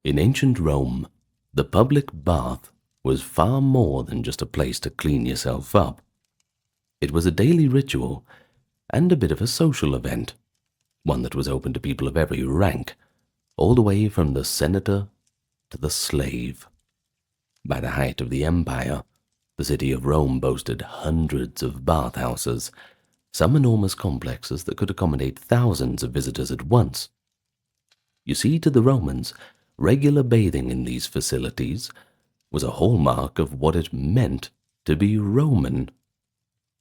In ancient Rome, the public bath was far more than just a place to clean yourself up. It was a daily ritual and a bit of a social event, one that was open to people of every rank, all the way from the senator to the slave. By the height of the empire, the city of Rome boasted hundreds of bathhouses, some enormous complexes that could accommodate thousands of visitors at once. You see, to the Romans, regular bathing in these facilities was a hallmark of what it meant to be Roman.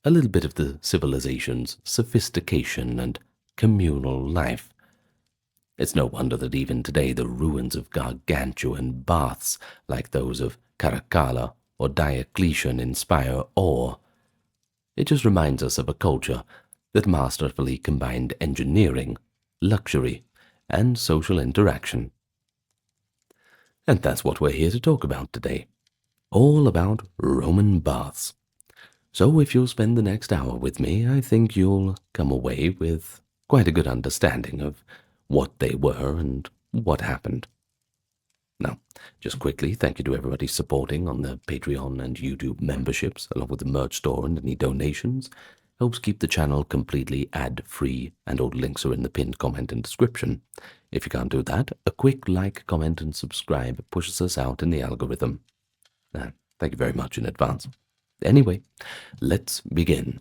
A little bit of the civilization's sophistication and communal life. It's no wonder that even today the ruins of gargantuan baths like those of Caracalla or Diocletian inspire awe. It just reminds us of a culture that masterfully combined engineering, luxury, and social interaction. And that's what we're here to talk about today. All about Roman baths. So if you'll spend the next hour with me, I think you'll come away with quite a good understanding of what they were and what happened. Now, just quickly, thank you to everybody supporting on the Patreon and YouTube memberships, along with the merch store and any donations. Helps keep the channel completely ad-free, and all links are in the pinned comment and description. If you can't do that, a quick like, comment, and subscribe pushes us out in the algorithm. Thank you very much in advance. Anyway, let's begin.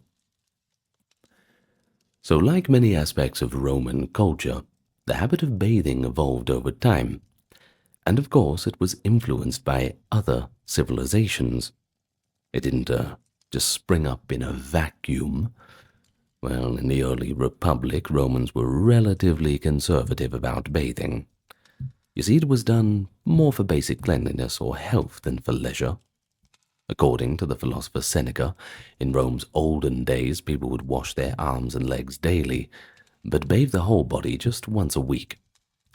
So, like many aspects of Roman culture, the habit of bathing evolved over time, and of course it was influenced by other civilizations. It didn't just spring up in a vacuum. Well, in the early Republic, Romans were relatively conservative about bathing. You see, it was done more for basic cleanliness or health than for leisure. According to the philosopher Seneca, in Rome's olden days, people would wash their arms and legs daily, but bathe the whole body just once a week,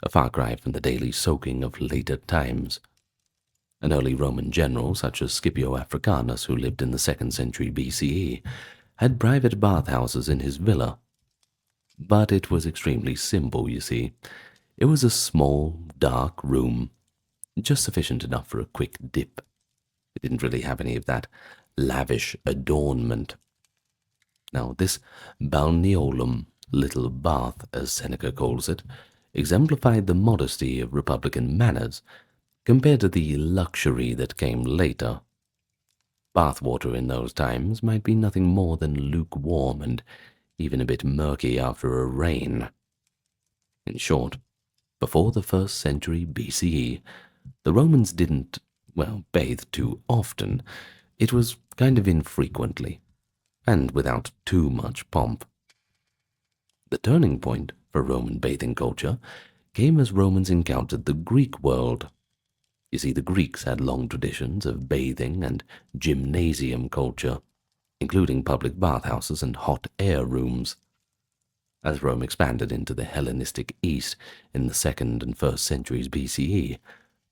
a far cry from the daily soaking of later times. An early Roman general, such as Scipio Africanus, who lived in the 2nd century BCE, had private bathhouses in his villa. But it was extremely simple, you see. It was a small, dark room, just sufficient enough for a quick dip. It didn't really have any of that lavish adornment. Now, this balneolum, little bath, as Seneca calls it, exemplified the modesty of republican manners compared to the luxury that came later. Bathwater in those times might be nothing more than lukewarm and even a bit murky after a rain. In short, before the 1st century BCE, the Romans didn't, bathe too often. It was kind of infrequently, and without too much pomp. The turning point for Roman bathing culture came as Romans encountered the Greek world. You see, the Greeks had long traditions of bathing and gymnasium culture, including public bathhouses and hot air rooms. As Rome expanded into the Hellenistic East in the 2nd and 1st centuries BCE,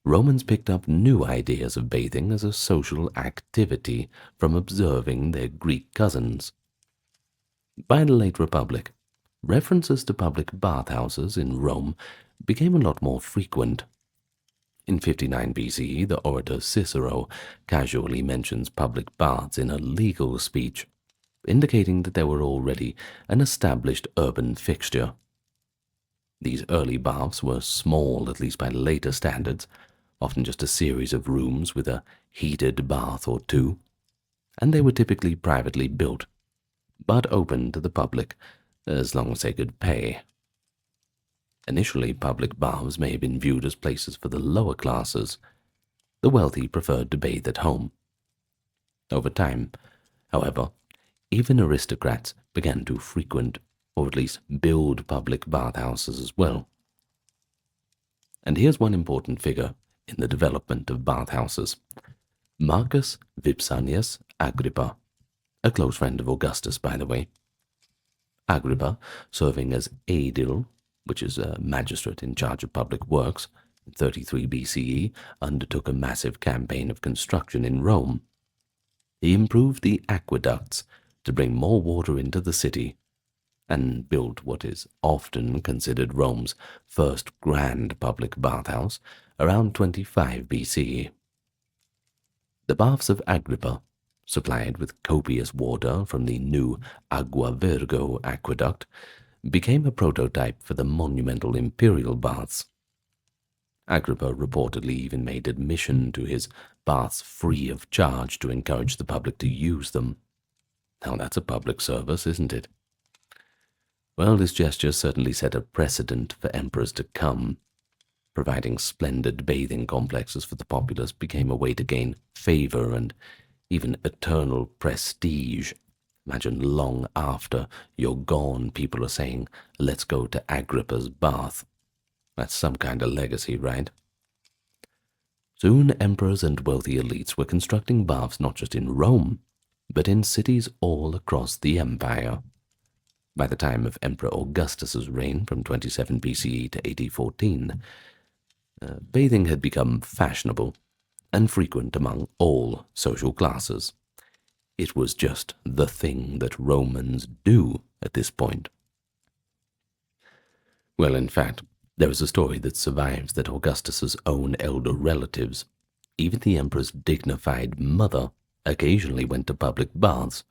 Romans picked up new ideas of bathing as a social activity from observing their Greek cousins. By the late Republic, references to public bathhouses in Rome became a lot more frequent. In 59 BCE, the orator Cicero casually mentions public baths in a legal speech, indicating that they were already an established urban fixture. These early baths were small, at least by later standards, often just a series of rooms with a heated bath or two, and they were typically privately built, but open to the public as long as they could pay. Initially, public baths may have been viewed as places for the lower classes. The wealthy preferred to bathe at home. Over time, however, even aristocrats began to frequent, or at least build, public bathhouses as well. And here's one important figure in the development of bathhouses: Marcus Vipsanius Agrippa, a close friend of Augustus, by the way. Agrippa, serving as aedile, which is a magistrate in charge of public works, in 33 BCE, undertook a massive campaign of construction in Rome. He improved the aqueducts to bring more water into the city, and built what is often considered Rome's first grand public bathhouse around 25 BCE. The baths of Agrippa, supplied with copious water from the new Agua Virgo aqueduct, became a prototype for the monumental imperial baths. Agrippa reportedly even made admission to his baths free of charge to encourage the public to use them. Now that's a public service, isn't it? Well, this gesture certainly set a precedent for emperors to come. Providing splendid bathing complexes for the populace became a way to gain favor and even eternal prestige. Imagine long after you're gone, people are saying, let's go to Agrippa's bath. That's some kind of legacy, right? Soon emperors and wealthy elites were constructing baths not just in Rome, but in cities all across the empire. By the time of Emperor Augustus's reign from 27 BCE to AD 14, bathing had become fashionable and frequent among all social classes. It was just the thing that Romans do at this point. Well, in fact, there is a story that survives that Augustus's own elder relatives, even the emperor's dignified mother, occasionally went to public baths,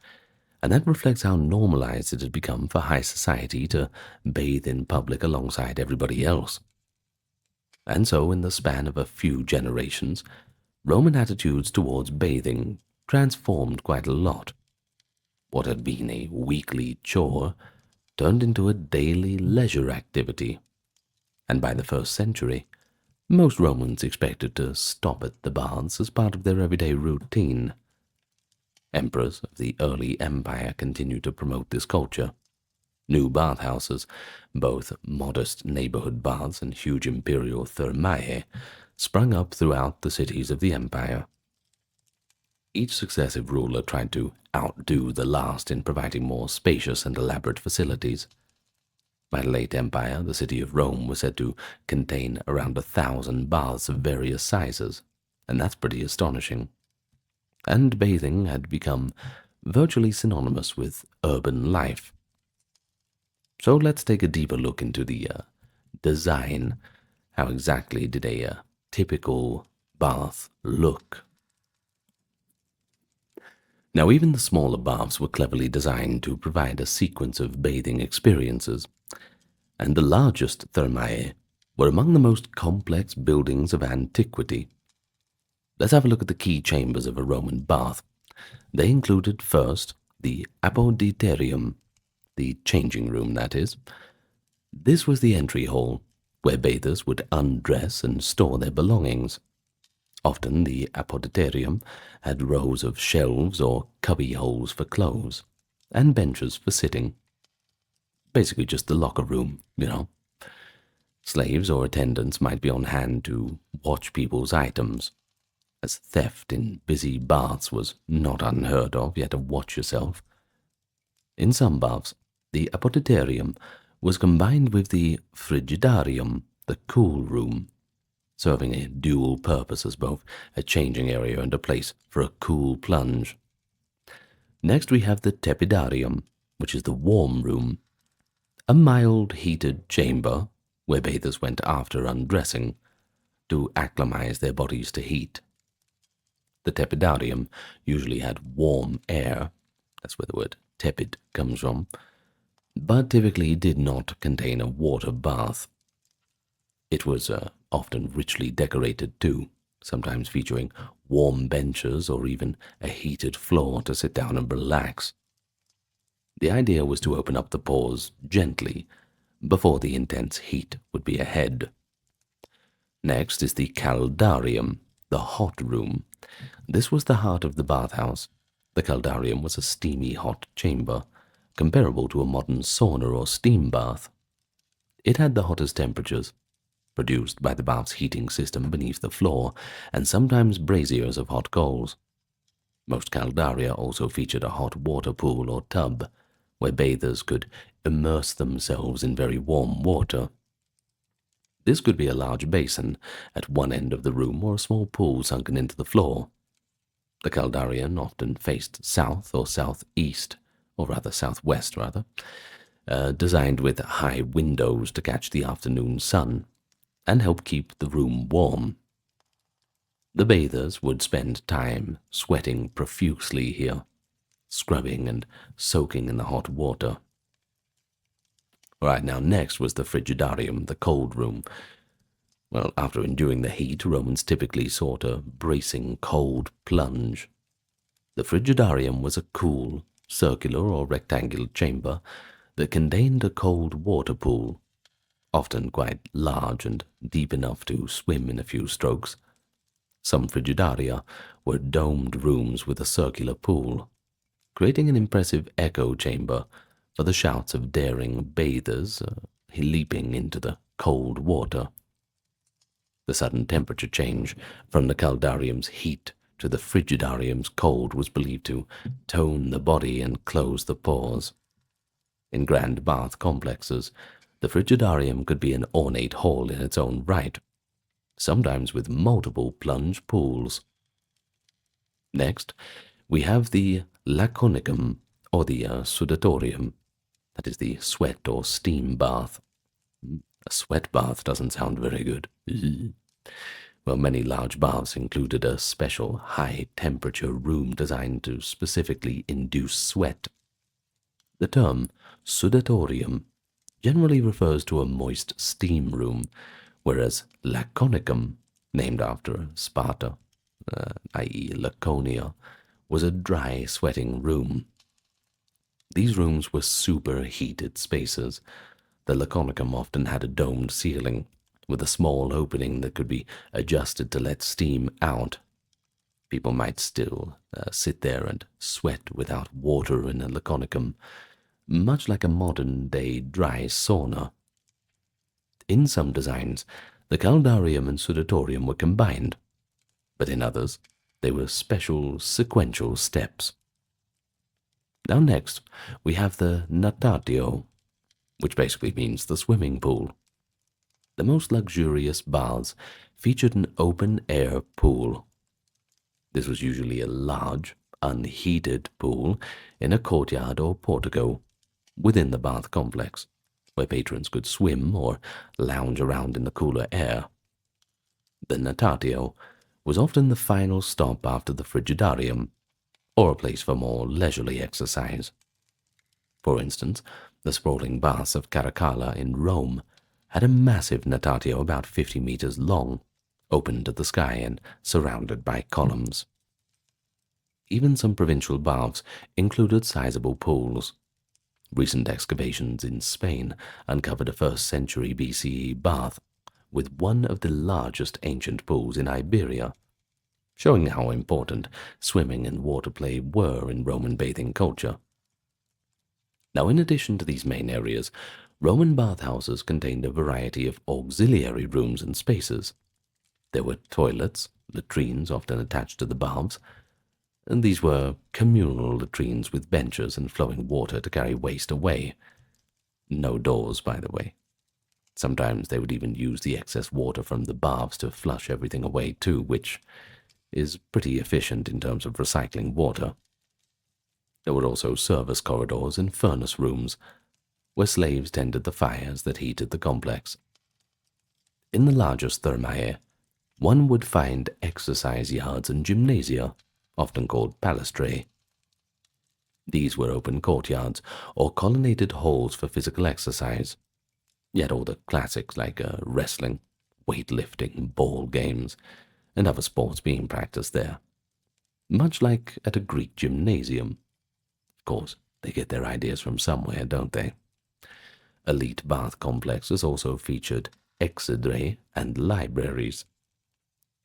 and that reflects how normalized it had become for high society to bathe in public alongside everybody else. And so, in the span of a few generations, Roman attitudes towards bathing transformed quite a lot. What had been a weekly chore turned into a daily leisure activity, and by the 1st century, most Romans expected to stop at the baths as part of their everyday routine. Emperors of the early empire continued to promote this culture. New bathhouses, both modest neighborhood baths and huge imperial thermae, sprung up throughout the cities of the empire. Each successive ruler tried to outdo the last in providing more spacious and elaborate facilities. By the late empire, the city of Rome was said to contain around 1,000 baths of various sizes, and that's pretty astonishing. And bathing had become virtually synonymous with urban life. So let's take a deeper look into the design. How exactly did a typical bath look? Now, even the smaller baths were cleverly designed to provide a sequence of bathing experiences, and the largest thermae were among the most complex buildings of antiquity. Let's have a look at the key chambers of a Roman bath. They included first the apoditerium, the changing room, that is. This was the entry hall, where bathers would undress and store their belongings. Often the apoditerium had rows of shelves or cubby holes for clothes, and benches for sitting. Basically just the locker room, you know. Slaves or attendants might be on hand to watch people's items, as theft in busy baths was not unheard of. You had to watch yourself. In some baths, the apoditerium was combined with the frigidarium, the cool room, serving a dual purpose as both a changing area and a place for a cool plunge. Next we have the tepidarium, which is the warm room, a mild heated chamber where bathers went after undressing to acclimatize their bodies to heat. The tepidarium usually had warm air, that's where the word tepid comes from, but typically did not contain a water bath. It was often richly decorated too, sometimes featuring warm benches or even a heated floor to sit down and relax. The idea was to open up the pores gently before the intense heat would be ahead. Next is the caldarium, the hot room. This was the heart of the bathhouse. The caldarium was a steamy hot chamber, comparable to a modern sauna or steam bath. It had the hottest temperatures, produced by the bath's heating system beneath the floor, and sometimes braziers of hot coals. Most caldaria also featured a hot water pool or tub, where bathers could immerse themselves in very warm water. This could be a large basin at one end of the room or a small pool sunken into the floor. The caldarium often faced south or southeast, or rather southwest rather, designed with high windows to catch the afternoon sun and help keep the room warm. The bathers would spend time sweating profusely here, scrubbing and soaking in the hot water. Right now, next was the frigidarium, the cold room. Well, after enduring the heat, Romans typically sought a bracing cold plunge. The frigidarium was a cool, circular or rectangular chamber that contained a cold water pool, often quite large and deep enough to swim in a few strokes. Some frigidaria were domed rooms with a circular pool, creating an impressive echo chamber for the shouts of daring bathers leaping into the cold water. The sudden temperature change from the caldarium's heat to the frigidarium's cold was believed to tone the body and close the pores. In grand bath complexes, the frigidarium could be an ornate hall in its own right, sometimes with multiple plunge pools. Next, we have the laconicum, or the sudatorium, that is the sweat or steam bath. A sweat bath doesn't sound very good. Well, many large baths included a special high-temperature room designed to specifically induce sweat. The term sudatorium generally refers to a moist steam room, whereas laconicum, named after Sparta, i.e. Laconia, was a dry, sweating room. These rooms were superheated spaces. The laconicum often had a domed ceiling, with a small opening that could be adjusted to let steam out. People might still sit there and sweat without water in a laconicum, much like a modern-day dry sauna. In some designs, the caldarium and sudatorium were combined, but in others, they were special sequential steps. Now next, we have the natatio, which basically means the swimming pool. The most luxurious baths featured an open-air pool. This was usually a large, unheated pool in a courtyard or portico within the bath complex, where patrons could swim or lounge around in the cooler air. The natatio was often the final stop after the frigidarium, or a place for more leisurely exercise. For instance, the sprawling baths of Caracalla in Rome had a massive natatio about 50 meters long, open to the sky and surrounded by columns. Even some provincial baths included sizable pools. Recent excavations in Spain uncovered a 1st century BCE bath with one of the largest ancient pools in Iberia, showing how important swimming and water play were in Roman bathing culture. Now, in addition to these main areas, Roman bathhouses contained a variety of auxiliary rooms and spaces. There were toilets, latrines often attached to the baths, and these were communal latrines with benches and flowing water to carry waste away. No doors, by the way. Sometimes they would even use the excess water from the baths to flush everything away too, which is pretty efficient in terms of recycling water. There were also service corridors and furnace rooms, where slaves tended the fires that heated the complex. In the largest thermae, one would find exercise yards and gymnasia, often called palastrae. These were open courtyards or colonnaded halls for physical exercise. Yet all the classics like wrestling, weightlifting, ball games, and other sports being practiced there, much like at a Greek gymnasium. Of course, they get their ideas from somewhere, don't they? Elite bath complexes also featured exedrae and libraries,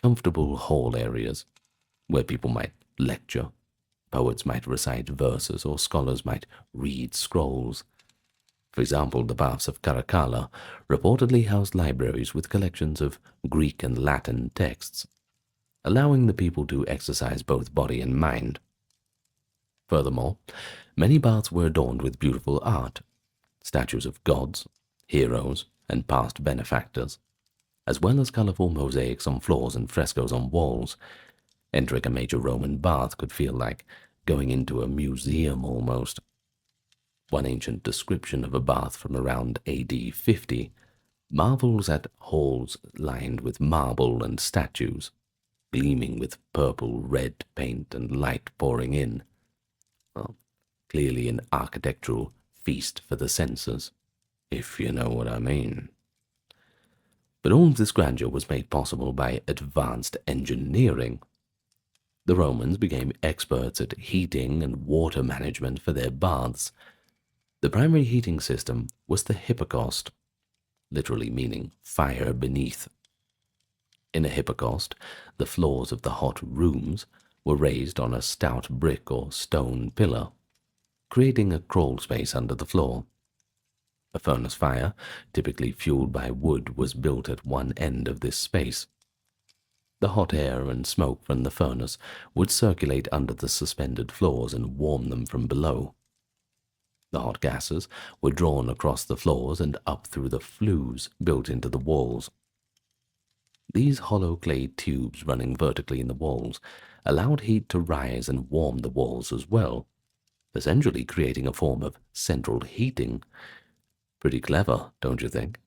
comfortable hall areas where people might lecture, poets might recite verses, or scholars might read scrolls. For example, the baths of Caracalla reportedly housed libraries with collections of Greek and Latin texts, allowing the people to exercise both body and mind. Furthermore, many baths were adorned with beautiful art, statues of gods, heroes, and past benefactors, as well as colorful mosaics on floors and frescoes on walls. Entering a major Roman bath could feel like going into a museum almost. One ancient description of a bath from around AD 50 marvels at halls lined with marble and statues, gleaming with purple red paint and light pouring in. Well, clearly an architectural feast for the senses, if you know what I mean. But all of this grandeur was made possible by advanced engineering. The Romans became experts at heating and water management for their baths. The primary heating system was the hypocaust, literally meaning fire beneath. In a hypocaust, the floors of the hot rooms were raised on a stout brick or stone pillar, creating a crawl space under the floor. A furnace fire, typically fueled by wood, was built at one end of this space. The hot air and smoke from the furnace would circulate under the suspended floors and warm them from below. The hot gases were drawn across the floors and up through the flues built into the walls. These hollow clay tubes running vertically in the walls allowed heat to rise and warm the walls as well, essentially creating a form of central heating. Pretty clever, don't you think?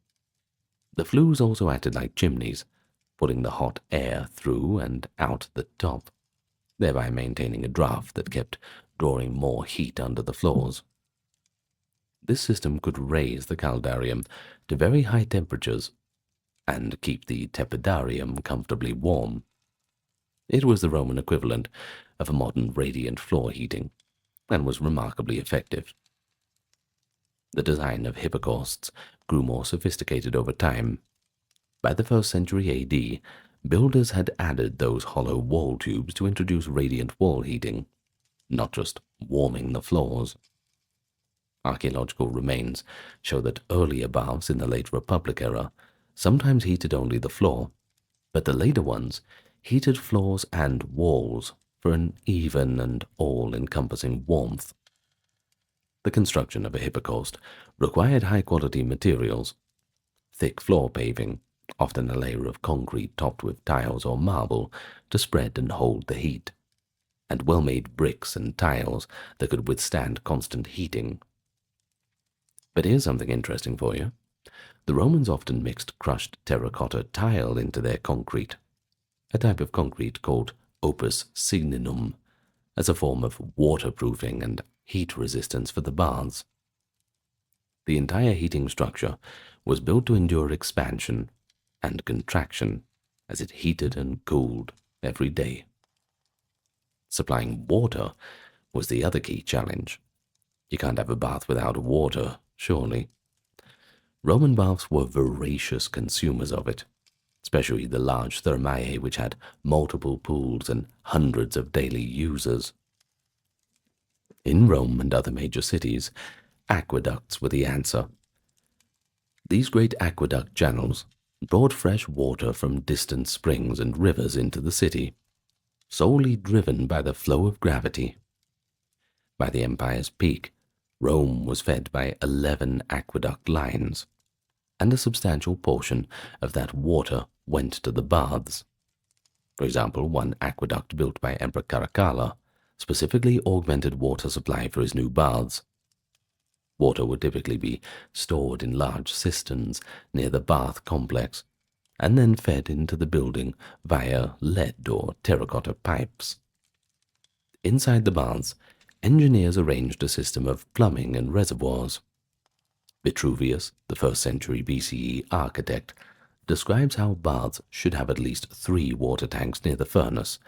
The flues also acted like chimneys, putting the hot air through and out the top, thereby maintaining a draft that kept drawing more heat under the floors. This system could raise the caldarium to very high temperatures and keep the tepidarium comfortably warm. It was the Roman equivalent of a modern radiant floor heating, and was remarkably effective. The design of hypocausts grew more sophisticated over time. By the 1st century AD, builders had added those hollow wall tubes to introduce radiant wall heating, not just warming the floors. Archaeological remains show that earlier baths in the late Republic era sometimes heated only the floor, but the later ones heated floors and walls for an even and all-encompassing warmth. The construction of a hypocaust required high-quality materials, thick floor paving, often a layer of concrete topped with tiles or marble to spread and hold the heat, and well-made bricks and tiles that could withstand constant heating. But here's something interesting for you. The Romans often mixed crushed terracotta tile into their concrete, a type of concrete called opus signinum, as a form of waterproofing and heat resistance for the baths. The entire heating structure was built to endure expansion and contraction as it heated and cooled every day. Supplying water was the other key challenge. You can't have a bath without water, surely. Roman baths were voracious consumers of it, especially the large thermae which had multiple pools and hundreds of daily users. In Rome and other major cities, aqueducts were the answer. These great aqueduct channels brought fresh water from distant springs and rivers into the city, solely driven by the flow of gravity. By the empire's peak, Rome was fed by 11 aqueduct lines, and a substantial portion of that water went to the baths. For example, one aqueduct built by Emperor Caracalla specifically augmented water supply for his new baths. Water would typically be stored in large cisterns near the bath complex, and then fed into the building via lead or terracotta pipes. Inside the baths, engineers arranged a system of plumbing and reservoirs. Vitruvius, the 1st century BCE architect, describes how baths should have at least 3 water tanks near the furnace,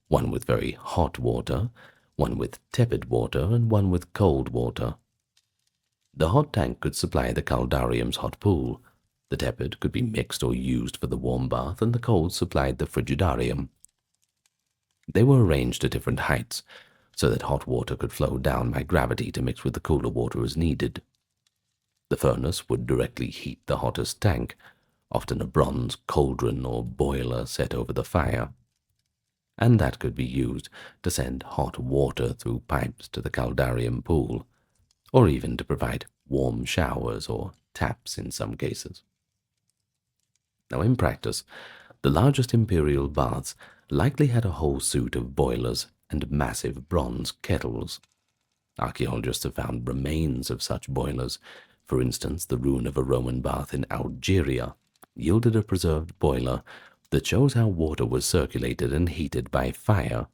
one with very hot water, one with tepid water, and one with cold water. The hot tank could supply the caldarium's hot pool, the tepid could be mixed or used for the warm bath, and the cold supplied the frigidarium. They were arranged at different heights, so that hot water could flow down by gravity to mix with the cooler water as needed. The furnace would directly heat the hottest tank, often a bronze cauldron or boiler set over the fire, and that could be used to send hot water through pipes to the caldarium pool, or even to provide warm showers or taps in some cases. Now, in practice, the largest imperial baths likely had a whole suite of boilers and massive bronze kettles. Archaeologists have found remains of such boilers. For instance, the ruin of a Roman bath in Algeria yielded a preserved boiler that shows how water was circulated and heated by fire.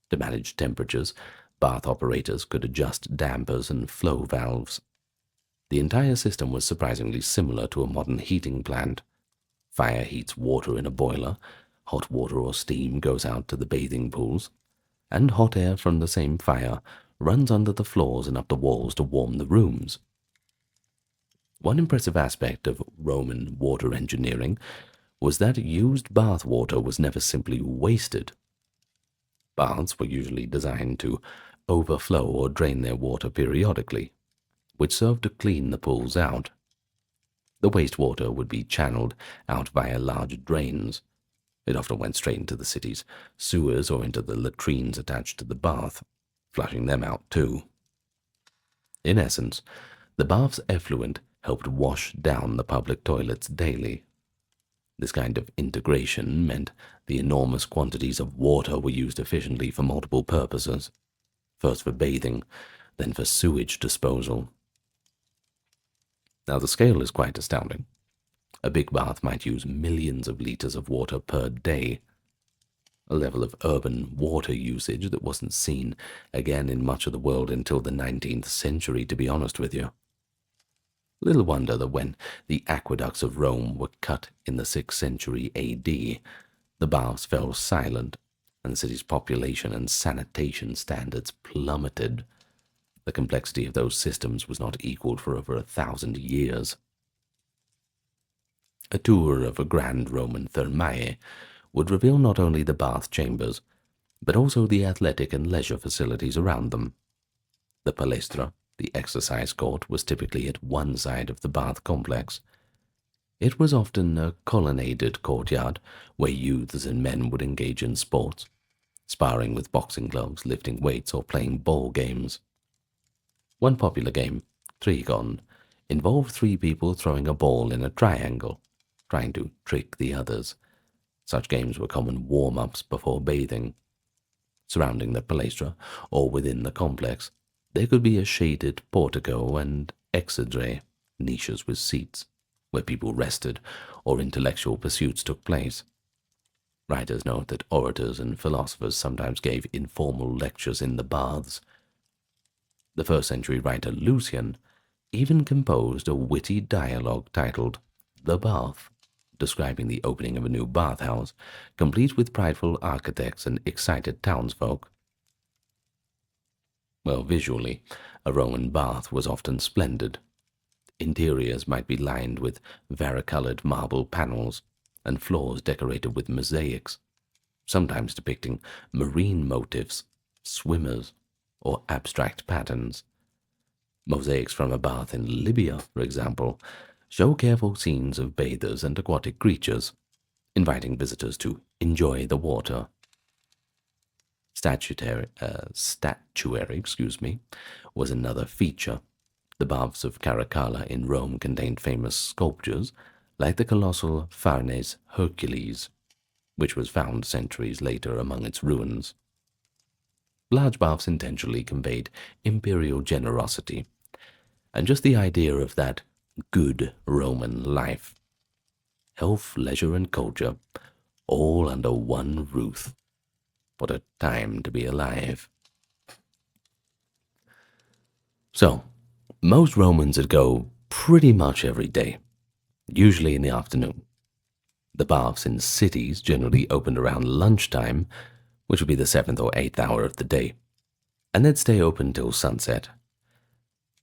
To manage temperatures, bath operators could adjust dampers and flow valves. The entire system was surprisingly similar to a modern heating plant. Fire heats water in a boiler, hot water or steam goes out to the bathing pools, and hot air from the same fire runs under the floors and up the walls to warm the rooms. One impressive aspect of Roman water engineering was that used bath water was never simply wasted. Baths were usually designed to overflow or drain their water periodically, which served to clean the pools out. The wastewater would be channeled out via large drains. It often went straight into the city's sewers or into the latrines attached to the bath, flushing them out too. In essence, the bath's effluent helped wash down the public toilets daily. This kind of integration meant the enormous quantities of water were used efficiently for multiple purposes, first for bathing, then for sewage disposal. Now the scale is quite astounding. A big bath might use millions of liters of water per day, a level of urban water usage that wasn't seen again in much of the world until the 19th century, to be honest with you. Little wonder that when the aqueducts of Rome were cut in the 6th century AD, the baths fell silent, and the city's population and sanitation standards plummeted. The complexity of those systems was not equaled for over 1,000 years. A tour of a grand Roman thermae would reveal not only the bath chambers, but also the athletic and leisure facilities around them. The palestra, the exercise court, was typically at one side of the bath complex. It was often a colonnaded courtyard where youths and men would engage in sports, sparring with boxing gloves, lifting weights, or playing ball games. One popular game, Trigon, involved 3 people throwing a ball in a triangle, trying to trick the others. Such games were common warm-ups before bathing. Surrounding the palestra, or within the complex, there could be a shaded portico and exedrae, niches with seats, where people rested or intellectual pursuits took place. Writers note that orators and philosophers sometimes gave informal lectures in the baths. The 1st century writer Lucian even composed a witty dialogue titled The Bath, describing the opening of a new bathhouse, complete with prideful architects and excited townsfolk. Well, visually, a Roman bath was often splendid. Interiors might be lined with varicolored marble panels, and floors decorated with mosaics, sometimes depicting marine motifs, swimmers, or abstract patterns. Mosaics from a bath in Libya, for example, show careful scenes of bathers and aquatic creatures, inviting visitors to enjoy the water. Statuary, was another feature. The baths of Caracalla in Rome contained famous sculptures, like the colossal Farnes Hercules, which was found centuries later among its ruins. Large baths intentionally conveyed imperial generosity, and just the idea of that good Roman life. Health, leisure, and culture, all under one roof. What a time to be alive. So, most Romans would go pretty much every day, usually in the afternoon. The baths in cities generally opened around lunchtime, which would be the 7th or 8th hour of the day, and they'd stay open till sunset.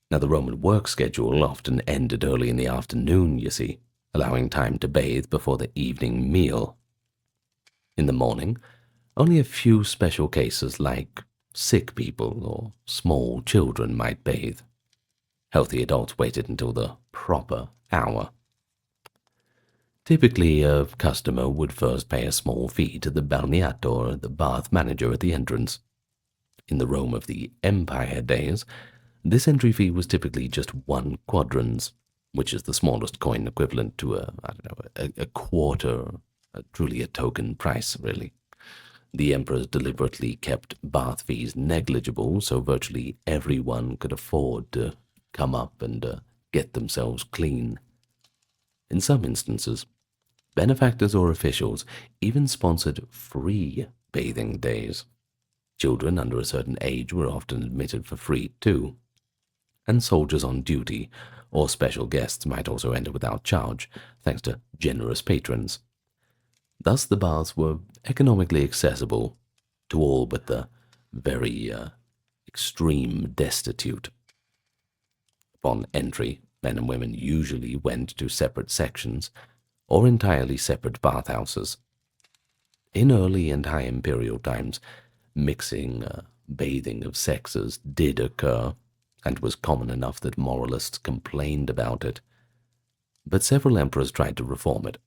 Now, the Roman work schedule often ended early in the afternoon, you see, allowing time to bathe before the evening meal. In the morning, only a few special cases like sick people or small children might bathe. Healthy adults waited until the proper hour. Typically, a customer would first pay a small fee to the balneator, the bath manager at the entrance. In the Rome of the Empire days, this entry fee was typically just 1 quadrans, which is the smallest coin equivalent to a quarter, truly a token price, really. The emperors deliberately kept bath fees negligible so virtually everyone could afford to come up and get themselves clean. In some instances, benefactors or officials even sponsored free bathing days. Children under a certain age were often admitted for free too, and soldiers on duty or special guests might also enter without charge, thanks to generous patrons. Thus the baths were economically accessible to all but the very extreme destitute. Upon entry, men and women usually went to separate sections or entirely separate bathhouses. In early and high imperial times, mixing bathing of sexes did occur and was common enough that moralists complained about it. But several emperors tried to reform it.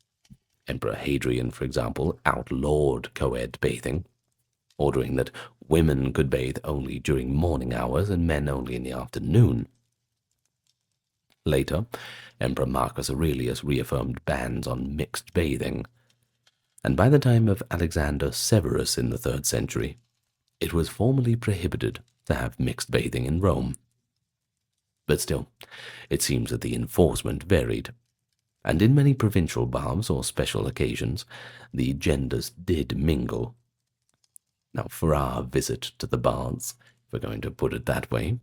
Emperor Hadrian, for example, outlawed co-ed bathing, ordering that women could bathe only during morning hours and men only in the afternoon. Later, Emperor Marcus Aurelius reaffirmed bans on mixed bathing, and by the time of Alexander Severus in the 3rd century, it was formally prohibited to have mixed bathing in Rome. But still, it seems that the enforcement varied, and in many provincial baths or special occasions, the genders did mingle. Now, for our visit to the baths, if we're going to put it that way,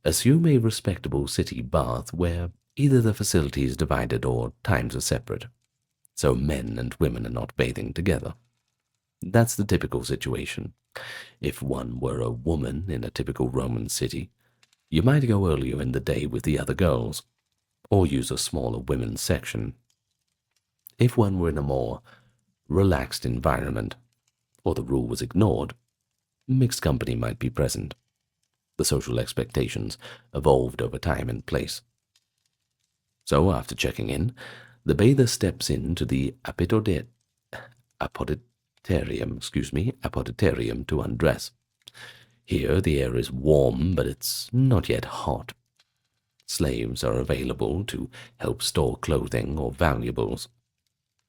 assume a respectable city bath where either the facility is divided or times are separate, so men and women are not bathing together. That's the typical situation. If one were a woman in a typical Roman city, you might go earlier in the day with the other girls, or use a smaller women's section. If one were in a more relaxed environment, or the rule was ignored, mixed company might be present. The social expectations evolved over time and place. So, after checking in, the bather steps into the apoditerium to undress. Here the air is warm, but it's not yet hot. Slaves are available to help store clothing or valuables.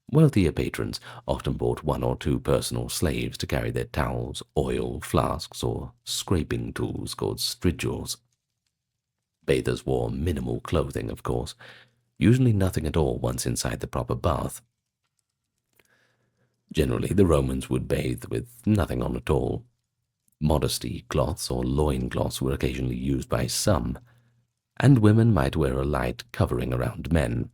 Wealthier patrons often brought 1 or 2 personal slaves to carry their towels, oil, flasks, or scraping tools called strigils. Bathers wore minimal clothing, of course, usually nothing at all once inside the proper bath. Generally, the Romans would bathe with nothing on at all. Modesty cloths or loincloths were occasionally used by some, and women might wear a light covering around men.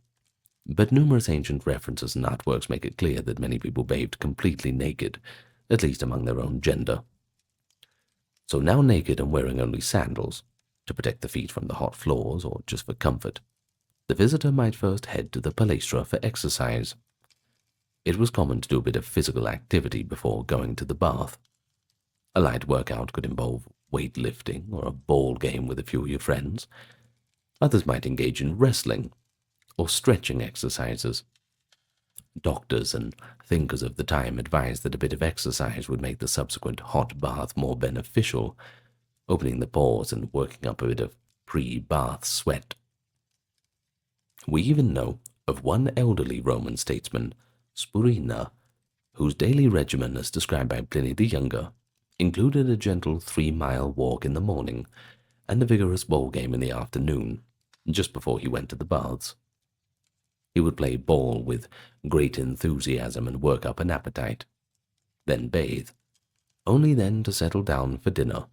But numerous ancient references and artworks make it clear that many people bathed completely naked, at least among their own gender. So now naked and wearing only sandals, to protect the feet from the hot floors or just for comfort, the visitor might first head to the palaestra for exercise. It was common to do a bit of physical activity before going to the bath. A light workout could involve weightlifting or a ball game with a few of your friends. Others might engage in wrestling or stretching exercises. Doctors and thinkers of the time advised that a bit of exercise would make the subsequent hot bath more beneficial, opening the pores and working up a bit of pre-bath sweat. We even know of one elderly Roman statesman, Spurina, whose daily regimen, as described by Pliny the Younger, included a gentle 3-mile walk in the morning and a vigorous ball game in the afternoon, just before he went to the baths. He would play ball with great enthusiasm and work up an appetite, then bathe, only then to settle down for dinner.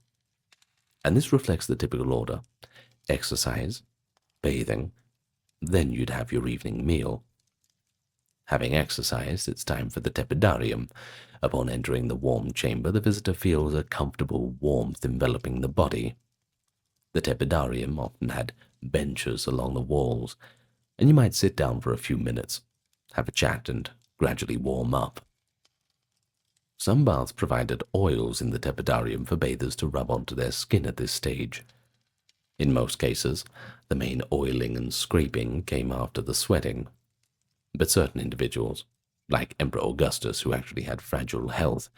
And this reflects the typical order: exercise, bathing, then you'd have your evening meal. Having exercised, it's time for the tepidarium. Upon entering the warm chamber, the visitor feels a comfortable warmth enveloping the body. The tepidarium often had benches along the walls, and you might sit down for a few minutes, have a chat, and gradually warm up. Some baths provided oils in the tepidarium for bathers to rub onto their skin at this stage. In most cases, the main oiling and scraping came after the sweating, but certain individuals, like Emperor Augustus, who actually had fragile health,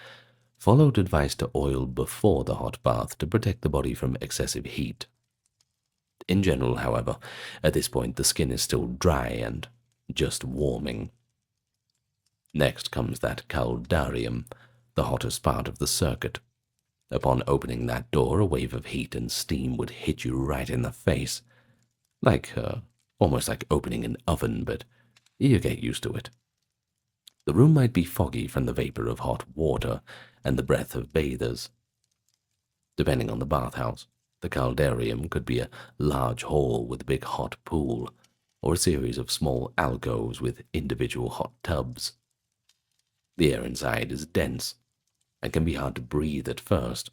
followed advice to oil before the hot bath to protect the body from excessive heat. In general, however, at this point the skin is still dry and just warming. Next comes that caldarium, the hottest part of the circuit. Upon opening that door, a wave of heat and steam would hit you right in the face. Almost like opening an oven, but you get used to it. The room might be foggy from the vapor of hot water and the breath of bathers. Depending on the bathhouse, the caldarium could be a large hall with a big hot pool, or a series of small alcoves with individual hot tubs. The air inside is dense and can be hard to breathe at first.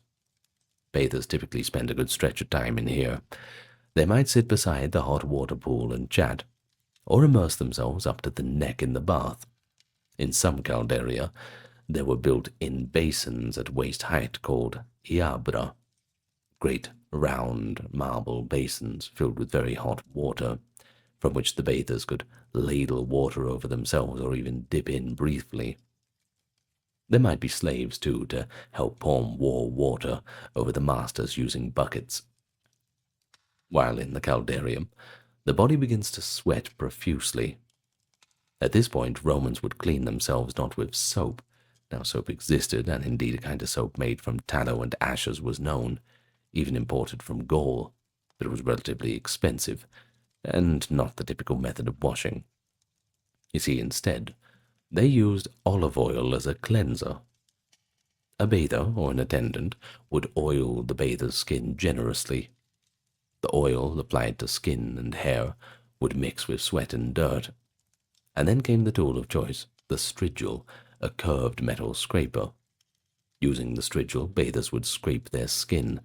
Bathers typically spend a good stretch of time in here. They might sit beside the hot water pool and chat, or immerse themselves up to the neck in the bath. In some caldaria, there were built-in basins at waist height called iabra, great round marble basins filled with very hot water, from which the bathers could ladle water over themselves or even dip in briefly. There might be slaves, too, to help pour warm water over the masters using buckets. While in the caldarium, the body begins to sweat profusely. At this point, Romans would clean themselves not with soap. Now, soap existed, and indeed a kind of soap made from tallow and ashes was known, even imported from Gaul, but it was relatively expensive, and not the typical method of washing. You see, instead, they used olive oil as a cleanser. A bather or an attendant would oil the bather's skin generously. The oil applied to skin and hair would mix with sweat and dirt. And then came the tool of choice, the strigil, a curved metal scraper. Using the strigil, bathers would scrape their skin,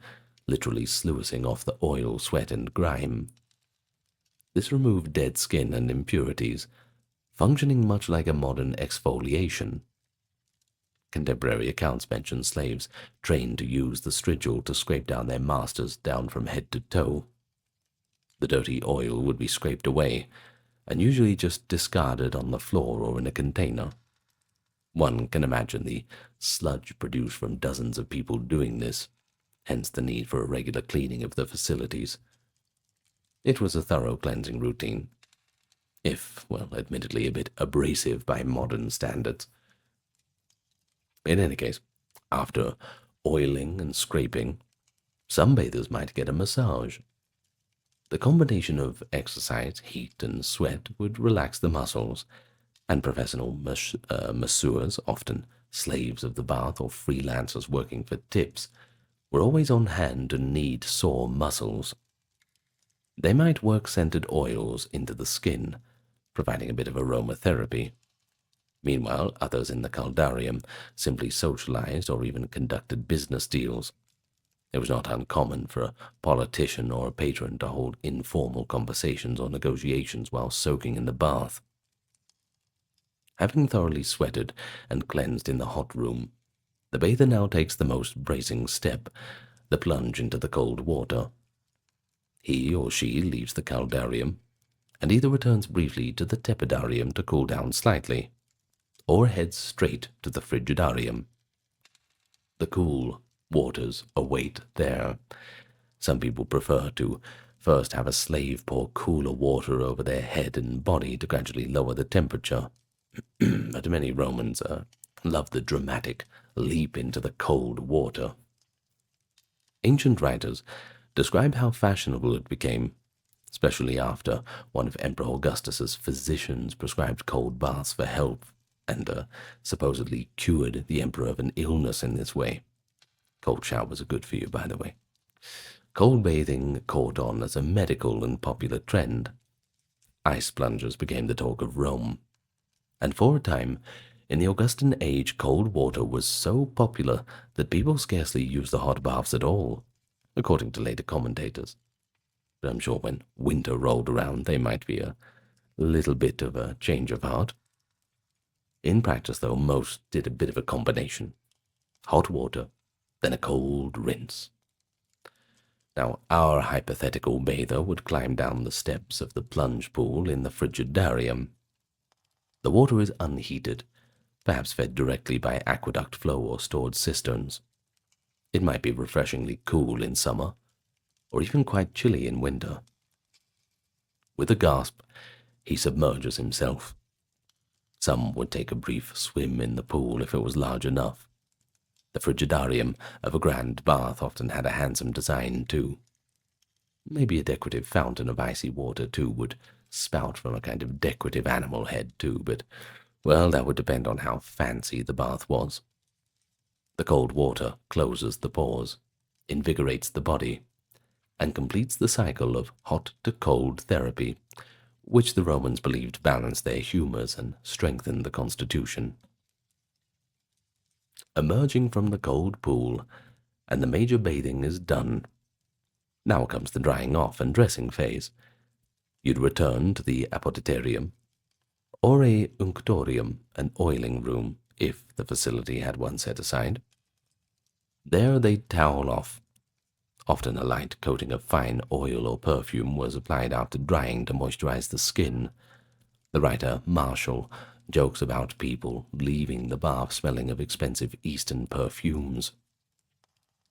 literally sluicing off the oil, sweat, and grime. This removed dead skin and impurities, functioning much like a modern exfoliation. Contemporary accounts mention slaves trained to use the strigil to scrape down their masters down from head to toe. The dirty oil would be scraped away, and usually just discarded on the floor or in a container. One can imagine the sludge produced from dozens of people doing this, hence the need for a regular cleaning of the facilities. It was a thorough cleansing routine, if, well, admittedly a bit abrasive by modern standards. In any case, after oiling and scraping, some bathers might get a massage. The combination of exercise, heat, and sweat would relax the muscles, and professional masseurs, often slaves of the bath or freelancers working for tips, were always on hand to knead sore muscles. They might work scented oils into the skin, providing a bit of aromatherapy. Meanwhile, others in the caldarium simply socialized or even conducted business deals. It was not uncommon for a politician or a patron to hold informal conversations or negotiations while soaking in the bath. Having thoroughly sweated and cleansed in the hot room, the bather now takes the most bracing step, the plunge into the cold water. He or she leaves the caldarium, and either returns briefly to the tepidarium to cool down slightly, or heads straight to the frigidarium. The cool waters await there. Some people prefer to first have a slave pour cooler water over their head and body to gradually lower the temperature. But many Romans loved the dramatic leap into the cold water. Ancient writers describe how fashionable it became, especially after one of Emperor Augustus's physicians prescribed cold baths for health and supposedly cured the emperor of an illness in this way. Cold showers are good for you, by the way. Cold bathing caught on as a medical and popular trend. Ice plunges became the talk of Rome, and for a time, in the Augustan age, cold water was so popular that people scarcely used the hot baths at all, according to later commentators. But I'm sure when winter rolled around, they might be a little bit of a change of heart. In practice, though, most did a bit of a combination. Hot water, then a cold rinse. Now, our hypothetical bather would climb down the steps of the plunge pool in the frigidarium. The water is unheated, perhaps fed directly by aqueduct flow or stored cisterns. It might be refreshingly cool in summer, or even quite chilly in winter. With a gasp, he submerges himself. Some would take a brief swim in the pool if it was large enough. The frigidarium of a grand bath often had a handsome design, too. Maybe a decorative fountain of icy water, too, would spout from a kind of decorative animal head, too, but, well, that would depend on how fancy the bath was. The cold water closes the pores, invigorates the body, and completes the cycle of hot-to-cold therapy, which the Romans believed balanced their humors and strengthened the constitution. Emerging from the cold pool, and the major bathing is done. Now comes the drying off and dressing phase. You'd return to the apodyterium, or a unctorium, an oiling room, if the facility had one set aside. There they'd towel off. Often a light coating of fine oil or perfume was applied after drying to moisturize the skin. The writer Marshall jokes about people leaving the bath smelling of expensive Eastern perfumes.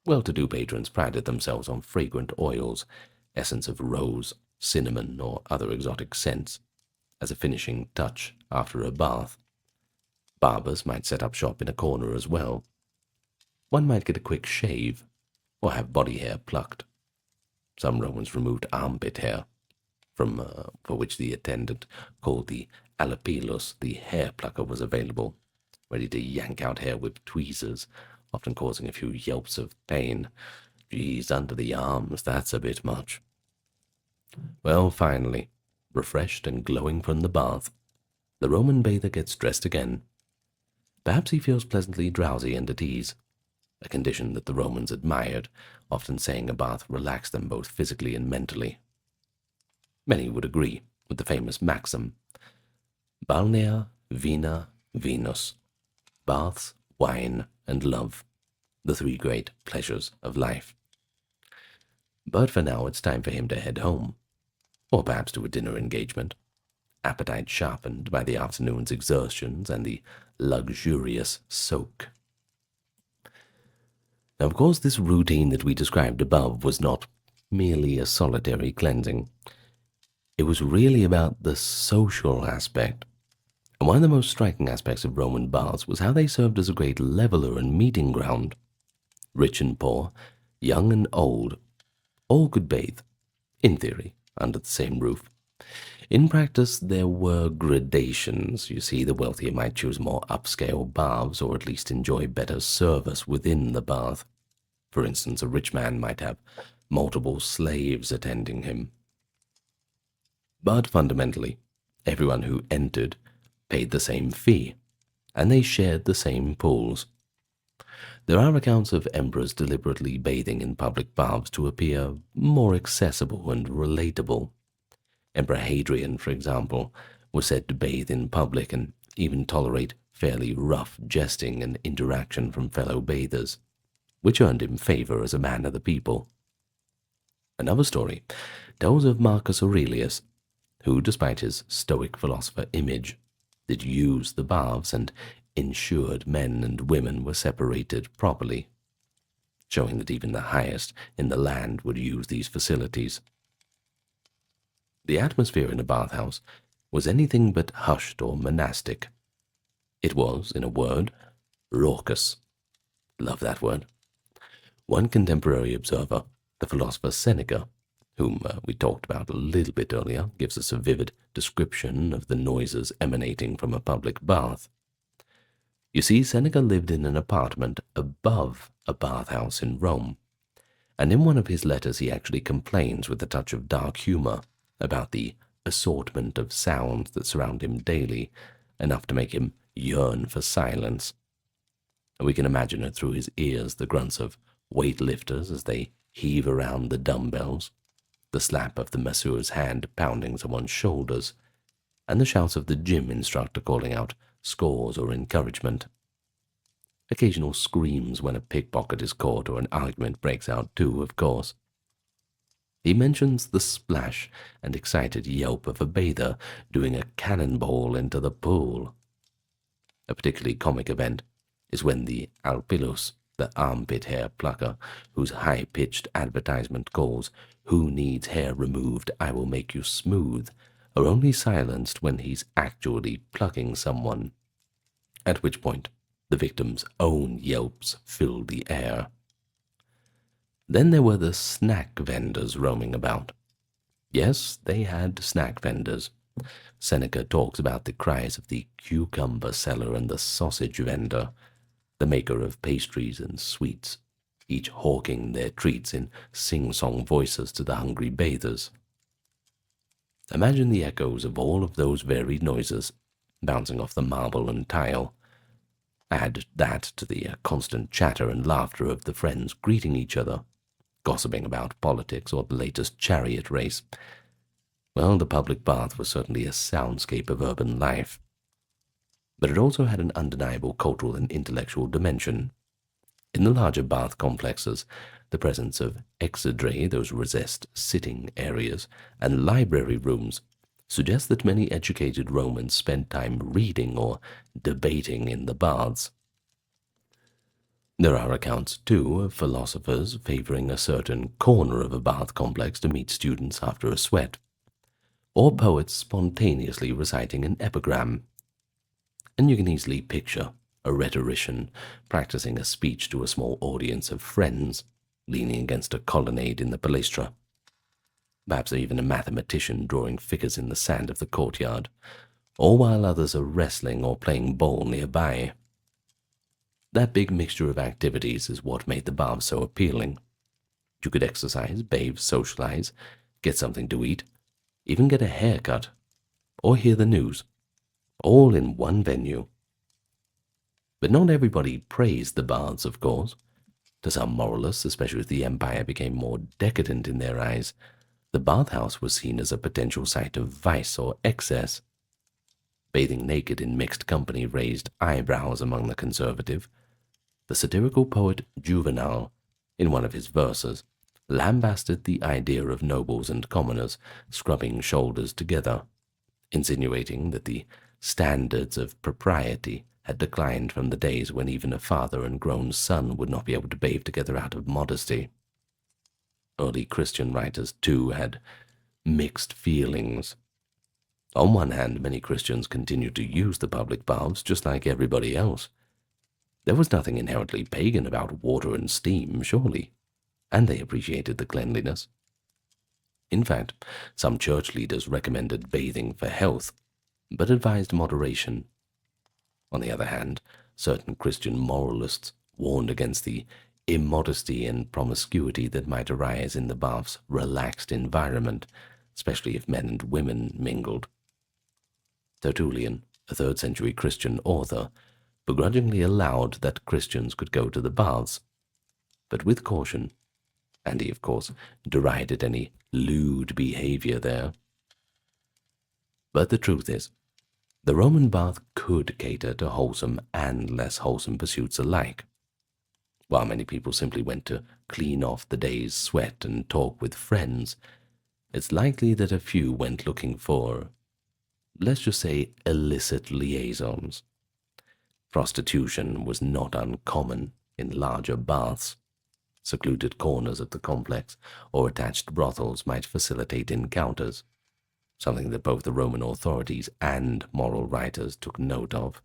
Well-to-do patrons prided themselves on fragrant oils, essence of rose, cinnamon, or other exotic scents, as a finishing touch after a bath. Barbers might set up shop in a corner as well. One might get a quick shave, or have body hair plucked. Some Romans removed armpit hair, for which the attendant called the alapilus, the hair plucker, was available, ready to yank out hair with tweezers, often causing a few yelps of pain. Geez, under the arms, that's a bit much. Well, finally, refreshed and glowing from the bath, the Roman bather gets dressed again. Perhaps he feels pleasantly drowsy and at ease, a condition that the Romans admired, often saying a bath relaxed them both physically and mentally. Many would agree with the famous maxim, balnea, vina, venus, baths, wine, and love, the three great pleasures of life. But for now it's time for him to head home, or perhaps to a dinner engagement, appetite sharpened by the afternoon's exertions and the luxurious soak. Now, of course, this routine that we described above was not merely a solitary cleansing. It was really about the social aspect. And one of the most striking aspects of Roman baths was how they served as a great leveler and meeting ground. Rich and poor, young and old, all could bathe, in theory, under the same roof. In practice, there were gradations. You see, the wealthier might choose more upscale baths, or at least enjoy better service within the bath. For instance, a rich man might have multiple slaves attending him. But fundamentally, everyone who entered paid the same fee, and they shared the same pools. There are accounts of emperors deliberately bathing in public baths to appear more accessible and relatable. Emperor Hadrian, for example, was said to bathe in public and even tolerate fairly rough jesting and interaction from fellow bathers, which earned him favor as a man of the people. Another story tells of Marcus Aurelius, who, despite his stoic philosopher image, did use the baths and ensured men and women were separated properly, showing that even the highest in the land would use these facilities. The atmosphere in a bathhouse was anything but hushed or monastic. It was, in a word, raucous. Love that word. One contemporary observer, the philosopher Seneca, whom we talked about a little bit earlier, gives us a vivid description of the noises emanating from a public bath. You see, Seneca lived in an apartment above a bathhouse in Rome, and in one of his letters he actually complains with a touch of dark humor about the assortment of sounds that surround him daily, enough to make him yearn for silence. And we can imagine it through his ears, the grunts of weightlifters as they heave around the dumbbells, the slap of the masseur's hand pounding someone's shoulders, and the shouts of the gym instructor calling out scores or encouragement. Occasional screams when a pickpocket is caught or an argument breaks out too, of course. He mentions the splash and excited yelp of a bather doing a cannonball into the pool. A particularly comic event is when the alpilus, the armpit hair plucker, whose high-pitched advertisement calls, "Who needs hair removed? I will make you smooth," are only silenced when he's actually plucking someone, at which point The victim's own yelps filled the air. Then there were the snack vendors roaming about. Yes, they had snack vendors. Seneca talks about the cries of the cucumber seller and the sausage vendor, the maker of pastries and sweets, each hawking their treats in sing-song voices to the hungry bathers. Imagine the echoes of all of those varied noises bouncing off the marble and tile. Add that to the constant chatter and laughter of the friends greeting each other, gossiping about politics or the latest chariot race. Well, the public bath was certainly a soundscape of urban life. But it also had an undeniable cultural and intellectual dimension. In the larger bath complexes, the presence of exedrae, those recessed sitting areas, and library rooms suggests that many educated Romans spent time reading or debating in the baths. There are accounts, too, of philosophers favoring a certain corner of a bath complex to meet students after a sweat, or poets spontaneously reciting an epigram. And you can easily picture a rhetorician practicing a speech to a small audience of friends, leaning against a colonnade in the palaestra. Perhaps even a mathematician drawing figures in the sand of the courtyard, all while others are wrestling or playing ball nearby. That big mixture of activities is what made the baths so appealing. You could exercise, bathe, socialize, get something to eat, even get a haircut, or hear the news, all in one venue. But not everybody praised the baths, of course. To some moralists, especially as the empire became more decadent in their eyes, the bathhouse was seen as a potential site of vice or excess. Bathing naked in mixed company raised eyebrows among the conservative. The satirical poet Juvenal, in one of his verses, lambasted the idea of nobles and commoners scrubbing shoulders together, insinuating that the standards of propriety had declined from the days when even a father and grown son would not be able to bathe together out of modesty. Early Christian writers, too, had mixed feelings. On one hand, many Christians continued to use the public baths just like everybody else. There was nothing inherently pagan about water and steam, surely, and they appreciated the cleanliness. In fact, some church leaders recommended bathing for health, but advised moderation. On the other hand, certain Christian moralists warned against the immodesty and promiscuity that might arise in the bath's relaxed environment, especially if men and women mingled. Tertullian, a 3rd century Christian author, begrudgingly allowed that Christians could go to the baths, but with caution, and he, of course, derided any lewd behavior there. But the truth is, the Roman bath could cater to wholesome and less wholesome pursuits alike. While many people simply went to clean off the day's sweat and talk with friends, it's likely that a few went looking for, let's just say, illicit liaisons. Prostitution was not uncommon in larger baths. Secluded corners of the complex or attached brothels might facilitate encounters, something that both the Roman authorities and moral writers took note of.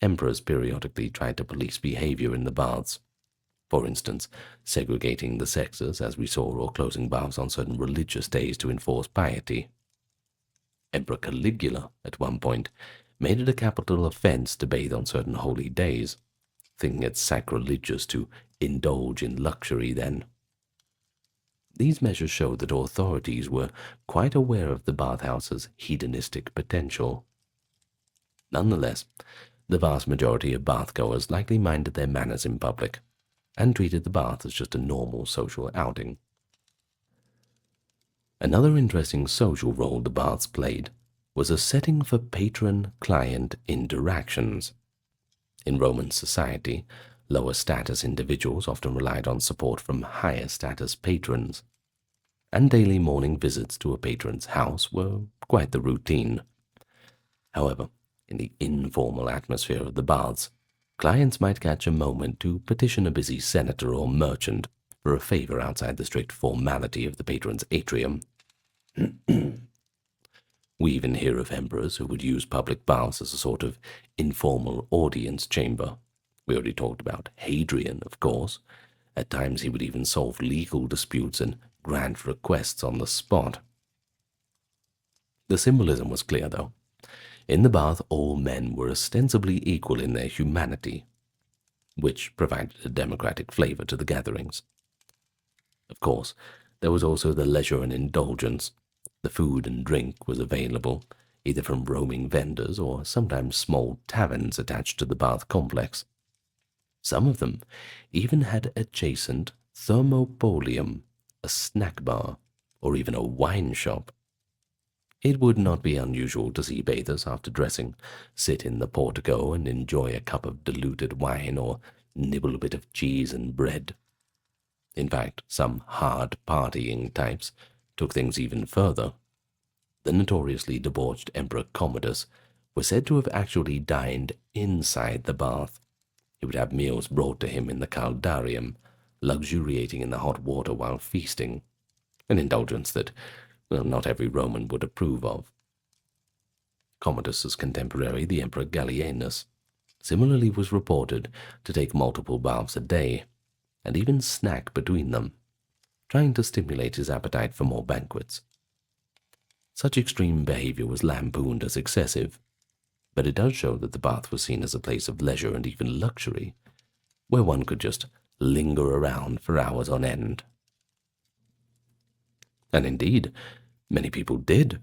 Emperors periodically tried to police behavior in the baths, for instance, segregating the sexes, as we saw, or closing baths on certain religious days to enforce piety. Emperor Caligula, at one point, made it a capital offense to bathe on certain holy days, thinking it sacrilegious to indulge in luxury then. These measures showed that authorities were quite aware of the bathhouse's hedonistic potential. Nonetheless, the vast majority of bathgoers likely minded their manners in public and treated the bath as just a normal social outing. Another interesting social role the baths played was a setting for patron-client interactions. In Roman society, lower status individuals often relied on support from higher status patrons, and daily morning visits to a patron's house were quite the routine. However, in the informal atmosphere of the baths, clients might catch a moment to petition a busy senator or merchant for a favor outside the strict formality of the patron's atrium. We even hear of emperors who would use public baths as a sort of informal audience chamber. We already talked about Hadrian, of course. At times he would even solve legal disputes and grant requests on the spot. The symbolism was clear, though. In the bath, all men were ostensibly equal in their humanity, which provided a democratic flavor to the gatherings. Of course, there was also the leisure and indulgence. The food and drink was available, either from roaming vendors or sometimes small taverns attached to the bath complex. Some of them even had adjacent thermopolium, a snack bar, or even a wine shop. It would not be unusual to see bathers, after dressing, sit in the portico and enjoy a cup of diluted wine or nibble a bit of cheese and bread. In fact, some hard partying types took things even further. The notoriously debauched Emperor Commodus was said to have actually dined inside the bath. He would have meals brought to him in the caldarium, luxuriating in the hot water while feasting, an indulgence that, well, not every Roman would approve of. Commodus's contemporary, the Emperor Gallienus, similarly was reported to take multiple baths a day, and even snack between them, trying to stimulate his appetite for more banquets. Such extreme behavior was lampooned as excessive, but it does show that the bath was seen as a place of leisure and even luxury, where one could just linger around for hours on end. And indeed, many people did.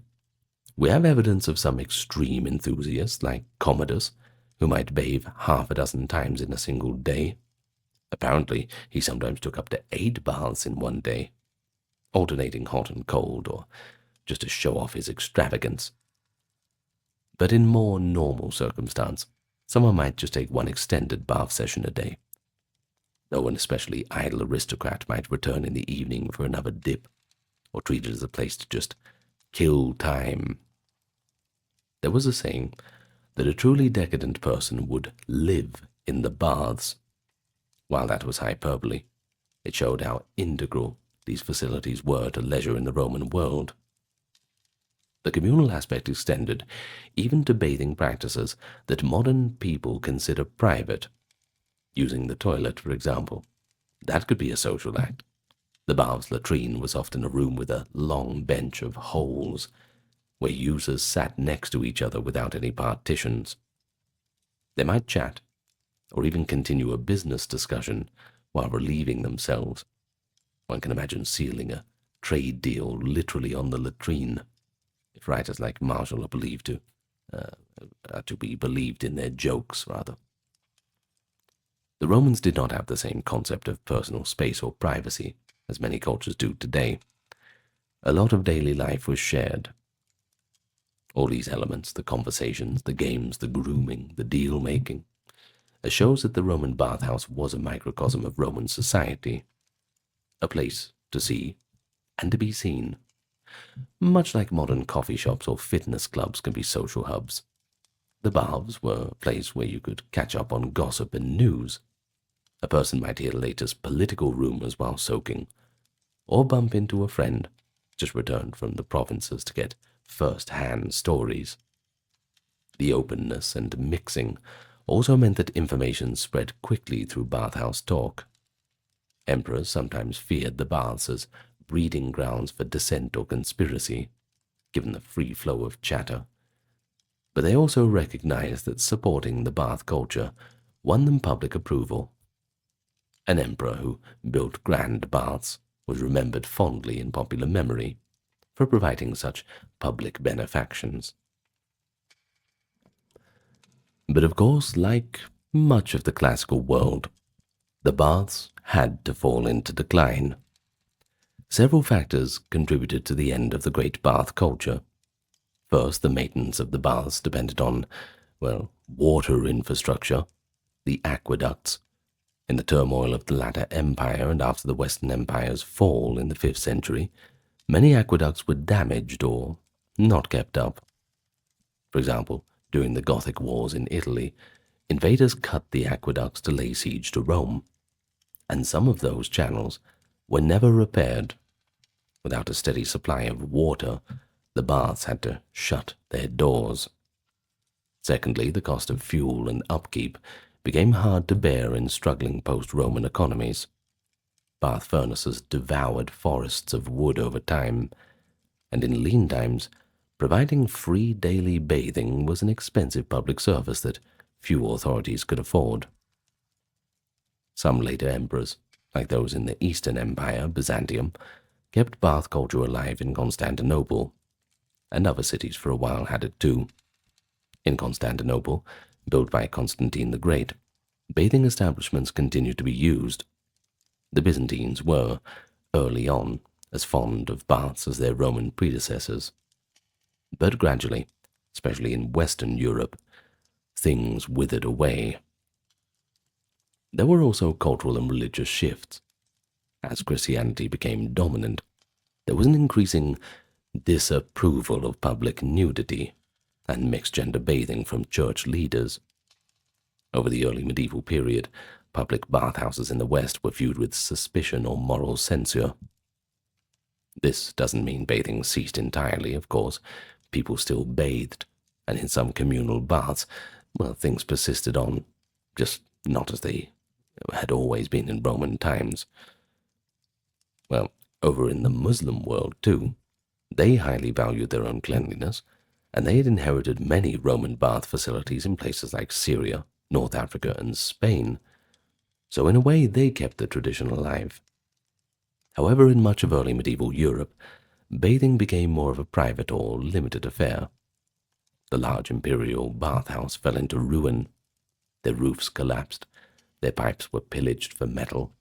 We have evidence of some extreme enthusiasts like Commodus, who might bathe half a dozen times in a single day. Apparently, he sometimes took up to 8 baths in one day, alternating hot and cold, or just to show off his extravagance. But in more normal circumstance, someone might just take one extended bath session a day. Though an especially idle aristocrat might return in the evening for another dip, or treat it as a place to just kill time. There was a saying that a truly decadent person would live in the baths. While that was hyperbole, it showed how integral these facilities were to leisure in the Roman world. The communal aspect extended even to bathing practices that modern people consider private. Using the toilet, for example. That could be a social act. The bath's latrine was often a room with a long bench of holes, where users sat next to each other without any partitions. They might chat, or even continue a business discussion while relieving themselves. One can imagine sealing a trade deal literally on the latrine, if writers like Marshall are believed to be believed in their jokes, rather. The Romans did not have the same concept of personal space or privacy as many cultures do today. A lot of daily life was shared. All these elements, the conversations, the games, the grooming, the deal-making, shows that the Roman bathhouse was a microcosm of Roman society, a place to see and to be seen. Much like modern coffee shops or fitness clubs can be social hubs, the baths were a place where you could catch up on gossip and news. A person might hear the latest political rumors while soaking, or bump into a friend just returned from the provinces to get first-hand stories. The openness and mixing also meant that information spread quickly through bathhouse talk. Emperors sometimes feared the baths as breeding grounds for dissent or conspiracy, given the free flow of chatter. But they also recognized that supporting the bath culture won them public approval. An emperor who built grand baths was remembered fondly in popular memory for providing such public benefactions. But of course, like much of the classical world, the baths had to fall into decline. Several factors contributed to the end of the great bath culture. First, the maintenance of the baths depended on, water infrastructure, the aqueducts. In the turmoil of the latter empire and after the Western Empire's fall in the 5th century, many aqueducts were damaged or not kept up. For example, during the Gothic Wars in Italy, invaders cut the aqueducts to lay siege to Rome, and some of those channels were never repaired. Without a steady supply of water, the baths had to shut their doors. Secondly, the cost of fuel and upkeep became hard to bear in struggling post-Roman economies. Bath furnaces devoured forests of wood over time, and in lean times, providing free daily bathing was an expensive public service that few authorities could afford. Some later emperors, like those in the Eastern Empire, Byzantium, kept bath culture alive in Constantinople, and other cities for a while had it too. In Constantinople, built by Constantine the Great, bathing establishments continued to be used. The Byzantines were, early on, as fond of baths as their Roman predecessors. But gradually, especially in Western Europe, things withered away. There were also cultural and religious shifts. As Christianity became dominant, there was an increasing disapproval of public nudity and mixed-gender bathing from church leaders. Over the early medieval period, public bathhouses in the West were viewed with suspicion or moral censure. This doesn't mean bathing ceased entirely, of course. People still bathed, and in some communal baths, well, things persisted on, just not as they had always been in Roman times. Well, over in the Muslim world, too, they highly valued their own cleanliness, and they had inherited many Roman bath facilities in places like Syria, North Africa, and Spain. So in a way, they kept the tradition alive. However, in much of early medieval Europe, bathing became more of a private or limited affair. The large imperial bathhouse fell into ruin. Their roofs collapsed, their pipes were pillaged for metal,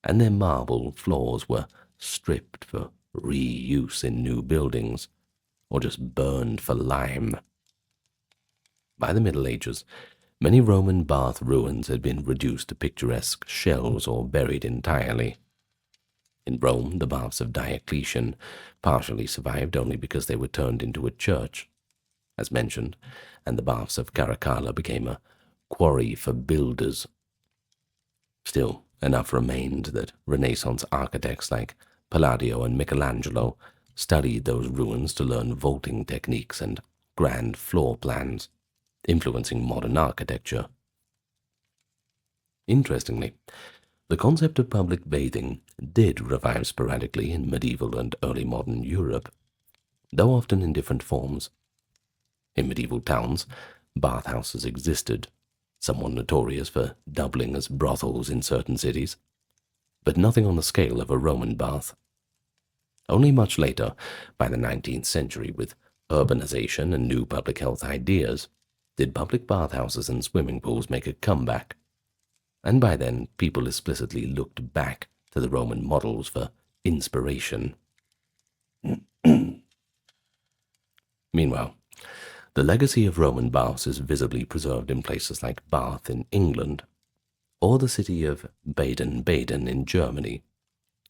and their marble floors were stripped for reuse in new buildings, or just burned for lime. By the Middle Ages, many Roman bath ruins had been reduced to picturesque shells or buried entirely. In Rome, the baths of Diocletian partially survived only because they were turned into a church, as mentioned, and the baths of Caracalla became a quarry for builders. Still, enough remained that Renaissance architects like Palladio and Michelangelo studied those ruins to learn vaulting techniques and grand floor plans, influencing modern architecture. Interestingly, the concept of public bathing did revive sporadically in medieval and early modern Europe, though often in different forms. In medieval towns, bathhouses existed, somewhat notorious for doubling as brothels in certain cities, but nothing on the scale of a Roman bath. Only much later, by the 19th century, with urbanization and new public health ideas, did public bathhouses and swimming pools make a comeback. And by then, people explicitly looked back to the Roman models for inspiration. Meanwhile, the legacy of Roman baths is visibly preserved in places like Bath in England, or the city of Baden-Baden in Germany,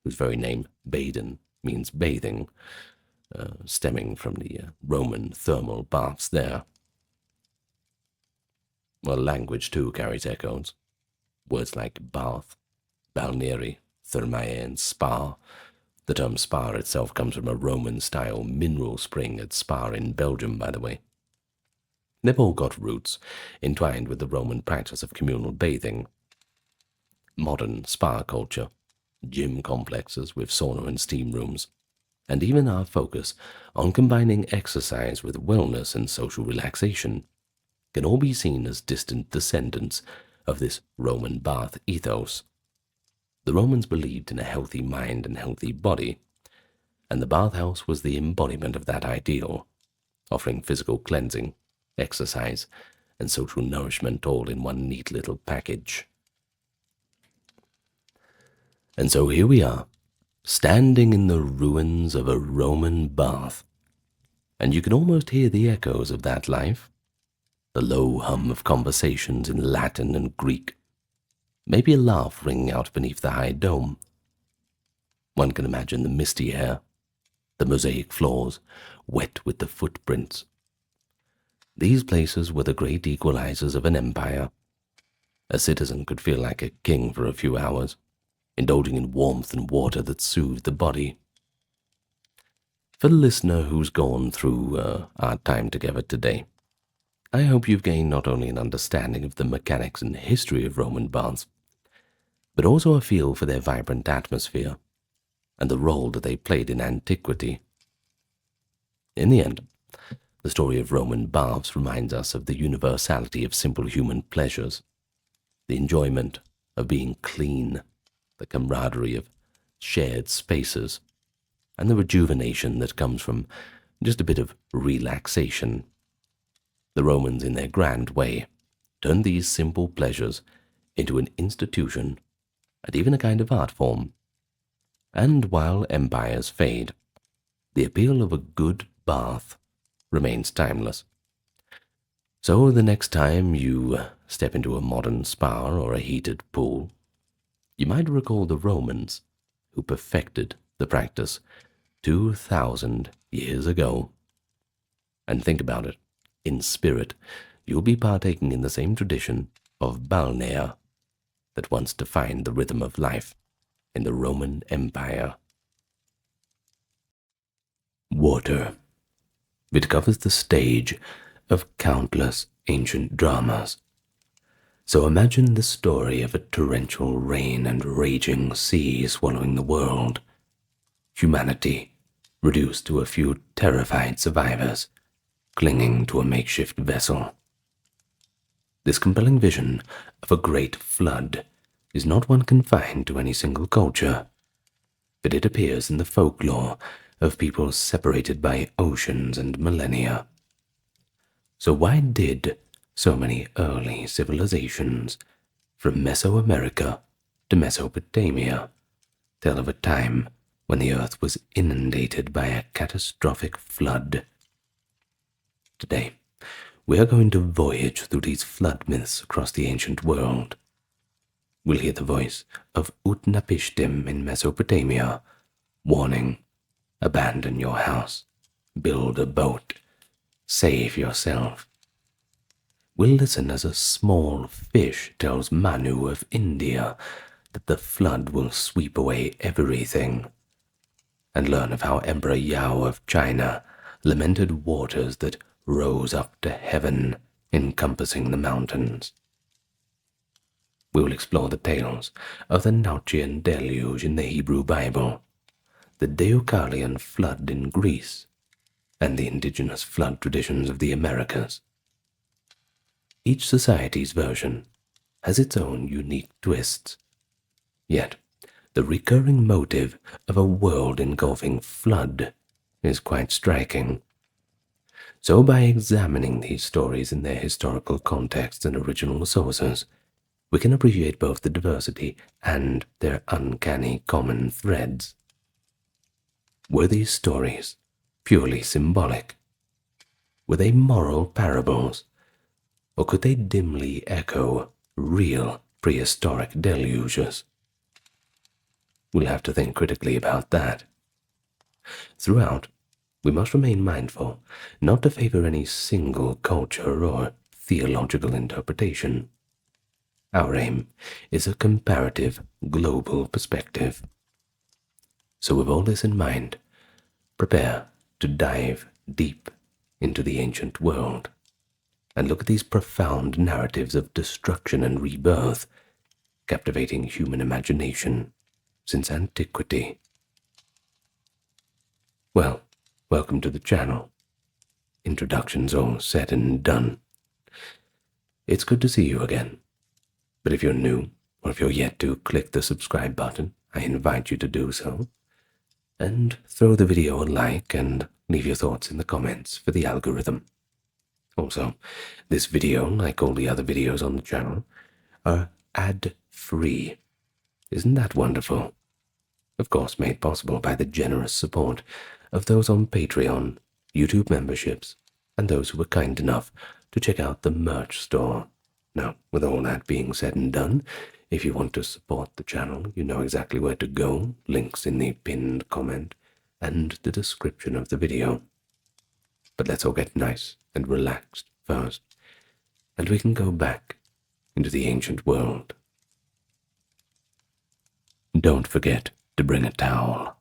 whose very name, Baden, means bathing, stemming from the Roman thermal baths there. Well, language too carries echoes. Words like bath, balneary, thermae, and spa. The term spa itself comes from a Roman-style mineral spring at Spa in Belgium, by the way. They've all got roots entwined with the Roman practice of communal bathing. Modern spa culture, gym complexes with sauna and steam rooms, and even our focus on combining exercise with wellness and social relaxation can all be seen as distant descendants of this Roman bath ethos. The Romans believed in a healthy mind and healthy body, and the bathhouse was the embodiment of that ideal, offering physical cleansing, exercise, and social nourishment all in one neat little package. And so here we are, standing in the ruins of a Roman bath, and you can almost hear the echoes of that life, the low hum of conversations in Latin and Greek, maybe a laugh ringing out beneath the high dome. One can imagine the misty air, the mosaic floors, wet with the footprints. These places were the great equalizers of an empire. A citizen could feel like a king for a few hours, indulging in warmth and water that soothed the body. For the listener who's gone through our time together today, I hope you've gained not only an understanding of the mechanics and history of Roman baths, but also a feel for their vibrant atmosphere and the role that they played in antiquity. In the end, the story of Roman baths reminds us of the universality of simple human pleasures, the enjoyment of being clean, the camaraderie of shared spaces, and the rejuvenation that comes from just a bit of relaxation. The Romans, in their grand way, turned these simple pleasures into an institution and even a kind of art form. And while empires fade, the appeal of a good bath remains timeless. So the next time you step into a modern spa or a heated pool, you might recall the Romans who perfected the practice 2,000 years ago. And think about it, in spirit, you'll be partaking in the same tradition of balnea that once defined the rhythm of life in the Roman Empire. Water. It covers the stage of countless ancient dramas. So imagine the story of a torrential rain and raging sea swallowing the world. Humanity reduced to a few terrified survivors, clinging to a makeshift vessel. This compelling vision of a great flood is not one confined to any single culture, but it appears in the folklore of peoples separated by oceans and millennia. So why did so many early civilizations, from Mesoamerica to Mesopotamia, tell of a time when the earth was inundated by a catastrophic flood? Today, we are going to voyage through these flood myths across the ancient world. We'll hear the voice of Utnapishtim in Mesopotamia, warning, abandon your house, build a boat, save yourself. We'll listen as a small fish tells Manu of India that the flood will sweep away everything, and learn of how Emperor Yao of China lamented waters that rose up to heaven, encompassing the mountains. We will explore the tales of the Nautian deluge in the Hebrew Bible, the Deucalion flood in Greece, and the indigenous flood traditions of the Americas. Each society's version has its own unique twists, yet the recurring motive of a world-engulfing flood is quite striking. So by examining these stories in their historical contexts and original sources, we can appreciate both the diversity and their uncanny common threads. Were these stories purely symbolic? Were they moral parables? Or could they dimly echo real prehistoric deluges? We'll have to think critically about that. Throughout, we must remain mindful not to favor any single culture or theological interpretation. Our aim is a comparative, global perspective. So with all this in mind, prepare to dive deep into the ancient world and look at these profound narratives of destruction and rebirth, captivating human imagination since antiquity. Well, welcome to the channel. Introductions all said and done. It's good to see you again, but if you're new, or if you're yet to click the subscribe button, I invite you to do so, and throw the video a like and leave your thoughts in the comments for the algorithm. Also, this video, like all the other videos on the channel, are ad-free. Isn't that wonderful? Of course, made possible by the generous support of those on Patreon, YouTube memberships, and those who were kind enough to check out the merch store. Now, with all that being said and done, if you want to support the channel, you know exactly where to go, links in the pinned comment and the description of the video. But let's all get nice and relaxed first, and we can go back into the ancient world. Don't forget to bring a towel.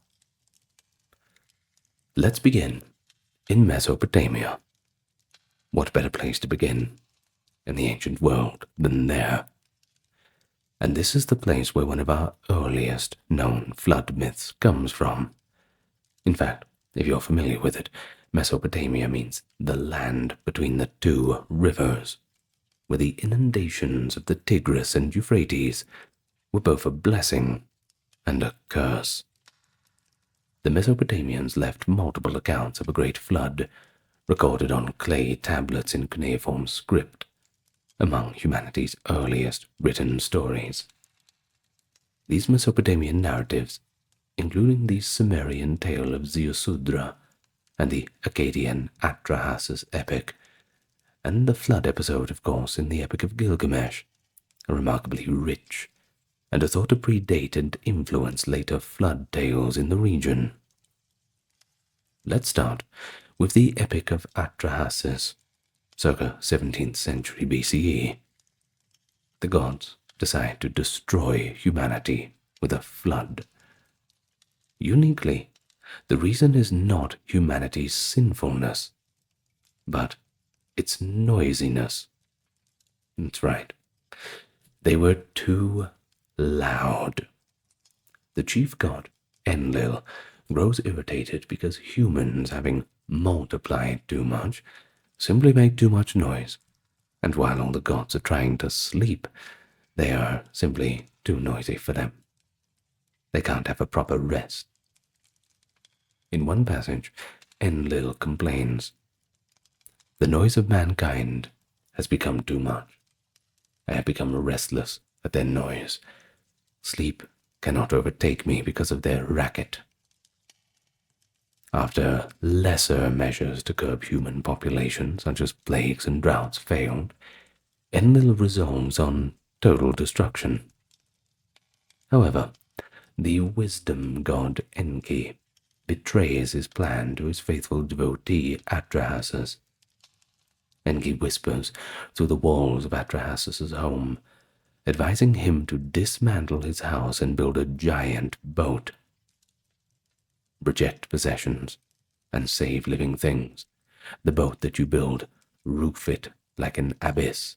Let's begin in Mesopotamia. What better place to begin in the ancient world than there? And this is the place where one of our earliest known flood myths comes from. In fact, if you're familiar with it, Mesopotamia means the land between the two rivers, where the inundations of the Tigris and Euphrates were both a blessing and a curse. The Mesopotamians left multiple accounts of a great flood, recorded on clay tablets in cuneiform script, among humanity's earliest written stories. These Mesopotamian narratives, including the Sumerian tale of Ziusudra and the Akkadian Atrahasis epic, and the flood episode, of course, in the Epic of Gilgamesh, are remarkably rich and are thought to predate and influence later flood tales in the region. Let's start with the Epic of Atrahasis, circa 17th century BCE. The gods decide to destroy humanity with a flood. Uniquely, the reason is not humanity's sinfulness, but its noisiness. That's right. They were too loud. The chief god, Enlil, grows irritated because humans, having multiplied too much, simply make too much noise, and while all the gods are trying to sleep, they are simply too noisy for them. They can't have a proper rest. In one passage, Enlil complains, "The noise of mankind has become too much. I have become restless at their noise. Sleep cannot overtake me because of their racket." After lesser measures to curb human population, such as plagues and droughts, failed, Enlil resolves on total destruction. However, the wisdom god Enki betrays his plan to his faithful devotee Atrahasis. Enki whispers through the walls of Atrahasis's home, advising him to dismantle his house and build a giant boat. Reject possessions and save living things. The boat that you build, roof it like an abyss,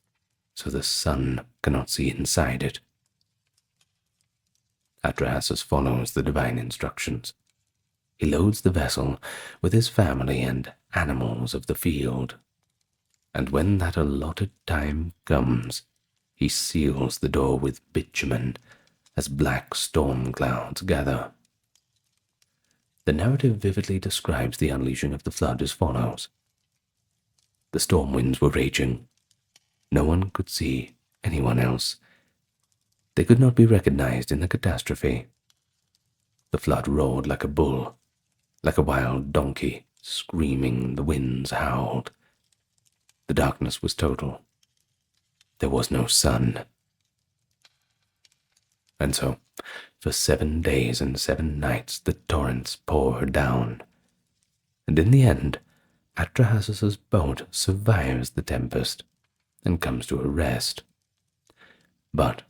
so the sun cannot see inside it. Atrahasis follows the divine instructions. He loads the vessel with his family and animals of the field, and when that allotted time comes, he seals the door with bitumen as black storm clouds gather. The narrative vividly describes the unleashing of the flood as follows. The storm winds were raging. No one could see anyone else. They could not be recognized in the catastrophe. The flood roared like a bull, like a wild donkey, screaming the winds howled. The darkness was total. There was no sun. And so, for 7 days and 7 nights the torrents poured down, and in the end, Atrahasis's boat survives the tempest and comes to a rest. But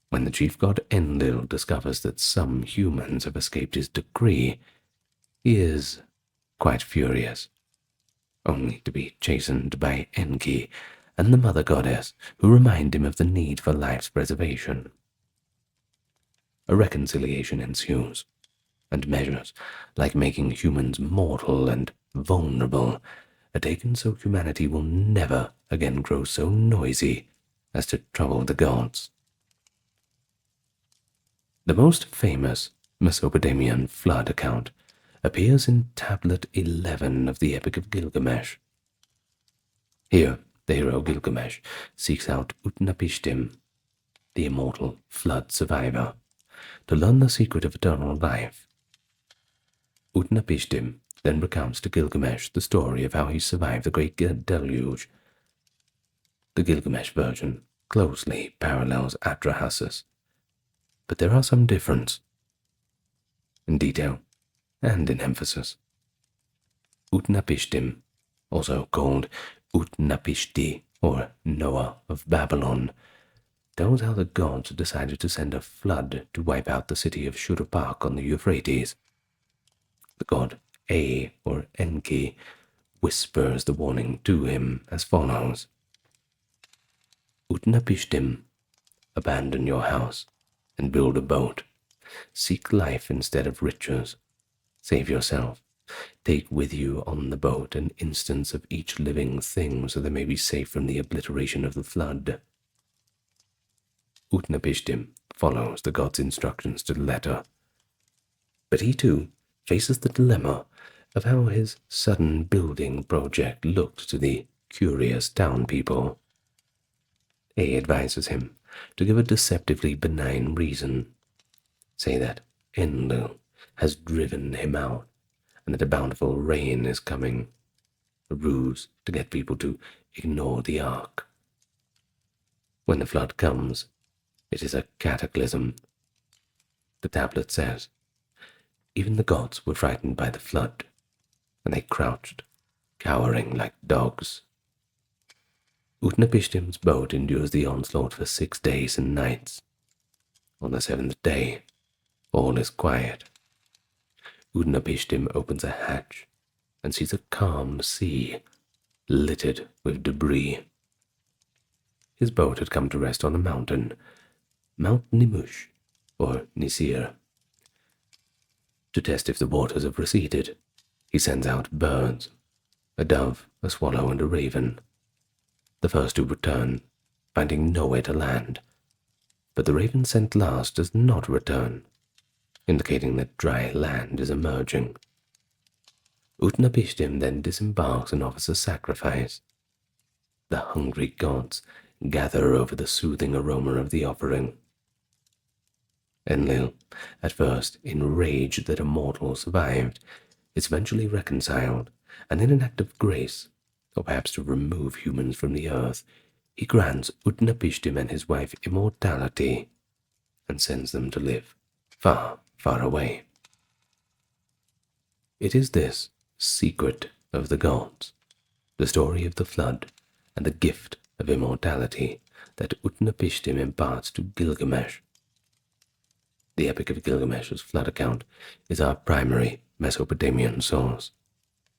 when the chief god Enlil discovers that some humans have escaped his decree, he is quite furious, only to be chastened by Enki and the mother goddess, who remind him of the need for life's preservation. A reconciliation ensues, and measures, like making humans mortal and vulnerable, are taken so humanity will never again grow so noisy as to trouble the gods. The most famous Mesopotamian flood account appears in Tablet 11 of the Epic of Gilgamesh. Here, the hero Gilgamesh seeks out Utnapishtim, the immortal flood survivor, to learn the secret of eternal life. Utnapishtim then recounts to Gilgamesh the story of how he survived the great deluge. The Gilgamesh version closely parallels Atrahasis, but there are some differences in detail and in emphasis. Utnapishtim, also called Utnapishti or Noah of Babylon, tells how the gods decided to send a flood to wipe out the city of Shuruppak on the Euphrates. The god A or Enki whispers the warning to him as follows. Utnapishtim, abandon your house and build a boat. Seek life instead of riches. Save yourself. Take with you on the boat an instance of each living thing so they may be safe from the obliteration of the flood. Utnapishtim follows the god's instructions to the letter, but he too faces the dilemma of how his sudden building project looked to the curious town people. A advises him to give a deceptively benign reason. Say that Enlil has driven him out and that a bountiful rain is coming, a ruse to get people to ignore the ark. When the flood comes, it is a cataclysm. The tablet says, even the gods were frightened by the flood, and they crouched, cowering like dogs. Utnapishtim's boat endures the onslaught for 6 days and nights. On the 7th day, all is quiet. Utnapishtim opens a hatch and sees a calm sea, littered with debris. His boat had come to rest on a mountain, Mount Nimush, or Nisir. To test if the waters have receded, he sends out birds, a dove, a swallow, and a raven. The first to return, finding nowhere to land, but the raven sent last does not return, indicating that dry land is emerging. Utnapishtim then disembarks and offers a sacrifice. The hungry gods gather over the soothing aroma of the offering. Enlil, at first enraged that a mortal survived, is eventually reconciled, and in an act of grace, or perhaps to remove humans from the earth, he grants Utnapishtim and his wife immortality and sends them to live far, far away. It is this secret of the gods, the story of the flood, and the gift of immortality that Utnapishtim imparts to Gilgamesh. The Epic of Gilgamesh's flood account is our primary Mesopotamian source,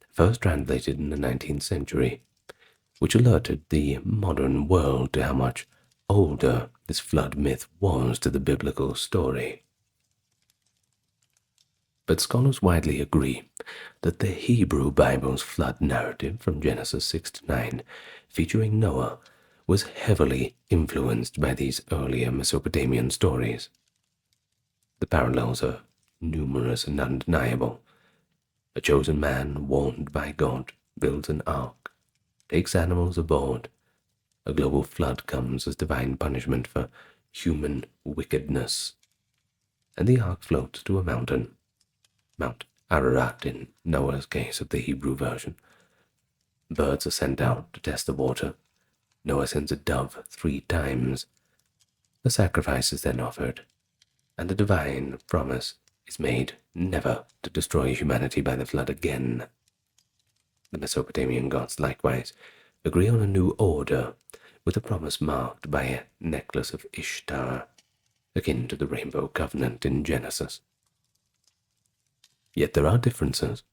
first translated in the 19th century, which alerted the modern world to how much older this flood myth was to the biblical story. But scholars widely agree that the Hebrew Bible's flood narrative from Genesis 6-9, featuring Noah, was heavily influenced by these earlier Mesopotamian stories. The parallels are numerous and undeniable. A chosen man, warned by God, builds an ark, takes animals aboard. A global flood comes as divine punishment for human wickedness, and the ark floats to a mountain, Mount Ararat in Noah's case of the Hebrew version. Birds are sent out to test the water. Noah sends a dove 3 times. The sacrifice is then offered, and a divine promise is made never to destroy humanity by the flood again. The Mesopotamian gods likewise agree on a new order, with a promise marked by a necklace of Ishtar, akin to the Rainbow Covenant in Genesis. Yet there are differences,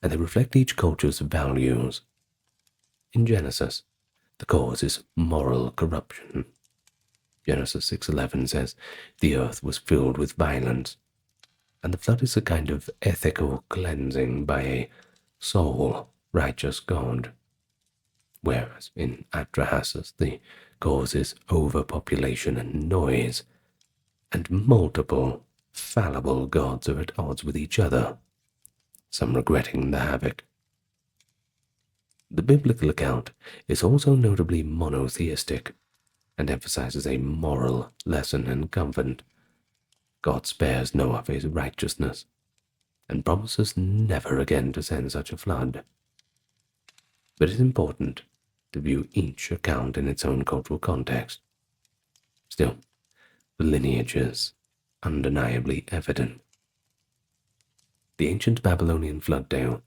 and they reflect each culture's values. In Genesis, the cause is moral corruption. Genesis 6:11 says, the earth was filled with violence, and the flood is a kind of ethical cleansing by a sole, righteous God. Whereas in Atrahasis, the cause is overpopulation and noise, and multiple, fallible gods are at odds with each other, some regretting the havoc. The biblical account is also notably monotheistic, and emphasizes a moral lesson and comfort. God spares Noah for his righteousness, and promises never again to send such a flood. But it is important to view each account in its own cultural context. Still, the lineage is undeniably evident. The ancient Babylonian flood tale,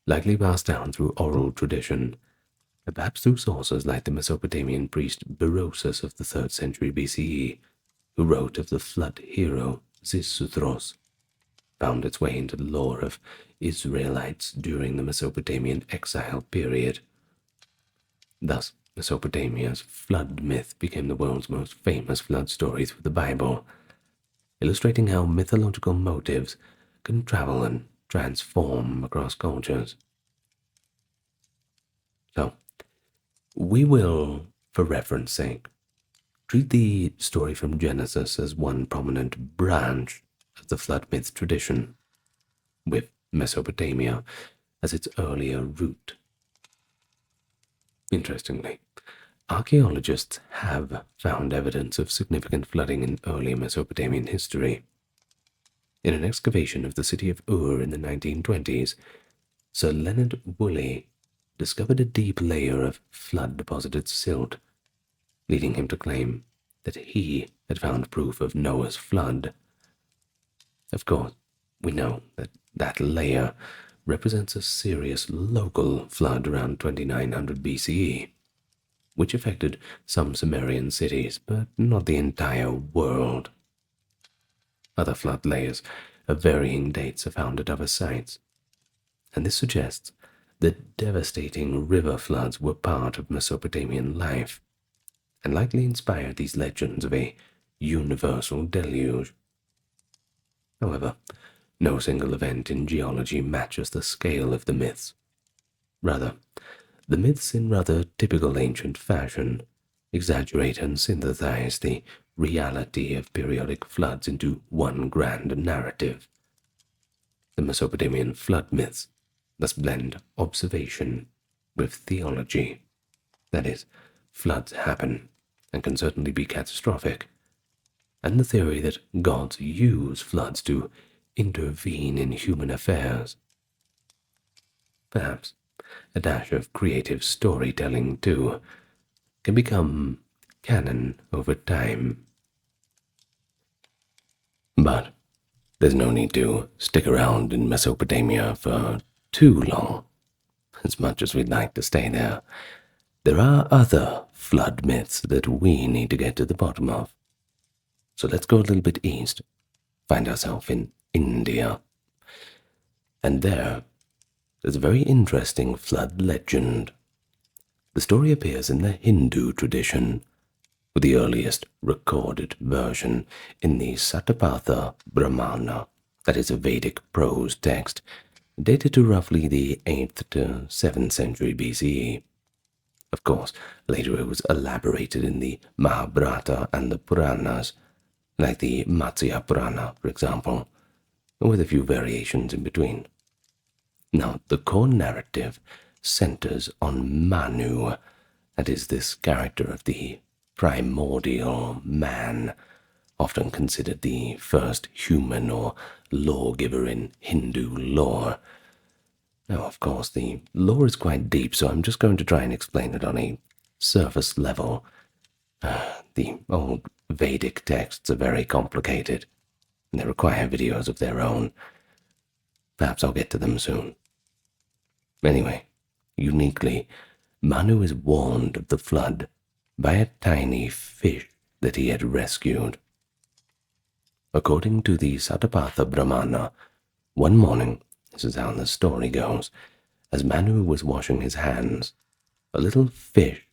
likely passed down through oral tradition, and perhaps through sources like the Mesopotamian priest Berosus of the 3rd century BCE, who wrote of the flood hero Xisuthros, found its way into the lore of Israelites during the Mesopotamian exile period. Thus, Mesopotamia's flood myth became the world's most famous flood story through the Bible, illustrating how mythological motives can travel and transform across cultures. So, we will, for reference sake, treat the story from Genesis as one prominent branch of the flood myth tradition, with Mesopotamia as its earlier root. Interestingly, archaeologists have found evidence of significant flooding in early Mesopotamian history. In an excavation of the city of Ur in the 1920s, Sir Leonard Woolley discovered a deep layer of flood-deposited silt, leading him to claim that he had found proof of Noah's flood. Of course, we know that that layer represents a serious local flood around 2900 BCE, which affected some Sumerian cities, but not the entire world. Other flood layers of varying dates are found at other sites, and this suggests that devastating river floods were part of Mesopotamian life, and likely inspired these legends of a universal deluge. However, no single event in geology matches the scale of the myths. Rather, the myths, in rather typical ancient fashion, exaggerate and synthesize the reality of periodic floods into one grand narrative. The Mesopotamian flood myths thus blend observation with theology. That is, floods happen and can certainly be catastrophic, and the theory that gods use floods to intervene in human affairs. Perhaps a dash of creative storytelling, too, can become canon over time. But there's no need to stick around in Mesopotamia for too long. As much as we'd like to stay there, there are other flood myths that we need to get to the bottom of. So let's go a little bit east, find ourselves in India. And there's a very interesting flood legend. The story appears in the Hindu tradition, with the earliest recorded version in the Satapatha Brahmana, that is a Vedic prose text, dated to roughly the 8th to 7th century BCE. Of course, later it was elaborated in the Mahabharata and the Puranas, like the Matsya Purana, for example, with a few variations in between. Now, the core narrative centers on Manu, that is, this character of the primordial man, often considered the first human or lawgiver in Hindu lore. Now, of course, the lore is quite deep, so I'm just going to try and explain it on a surface level. The old Vedic texts are very complicated, and they require videos of their own. Perhaps I'll get to them soon. Anyway, uniquely, Manu is warned of the flood by a tiny fish that he had rescued. According to the Satapatha Brahmana, one morning, this is how the story goes, as Manu was washing his hands, a little fish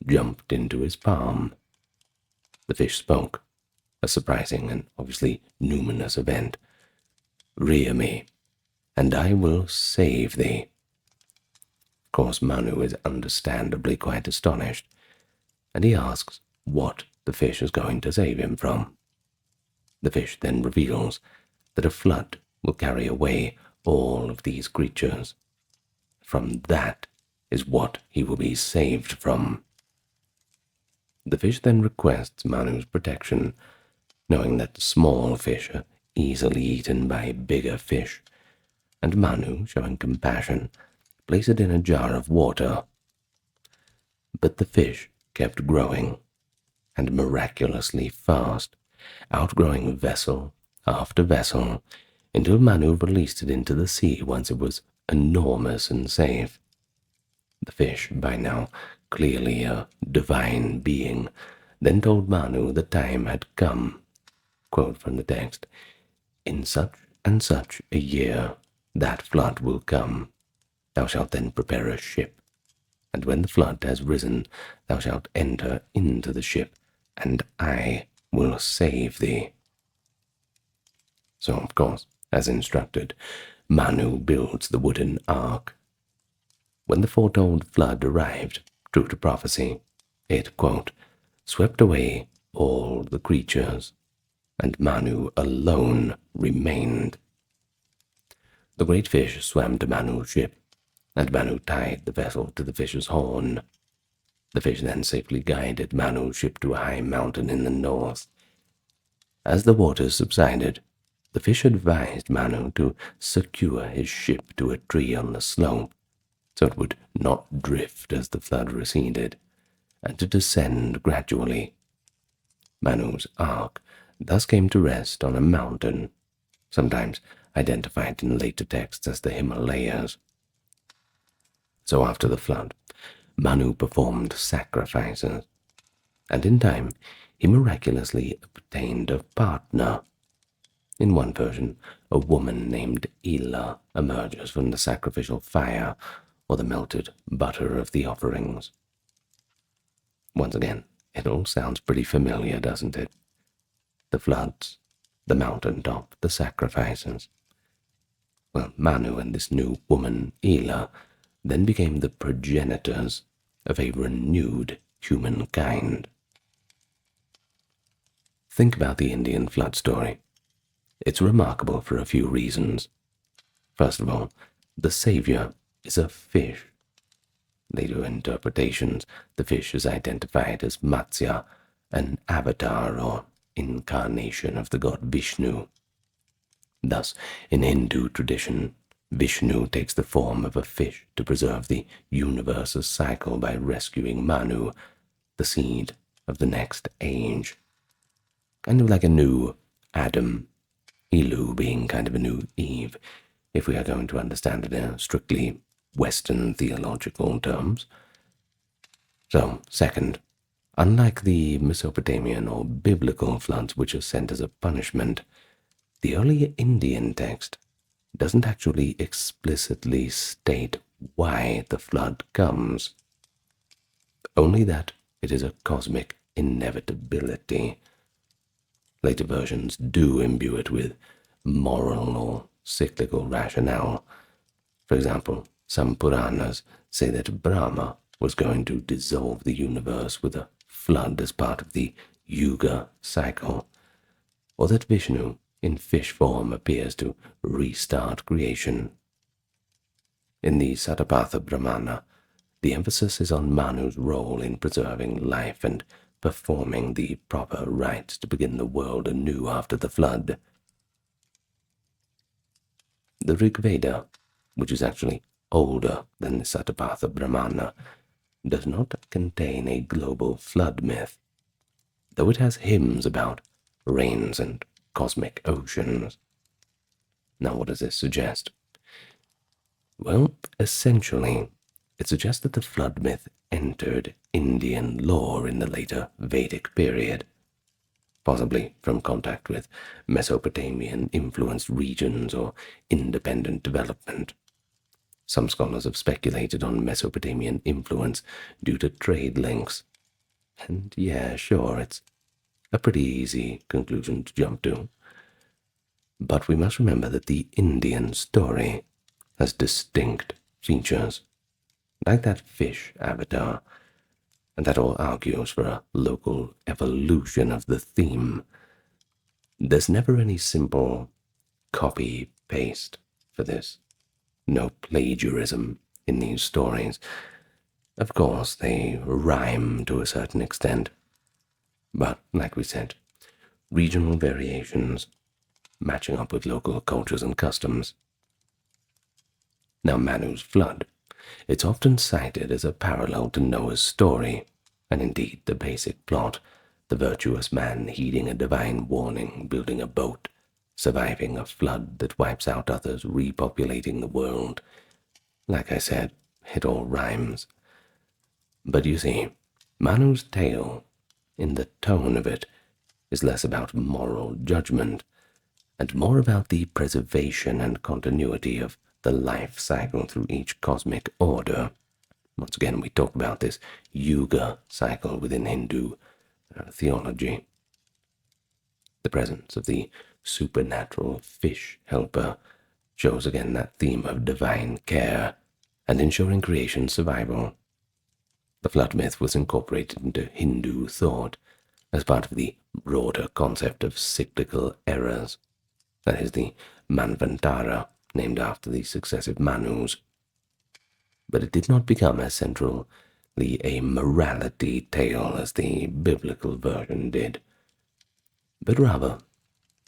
jumped into his palm. The fish spoke, a surprising and obviously numinous event. "Rear me, and I will save thee." Of course, Manu is understandably quite astonished, and he asks what the fish is going to save him from. The fish then reveals that a flood will carry away all of these creatures. From that is what he will be saved from. The fish then requests Manu's protection, knowing that small fish are easily eaten by bigger fish, and Manu, showing compassion, places it in a jar of water. But the fish kept growing, and miraculously fast, outgrowing vessel after vessel, until Manu released it into the sea once it was enormous and safe. The fish, by now clearly a divine being, then told Manu the time had come. Quote from the text, "In such and such a year that flood will come. Thou shalt then prepare a ship, and when the flood has risen, thou shalt enter into the ship, and I will save thee. So, of course, as instructed, Manu builds the wooden ark. When the foretold flood arrived, true to prophecy, it, quote, swept away all the creatures, and Manu alone remained. The great fish swam to Manu's ship, and Manu tied the vessel to the fish's horn. The fish then safely guided Manu's ship to a high mountain in the north. As the waters subsided, the fish advised Manu to secure his ship to a tree on the slope, so it would not drift as the flood receded, and to descend gradually. Manu's ark thus came to rest on a mountain, sometimes identified in later texts as the Himalayas. So after the flood, Manu performed sacrifices, and in time he miraculously obtained a partner. In one version, a woman named Ela emerges from the sacrificial fire or the melted butter of the offerings. Once again, it all sounds pretty familiar, doesn't it? The floods, the mountaintop, the sacrifices. Well, Manu and this new woman, Ela, then became the progenitors of a renewed humankind. Think about the Indian flood story. It's remarkable for a few reasons. First of all, the savior is a fish. Later interpretations, the fish is identified as Matsya, an avatar or incarnation of the god Vishnu. Thus, in Hindu tradition, Vishnu takes the form of a fish to preserve the universe's cycle by rescuing Manu, the seed of the next age. Kind of like a new Adam, Elu being kind of a new Eve, if we are going to understand it in strictly Western theological terms. So, second, unlike the Mesopotamian or biblical floods which are sent as a punishment, the early Indian text doesn't actually explicitly state why the flood comes, only that it is a cosmic inevitability. Later versions do imbue it with moral or cyclical rationale. For example, some Puranas say that Brahma was going to dissolve the universe with a flood as part of the Yuga cycle, or that Vishnu, in fish form, appears to restart creation. In the Satapatha Brahmana, the emphasis is on Manu's role in preserving life and performing the proper rites to begin the world anew after the flood. The Rig Veda, which is actually older than the Satapatha Brahmana, does not contain a global flood myth, though it has hymns about rains and cosmic oceans. Now, what does this suggest? Well, essentially, it suggests that the flood myth entered Indian lore in the later Vedic period, possibly from contact with Mesopotamian-influenced regions or independent development. Some scholars have speculated on Mesopotamian influence due to trade links. And yeah, sure, it's a pretty easy conclusion to jump to. But we must remember that the Indian story has distinct features, like that fish avatar, and that all argues for a local evolution of the theme. There's never any simple copy-paste for this. No plagiarism in these stories. Of course, they rhyme to a certain extent, but, like we said, regional variations matching up with local cultures and customs. Now, Manu's flood. It's often cited as a parallel to Noah's story, and indeed the basic plot, the virtuous man heeding a divine warning, building a boat, surviving a flood that wipes out others, repopulating the world. Like I said, it all rhymes. But you see, Manu's tale, in the tone of it, is less about moral judgment and more about the preservation and continuity of the life cycle through each cosmic order. Once again, we talked about this Yuga cycle within Hindu theology. The presence of the supernatural fish helper shows again that theme of divine care and ensuring creation survival. The flood myth was incorporated into Hindu thought as part of the broader concept of cyclical eras, that is the Manvantara, named after the successive Manus. But it did not become as centrally a morality tale as the biblical version did, but rather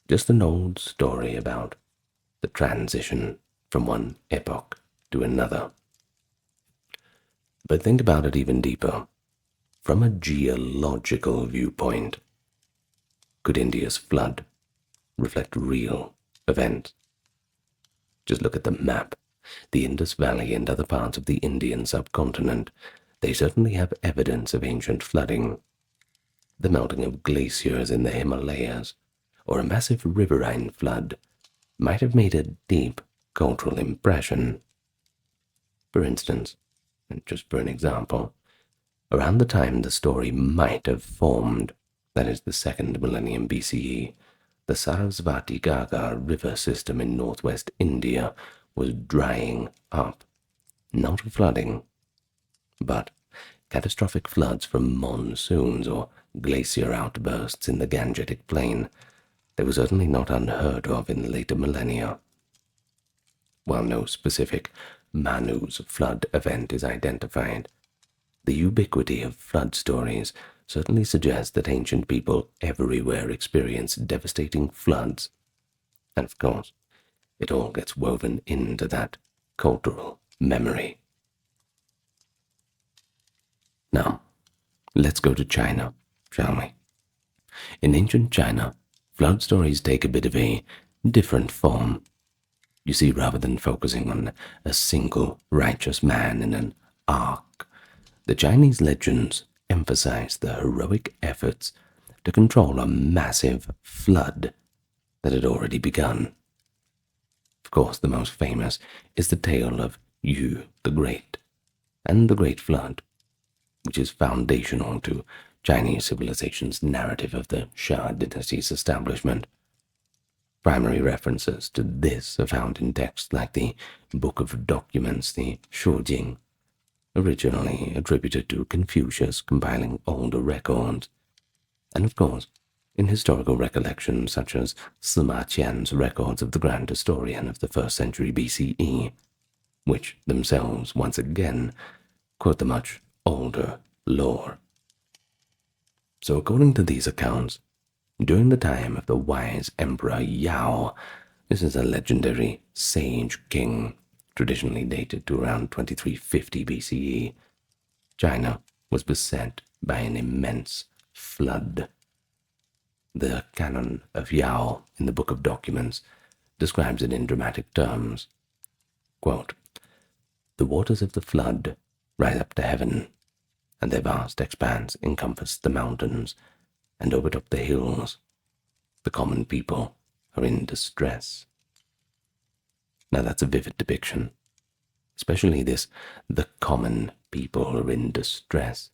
just an old story about the transition from one epoch to another. But think about it even deeper. From a geological viewpoint, could India's flood reflect real events? Just look at the map. The Indus Valley and other parts of the Indian subcontinent, they certainly have evidence of ancient flooding. The melting of glaciers in the Himalayas, or a massive riverine flood, might have made a deep cultural impression. For instance, and just for an example, around the time the story might have formed, that is the 2nd millennium BCE, the Sarasvati Gaga river system in northwest India was drying up, not flooding, but catastrophic floods from monsoons or glacier outbursts in the Gangetic Plain. They were certainly not unheard of in the later millennia. While no specific Manu's flood event is identified, the ubiquity of flood stories certainly suggests that ancient people everywhere experienced devastating floods. And of course, it all gets woven into that cultural memory. Now, let's go to China, shall we? In ancient China, flood stories take a bit of a different form. You see, rather than focusing on a single righteous man in an ark, the Chinese legends emphasize the heroic efforts to control a massive flood that had already begun. Of course, the most famous is the tale of Yu the Great and the Great Flood, which is foundational to Chinese civilization's narrative of the Xia dynasty's establishment. Primary references to this are found in texts like the Book of Documents, the Shujing, originally attributed to Confucius compiling older records, and of course in historical recollections such as Sima Qian's records of the Grand Historian of the 1st century BCE, which themselves once again quote the much older lore. So according to these accounts, during the time of the wise Emperor Yao, this is a legendary sage king, traditionally dated to around 2350 BCE, China was beset by an immense flood. The canon of Yao in the Book of Documents describes it in dramatic terms. Quote, "The waters of the flood rise up to heaven, and their vast expanse encompassed the mountains and overtopped the hills. The common people are in distress." Now that's a vivid depiction, especially this, the common people are in distress.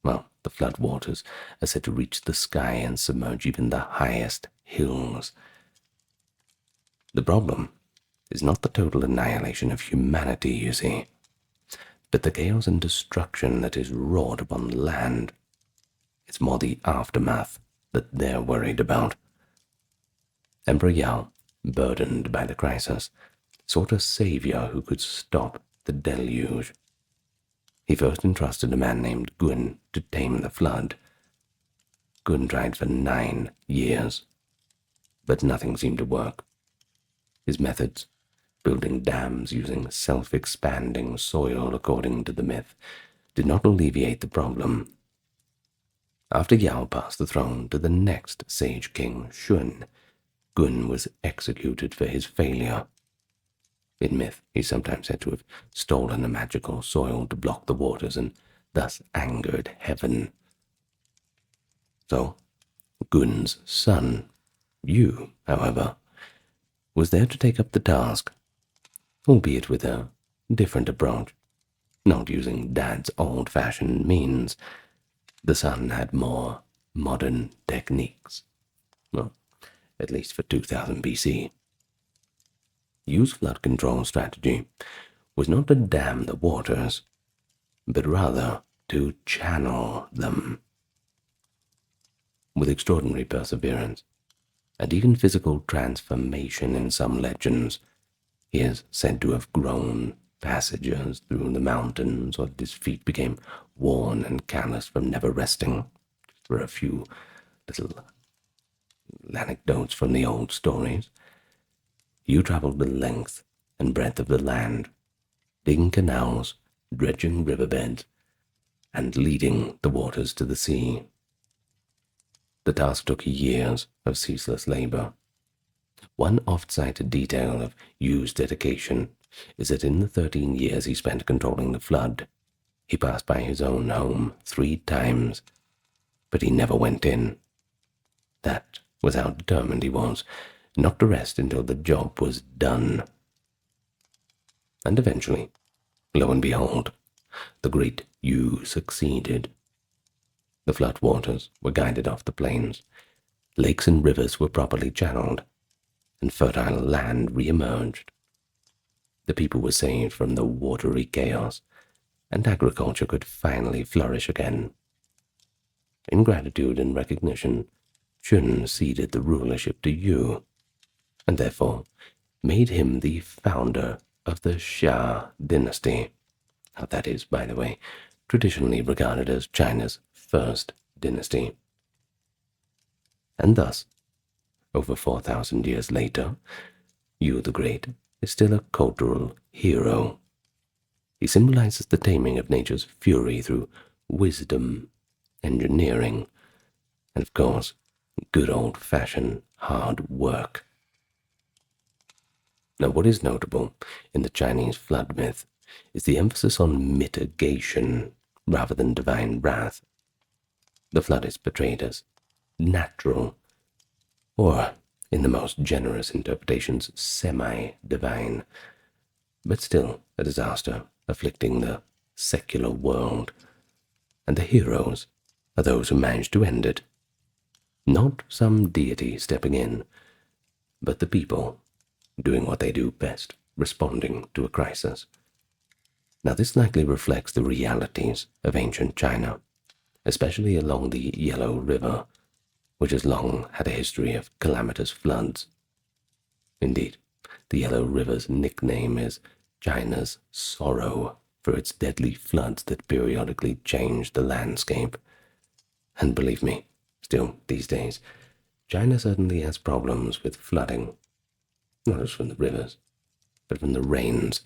Well, the flood waters are said to reach the sky and submerge even the highest hills. The problem is not the total annihilation of humanity, you see, but the chaos and destruction that is wrought upon the land. It's more the aftermath that they're worried about. Emperor Yao, burdened by the crisis, sought a savior who could stop the deluge. He first entrusted a man named Gun to tame the flood. Gun tried for 9 years, but nothing seemed to work. His methods, building dams using self-expanding soil according to the myth, did not alleviate the problem. After Yao passed the throne to the next sage king, Shun, Gun was executed for his failure. In myth, he's sometimes said to have stolen a magical soil to block the waters and thus angered heaven. So, Gun's son You, however, was there to take up the task, albeit with a different approach, not using Dad's old-fashioned means. The son had more modern techniques. Well, at least for 2000 BC. Yu's flood control strategy was not to dam the waters, but rather to channel them. With extraordinary perseverance, and even physical transformation in some legends, he is said to have grown passages through the mountains, or his feet became worn and callous from never resting. There are a few little anecdotes from the old stories. You traveled the length and breadth of the land, digging canals, dredging riverbeds, and leading the waters to the sea. The task took years of ceaseless labor. One oft-cited detail of Yu's dedication is that in the 13 years he spent controlling the flood, he passed by his own home 3 times, but he never went in. That was how determined he was, not to rest until the job was done. And eventually, lo and behold, the great Yu succeeded. The flood waters were guided off the plains, lakes and rivers were properly channeled, and fertile land re-emerged. The people were saved from the watery chaos, and agriculture could finally flourish again. In gratitude and recognition, Shun ceded the rulership to Yu, and therefore made him the founder of the Xia dynasty. Now that is, by the way, traditionally regarded as China's first dynasty. And thus, over 4,000 years later, Yu the Great is still a cultural hero. He symbolizes the taming of nature's fury through wisdom, engineering, and of course, good old-fashioned hard work. Now, what is notable in the Chinese flood myth is the emphasis on mitigation rather than divine wrath. The flood is portrayed as natural, or, in the most generous interpretations, semi-divine, but still a disaster afflicting the secular world, and the heroes are those who manage to end it. Not some deity stepping in, but the people doing what they do best, responding to a crisis. Now this likely reflects the realities of ancient China, especially along the Yellow River, which has long had a history of calamitous floods. Indeed, the Yellow River's nickname is China's sorrow for its deadly floods that periodically change the landscape. And believe me, still these days, China certainly has problems with flooding, not just from the rivers, but from the rains,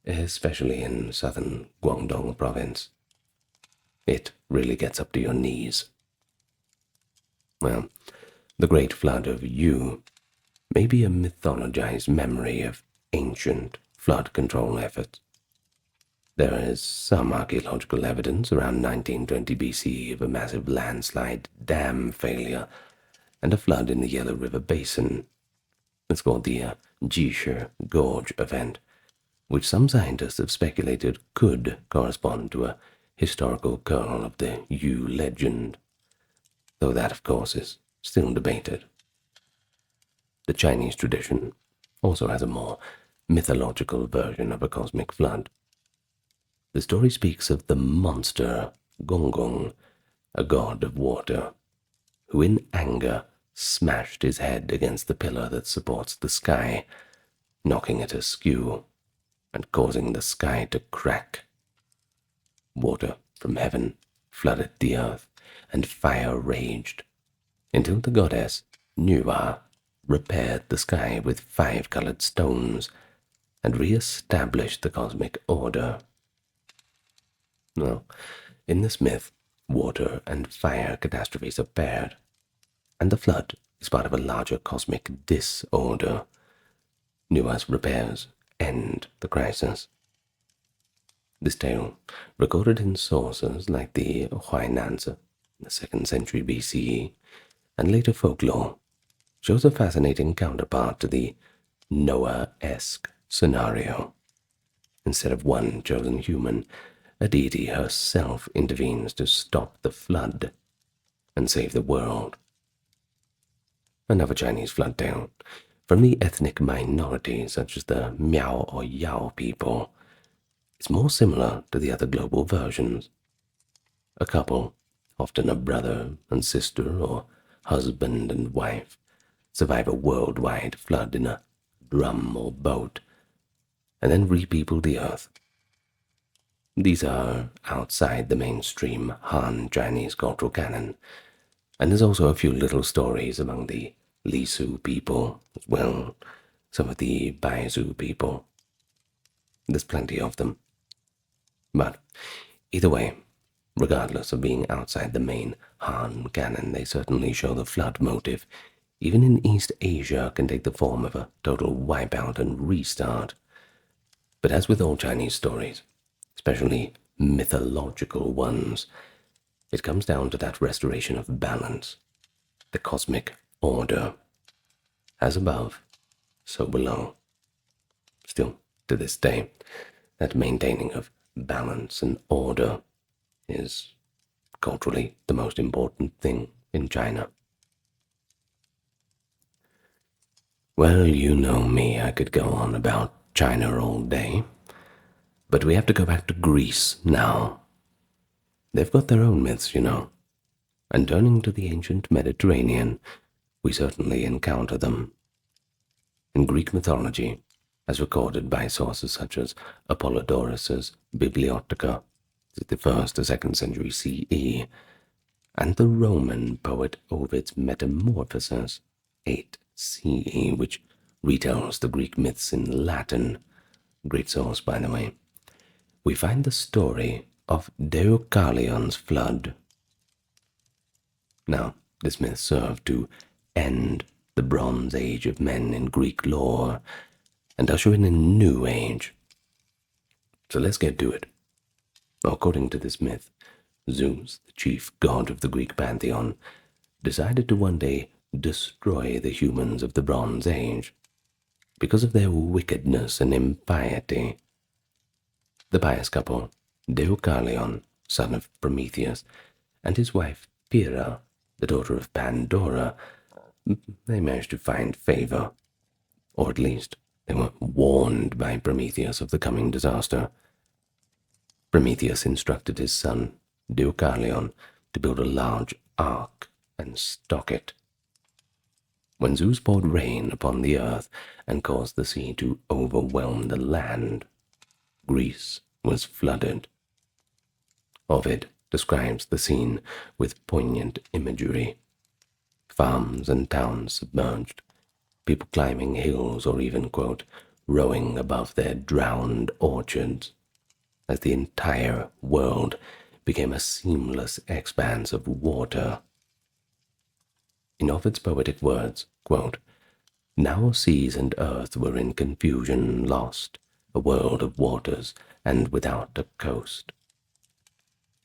especially in southern Guangdong province. It really gets up to your knees. Well, the Great Flood of Yu may be a mythologized memory of ancient flood control efforts. There is some archaeological evidence around 1920 BC of a massive landslide dam failure and a flood in the Yellow River Basin. It's called the Jishe Gorge event, which some scientists have speculated could correspond to a historical kernel of the Yu legend, though that, of course, is still debated. The Chinese tradition also has a more mythological version of a cosmic flood. The story speaks of the monster Gong, a god of water, who in anger smashed his head against the pillar that supports the sky, knocking it askew and causing the sky to crack. Water from heaven flooded the earth, and fire raged, until the goddess Nuwa repaired the sky with 5-colored stones and re-established the cosmic order. Now, in this myth, water and fire catastrophes are paired, and the flood is part of a larger cosmic disorder. Nuwa's repairs end the crisis. This tale, recorded in sources like the Huainanzi in the 2nd century BCE, and later folklore, shows a fascinating counterpart to the Noah-esque scenario. Instead of one chosen human, a deity herself intervenes to stop the flood and save the world. Another Chinese flood tale from the ethnic minorities such as the Miao or Yao people is more similar to the other global versions. A couple, often a brother and sister or husband and wife, survive a worldwide flood in a drum or boat and then repeople the earth. These are outside the mainstream Han Chinese cultural canon, and there's also a few little stories among the Lisu people as well, some of the Baizu people. There's plenty of them. But either way, regardless of being outside the main Han canon, they certainly show the flood motive, even in East Asia, can take the form of a total wipeout and restart. But as with all Chinese stories, especially mythological ones, it comes down to that restoration of balance, the cosmic order. As above, so below. Still, to this day, that maintaining of balance and order is culturally the most important thing in China. Well, you know me, I could go on about China all day, but we have to go back to Greece now. They've got their own myths, you know, and turning to the ancient Mediterranean, we certainly encounter them. In Greek mythology, as recorded by sources such as Apollodorus's Bibliotheca, the 1st to 2nd century CE, and the Roman poet Ovid's Metamorphoses, 8 CE, which retells the Greek myths in Latin, great source by the way, we find the story of Deucalion's flood. Now, this myth served to end the Bronze Age of men in Greek lore and usher in a new age. So let's get to it. According to this myth, Zeus, the chief god of the Greek pantheon, decided to one day destroy the humans of the Bronze Age because of their wickedness and impiety. The pious couple, Deucalion, son of Prometheus, and his wife Pyrrha, the daughter of Pandora, they managed to find favor, or at least they were warned by Prometheus of the coming disaster. Prometheus instructed his son, Deucalion, to build a large ark and stock it. When Zeus poured rain upon the earth and caused the sea to overwhelm the land, Greece was flooded. Ovid describes the scene with poignant imagery. Farms and towns submerged, people climbing hills or even, quote, rowing above their drowned orchards, as the entire world became a seamless expanse of water. In Ovid's poetic words, quote, now seas and earth were in confusion lost, a world of waters and without a coast.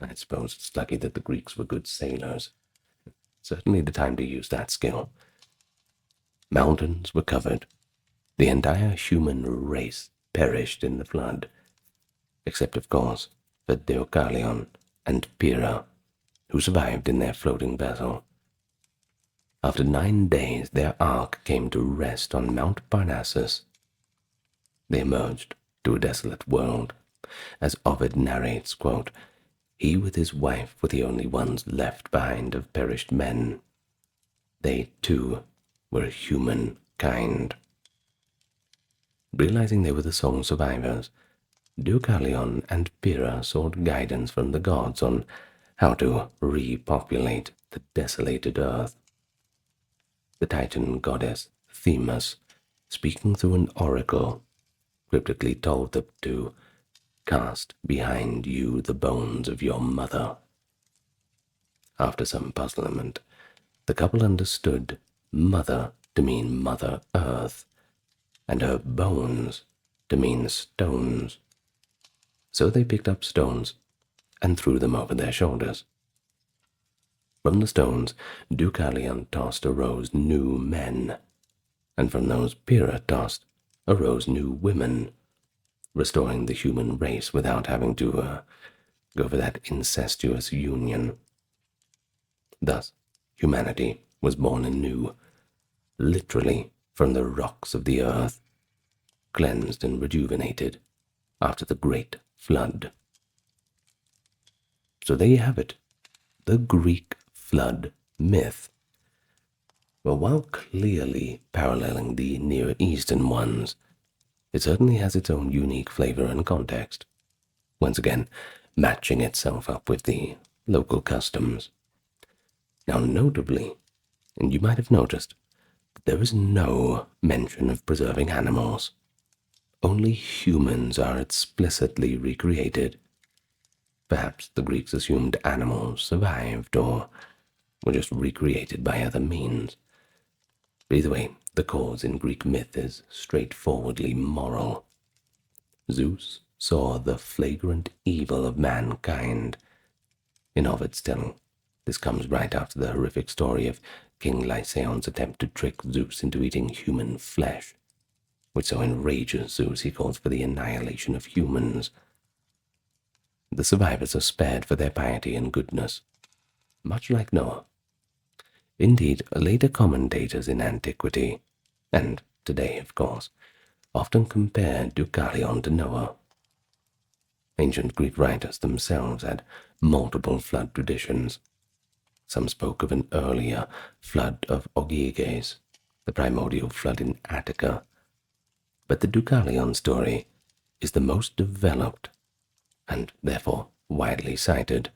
I suppose it's lucky that the Greeks were good sailors. Certainly the time to use that skill. Mountains were covered. The entire human race perished in the flood, except, of course, for Deucalion and Pyrrha, who survived in their floating vessel. After 9 days, their ark came to rest on Mount Parnassus. They emerged to a desolate world. As Ovid narrates, quote, he with his wife were the only ones left behind of perished men. They, too, were humankind. Realizing they were the sole survivors, Deucalion and Pyrrha sought guidance from the gods on how to repopulate the desolated earth. The Titan goddess Themis, speaking through an oracle, cryptically told them to cast behind you the bones of your mother. After some puzzlement, the couple understood mother to mean Mother Earth, and her bones to mean stones. So they picked up stones and threw them over their shoulders. From the stones Deucalion tossed arose new men, and from those Pyrrha tossed arose new women, restoring the human race without having to go for that incestuous union. Thus, humanity was born anew, literally from the rocks of the earth, cleansed and rejuvenated after the great flood. So there you have it, the Greek flood myth. Well, while clearly paralleling the Near Eastern ones, it certainly has its own unique flavor and context, once again matching itself up with the local customs. Now notably, and you might have noticed, there is no mention of preserving animals. Only humans are explicitly recreated. Perhaps the Greeks assumed animals survived or were just recreated by other means. But either way, the cause in Greek myth is straightforwardly moral. Zeus saw the flagrant evil of mankind. In Ovid still, this comes right after the horrific story of King Lycaon's attempt to trick Zeus into eating human flesh, which so enrages Zeus he calls for the annihilation of humans. The survivors are spared for their piety and goodness, much like Noah. Indeed, later commentators in antiquity, and today of course, often compare Deucalion to Noah. Ancient Greek writers themselves had multiple flood traditions. Some spoke of an earlier flood of Ogyges, the primordial flood in Attica, but the Deucalion story is the most developed and therefore widely cited.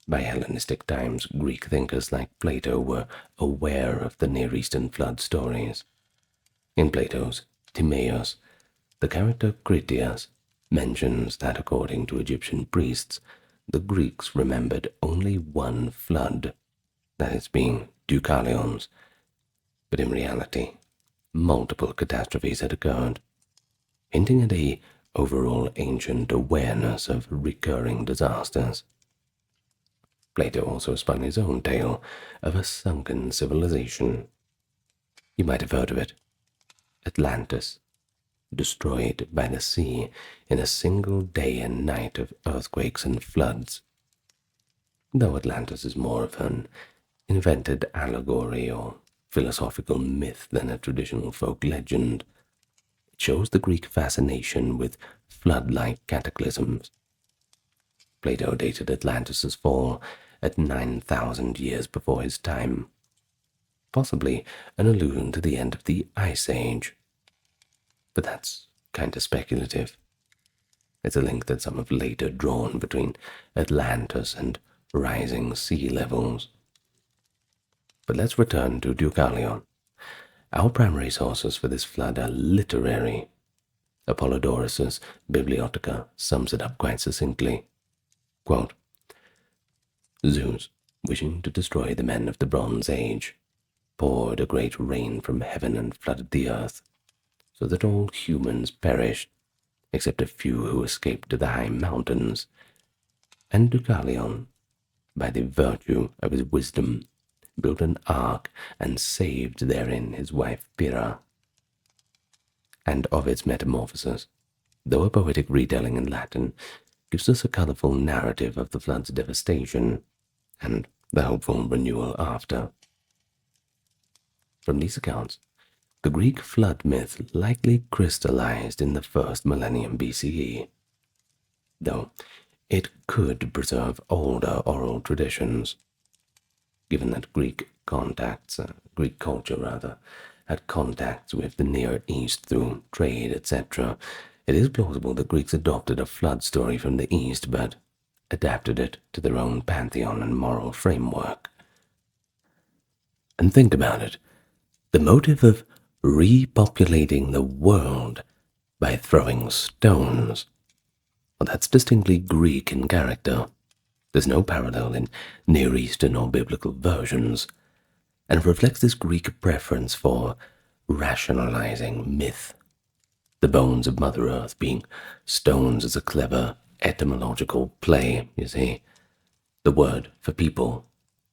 By Hellenistic times, Greek thinkers like Plato were aware of the Near Eastern flood stories. In Plato's Timaeus, the character Critias mentions that according to Egyptian priests, the Greeks remembered only one flood, that is being Deucalion's, but in reality, multiple catastrophes had occurred, hinting at a overall ancient awareness of recurring disasters. Plato also spun his own tale of a sunken civilization. You might have heard of it. Atlantis, destroyed by the sea in a single day and night of earthquakes and floods. Though Atlantis is more of an invented allegory or philosophical myth than a traditional folk legend, it shows the Greek fascination with flood-like cataclysms. Plato dated Atlantis' fall at 9,000 years before his time, possibly an allusion to the end of the Ice Age. But that's kind of speculative. It's a link that some have later drawn between Atlantis and rising sea levels. But let's return to Deucalion. Our primary sources for this flood are literary. Apollodorus' Bibliotheca sums it up quite succinctly. Quote, Zeus, wishing to destroy the men of the Bronze Age, poured a great rain from heaven and flooded the earth, so that all humans perished, except a few who escaped to the high mountains. And Deucalion, by the virtue of his wisdom, built an ark and saved therein his wife Pyrrha. And Ovid's Metamorphoses, though a poetic retelling in Latin, gives us a colorful narrative of the flood's devastation and the hopeful renewal after. From these accounts, the Greek flood myth likely crystallized in the first millennium BCE, though it could preserve older oral traditions. Given that Greek culture had contacts with the Near East through trade, etc., it is plausible that Greeks adopted a flood story from the East, but adapted it to their own pantheon and moral framework. And think about it. The motive of repopulating the world by throwing stones, well, that's distinctly Greek in character. There's no parallel in Near Eastern or biblical versions, and it reflects this Greek preference for rationalizing myth. The bones of Mother Earth being stones is a clever etymological play, you see. The word for people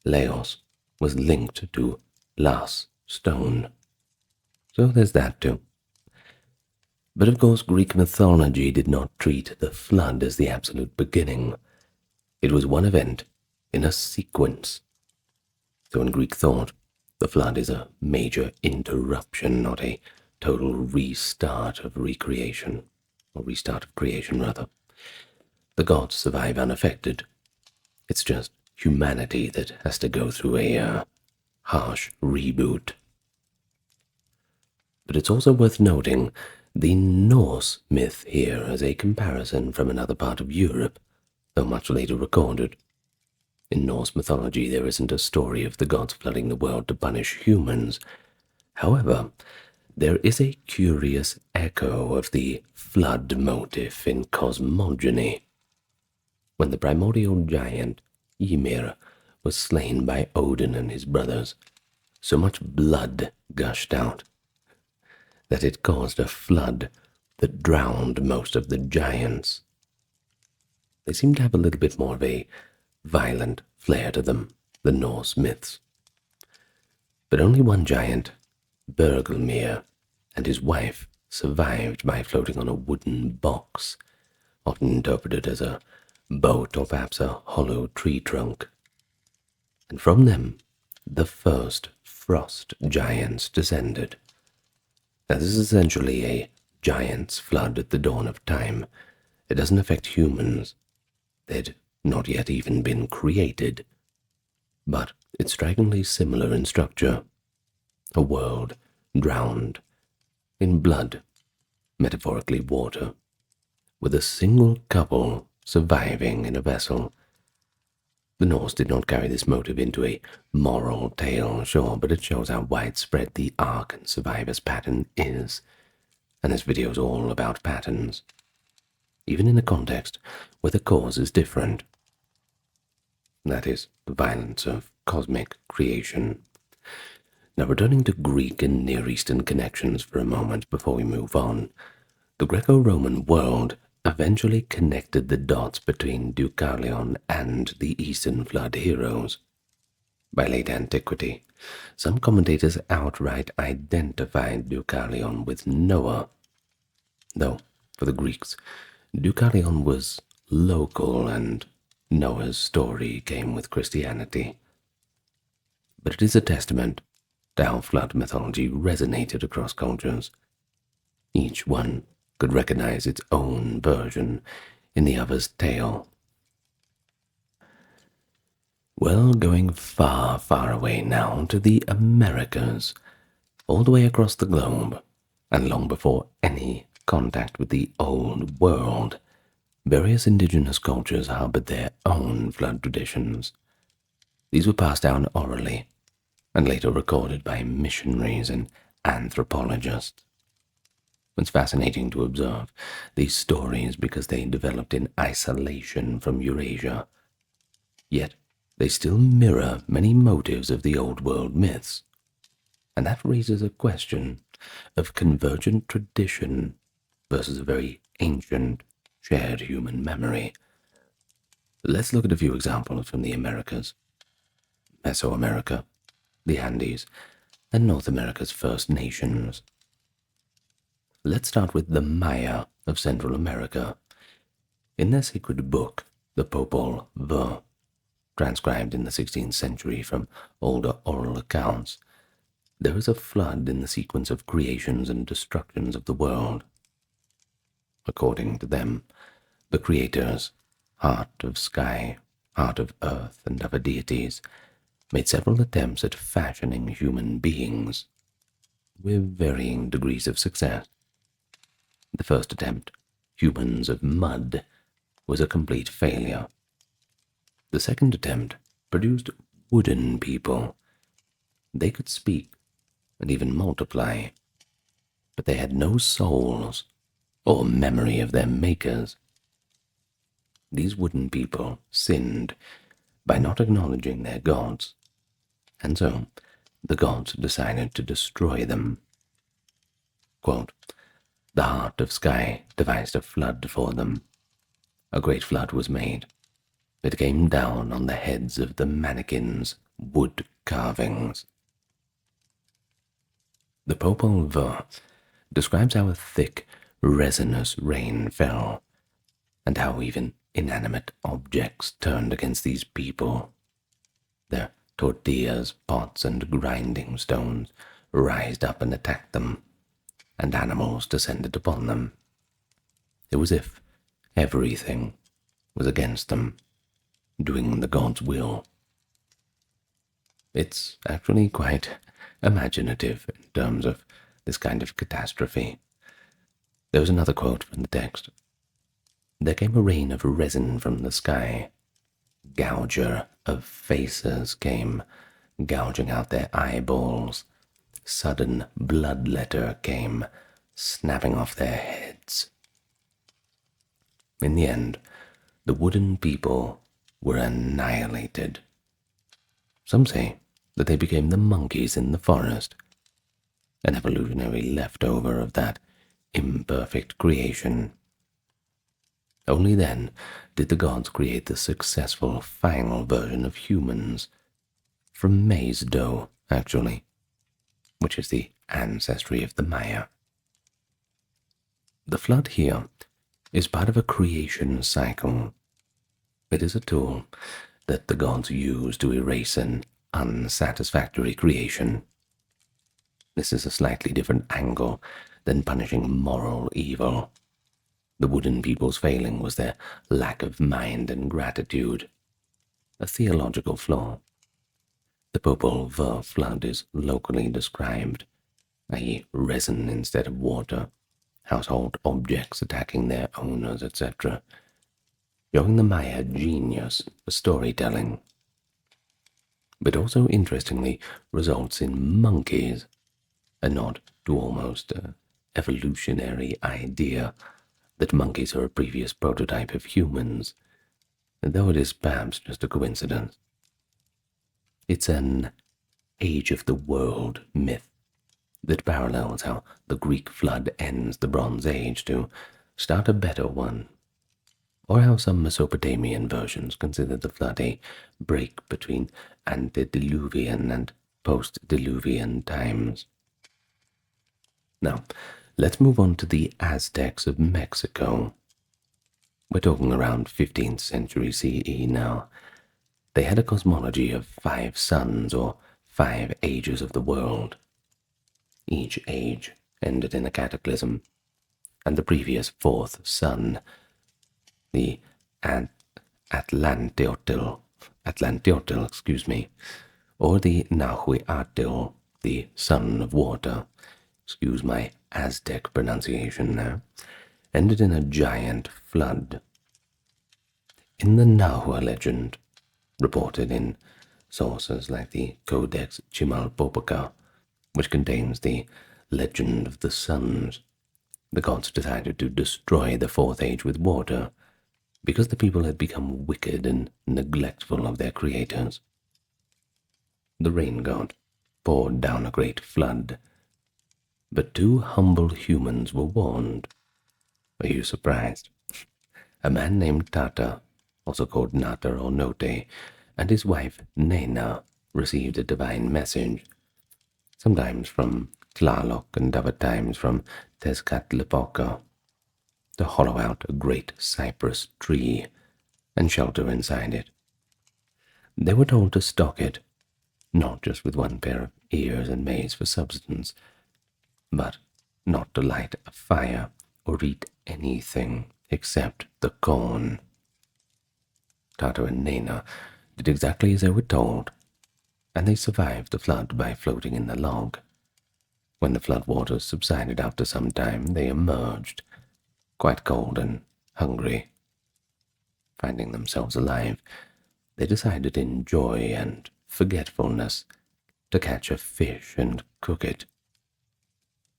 Laos was linked to Las, stone. So there's that too. But of course, Greek mythology did not treat the flood as the absolute beginning. It was one event in a sequence. So in Greek thought, the flood is a major interruption, not a total restart of recreation, or restart of creation, rather. The gods survive unaffected. It's just humanity that has to go through a harsh reboot. But it's also worth noting the Norse myth here as a comparison from another part of Europe, though much later recorded. In Norse mythology, there isn't a story of the gods flooding the world to punish humans. However, there is a curious echo of the flood motif in cosmogony. When the primordial giant, Ymir, was slain by Odin and his brothers, so much blood gushed out that it caused a flood that drowned most of the giants. They seem to have a little bit more of a violent flair to them, the Norse myths. But only one giant, Bergelmir, and his wife survived by floating on a wooden box, often interpreted as a boat or perhaps a hollow tree trunk. And from them, the first frost giants descended. Now this is essentially a giant's flood at the dawn of time. It doesn't affect humans. They'd not yet even been created. But it's strikingly similar in structure. A world drowned in blood, metaphorically water, with a single couple surviving in a vessel. The Norse did not carry this motive into a moral tale, sure, but it shows how widespread the ark and survivor's pattern is, and this video is all about patterns, even in a context where the cause is different. That is, the violence of cosmic creation. Now, returning to Greek and Near Eastern connections for a moment before we move on, the Greco-Roman world eventually connected the dots between Deucalion and the Eastern Flood heroes. By late antiquity, some commentators outright identified Deucalion with Noah, though for the Greeks, Deucalion was local and Noah's story came with Christianity. But it is a testament to how flood mythology resonated across cultures. Each one could recognize its own version in the other's tale. Well, going far, far away now to the Americas, all the way across the globe, and long before any contact with the old world, various indigenous cultures harbored their own flood traditions. These were passed down orally, and later recorded by missionaries and anthropologists. It's fascinating to observe these stories because they developed in isolation from Eurasia, yet they still mirror many motives of the old world myths, and that raises a question of convergent tradition versus a very ancient, shared human memory. Let's look at a few examples from the Americas, Mesoamerica, the Andes, and North America's First Nations. Let's start with the Maya of Central America. In their sacred book, the Popol Vuh, transcribed in the 16th century from older oral accounts, there is a flood in the sequence of creations and destructions of the world. According to them, the creators, heart of sky, heart of earth, and other deities, made several attempts at fashioning human beings, with varying degrees of success. The first attempt, humans of mud, was a complete failure. The second attempt produced wooden people. They could speak and even multiply, but they had no souls or memory of their makers. These wooden people sinned by not acknowledging their gods, and so the gods decided to destroy them. Quote, "The heart of sky devised a flood for them. A great flood was made. It came down on the heads of the mannikins, wood carvings. The Popol Vuh describes how a thick, resinous rain fell, and how even inanimate objects turned against these people. Their tortillas, pots, and grinding stones rised up and attacked them, and animals descended upon them. It was as if everything was against them, doing the god's will. It's actually quite imaginative in terms of this kind of catastrophe. There was another quote from the text. There came a rain of resin from the sky. Gouger of faces came, gouging out their eyeballs. Sudden bloodletter came, snapping off their heads. In the end, the wooden people were annihilated. Some say that they became the monkeys in the forest, an evolutionary leftover of that imperfect creation. Only then did the gods create the successful final version of humans, from maize dough, actually, which is the ancestry of the Maya. The flood here is part of a creation cycle. It is a tool that the gods use to erase an unsatisfactory creation. This is a slightly different angle than punishing moral evil. The wooden people's failing was their lack of mind and gratitude, a theological flaw. The Popol Vuh flood is locally described, i.e. resin instead of water, household objects attacking their owners, etc., showing the Maya genius for storytelling. But also, interestingly, results in monkeys, a nod to almost an evolutionary idea that monkeys are a previous prototype of humans, though it is perhaps just a coincidence. It's an age of the world myth that parallels how the Greek flood ends the Bronze Age to start a better one, or how some Mesopotamian versions consider the flood a break between antediluvian and post-diluvian times. Now, let's move on to the Aztecs of Mexico. We're talking around 15th century CE now. They had a cosmology of 5 suns, or 5 ages of the world. Each age ended in a cataclysm, and the previous 4th sun, the Atlanteotl, or the Nahuatl, the Son of Water, excuse my Aztec pronunciation now, ended in a giant flood. In the Nahua legend, reported in sources like the Codex Chimalpopoca, which contains the legend of the suns, the gods decided to destroy the 4th age with water, because the people had become wicked and neglectful of their creators. The rain god poured down a great flood, but 2 humble humans were warned. Are you surprised? A man named Tata, also called Nata or Note, and his wife Nena received a divine message, sometimes from Tlaloc and other times from Tezcatlipoca, to hollow out a great cypress tree and shelter inside it. They were told to stock it, not just with 1 pair of ears and maize for substance, but not to light a fire or eat anything except the corn. Tata and Nena did exactly as they were told, and they survived the flood by floating in the log. When the flood waters subsided after some time, they emerged, quite cold and hungry. Finding themselves alive, they decided in joy and forgetfulness to catch a fish and cook it.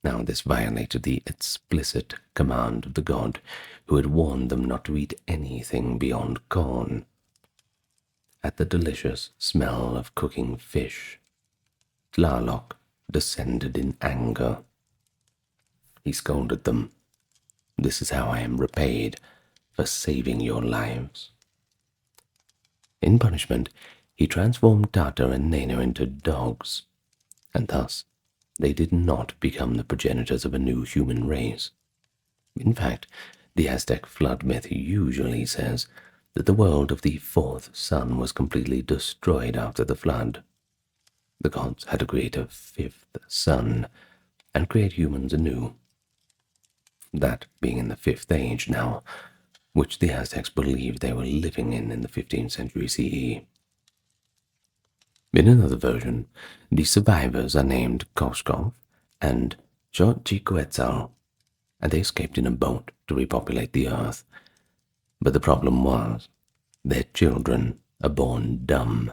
Now this violated the explicit command of the god who had warned them not to eat anything beyond corn. At the delicious smell of cooking fish, Tlaloc descended in anger. He scolded them. "This is how I am repaid for saving your lives." In punishment, he transformed Tata and Nena into dogs, and thus they did not become the progenitors of a new human race. In fact, the Aztec flood myth usually says that the world of the fourth sun was completely destroyed after the flood. The gods had to create a fifth sun and create humans anew. That being in the fifth age now, which the Aztecs believed they were living in the 15th century CE. In another version, the survivors are named Koskov and Xochiquetzal, and they escaped in a boat to repopulate the earth. But the problem was, their children are born dumb,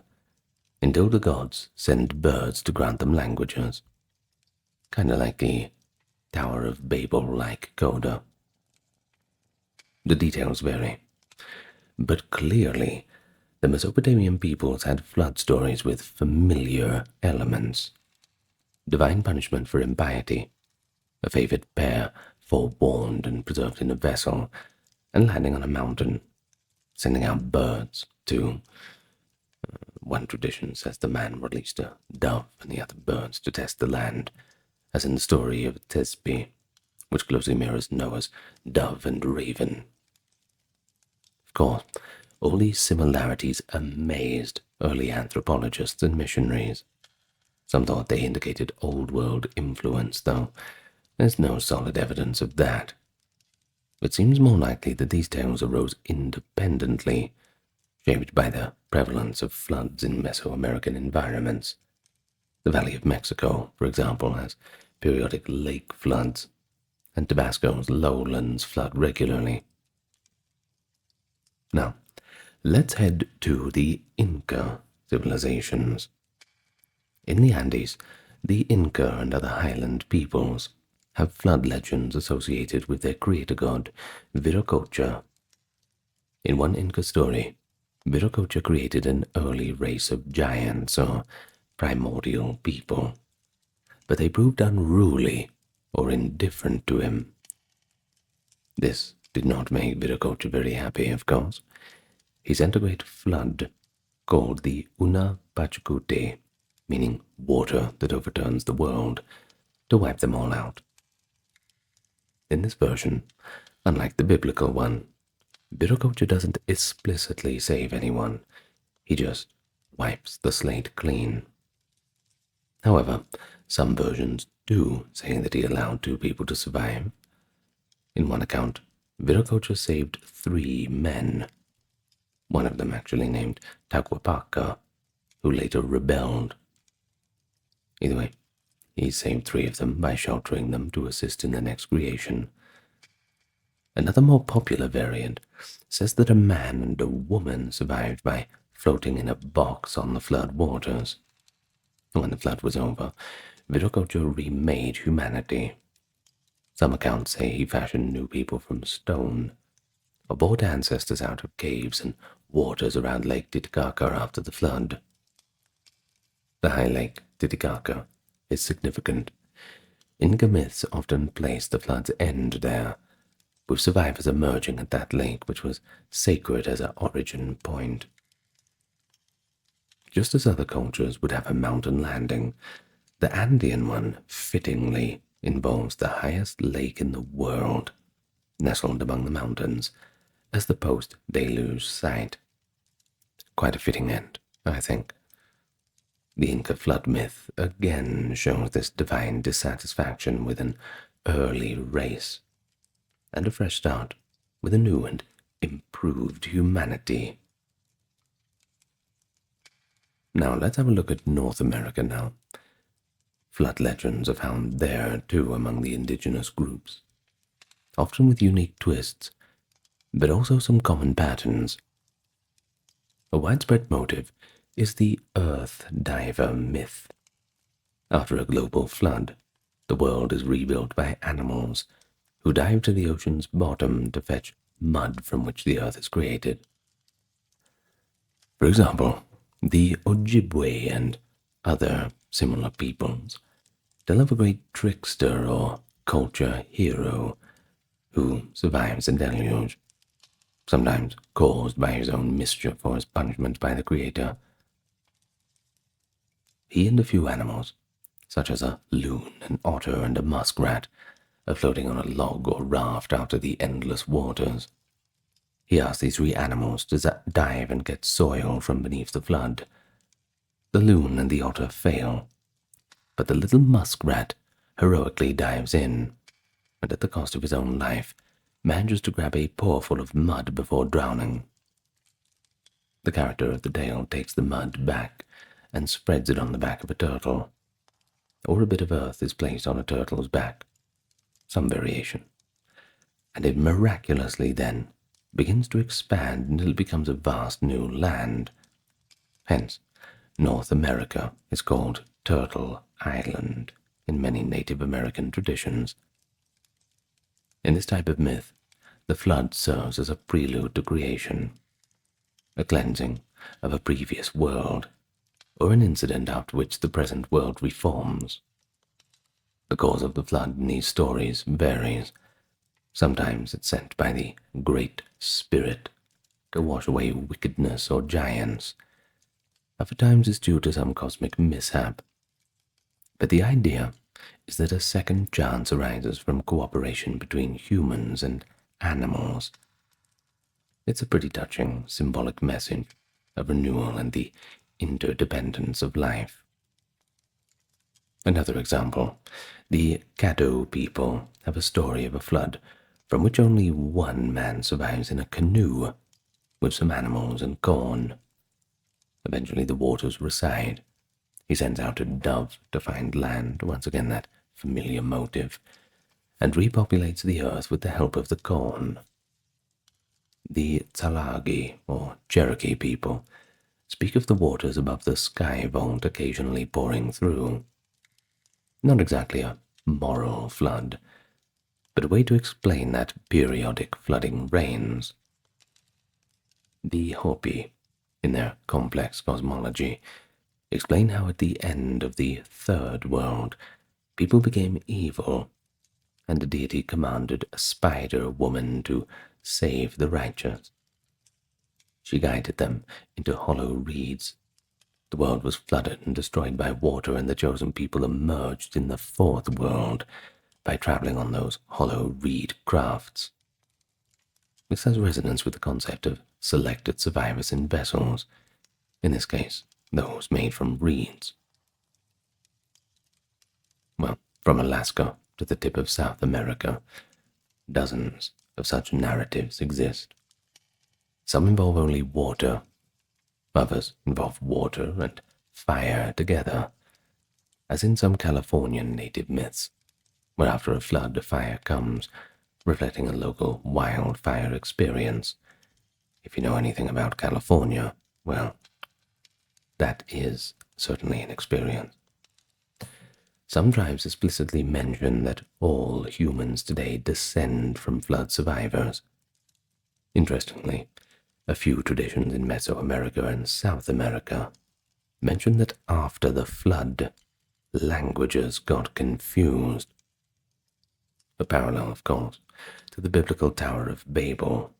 until the gods send birds to grant them languages. Kinda like the Tower of Babel-like coda. The details vary, but clearly the Mesopotamian peoples had flood stories with familiar elements. Divine punishment for impiety, a favored pair forewarned and preserved in a vessel, and landing on a mountain, sending out birds to... One tradition says the man released a dove and the other birds to test the land, as in the story of Thisbe, which closely mirrors Noah's dove and raven. Of course, all these similarities amazed early anthropologists and missionaries. Some thought they indicated Old World influence, though there's no solid evidence of that. It seems more likely that these tales arose independently, shaped by the prevalence of floods in Mesoamerican environments. The Valley of Mexico, for example, has periodic lake floods, and Tabasco's lowlands flood regularly. Now, let's head to the Inca civilizations. In the Andes, the Inca and other highland peoples have flood legends associated with their creator god, Viracocha. In one Inca story, Viracocha created an early race of giants or primordial people, but they proved unruly or indifferent to him. This did not make Viracocha very happy, of course. He sent a great flood called the Una Pachacute, meaning water that overturns the world, to wipe them all out. In this version, unlike the biblical one, Viracocha doesn't explicitly save anyone, he just wipes the slate clean. However, some versions do say that he allowed 2 people to survive. In one account, Viracocha saved 3 men, one of them actually named Taquapaca, who later rebelled. Either way, he saved 3 of them by sheltering them to assist in the next creation. Another more popular variant says that a man and a woman survived by floating in a box on the flood waters. When the flood was over, Viracocha remade humanity. Some accounts say he fashioned new people from stone, or brought ancestors out of caves and waters around Lake Titicaca after the flood. The high lake, Titicaca, is significant. Inca myths often place the flood's end there, with survivors emerging at that lake, which was sacred as an origin point. Just as other cultures would have a mountain landing, the Andean one fittingly involves the highest lake in the world, nestled among the mountains, as the post-deluge site. Quite a fitting end, I think. The Inca flood myth again shows this divine dissatisfaction with an early race, and a fresh start with a new and improved humanity. Now let's have a look at North America now. Flood legends are found there too among the indigenous groups, often with unique twists, but also some common patterns. A widespread motive is the Earth Diver myth. After a global flood, the world is rebuilt by animals who dive to the ocean's bottom to fetch mud from which the earth is created. For example, the Ojibwe and other similar peoples tell of a great trickster or culture hero who survives the deluge, sometimes caused by his own mischief or as punishment by the Creator, He and a few animals, such as a loon, an otter, and a muskrat, are floating on a log or raft after the endless waters. He asked these 3 animals to dive and get soil from beneath the flood. The loon and the otter fail, but the little muskrat heroically dives in, and at the cost of his own life, manages to grab a pawful of mud before drowning. The character of the tale takes the mud back and spreads it on the back of a turtle, or a bit of earth is placed on a turtle's back, some variation, and it miraculously then begins to expand until it becomes a vast new land. Hence, North America is called Turtle Island in many Native American traditions. In this type of myth, the flood serves as a prelude to creation, a cleansing of a previous world, or an incident after which the present world reforms. The cause of the flood in these stories varies. Sometimes it's sent by the Great Spirit to wash away wickedness or giants. Other times it's due to some cosmic mishap. But the idea is that a second chance arises from cooperation between humans and animals. It's a pretty touching, symbolic message of renewal and the interdependence of life. Another example, the Caddo people have a story of a flood from which only one man survives in a canoe with some animals and corn. Eventually the waters recede. He sends out a dove to find land, once again that familiar motive, and repopulates the earth with the help of the corn. The Tsalagi, or Cherokee people, speak of the waters above the sky vault occasionally pouring through. Not exactly a moral flood, but a way to explain that periodic flooding rains. The Hopi, in their complex cosmology, explain how at the end of the Third World, people became evil, and the deity commanded a spider woman to save the righteous. She guided them into hollow reeds. The world was flooded and destroyed by water, and the chosen people emerged in the Fourth World by traveling on those hollow reed crafts. This has resonance with the concept of selected survivors in vessels, in this case, those made from reeds. Well, from Alaska to the tip of South America, dozens of such narratives exist. Some involve only water, others involve water and fire together, as in some Californian native myths, where after a flood a fire comes, reflecting a local wildfire experience. If you know anything about California, well, that is certainly an experience. Some tribes explicitly mention that all humans today descend from flood survivors. Interestingly, a few traditions in Mesoamerica and South America mention that after the flood, languages got confused. A parallel, of course, to the biblical Tower of Babel,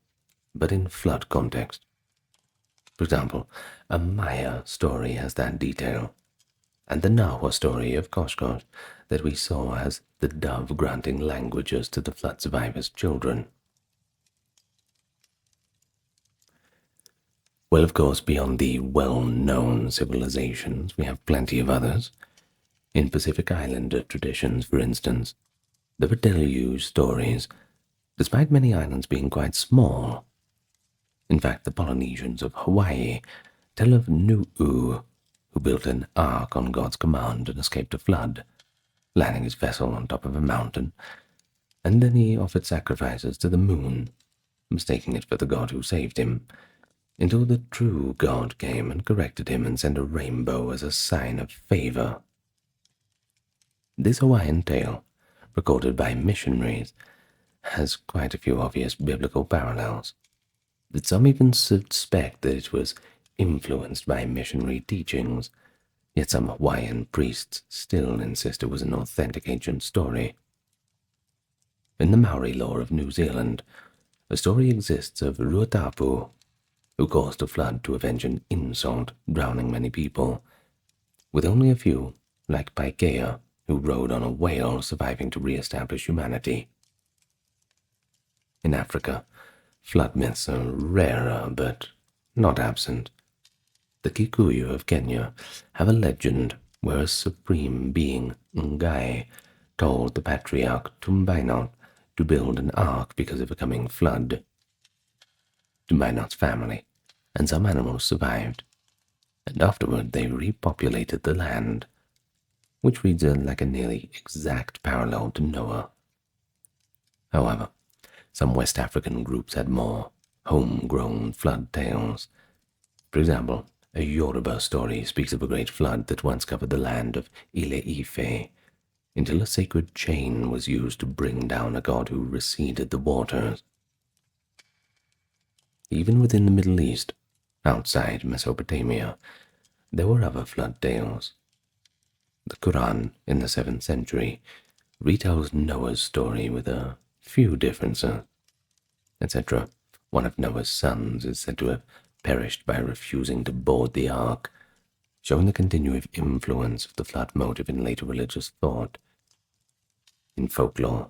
but in flood context. For example, a Maya story has that detail, and the Nahua story of Koshkosh that we saw has the dove granting languages to the flood survivors' children. Well, of course, beyond the well-known civilizations, we have plenty of others. In Pacific Islander traditions, for instance, there are deluge stories, despite many islands being quite small. In fact, the Polynesians of Hawaii tell of Nu'u, who built an ark on God's command and escaped a flood, landing his vessel on top of a mountain, and then he offered sacrifices to the moon, mistaking it for the god who saved him, until the true God came and corrected him and sent a rainbow as a sign of favor. This Hawaiian tale, recorded by missionaries, has quite a few obvious biblical parallels, but some even suspect that it was influenced by missionary teachings, yet some Hawaiian priests still insist it was an authentic ancient story. In the Maori lore of New Zealand, a story exists of Ruatapu, who caused a flood to avenge an insult, drowning many people. with only a few, like Pikaia, who rode on a whale, surviving to re-establish humanity. In Africa, flood myths are rarer but not absent. The Kikuyu of Kenya have a legend where a supreme being, Ngai, told the patriarch Tumbainot to build an ark because of a coming flood. Tumbainot's family and some animals survived, and afterward they repopulated the land, which reads like a nearly exact parallel to Noah. However, some West African groups had more homegrown flood tales. For example, a Yoruba story speaks of a great flood that once covered the land of Ile-Ife, until a sacred chain was used to bring down a god who receded the waters. Even within the Middle East, outside Mesopotamia, there were other flood tales. The Quran, in the 7th century, retells Noah's story with a few differences, etc. One of Noah's sons is said to have perished by refusing to board the ark, showing the continuing influence of the flood motive in later religious thought. In folklore,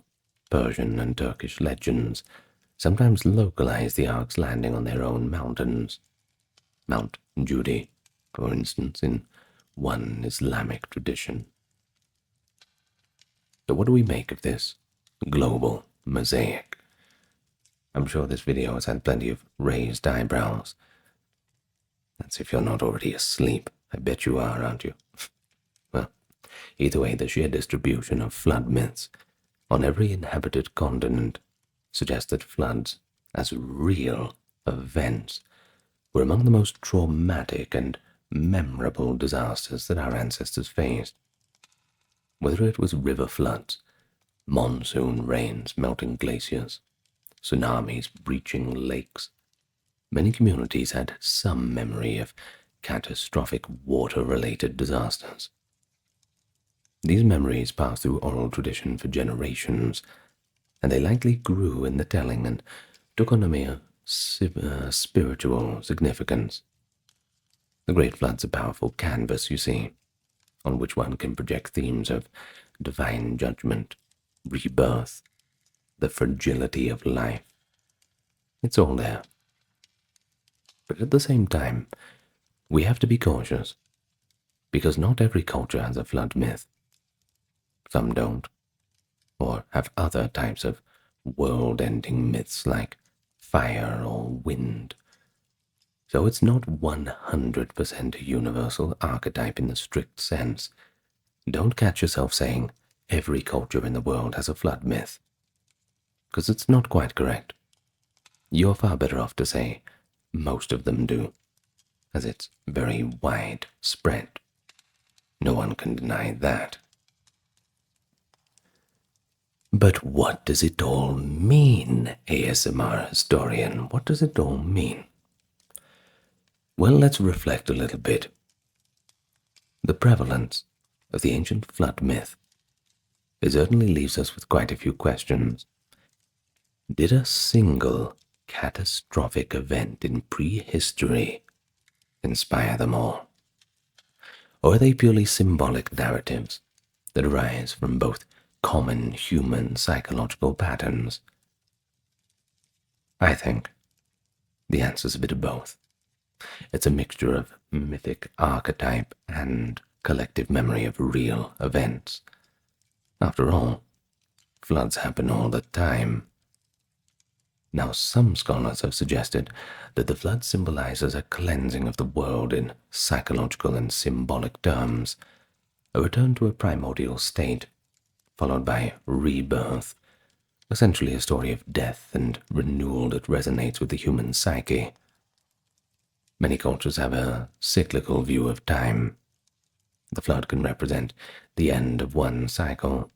Persian and Turkish legends sometimes localize the ark's landing on their own mountains. Mount Judi, for instance, in one Islamic tradition. So what do we make of this global mosaic? I'm sure this video has had plenty of raised eyebrows. That's if you're not already asleep. I bet you are, aren't you? Well, either way, the sheer distribution of flood myths on every inhabited continent suggests that floods, as real events, were among the most traumatic and memorable disasters that our ancestors faced. Whether it was river floods, monsoon rains melting glaciers, tsunamis breaching lakes, many communities had some memory of catastrophic water-related disasters. These memories passed through oral tradition for generations, and they likely grew in the telling and took on a mere spiritual significance. The Great Flood's a powerful canvas, you see, on which one can project themes of divine judgment, rebirth, the fragility of life. It's all there. But at the same time, we have to be cautious, because not every culture has a flood myth. Some don't, or have other types of world-ending myths like fire or wind. So it's not 100% a universal archetype in the strict sense. Don't catch yourself saying every culture in the world has a flood myth, because it's not quite correct. You're far better off to say most of them do, as it's very widespread. No one can deny that. But what does it all mean, ASMR historian? What does it all mean? Well, let's reflect a little bit. The prevalence of the ancient flood myth certainly leaves us with quite a few questions. Did a single catastrophic event in prehistory inspire them all? Or are they purely symbolic narratives that arise from both common human psychological patterns? I think the answer's a bit of both. It's a mixture of mythic archetype and collective memory of real events. After all, floods happen all the time. Now, some scholars have suggested that the flood symbolizes a cleansing of the world in psychological and symbolic terms, a return to a primordial state, followed by rebirth, essentially a story of death and renewal that resonates with the human psyche. Many cultures have a cyclical view of time. The flood can represent the end of one cycle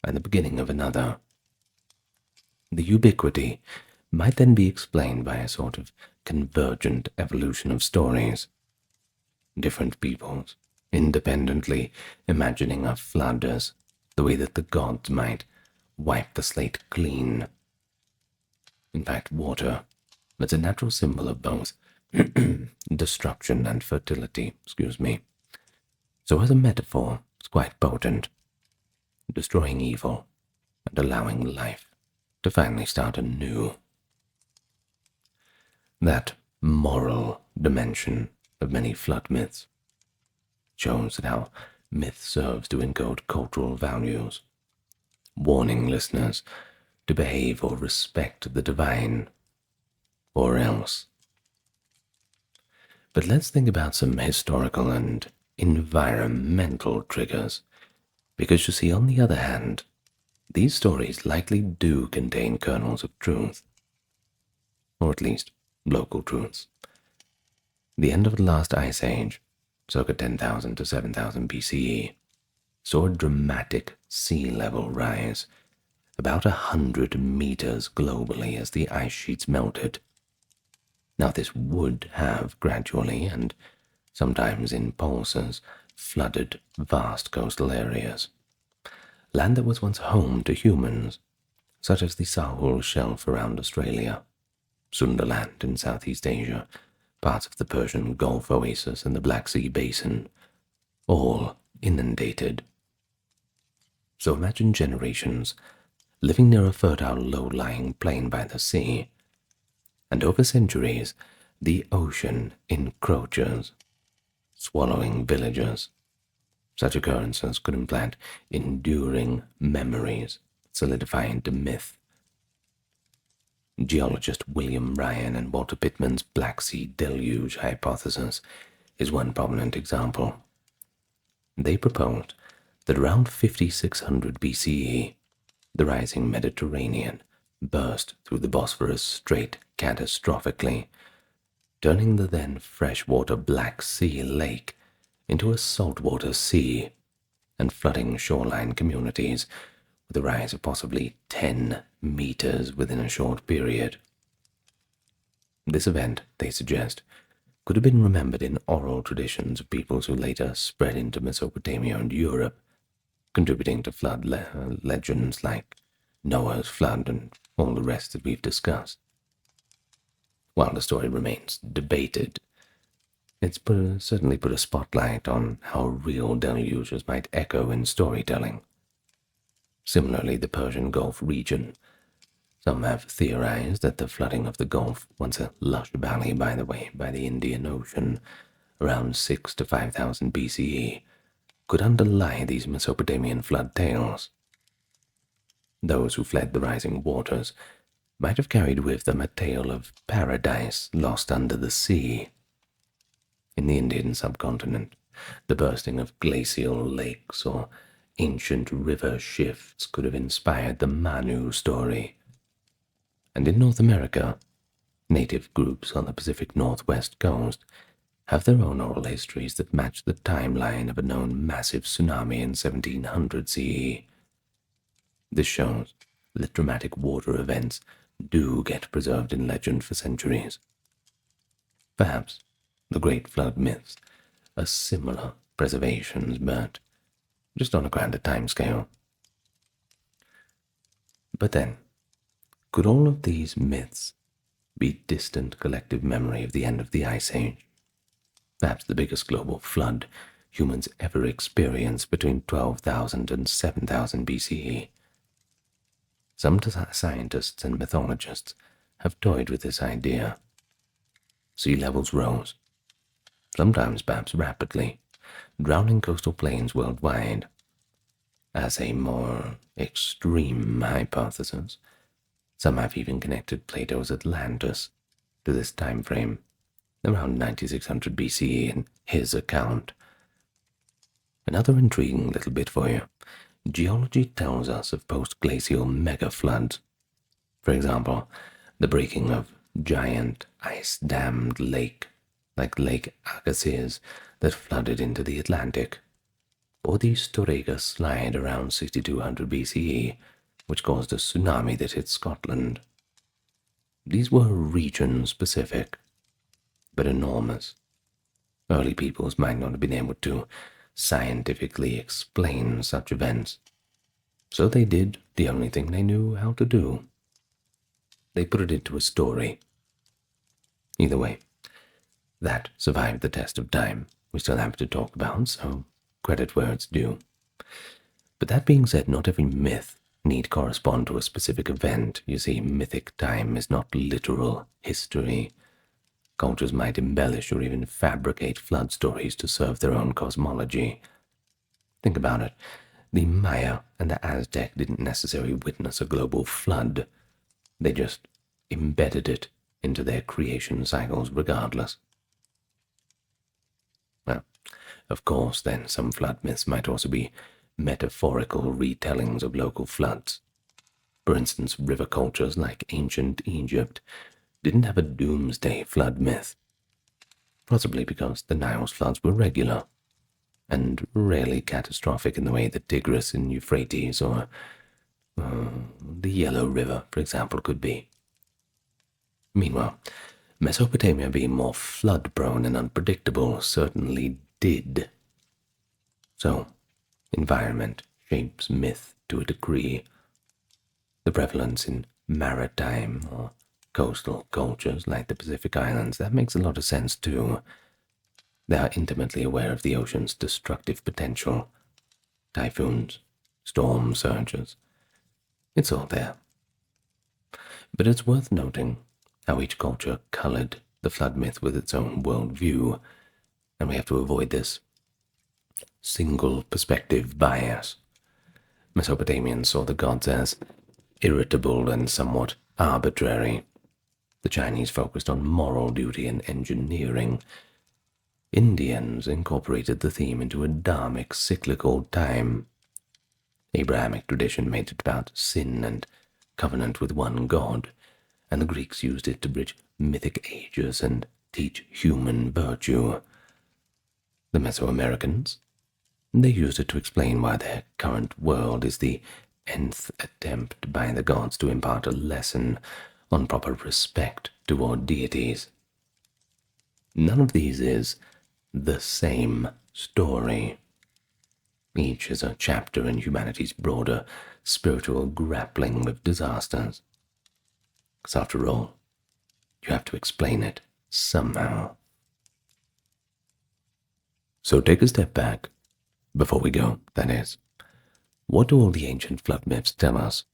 and the beginning of another. The ubiquity might then be explained by a sort of convergent evolution of stories. Different peoples, independently imagining a flood as the way that the gods might wipe the slate clean. In fact, water, it's a natural symbol of both destruction and fertility, So as a metaphor, it's quite potent, destroying evil and allowing life to finally start anew. That moral dimension of many flood myths shows that how myth serves to encode cultural values, warning listeners to behave or respect the divine, or else. But let's think about some historical and environmental triggers, because you see, on the other hand, these stories likely do contain kernels of truth, or at least local truths. The end of the last ice age, circa 10,000 to 7,000 BCE, saw a dramatic sea level rise, about 100 meters globally as the ice sheets melted. Now this would have gradually, and sometimes in pulses, flooded vast coastal areas. Land that was once home to humans, such as the Sahul Shelf around Australia, Sundaland in Southeast Asia, parts of the Persian Gulf Oasis and the Black Sea Basin, all inundated. So imagine generations living near a fertile low-lying plain by the sea, and over centuries the ocean encroaches, swallowing villages. Such occurrences could implant enduring memories, solidify into myth. Geologist William Ryan and Walter Pittman's Black Sea Deluge hypothesis is one prominent example. They proposed that around 5600 BCE, the rising Mediterranean burst through the Bosphorus Strait catastrophically, turning the then freshwater Black Sea Lake into a saltwater sea and flooding shoreline communities with a rise of possibly 10 meters within a short period. This event, they suggest, could have been remembered in oral traditions of peoples who later spread into Mesopotamia and Europe, contributing to flood legends like Noah's flood and all the rest that we've discussed. While the story remains debated, it's certainly put a spotlight on how real deluges might echo in storytelling. Similarly, the Persian Gulf region. Some have theorized that the flooding of the Gulf, once a lush valley, by the way, by the Indian Ocean, around 6 to 5000 BCE, could underlie these Mesopotamian flood tales. Those who fled the rising waters might have carried with them a tale of paradise lost under the sea. In the Indian subcontinent, the bursting of glacial lakes or ancient river shifts could have inspired the Manu story. And in North America, native groups on the Pacific Northwest coast have their own oral histories that match the timeline of a known massive tsunami in 1700 CE. This shows that dramatic water events do get preserved in legend for centuries. Perhaps the great flood myths are similar preservations, but just on a grander timescale. But then, could all of these myths be distant collective memory of the end of the Ice Age? Perhaps the biggest global flood humans ever experienced between 12,000 and 7,000 BCE. Some scientists and mythologists have toyed with this idea. Sea levels rose, sometimes perhaps rapidly, drowning coastal plains worldwide. As a more extreme hypothesis, some have even connected Plato's Atlantis to this time frame, around 9600 BCE in his account. Another intriguing little bit for you. Geology tells us of post-glacial mega-floods. For example, the breaking of giant ice-dammed lake, like Lake Agassiz, that flooded into the Atlantic, or the Storegga slide around 6200 BCE, which caused a tsunami that hit Scotland. These were region-specific, but enormous. Early peoples might not have been able to scientifically explain such events, so they did the only thing they knew how to do. They put it into a story. Either way, that survived the test of time. We still have to talk about, so credit where it's due. But that being said, not every myth need correspond to a specific event. You see, mythic time is not literal history. Cultures might embellish or even fabricate flood stories to serve their own cosmology. Think about it. The Maya and the Aztec didn't necessarily witness a global flood. They just embedded it into their creation cycles regardless. Well, of course, then some flood myths might also be metaphorical retellings of local floods. For instance, river cultures like ancient Egypt didn't have a doomsday flood myth, possibly because the Nile's floods were regular and rarely catastrophic in the way the Tigris and Euphrates or the Yellow River, for example, could be. Meanwhile, Mesopotamia being more flood-prone and unpredictable certainly did. So, environment shapes myth to a degree. The prevalence in maritime or coastal cultures like the Pacific Islands, that makes a lot of sense too. They are intimately aware of the ocean's destructive potential. Typhoons, storm surges. It's all there. But it's worth noting how each culture colored the flood myth with its own worldview, and we have to avoid this single perspective bias. Mesopotamians saw the gods as irritable and somewhat arbitrary. The Chinese focused on moral duty and engineering. Indians incorporated the theme into a dharmic cyclical time. Abrahamic tradition made it about sin and covenant with one god, and the Greeks used it to bridge mythic ages and teach human virtue. The Mesoamericans, they used it to explain why their current world is the nth attempt by the gods to impart a lesson on proper respect toward deities. None of these is the same story. Each is a chapter in humanity's broader spiritual grappling with disasters. Because after all, you have to explain it somehow. So take a step back, before we go, that is. What do all the ancient flood myths tell us?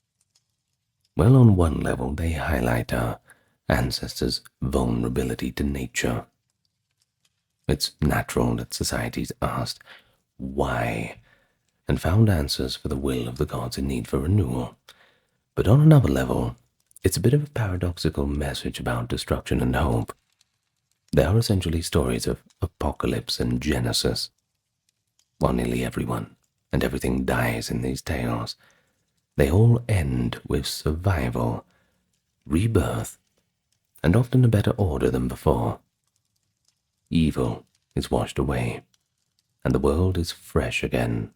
Well, on one level, they highlight our ancestors' vulnerability to nature. It's natural that societies asked why and found answers for the will of the gods in need for renewal. But on another level, it's a bit of a paradoxical message about destruction and hope. They are essentially stories of apocalypse and genesis. While nearly everyone and everything dies in these tales, they all end with survival, rebirth, and often a better order than before. Evil is washed away, and the world is fresh again.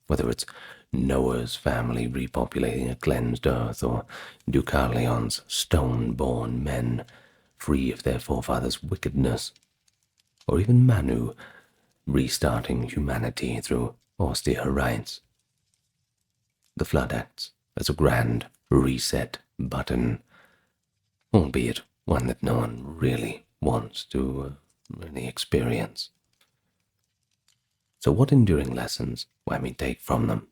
Whether it's Noah's family repopulating a cleansed earth, or Deucalion's stone-born men free of their forefathers' wickedness, or even Manu restarting humanity through austere rites. The flood acts as a grand reset button, albeit one that no one really wants to really experience. So what enduring lessons might we take from them?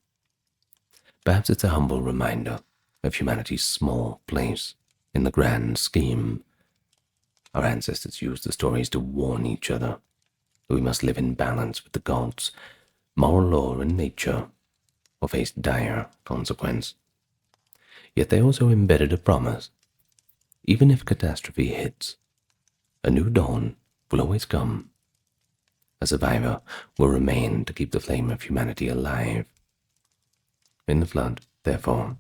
Perhaps it's a humble reminder of humanity's small place in the grand scheme. Our ancestors used the stories to warn each other that we must live in balance with the gods, moral law, and nature, or face dire consequence. Yet they also embedded a promise. Even if catastrophe hits, a new dawn will always come. A survivor will remain to keep the flame of humanity alive. In the flood, therefore,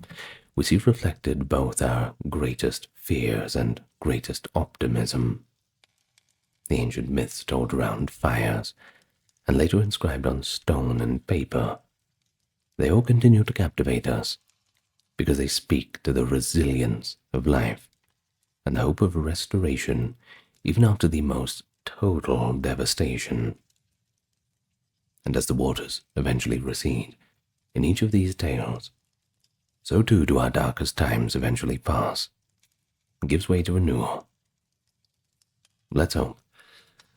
we see reflected both our greatest fears and greatest optimism. The ancient myths told around fires, and later inscribed on stone and paper, they all continue to captivate us, because they speak to the resilience of life and the hope of restoration even after the most total devastation. And as the waters eventually recede in each of these tales, so too do our darkest times eventually pass and gives way to renewal. Let's hope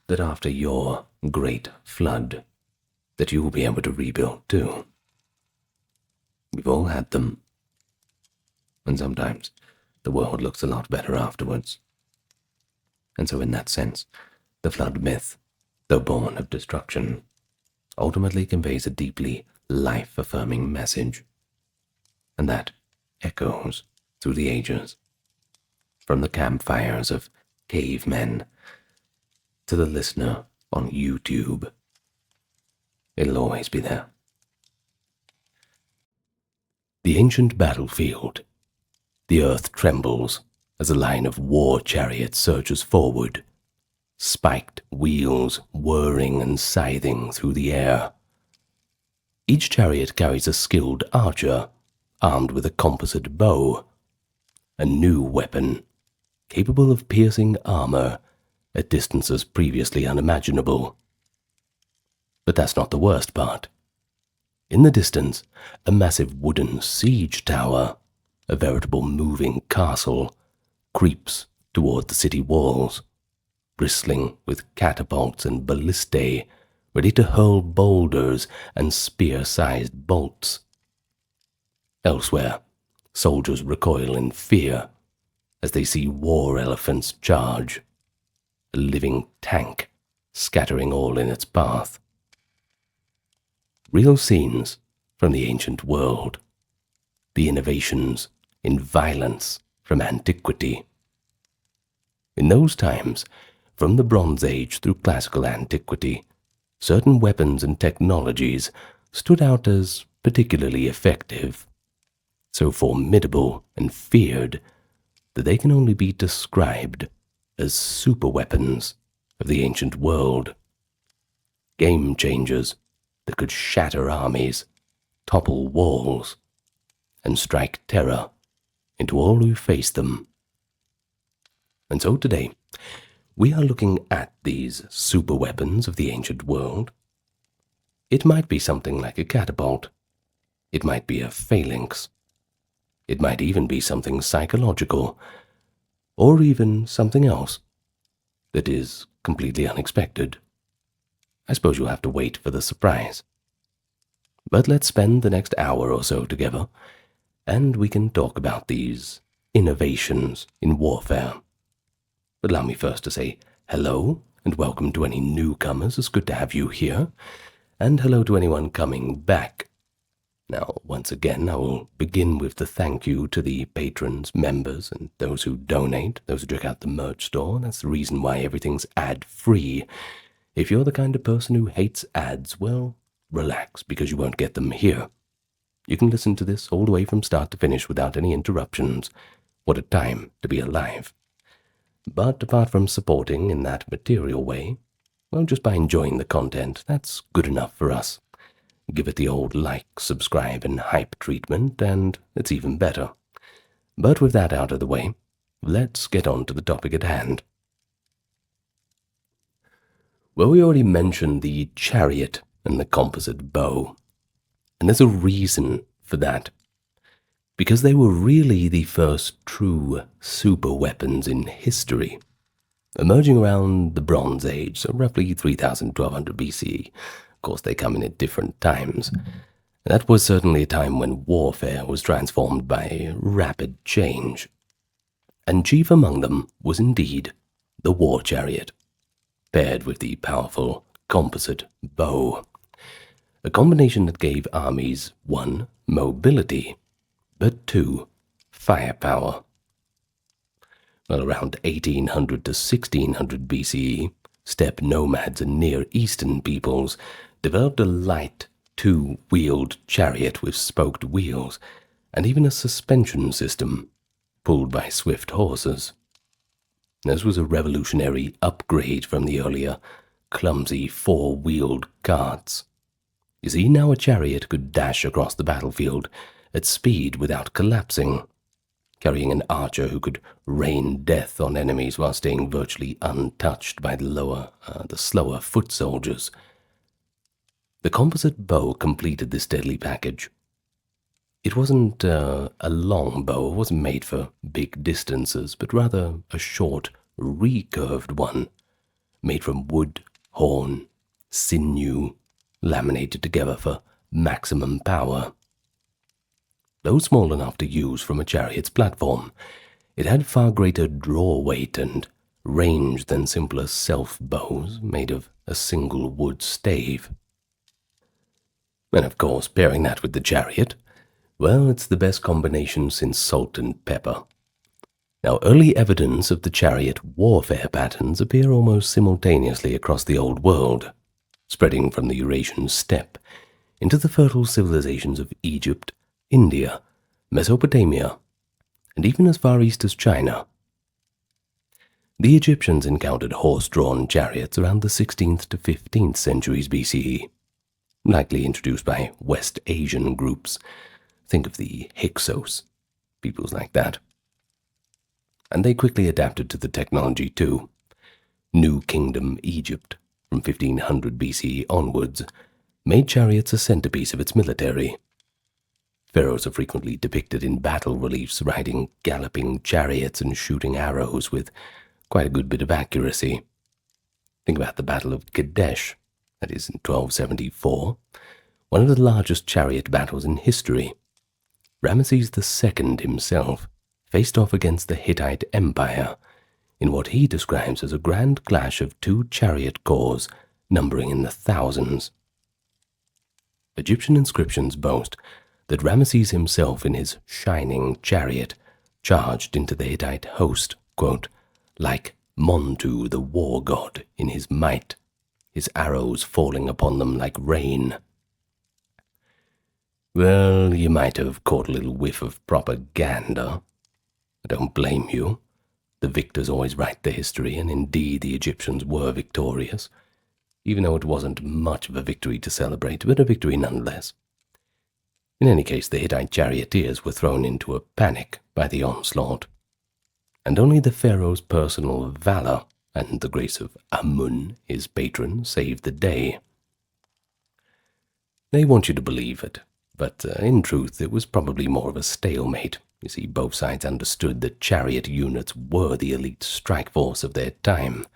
that after your great flood, that you will be able to rebuild too. We've all had them. And sometimes the world looks a lot better afterwards. And so in that sense, the flood myth, though born of destruction, ultimately conveys a deeply life-affirming message. And that echoes through the ages, from the campfires of cavemen to the listener on YouTube. It'll always be there. The ancient battlefield. The earth trembles as a line of war chariots surges forward, spiked wheels whirring and scything through the air. Each chariot carries a skilled archer, armed with a composite bow, a new weapon, capable of piercing armor at distances previously unimaginable. But that's not the worst part. In the distance, a massive wooden siege tower, a veritable moving castle, creeps toward the city walls, bristling with catapults and ballistae, ready to hurl boulders and spear-sized bolts. Elsewhere, soldiers recoil in fear as they see war elephants charge, a living tank scattering all in its path. Real scenes from the ancient world, the innovations in violence from antiquity. In those times, from the Bronze Age through classical antiquity, certain weapons and technologies stood out as particularly effective, so formidable and feared that they can only be described as superweapons of the ancient world. Game changers that could shatter armies, topple walls, and strike terror into all who face them. And so today, we are looking at these superweapons of the ancient world. It might be something like a catapult. It might be a phalanx. It might even be something psychological, or even something else that is completely unexpected. I suppose you'll have to wait for the surprise. But let's spend the next hour or so together, and we can talk about these innovations in warfare. But allow me first to say hello, and welcome to any newcomers. It's good to have you here, and hello to anyone coming back. Now, once again, I will begin with the thank you to the patrons, members, and those who donate, those who check out the merch store. That's the reason why everything's ad-free. If you're the kind of person who hates ads, well, relax, because you won't get them here. You can listen to this all the way from start to finish without any interruptions. What a time to be alive. But apart from supporting in that material way, well, just by enjoying the content, that's good enough for us. Give it the old like, subscribe, and hype treatment, and it's even better. But with that out of the way, let's get on to the topic at hand. Well, we already mentioned the chariot and the composite bow, and there's a reason for that. Because they were really the first true super weapons in history, emerging around the Bronze Age, so roughly 3000-1200 BCE. Of course, they come in at different times. That was certainly a time when warfare was transformed by rapid change. And chief among them was indeed the war chariot, paired with the powerful composite bow, a combination that gave armies 1. Mobility, but 2. Firepower. Well, around 1800 to 1600 BCE, steppe nomads and Near Eastern peoples developed a light, two-wheeled chariot with spoked wheels, and even a suspension system, pulled by swift horses. This was a revolutionary upgrade from the earlier, clumsy four-wheeled carts. You see, now a chariot could dash across the battlefield at speed without collapsing, carrying an archer who could rain death on enemies while staying virtually untouched by the slower foot soldiers. The composite bow completed this deadly package. It wasn't a long bow, it wasn't made for big distances, but rather a short, recurved one, made from wood, horn, sinew, laminated together for maximum power. Though small enough to use from a chariot's platform, it had far greater draw weight and range than simpler self-bows made of a single wood stave. And of course, pairing that with the chariot, well, it's the best combination since salt and pepper. Now, early evidence of the chariot warfare patterns appear almost simultaneously across the Old World, spreading from the Eurasian steppe into the fertile civilizations of Egypt, India, Mesopotamia, and even as far east as China. The Egyptians encountered horse-drawn chariots around the 16th to 15th centuries BCE, likely introduced by West Asian groups. Think of the Hyksos, peoples like that. And they quickly adapted to the technology too. New Kingdom Egypt, from 1500 BCE onwards, made chariots a centerpiece of its military. Pharaohs are frequently depicted in battle reliefs riding galloping chariots and shooting arrows with quite a good bit of accuracy. Think about the Battle of Kadesh, that is in 1274, one of the largest chariot battles in history. Ramesses II himself faced off against the Hittite Empire in what he describes as a grand clash of two chariot corps numbering in the thousands. Egyptian inscriptions boast that Ramesses himself in his shining chariot charged into the Hittite host, quote, like Montu the war god in his might, his arrows falling upon them like rain. Well, you might have caught a little whiff of propaganda. I don't blame you. The victors always write the history, and indeed the Egyptians were victorious, even though it wasn't much of a victory to celebrate, but a victory nonetheless. In any case, the Hittite charioteers were thrown into a panic by the onslaught, and only the pharaoh's personal valor and the grace of Amun, his patron, saved the day. They want you to believe it, but in truth it was probably more of a stalemate. You see, both sides understood that chariot units were the elite strike force of their time,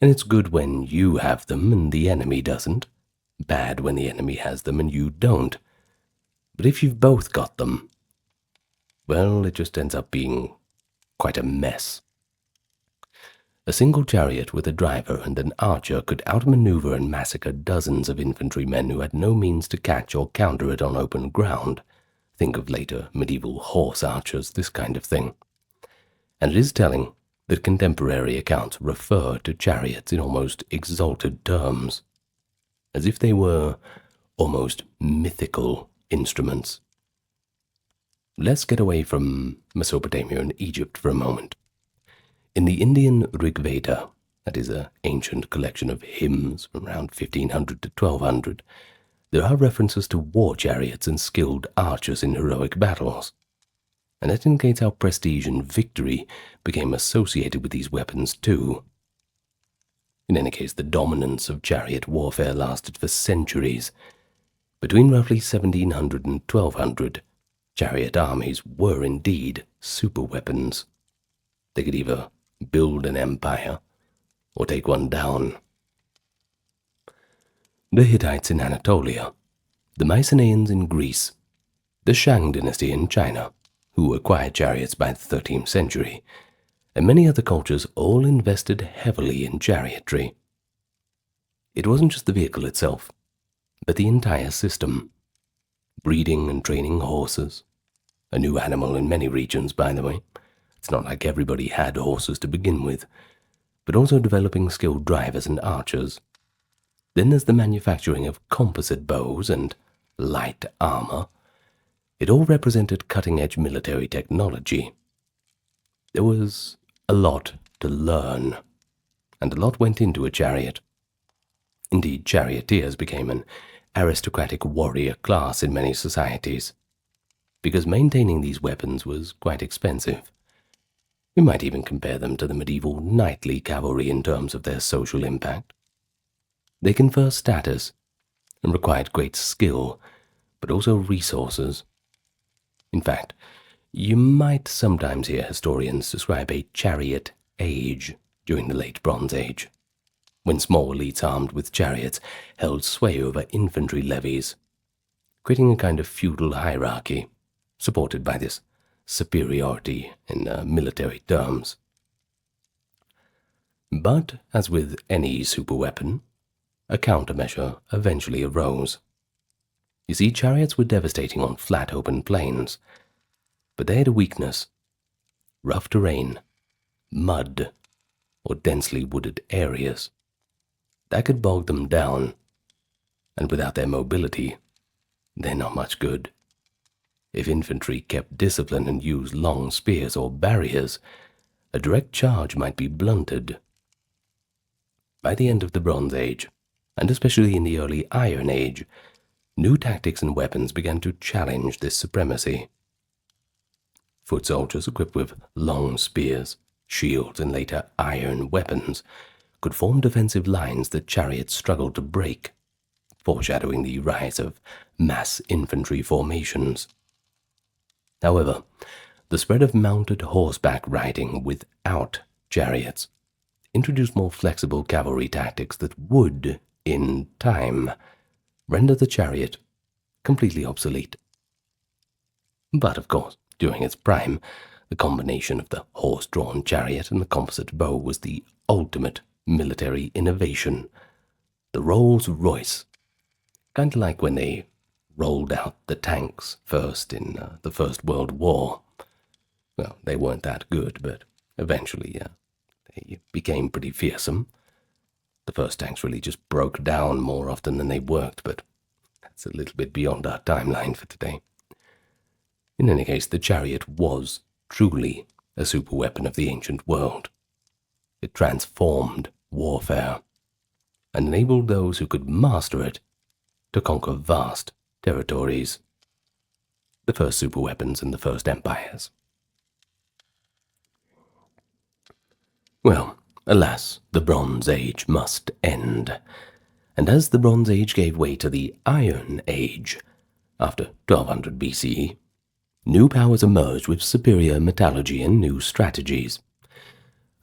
and it's good when you have them and the enemy doesn't, bad when the enemy has them and you don't. But if you've both got them, well, it just ends up being quite a mess. A single chariot with a driver and an archer could outmaneuver and massacre dozens of infantrymen who had no means to catch or counter it on open ground. Think of later medieval horse archers, this kind of thing. And it is telling that contemporary accounts refer to chariots in almost exalted terms, as if they were almost mythical instruments. Let's get away from Mesopotamia and Egypt for a moment. In the Indian Rig Veda, that is an ancient collection of hymns from around 1500 to 1200, there are references to war chariots and skilled archers in heroic battles, and that indicates how prestige and victory became associated with these weapons too. In any case, the dominance of chariot warfare lasted for centuries. Between roughly 1700 and 1200, chariot armies were indeed superweapons. They could either build an empire or take one down. The Hittites in Anatolia, the Mycenaeans in Greece, the Shang dynasty in China, who acquired chariots by the 13th century, and many other cultures all invested heavily in chariotry. It wasn't just the vehicle itself, but the entire system. Breeding and training horses, a new animal in many regions, by the way. It's not like everybody had horses to begin with, but also developing skilled drivers and archers. Then there's the manufacturing of composite bows and light armor. It all represented cutting-edge military technology. There was a lot to learn, and a lot went into a chariot. Indeed, charioteers became an aristocratic warrior class in many societies, because maintaining these weapons was quite expensive. We might even compare them to the medieval knightly cavalry in terms of their social impact. They confer status and required great skill, but also resources. In fact, you might sometimes hear historians describe a chariot age during the late Bronze Age. when small elites armed with chariots held sway over infantry levies, creating a kind of feudal hierarchy supported by this superiority in military terms. But, as with any superweapon, a countermeasure eventually arose. You see, chariots were devastating on flat open plains, but they had a weakness: rough terrain, mud, or densely wooded areas. That could bog them down, and without their mobility, they're not much good. If infantry kept discipline and used long spears or barriers, a direct charge might be blunted. By the end of the Bronze Age, and especially in the early Iron Age, new tactics and weapons began to challenge this supremacy. Foot soldiers equipped with long spears, shields, and later iron weapons could form defensive lines that chariots struggled to break, foreshadowing the rise of mass infantry formations. However, the spread of mounted horseback riding without chariots introduced more flexible cavalry tactics that would, in time, render the chariot completely obsolete. But, of course, during its prime, the combination of the horse-drawn chariot and the composite bow was the ultimate military innovation, the Rolls-Royce, kind of like when they rolled out the tanks first in the First World War. Well, they weren't that good, but eventually they became pretty fearsome. The first tanks really just broke down more often than they worked, but that's a little bit beyond our timeline for today. In any case, the chariot was truly a superweapon of the ancient world. It transformed warfare and enabled those who could master it to conquer vast territories. The first superweapons and the first empires. Well, alas, the Bronze Age must end, and as the Bronze Age gave way to the Iron Age, after 1200 BCE, new powers emerged with superior metallurgy and new strategies.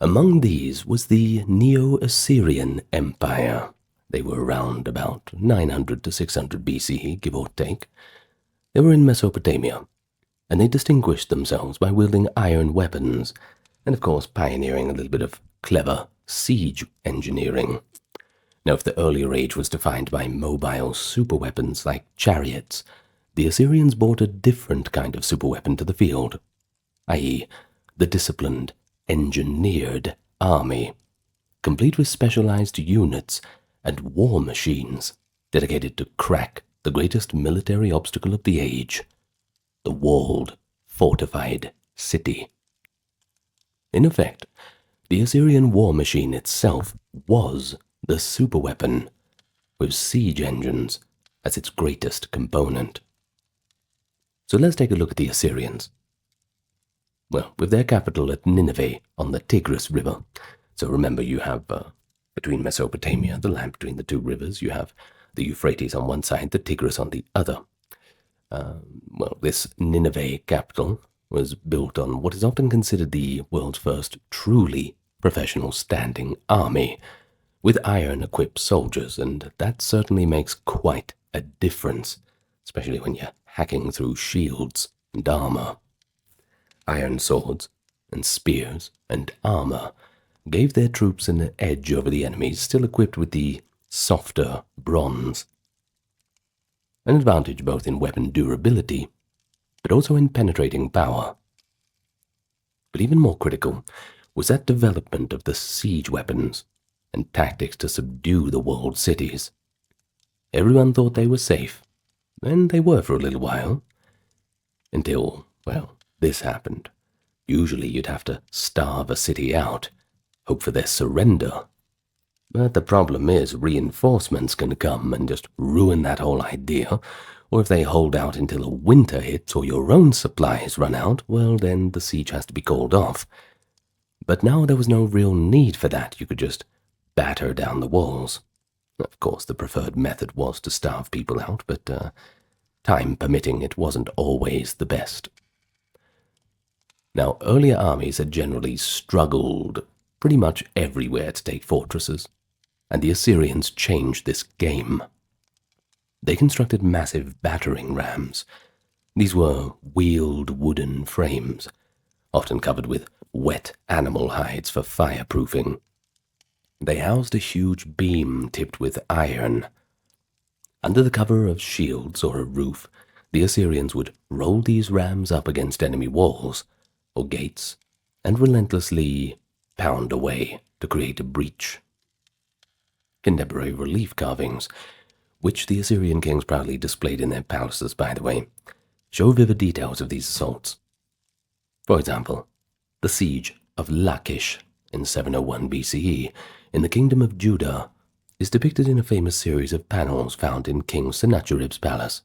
Among these was the Neo-Assyrian Empire. They were around about 900 to 600 BCE, give or take. They were in Mesopotamia, and they distinguished themselves by wielding iron weapons, and of course pioneering a little bit of clever siege engineering. Now, if the earlier age was defined by mobile superweapons like chariots, the Assyrians brought a different kind of superweapon to the field, i.e., the disciplined, engineered army, complete with specialized units and war machines dedicated to crack the greatest military obstacle of the age, the walled, fortified city. In effect, the Assyrian war machine itself was the superweapon, with siege engines as its greatest component. So let's take a look at the Assyrians. Well, with their capital at Nineveh on the Tigris River. So remember, you have, between Mesopotamia, the land between the two rivers, you have the Euphrates on one side, the Tigris on the other. Well, this Nineveh capital was built on what is often considered the world's first truly professional standing army, with iron-equipped soldiers, and that certainly makes quite a difference, especially when you're hacking through shields and armor. Iron swords and spears and armor gave their troops an edge over the enemies still equipped with the softer bronze. An advantage both in weapon durability, but also in penetrating power. But even more critical was that development of the siege weapons and tactics to subdue the walled cities. Everyone thought they were safe, and they were for a little while, until, well, this happened. Usually you'd have to starve a city out, hope for their surrender. But the problem is reinforcements can come and just ruin that whole idea, or if they hold out until a winter hits or your own supplies run out, well, then the siege has to be called off. But now there was no real need for that. You could just batter down the walls. Of course, the preferred method was to starve people out, but time permitting, it wasn't always the best. Now, earlier armies had generally struggled pretty much everywhere to take fortresses, and the Assyrians changed this game. They constructed massive battering rams. These were wheeled wooden frames, often covered with wet animal hides for fireproofing. They housed a huge beam tipped with iron. Under the cover of shields or a roof, the Assyrians would roll these rams up against enemy walls or gates and relentlessly pound away to create a breach. Contemporary relief carvings, which the Assyrian kings proudly displayed in their palaces, by the way, show vivid details of these assaults. For example, the siege of Lachish in 701 BCE in the Kingdom of Judah is depicted in a famous series of panels found in King Sennacherib's palace.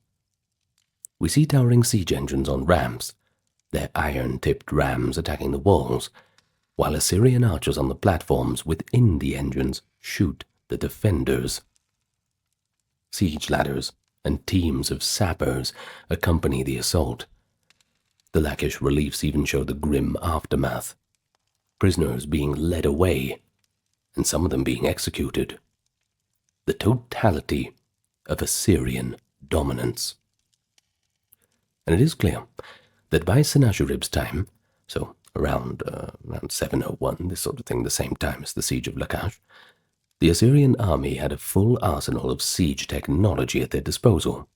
We see towering siege engines on rams, their iron-tipped rams attacking the walls, while Assyrian archers on the platforms within the engines shoot the defenders. Siege ladders and teams of sappers accompany the assault. The Lachish reliefs even show the grim aftermath, prisoners being led away, and some of them being executed. The totality of Assyrian dominance. And it is clear that by Sennacherib's time, so around 701, this sort of thing, the same time as the siege of Lachish, the Assyrian army had a full arsenal of siege technology at their disposal.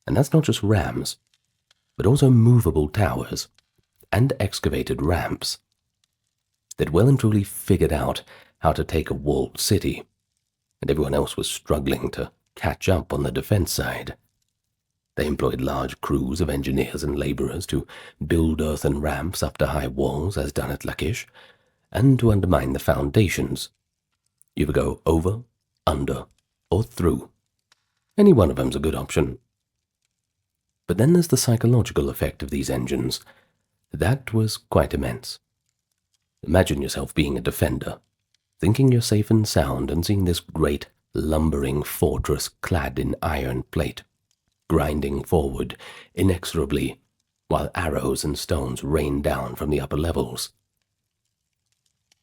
And that's not just rams, but also movable towers and excavated ramps. They'd well and truly figured out how to take a walled city, and everyone else was struggling to catch up on the defense side. They employed large crews of engineers and laborers to build earthen ramps up to high walls, as done at Lachish, and to undermine the foundations. You either go over, under, or through. Any one of them's a good option. But then there's the psychological effect of these engines. That was quite immense. Imagine yourself being a defender, thinking you're safe and sound, and seeing this great, lumbering fortress clad in iron plate, grinding forward inexorably, while arrows and stones rain down from the upper levels.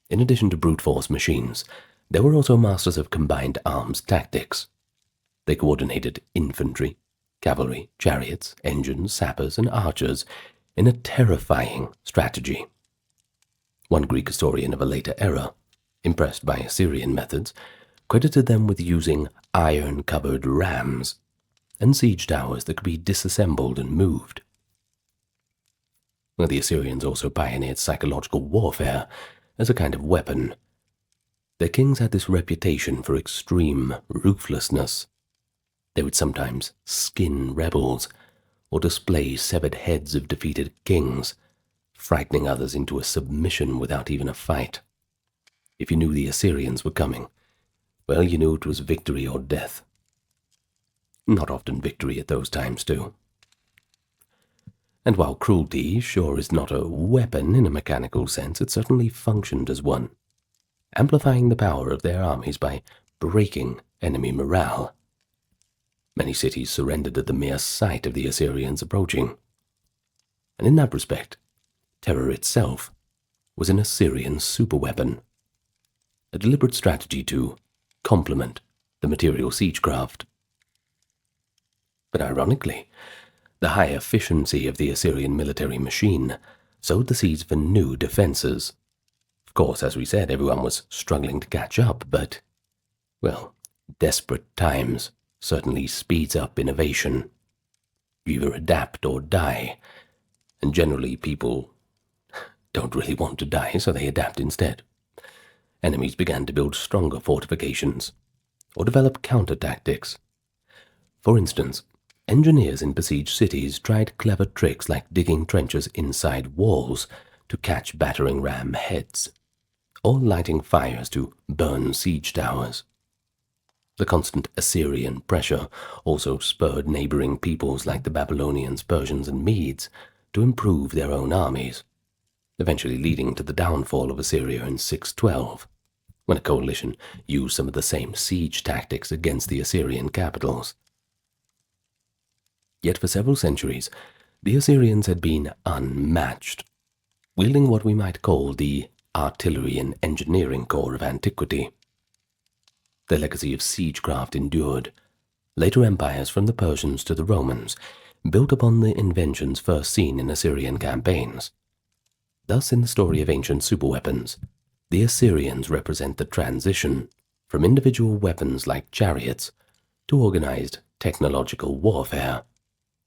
In addition to brute force machines, there were also masters of combined arms tactics. They coordinated infantry, cavalry, chariots, engines, sappers, and archers in a terrifying strategy. One Greek historian of a later era, impressed by Assyrian methods, credited them with using iron-covered rams and siege towers that could be disassembled and moved. Well, the Assyrians also pioneered psychological warfare as a kind of weapon. Their kings had this reputation for extreme ruthlessness. They would sometimes skin rebels or display severed heads of defeated kings, frightening others into a submission without even a fight. If you knew the Assyrians were coming, well, you knew it was victory or death. Not often victory at those times, too. And while cruelty sure is not a weapon in a mechanical sense, it certainly functioned as one, amplifying the power of their armies by breaking enemy morale. Many cities surrendered at the mere sight of the Assyrians approaching. And in that respect, terror itself was an Assyrian superweapon, a deliberate strategy to complement the material siegecraft. But ironically, the high efficiency of the Assyrian military machine sowed the seeds for new defenses. Of course, as we said, everyone was struggling to catch up, but, well, desperate times certainly speeds up innovation. You either adapt or die, and generally people don't really want to die, so they adapt instead. Enemies began to build stronger fortifications, or develop counter-tactics. For instance, engineers in besieged cities tried clever tricks like digging trenches inside walls to catch battering ram heads, or lighting fires to burn siege towers. The constant Assyrian pressure also spurred neighboring peoples like the Babylonians, Persians, and Medes to improve their own armies, eventually leading to the downfall of Assyria in 612, when a coalition used some of the same siege tactics against the Assyrian capitals. Yet for several centuries, the Assyrians had been unmatched, wielding what we might call the artillery and engineering corps of antiquity. The legacy of siegecraft endured. Later empires, from the Persians to the Romans, built upon the inventions first seen in Assyrian campaigns. Thus, in the story of ancient superweapons, the Assyrians represent the transition from individual weapons like chariots to organized technological warfare,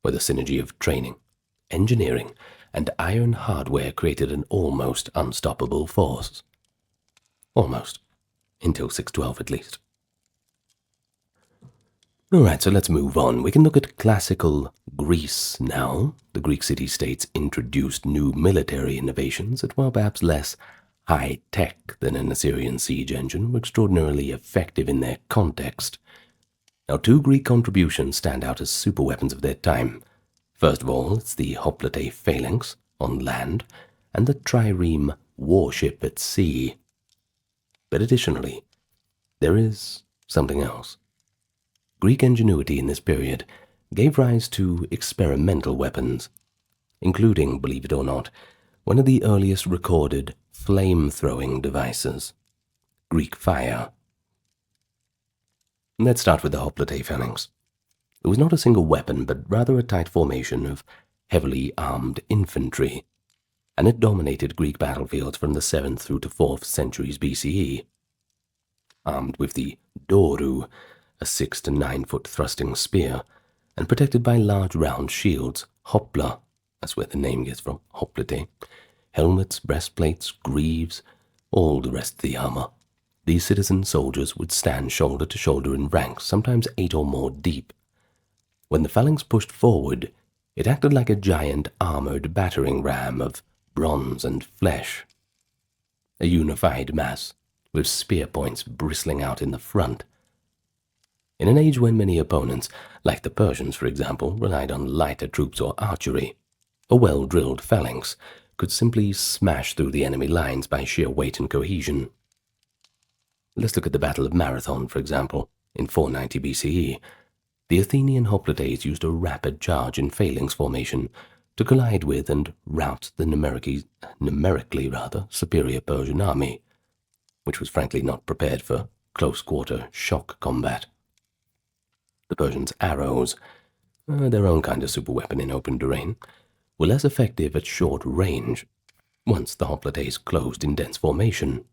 where the synergy of training, engineering, and iron hardware created an almost unstoppable force. Almost. Until 612 at least. Alright, so let's move on. We can look at classical Greece now. The Greek city-states introduced new military innovations that, while perhaps less high-tech than an Assyrian siege engine, were extraordinarily effective in their context. Now, two Greek contributions stand out as superweapons of their time. First of all, it's the hoplite phalanx on land and the trireme warship at sea. But additionally, there is something else. Greek ingenuity in this period gave rise to experimental weapons, including, believe it or not, one of the earliest recorded flame-throwing devices, Greek fire. Let's start with the hoplite phalanx. It was not a single weapon, but rather a tight formation of heavily armed infantry, and it dominated Greek battlefields from the 7th through to 4th centuries BCE. Armed with the doru, a 6 to 9 foot thrusting spear, and protected by large round shields, hopla, that's where the name gets from, hoplite, helmets, breastplates, greaves, all the rest of the armor. These citizen soldiers would stand shoulder to shoulder in ranks, sometimes 8 or more deep. When the phalanx pushed forward, it acted like a giant armored battering ram of bronze and flesh, a unified mass with spear points bristling out in the front. In an age when many opponents, like the Persians for example, relied on lighter troops or archery, a well-drilled phalanx could simply smash through the enemy lines by sheer weight and cohesion. Let's look at the Battle of Marathon, for example, in 490 BCE. The Athenian hoplites used a rapid charge in phalanx formation to collide with and rout the numerically superior Persian army, which was frankly not prepared for close-quarter shock combat. The Persians' arrows, their own kind of superweapon in open terrain, were less effective at short range once the hoplites closed in dense formation.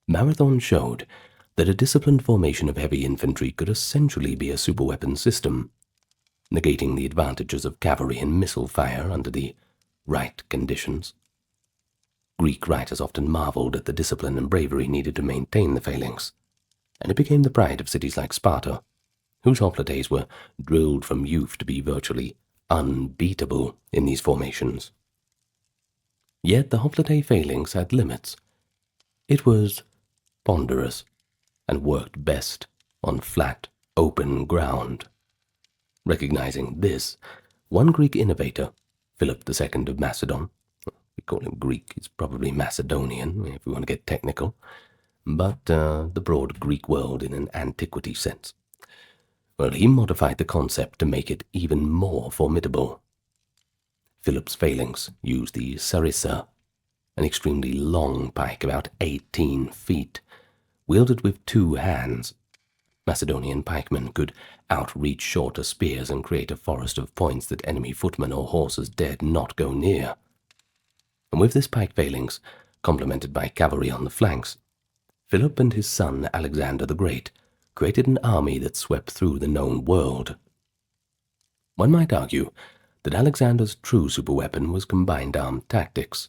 Marathon showed that a disciplined formation of heavy infantry could essentially be a superweapon system, negating the advantages of cavalry and missile fire under the right conditions. Greek writers often marveled at the discipline and bravery needed to maintain the phalanx, and it became the pride of cities like Sparta, whose hoplites were drilled from youth to be virtually unbeatable in these formations. Yet the hoplite phalanx had limits. It was ponderous and worked best on flat, open ground. Recognizing this, one Greek innovator, Philip II of Macedon, we call him Greek, he's probably Macedonian if we want to get technical, but the broad Greek world in an antiquity sense. Well, he modified the concept to make it even more formidable. Philip's phalanx used the sarissa, an extremely long pike about 18 feet, wielded with 2 hands. Macedonian pikemen could outreach shorter spears and create a forest of points that enemy footmen or horses dared not go near. And with this pike phalanx, complemented by cavalry on the flanks, Philip and his son Alexander the Great created an army that swept through the known world. One might argue that Alexander's true superweapon was combined armed tactics,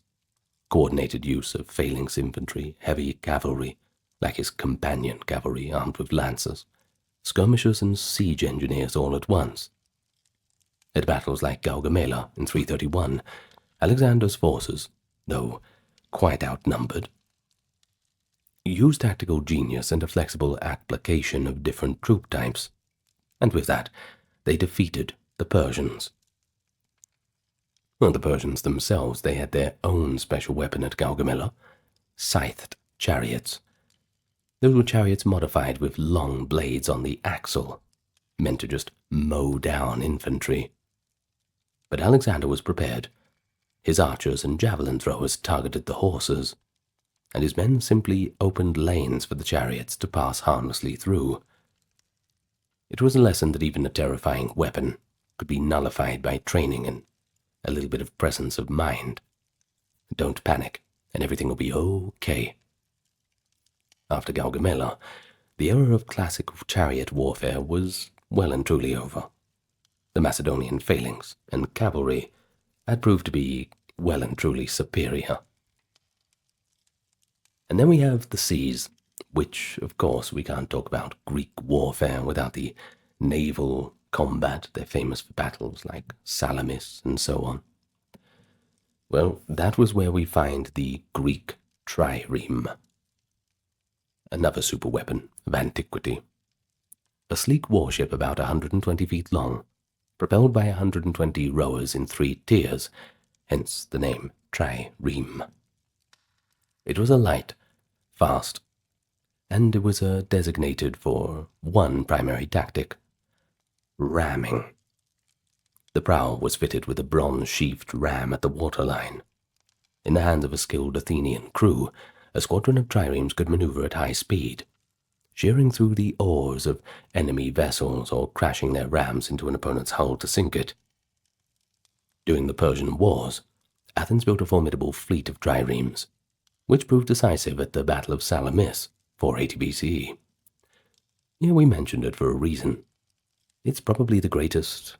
coordinated use of phalanx infantry, heavy cavalry, like his companion cavalry armed with lancers, skirmishers and siege engineers all at once. At battles like Gaugamela in 331, Alexander's forces, though quite outnumbered, used tactical genius and a flexible application of different troop types, and with that, they defeated the Persians. Well, the Persians themselves, they had their own special weapon at Gaugamela, scythed chariots. Those were chariots modified with long blades on the axle, meant to just mow down infantry. But Alexander was prepared. His archers and javelin throwers targeted the horses. and his men simply opened lanes for the chariots to pass harmlessly through. It was a lesson that even a terrifying weapon could be nullified by training and a little bit of presence of mind. Don't panic, and everything will be okay. After Gaugamela, the era of classic chariot warfare was well and truly over. The Macedonian phalanx and cavalry had proved to be well and truly superior. And then we have the seas, which, of course, we can't talk about Greek warfare without the naval combat. They're famous for battles like Salamis and so on. Well, that was where we find the Greek trireme, another superweapon of antiquity. A sleek warship about 120 feet long, propelled by 120 rowers in 3 tiers, hence the name trireme. It was a light, fast, and it was designated for one primary tactic: ramming. The prow was fitted with a bronze-sheathed ram at the waterline. In the hands of a skilled Athenian crew, a squadron of triremes could maneuver at high speed, shearing through the oars of enemy vessels or crashing their rams into an opponent's hull to sink it. During the Persian Wars, Athens built a formidable fleet of triremes, which proved decisive at the Battle of Salamis, 480 BCE. Yeah, we mentioned it for a reason. It's probably the greatest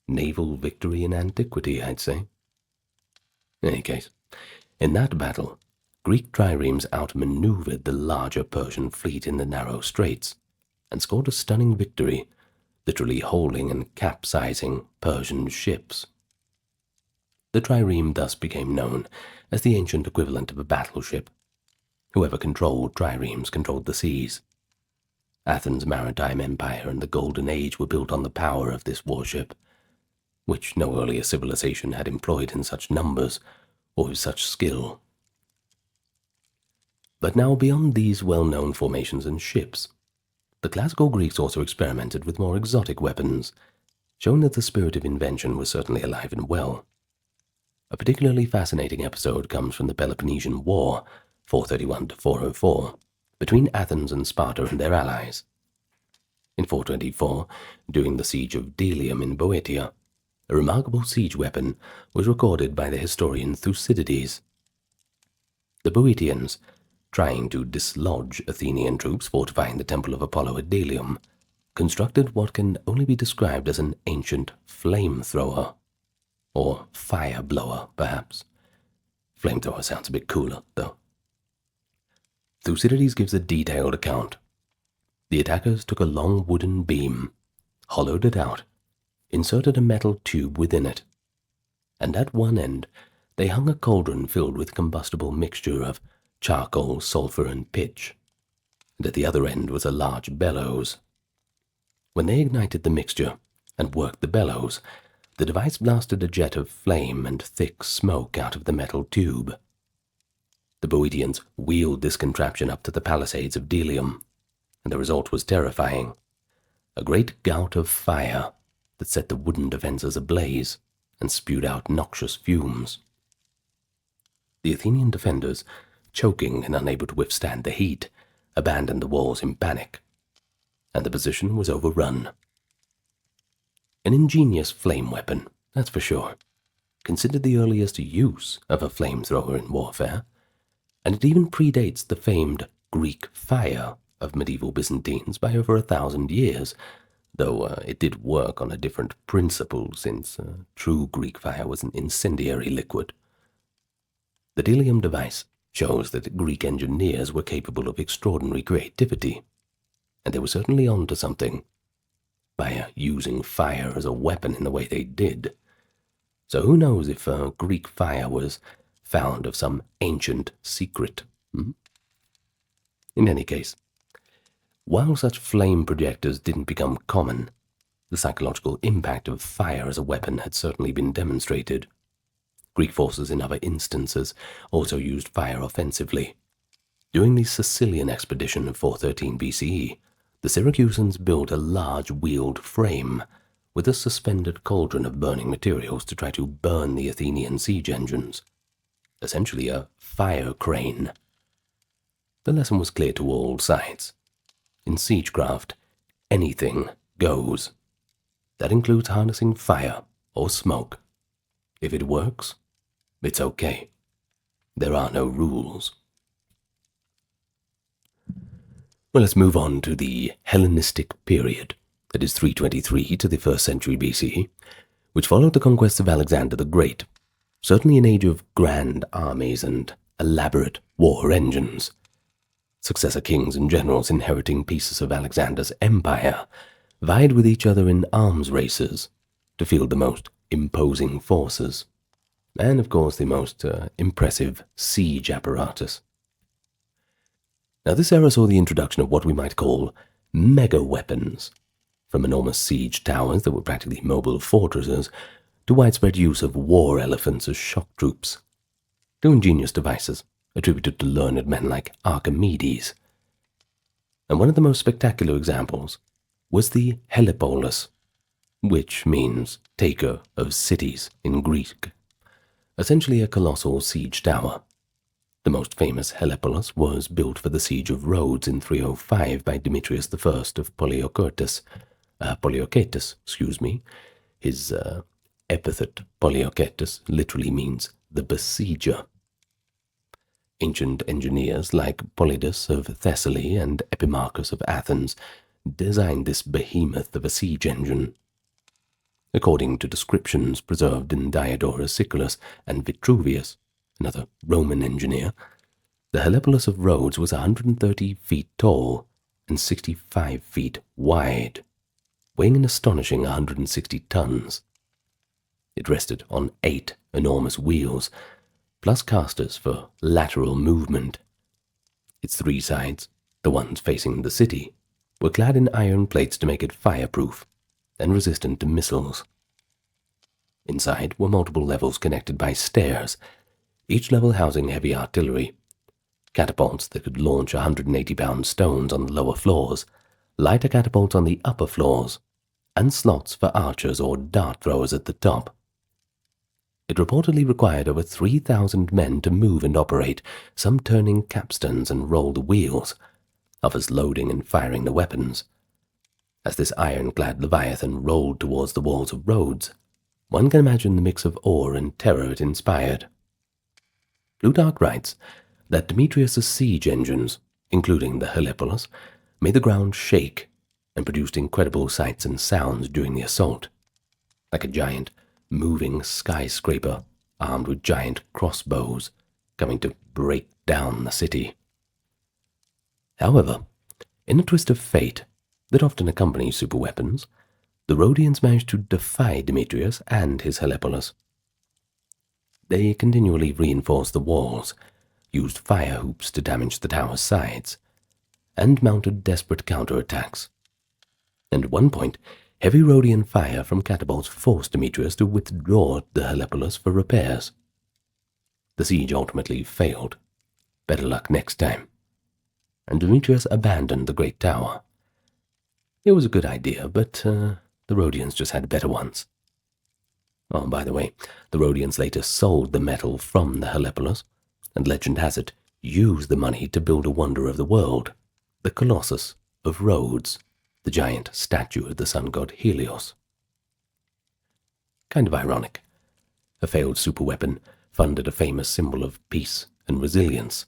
naval victory in antiquity, I'd say. In any case, in that battle, Greek triremes outmaneuvered the larger Persian fleet in the narrow straits and scored a stunning victory, literally holding and capsizing Persian ships. The trireme thus became known as the ancient equivalent of a battleship. Whoever controlled triremes controlled the seas. Athens' maritime empire and the Golden Age were built on the power of this warship, which no earlier civilization had employed in such numbers or with such skill. But now, beyond these well-known formations and ships, the classical Greeks also experimented with more exotic weapons, showing that the spirit of invention was certainly alive and well. A particularly fascinating episode comes from the Peloponnesian War, 431 to 404, between Athens and Sparta and their allies. In 424, during the siege of Delium in Boeotia, a remarkable siege weapon was recorded by the historian Thucydides. The Boeotians, trying to dislodge Athenian troops fortifying the temple of Apollo at Delium, constructed what can only be described as an ancient flamethrower, or fire blower, perhaps. Flamethrower sounds a bit cooler, though. Thucydides gives a detailed account. The attackers took a long wooden beam, hollowed it out, inserted a metal tube within it, and at one end they hung a cauldron filled with combustible mixture of charcoal, sulfur, and pitch, and at the other end was a large bellows. When they ignited the mixture and worked the bellows, the device blasted a jet of flame and thick smoke out of the metal tube. The Boeotians wheeled this contraption up to the palisades of Delium, and the result was terrifying: a great gout of fire that set the wooden defences ablaze and spewed out noxious fumes. The Athenian defenders, choking and unable to withstand the heat, abandoned the walls in panic, and the position was overrun. An ingenious flame weapon, that's for sure, considered the earliest use of a flamethrower in warfare, and it even predates the famed Greek fire of medieval Byzantines by over 1,000 years, though it did work on a different principle since true Greek fire was an incendiary liquid. The Delium device shows that Greek engineers were capable of extraordinary creativity, and they were certainly on to something by using fire as a weapon in the way they did. So who knows if Greek fire was found of some ancient secret? In any case, while such flame projectors didn't become common, the psychological impact of fire as a weapon had certainly been demonstrated. Greek forces in other instances also used fire offensively. During the Sicilian expedition of 413 BCE, the Syracusans built a large wheeled frame with a suspended cauldron of burning materials to try to burn the Athenian siege engines. Essentially a fire crane. the lesson was clear to all sides. In siegecraft, anything goes. That includes harnessing fire or smoke. If it works, it's okay. There are no rules. Well, let's move on to the Hellenistic period, that is 323 to the 1st century BC, which followed the conquests of Alexander the Great, certainly an age of grand armies and elaborate war engines. Successor kings and generals inheriting pieces of Alexander's empire vied with each other in arms races to field the most imposing forces, and of course the most impressive siege apparatus. Now this era saw the introduction of what we might call mega weapons, from enormous siege towers that were practically mobile fortresses to widespread use of war elephants as shock troops, to ingenious devices attributed to learned men like Archimedes. And one of the most spectacular examples was the Helepolis, which means taker of cities in Greek, essentially a colossal siege tower. The most famous Helepolis was built for the siege of Rhodes in 305 by Demetrius I of Polioketus. His epithet Polioketus literally means the besieger. Ancient engineers like Polyidus of Thessaly and Epimachus of Athens designed this behemoth of a siege engine. According to descriptions preserved in Diodorus Siculus and Vitruvius, another Roman engineer, the Helepolis of Rhodes was 130 feet tall and 65 feet wide, weighing an astonishing 160 tons. It rested on 8 enormous wheels, plus casters for lateral movement. Its 3 sides, the ones facing the city, were clad in iron plates to make it fireproof and resistant to missiles. Inside were multiple levels connected by stairs, each level housing heavy artillery, catapults that could launch 180-pound stones on the lower floors, lighter catapults on the upper floors, and slots for archers or dart throwers at the top. It reportedly required over 3,000 men to move and operate, some turning capstans and roll the wheels, others loading and firing the weapons. As this ironclad leviathan rolled towards the walls of Rhodes, one can imagine the mix of awe and terror it inspired. Plutarch writes that Demetrius' siege engines, including the Helepolis, made the ground shake and produced incredible sights and sounds during the assault, like a giant moving skyscraper armed with giant crossbows coming to break down the city. However, in a twist of fate that often accompanies superweapons, the Rhodians managed to defy Demetrius and his Helepolis. They continually reinforced the walls, used fire hoops to damage the tower's sides, and mounted desperate counterattacks. And at one point, heavy Rhodian fire from catapults forced Demetrius to withdraw the Helepolis for repairs. The siege ultimately failed. Better luck next time. And Demetrius abandoned the great tower. It was a good idea, but the Rhodians just had better ones. Oh, by the way, the Rhodians later sold the metal from the Helepolis, and legend has it, used the money to build a wonder of the world, the Colossus of Rhodes, the giant statue of the sun god Helios. Kind of ironic. A failed superweapon funded a famous symbol of peace and resilience.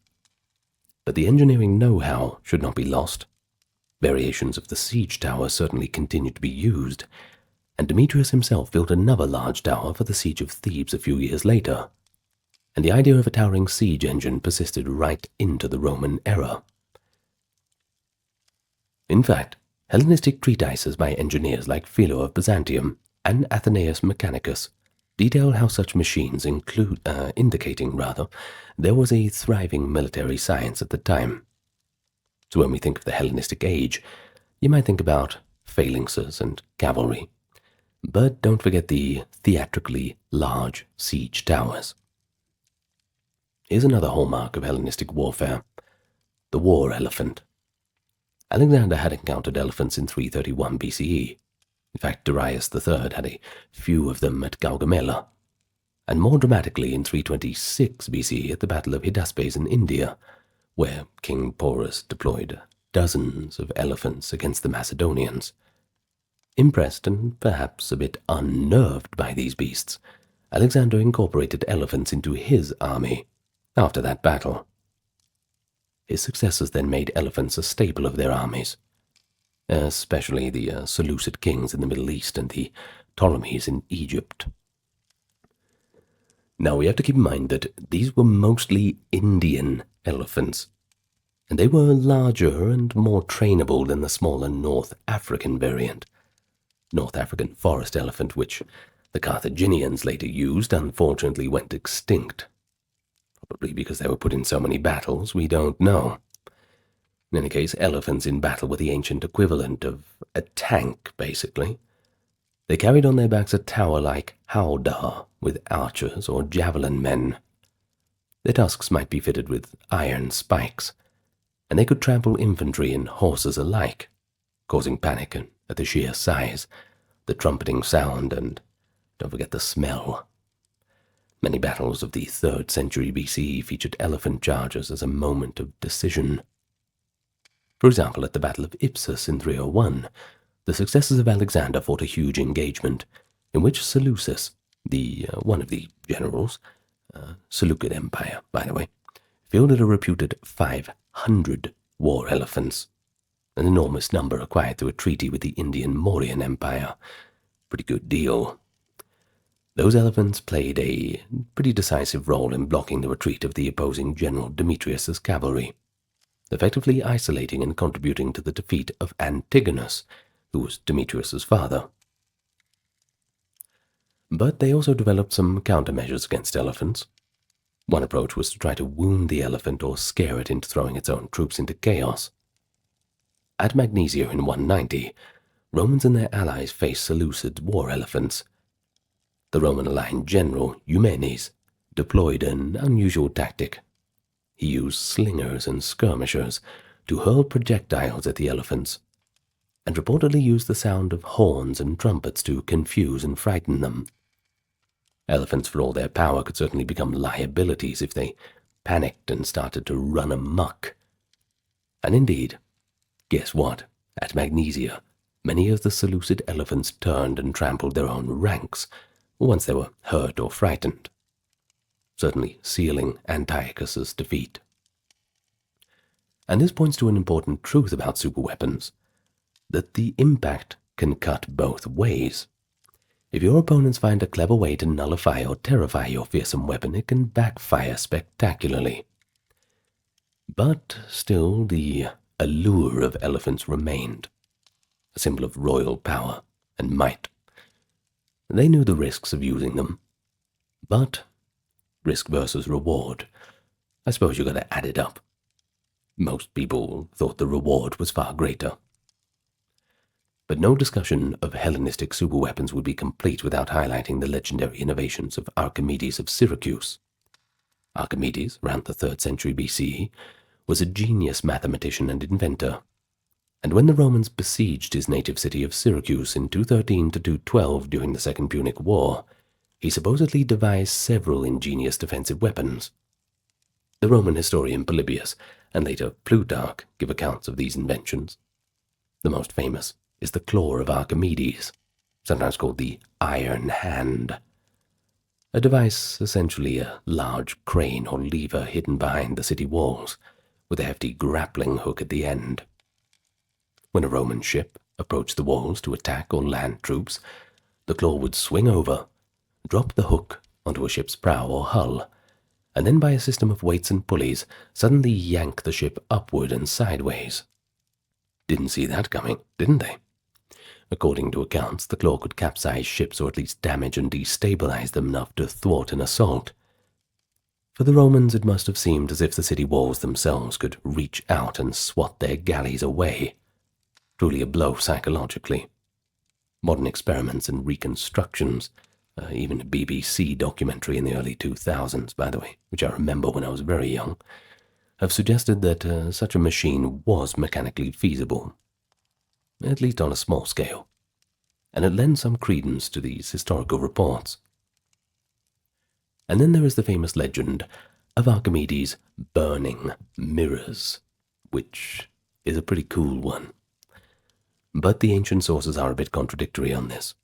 But the engineering know-how should not be lost. Variations of the siege tower certainly continued to be used, and Demetrius himself built another large tower for the siege of Thebes a few years later, and the idea of a towering siege engine persisted right into the Roman era. In fact, Hellenistic treatises by engineers like Philo of Byzantium and Athenaeus Mechanicus detail how such machines indicating there was a thriving military science at the time. So when we think of the Hellenistic age, you might think about phalanxes and cavalry, but don't forget the theatrically large siege towers. Here's another hallmark of Hellenistic warfare, the war elephant. Alexander had encountered elephants in 331 BCE. In fact, Darius III had a few of them at Gaugamela, and more dramatically in 326 BCE at the Battle of Hydaspes in India, where King Porus deployed dozens of elephants against the Macedonians. Impressed and perhaps a bit unnerved by these beasts, Alexander incorporated elephants into his army after that battle. His successors then made elephants a staple of their armies, especially the Seleucid kings in the Middle East and the Ptolemies in Egypt. Now we have to keep in mind that these were mostly Indian elephants, and they were larger and more trainable than the smaller North African variant. North African forest elephant, which the Carthaginians later used, unfortunately went extinct. Probably because they were put in so many battles, we don't know. In any case, elephants in battle were the ancient equivalent of a tank, basically. They carried on their backs a tower like howdah, with archers or javelin men. Their tusks might be fitted with iron spikes, and they could trample infantry and horses alike, causing panic at the sheer size, the trumpeting sound, and don't forget the smell. Many battles of the 3rd century BCE featured elephant charges as a moment of decision. For example, at the Battle of Ipsus in 301, the successors of Alexander fought a huge engagement in which Seleucus, one of the generals, Seleucid Empire, by the way, fielded a reputed 500 war elephants, an enormous number acquired through a treaty with the Indian Mauryan Empire. Pretty good deal. Those elephants played a pretty decisive role in blocking the retreat of the opposing general Demetrius's cavalry, effectively isolating and contributing to the defeat of Antigonus, who was Demetrius's father. But they also developed some countermeasures against elephants. One approach was to try to wound the elephant or scare it into throwing its own troops into chaos. At Magnesia in 190, Romans and their allies faced Seleucid war elephants. The Roman-aligned general, Eumenes, deployed an unusual tactic. He used slingers and skirmishers to hurl projectiles at the elephants, and reportedly used the sound of horns and trumpets to confuse and frighten them. Elephants, for all their power, could certainly become liabilities if they panicked and started to run amok. And indeed, guess what? At Magnesia, many of the Seleucid elephants turned and trampled their own ranks once they were hurt or frightened, certainly sealing Antiochus's defeat. And this points to an important truth about superweapons, that the impact can cut both ways. If your opponents find a clever way to nullify or terrify your fearsome weapon, it can backfire spectacularly. But still, the allure of elephants remained, a symbol of royal power and might. They knew the risks of using them, but risk versus reward, I suppose you got to add it up. Most people thought the reward was far greater. But no discussion of Hellenistic superweapons would be complete without highlighting the legendary innovations of Archimedes of Syracuse. Archimedes, around the 3rd century BCE, was a genius mathematician and inventor, and when the Romans besieged his native city of Syracuse in 213 to 212 during the Second Punic War, he supposedly devised several ingenious defensive weapons. The Roman historian Polybius and later Plutarch give accounts of these inventions. The most famous is the claw of Archimedes, sometimes called the iron hand, a device essentially a large crane or lever hidden behind the city walls, with a hefty grappling hook at the end. When a Roman ship approached the walls to attack or land troops, the claw would swing over, drop the hook onto a ship's prow or hull, and then by a system of weights and pulleys suddenly yank the ship upward and sideways. Didn't see that coming, didn't they? According to accounts, the claw could capsize ships or at least damage and destabilize them enough to thwart an assault. For the Romans, it must have seemed as if the city walls themselves could reach out and swat their galleys away. Truly a blow psychologically. Modern experiments and reconstructions, even a BBC documentary in the early 2000s, by the way, which I remember when I was very young, have suggested that such a machine was mechanically feasible, at least on a small scale, and it lends some credence to these historical reports. And then there is the famous legend of Archimedes' burning mirrors, which is a pretty cool one. But the ancient sources are a bit contradictory on this.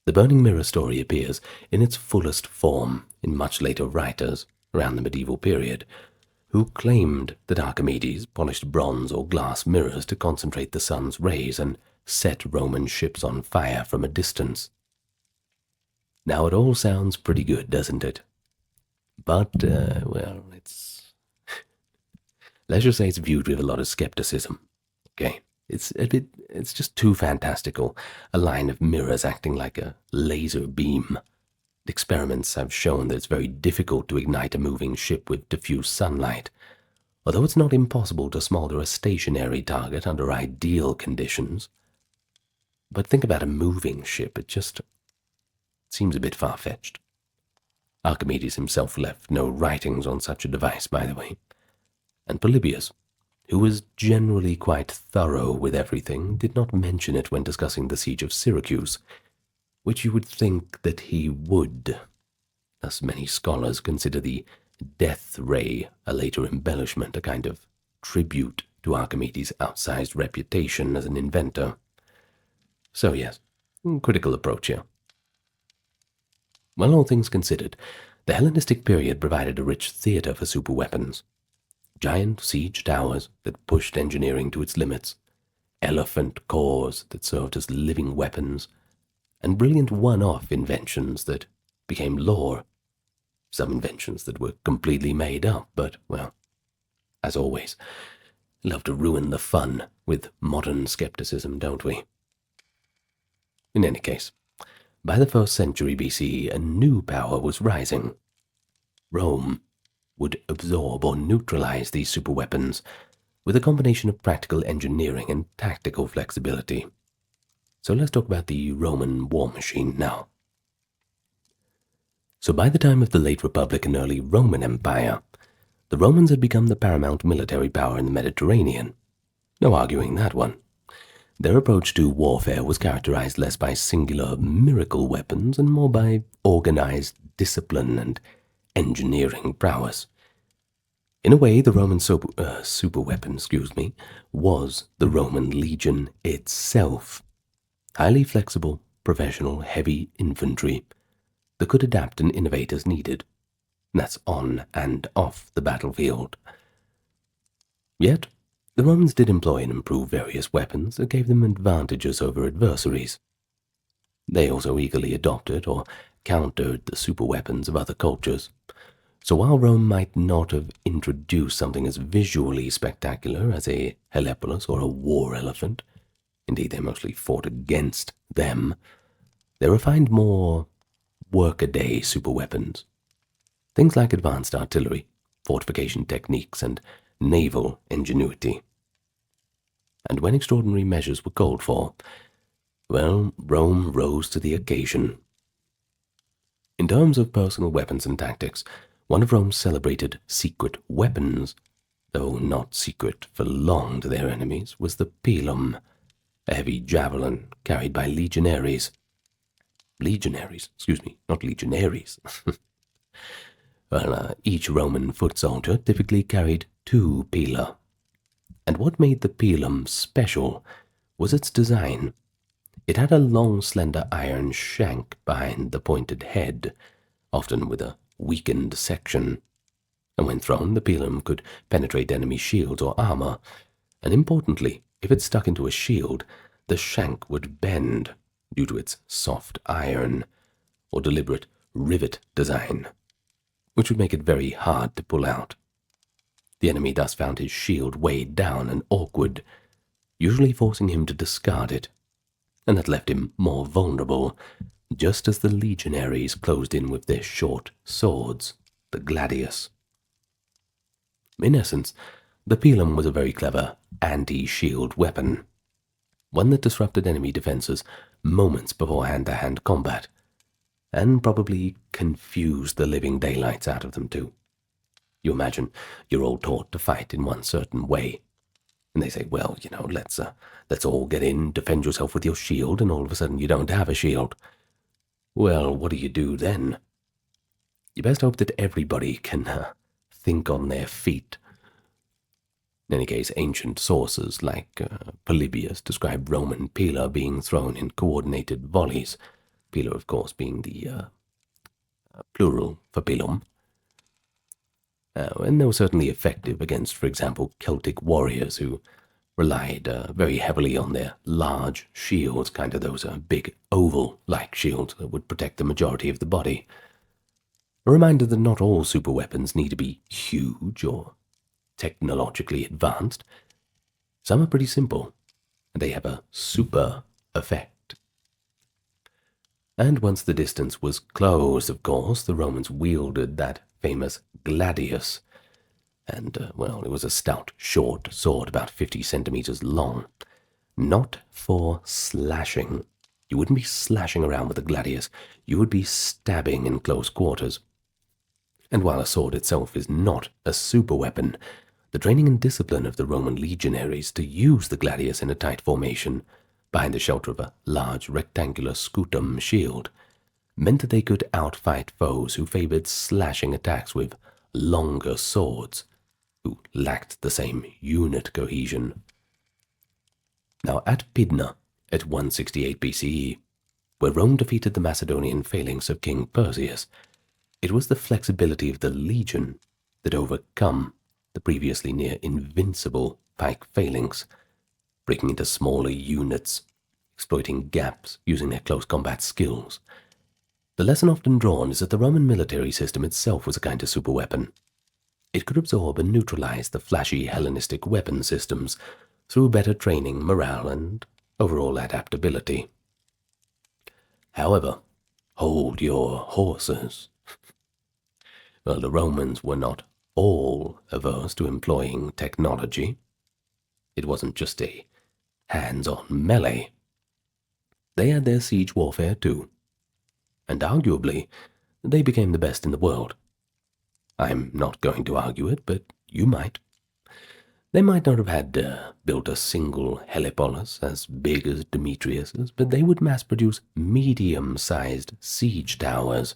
The burning mirror story appears in its fullest form in much later writers around the medieval period, who claimed that Archimedes polished bronze or glass mirrors to concentrate the sun's rays and set Roman ships on fire from a distance. Now it all sounds pretty good, doesn't it? But, well, let's just say it's viewed with a lot of skepticism. Okay, it's just too fantastical. A line of mirrors acting like a laser beam. Experiments have shown that it's very difficult to ignite a moving ship with diffuse sunlight, although it's not impossible to smolder a stationary target under ideal conditions. But think about a moving ship, it just seems a bit far-fetched. Archimedes himself left no writings on such a device, by the way, and Polybius, who was generally quite thorough with everything, did not mention it when discussing the siege of Syracuse, which you would think that he would. Thus many scholars consider the death ray a later embellishment, a kind of tribute to Archimedes' outsized reputation as an inventor. So yes, critical approach here. Well, all things considered, the Hellenistic period provided a rich theatre for superweapons. Giant siege towers that pushed engineering to its limits, elephant cores that served as living weapons, and brilliant one-off inventions that became lore. Some inventions that were completely made up, but, well, as always, love to ruin the fun with modern skepticism, don't we? In any case, by the 1st century BCE, a new power was rising. Rome would absorb or neutralize these superweapons with a combination of practical engineering and tactical flexibility. So let's talk about the Roman war machine now. So by the time of the late Republic and early Roman Empire, the Romans had become the paramount military power in the Mediterranean. No arguing that one. Their approach to warfare was characterized less by singular miracle weapons and more by organized discipline and engineering prowess. In a way, the Roman superweapon, was the Roman legion itself. Highly flexible, professional, heavy infantry that could adapt and innovate as needed. That's on and off the battlefield. Yet, the Romans did employ and improve various weapons that gave them advantages over adversaries. They also eagerly adopted or countered the superweapons of other cultures. So while Rome might not have introduced something as visually spectacular as a Helepolis or a war elephant, indeed they mostly fought against them, they refined more workaday superweapons. Things like advanced artillery, fortification techniques, and naval ingenuity. And when extraordinary measures were called for, well, Rome rose to the occasion. In terms of personal weapons and tactics, one of Rome's celebrated secret weapons, though not secret for long to their enemies, was the pilum, a heavy javelin carried by legionaries. Not legionaries. Well, each Roman foot soldier typically carried 2 pila. And what made the pilum special was its design. It had a long, slender iron shank behind the pointed head, often with a weakened section. And when thrown, the pilum could penetrate enemy shields or armor. And importantly, if it stuck into a shield, the shank would bend due to its soft iron or deliberate rivet design, which would make it very hard to pull out. The enemy thus found his shield weighed down and awkward, usually forcing him to discard it, and that left him more vulnerable, just as the legionaries closed in with their short swords, the gladius. In essence, the pilum was a very clever anti-shield weapon, one that disrupted enemy defenses moments before hand-to-hand combat, and probably confused the living daylights out of them too. You imagine you're all taught to fight in one certain way, and they say, well, let's all get in, defend yourself with your shield, and all of a sudden you don't have a shield. Well, what do you do then? You best hope that everybody can think on their feet. In any case, ancient sources like Polybius describe Roman pila being thrown in coordinated volleys, pila of course being the plural for pilum, and they were certainly effective against, for example, Celtic warriors who relied very heavily on their large shields, kind of those big oval-like shields that would protect the majority of the body. A reminder that not all superweapons need to be huge or technologically advanced. Some are pretty simple, and they have a super effect. And once the distance was closed, of course, the Romans wielded that famous gladius, and, well, it was a stout, short sword about 50 centimeters long. Not for slashing. You wouldn't be slashing around with a gladius, you would be stabbing in close quarters. And while a sword itself is not a superweapon, the training and discipline of the Roman legionaries to use the gladius in a tight formation, behind the shelter of a large rectangular scutum shield, meant that they could outfight foes who favored slashing attacks with longer swords, who lacked the same unit cohesion. Now at Pydna, at 168 BCE, where Rome defeated the Macedonian phalanx of King Perseus, it was the flexibility of the legion that overcome the previously near invincible pike phalanx, breaking into smaller units, exploiting gaps using their close combat skills. The lesson often drawn is that the Roman military system itself was a kind of superweapon. It could absorb and neutralize the flashy Hellenistic weapon systems through better training, morale, and overall adaptability. However, hold your horses. Well, the Romans were not all averse to employing technology. It wasn't just a hands-on melee. They had their siege warfare too, and arguably they became the best in the world. I'm not going to argue it, but you might. They might not have had built a single helepolis as big as Demetrius's, but they would mass-produce medium-sized siege towers,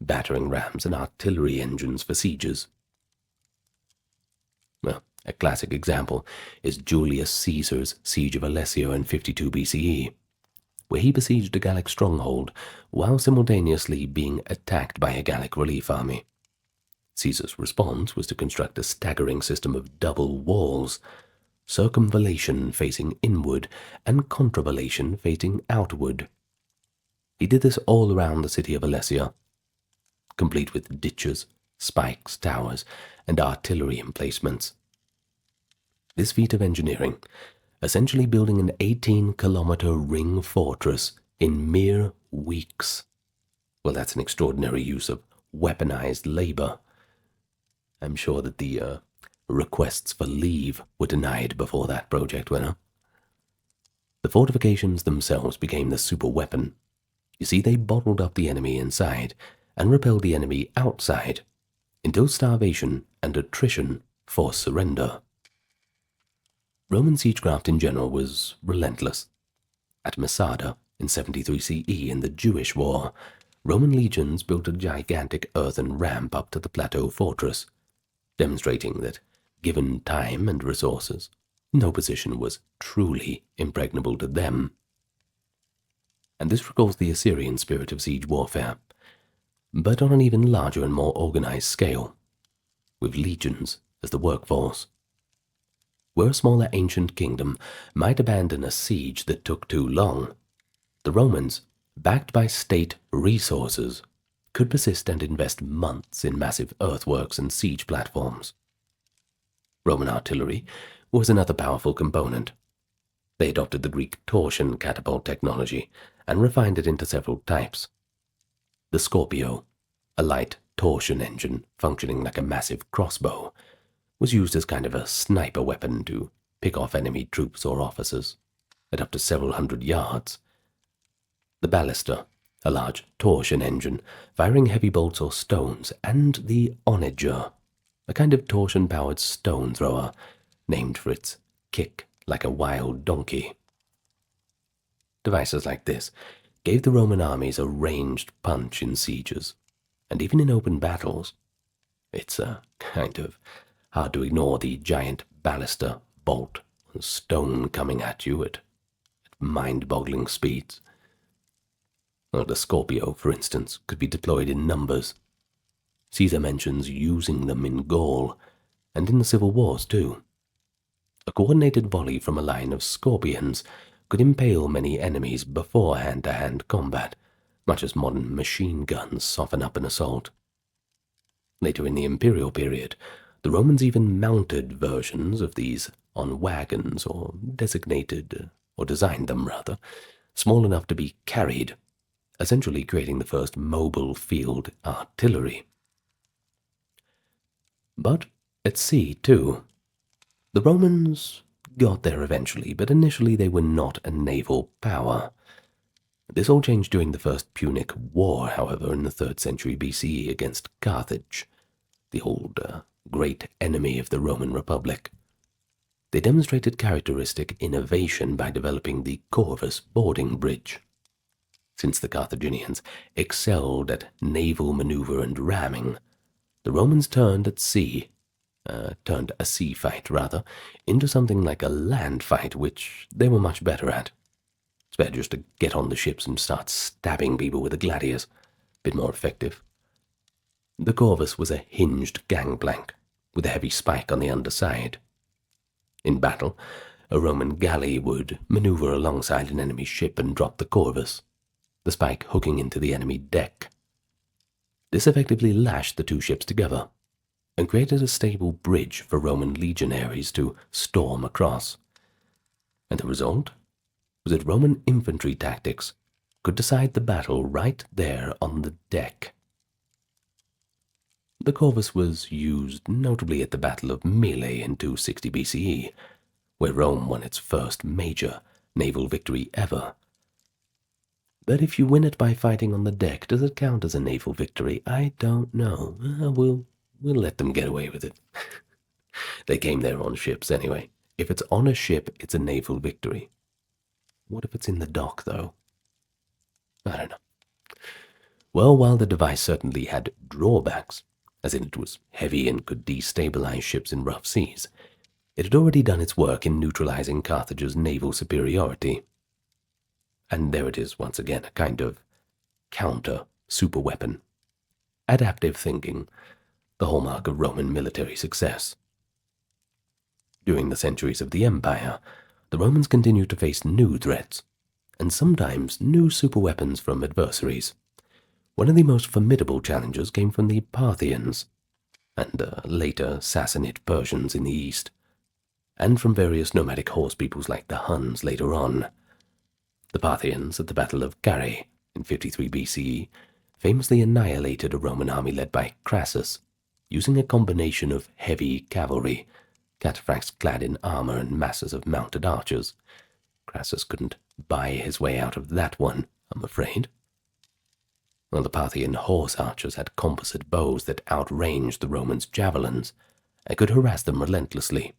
battering rams, and artillery engines for sieges. Well, a classic example is Julius Caesar's siege of Alessio in 52 BCE, where he besieged a Gallic stronghold while simultaneously being attacked by a Gallic relief army. Caesar's response was to construct a staggering system of double walls, circumvallation facing inward and contravallation facing outward. He did this all around the city of Alessia, complete with ditches, spikes, towers, and artillery emplacements. This feat of engineering, essentially building an 18-kilometer ring fortress in mere weeks, well, that's an extraordinary use of weaponized labor. I'm sure that the requests for leave were denied before that project went up. The fortifications themselves became the super weapon. You see, they bottled up the enemy inside and repelled the enemy outside until starvation and attrition forced surrender. Roman siegecraft in general was relentless. At Masada in 73 CE in the Jewish War, Roman legions built a gigantic earthen ramp up to the plateau fortress, demonstrating that, given time and resources, no position was truly impregnable to them. And this recalls the Assyrian spirit of siege warfare, but on an even larger and more organized scale, with legions as the workforce. Where a smaller ancient kingdom might abandon a siege that took too long, the Romans, backed by state resources, could persist and invest months in massive earthworks and siege platforms. Roman artillery was another powerful component. They adopted the Greek torsion catapult technology and refined it into several types. The Scorpio, a light torsion engine functioning like a massive crossbow, was used as kind of a sniper weapon to pick off enemy troops or officers at up to several hundred yards. The ballista, a large torsion engine firing heavy bolts or stones, and the onager, a kind of torsion-powered stone thrower named for its kick like a wild donkey. Devices like this gave the Roman armies a ranged punch in sieges, and even in open battles. It's kind of hard to ignore the giant ballista bolt and stone coming at you at mind-boggling speeds. Well, the Scorpio, for instance, could be deployed in numbers. Caesar mentions using them in Gaul, and in the civil wars too. A coordinated volley from a line of scorpions could impale many enemies before hand-to-hand combat, much as modern machine guns soften up an assault. Later in the imperial period, the Romans even mounted versions of these on wagons, or designed them rather, small enough to be carried, essentially creating the first mobile field artillery. But at sea, too, the Romans got there eventually, but initially they were not a naval power. This all changed during the First Punic War, however, in the 3rd century BCE against Carthage, the old great enemy of the Roman Republic. They demonstrated characteristic innovation by developing the Corvus boarding bridge. Since the Carthaginians excelled at naval maneuver and ramming, the Romans turned a sea fight, into something like a land fight, which they were much better at. It's better just to get on the ships and start stabbing people with the gladius. Bit more effective. The Corvus was a hinged gangplank, with a heavy spike on the underside. In battle, a Roman galley would maneuver alongside an enemy ship and drop the Corvus, the spike hooking into the enemy deck. This effectively lashed the two ships together, and created a stable bridge for Roman legionaries to storm across. And the result was that Roman infantry tactics could decide the battle right there on the deck. The Corvus was used notably at the Battle of Mylae in 260 BCE, where Rome won its first major naval victory ever. But if you win it by fighting on the deck, does it count as a naval victory? I don't know. We'll let them get away with it. They came there on ships anyway. If it's on a ship, it's a naval victory. What if it's in the dock, though? I don't know. Well, while the device certainly had drawbacks, as in it was heavy and could destabilize ships in rough seas, it had already done its work in neutralizing Carthage's naval superiority. And there it is once again, a kind of counter-superweapon. Adaptive thinking, the hallmark of Roman military success. During the centuries of the Empire, the Romans continued to face new threats, and sometimes new superweapons from adversaries. One of the most formidable challenges came from the Parthians, and later Sassanid Persians in the east, and from various nomadic horse peoples like the Huns later on. The Parthians at the Battle of Carrhae in 53 BCE famously annihilated a Roman army led by Crassus, using a combination of heavy cavalry, cataphracts clad in armor, and masses of mounted archers. Crassus couldn't buy his way out of that one, I'm afraid. Well, the Parthian horse archers had composite bows that outranged the Romans' javelins and could harass them relentlessly,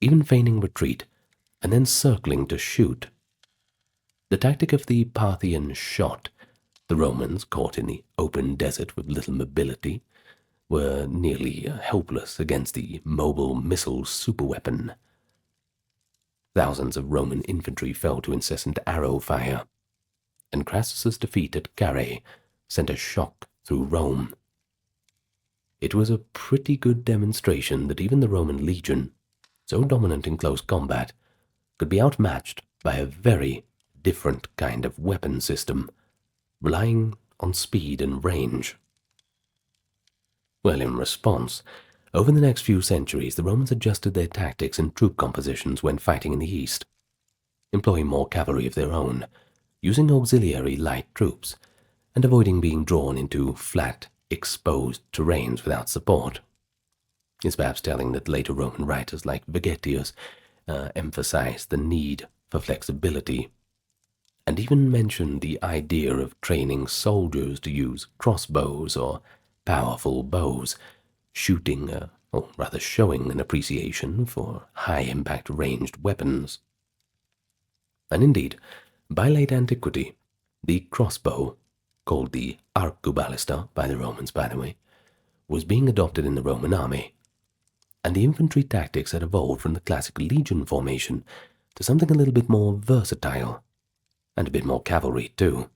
even feigning retreat and then circling to shoot. The tactic of the Parthian shot, the Romans, caught in the open desert with little mobility, were nearly helpless against the mobile missile superweapon. Thousands of Roman infantry fell to incessant arrow fire, and Crassus's defeat at Carrhae sent a shock through Rome. It was a pretty good demonstration that even the Roman legion, so dominant in close combat, could be outmatched by a very different kind of weapon system, relying on speed and range. Well, in response, over the next few centuries, the Romans adjusted their tactics and troop compositions when fighting in the east, employing more cavalry of their own, using auxiliary light troops, and avoiding being drawn into flat, exposed terrains without support. It's perhaps telling that later Roman writers like Vegetius emphasized the need for flexibility, and even mentioned the idea of training soldiers to use crossbows or powerful bows, showing an appreciation for high-impact ranged weapons. And indeed, by late antiquity, the crossbow, called the arqueballista by the Romans, by the way, was being adopted in the Roman army, and the infantry tactics had evolved from the classic legion formation to something a little bit more versatile, and a bit more cavalry too.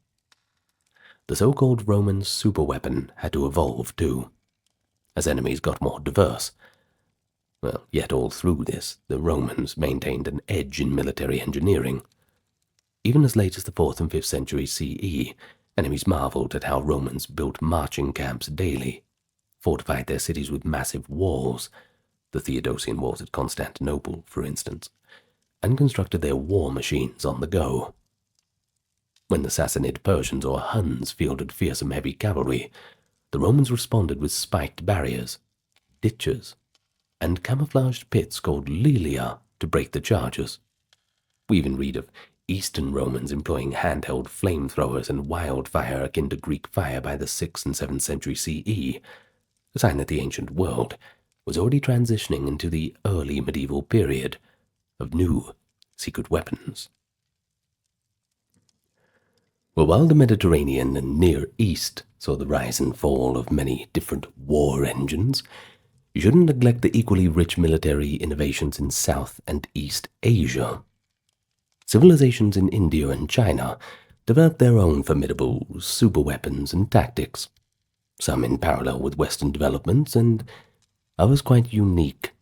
The so-called Roman superweapon had to evolve too, as enemies got more diverse. Well, yet all through this, the Romans maintained an edge in military engineering. Even as late as the 4th and 5th century CE, enemies marveled at how Romans built marching camps daily, fortified their cities with massive walls, the Theodosian walls at Constantinople, for instance, and constructed their war machines on the go. When the Sassanid Persians or Huns fielded fearsome heavy cavalry, the Romans responded with spiked barriers, ditches, and camouflaged pits called lilia to break the charges. We even read of Eastern Romans employing handheld flamethrowers and wildfire akin to Greek fire by the 6th and 7th century CE, a sign that the ancient world was already transitioning into the early medieval period of new secret weapons. Well, while the Mediterranean and Near East saw the rise and fall of many different war engines, you shouldn't neglect the equally rich military innovations in South and East Asia. Civilizations in India and China developed their own formidable superweapons and tactics, some in parallel with Western developments and others quite unique.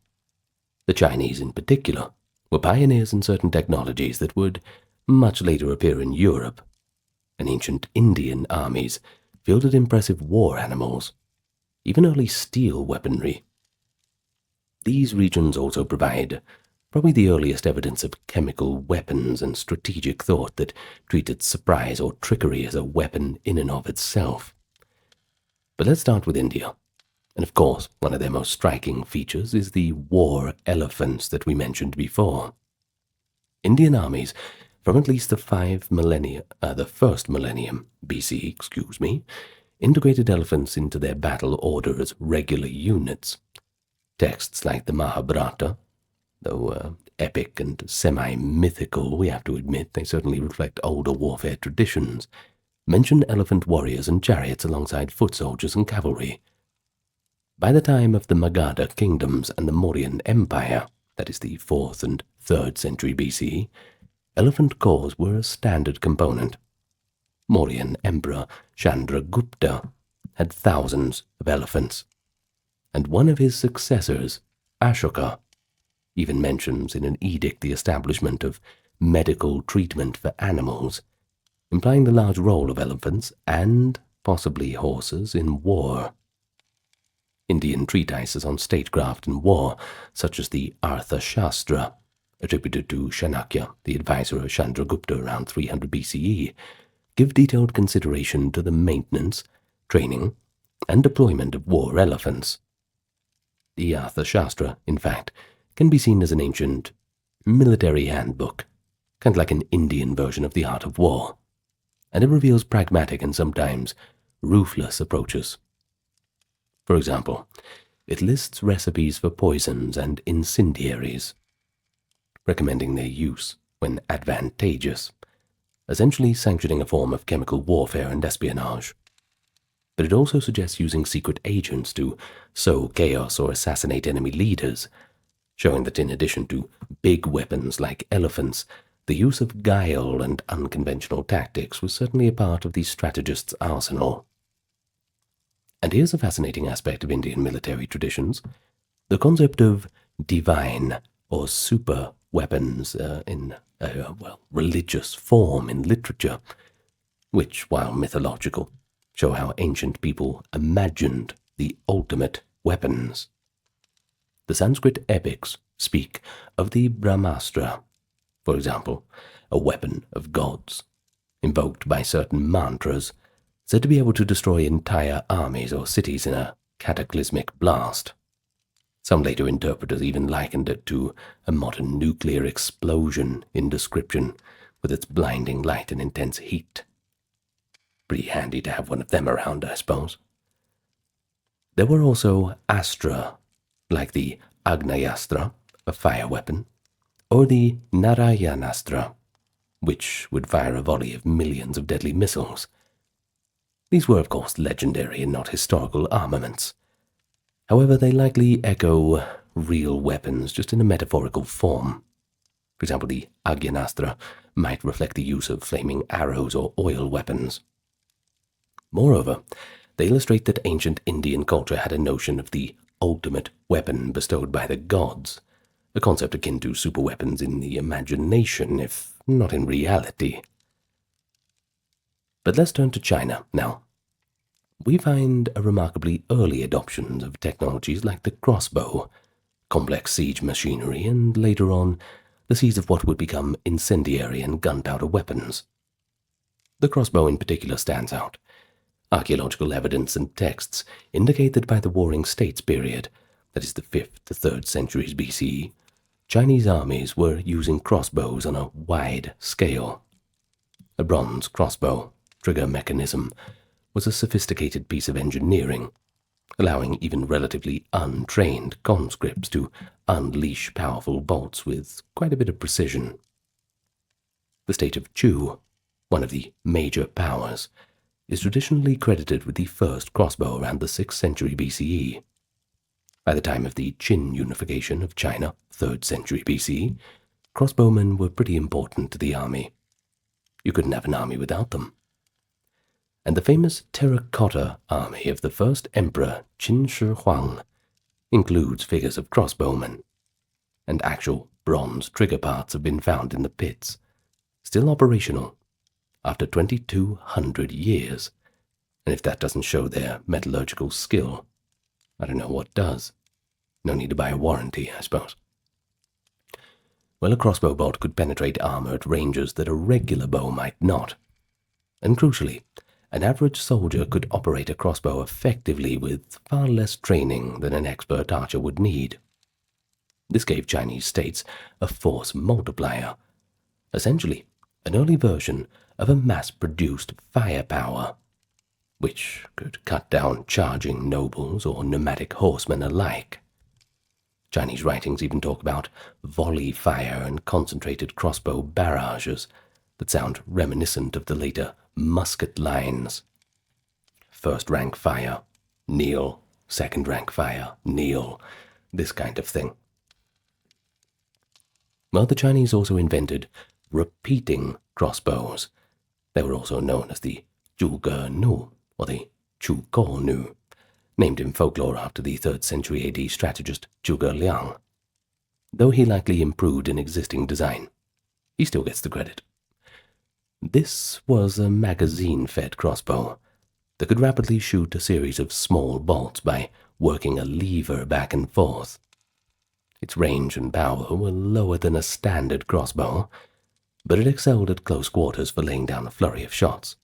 The Chinese, in particular, were pioneers in certain technologies that would much later appear in Europe, and ancient Indian armies fielded impressive war animals, even early steel weaponry. These regions also provide probably the earliest evidence of chemical weapons and strategic thought that treated surprise or trickery as a weapon in and of itself. But let's start with India. And of course, one of their most striking features is the war elephants that we mentioned before. Indian armies, from at least the first millennium BC, integrated elephants into their battle order as regular units. Texts like the Mahabharata, though epic and semi-mythical, we have to admit they certainly reflect older warfare traditions, mention elephant warriors and chariots alongside foot soldiers and cavalry. By the time of the Magadha kingdoms and the Mauryan Empire, that is the 4th and 3rd century BC, elephant corps were a standard component. Mauryan Emperor Chandragupta had thousands of elephants, and one of his successors, Ashoka, even mentions in an edict the establishment of medical treatment for animals, implying the large role of elephants and possibly horses in war. Indian treatises on statecraft and war, such as the Arthashastra, attributed to Chanakya, the advisor of Chandragupta around 300 BCE, give detailed consideration to the maintenance, training, and deployment of war elephants. The Arthashastra, in fact, can be seen as an ancient military handbook, kind of like an Indian version of the art of war, and it reveals pragmatic and sometimes ruthless approaches. For example, it lists recipes for poisons and incendiaries, recommending their use when advantageous, essentially sanctioning a form of chemical warfare and espionage. But it also suggests using secret agents to sow chaos or assassinate enemy leaders, showing that in addition to big weapons like elephants, the use of guile and unconventional tactics was certainly a part of the strategist's arsenal. And here's a fascinating aspect of Indian military traditions: the concept of divine or super weapons in a religious form in literature, which, while mythological, show how ancient people imagined the ultimate weapons. The Sanskrit epics speak of the Brahmastra, for example, a weapon of gods, invoked by certain mantras, said to be able to destroy entire armies or cities in a cataclysmic blast. Some later interpreters even likened it to a modern nuclear explosion in description, with its blinding light and intense heat. Pretty handy to have one of them around, I suppose. There were also astra, like the Agnayastra, a fire weapon, or the Narayanastra, which would fire a volley of millions of deadly missiles. These were, of course, legendary and not historical armaments, However, they likely echo real weapons, just in a metaphorical form. For example, the Agyanastra might reflect the use of flaming arrows or oil weapons. Moreover, they illustrate that ancient Indian culture had a notion of the ultimate weapon bestowed by the gods, a concept akin to superweapons in the imagination, if not in reality. But let's turn to China now. We find a remarkably early adoption of technologies like the crossbow, complex siege machinery, and later on, the seeds of what would become incendiary and gunpowder weapons. The crossbow in particular stands out. Archaeological evidence and texts indicate that by the Warring States period, that is the 5th to 3rd centuries BCE, Chinese armies were using crossbows on a wide scale. A bronze crossbow trigger mechanism was a sophisticated piece of engineering, allowing even relatively untrained conscripts to unleash powerful bolts with quite a bit of precision. The state of Chu, one of the major powers, is traditionally credited with the first crossbow around the 6th century BCE. By the time of the Qin unification of China, 3rd century BCE, crossbowmen were pretty important to the army. You couldn't have an army without them. And the famous terracotta army of the first emperor Qin Shi Huang includes figures of crossbowmen, and actual bronze trigger parts have been found in the pits, still operational after 2,200 years. And if that doesn't show their metallurgical skill, I don't know what does. No need to buy a warranty, I suppose. Well, a crossbow bolt could penetrate armor at ranges that a regular bow might not. And crucially, an average soldier could operate a crossbow effectively with far less training than an expert archer would need. This gave Chinese states a force multiplier, essentially an early version of a mass-produced firepower, which could cut down charging nobles or nomadic horsemen alike. Chinese writings even talk about volley fire and concentrated crossbow barrages that sound reminiscent of the later musket lines. First-rank fire, kneel. Second-rank fire, kneel. This kind of thing. Well, the Chinese also invented repeating crossbows. They were also known as the Zhuge Nu, or the Chu Ko Nu, named in folklore after the 3rd century AD strategist Zhuge Liang. Though he likely improved an existing design, he still gets the credit. This was a magazine-fed crossbow that could rapidly shoot a series of small bolts by working a lever back and forth. Its range and power were lower than a standard crossbow, but it excelled at close quarters for laying down a flurry of shots.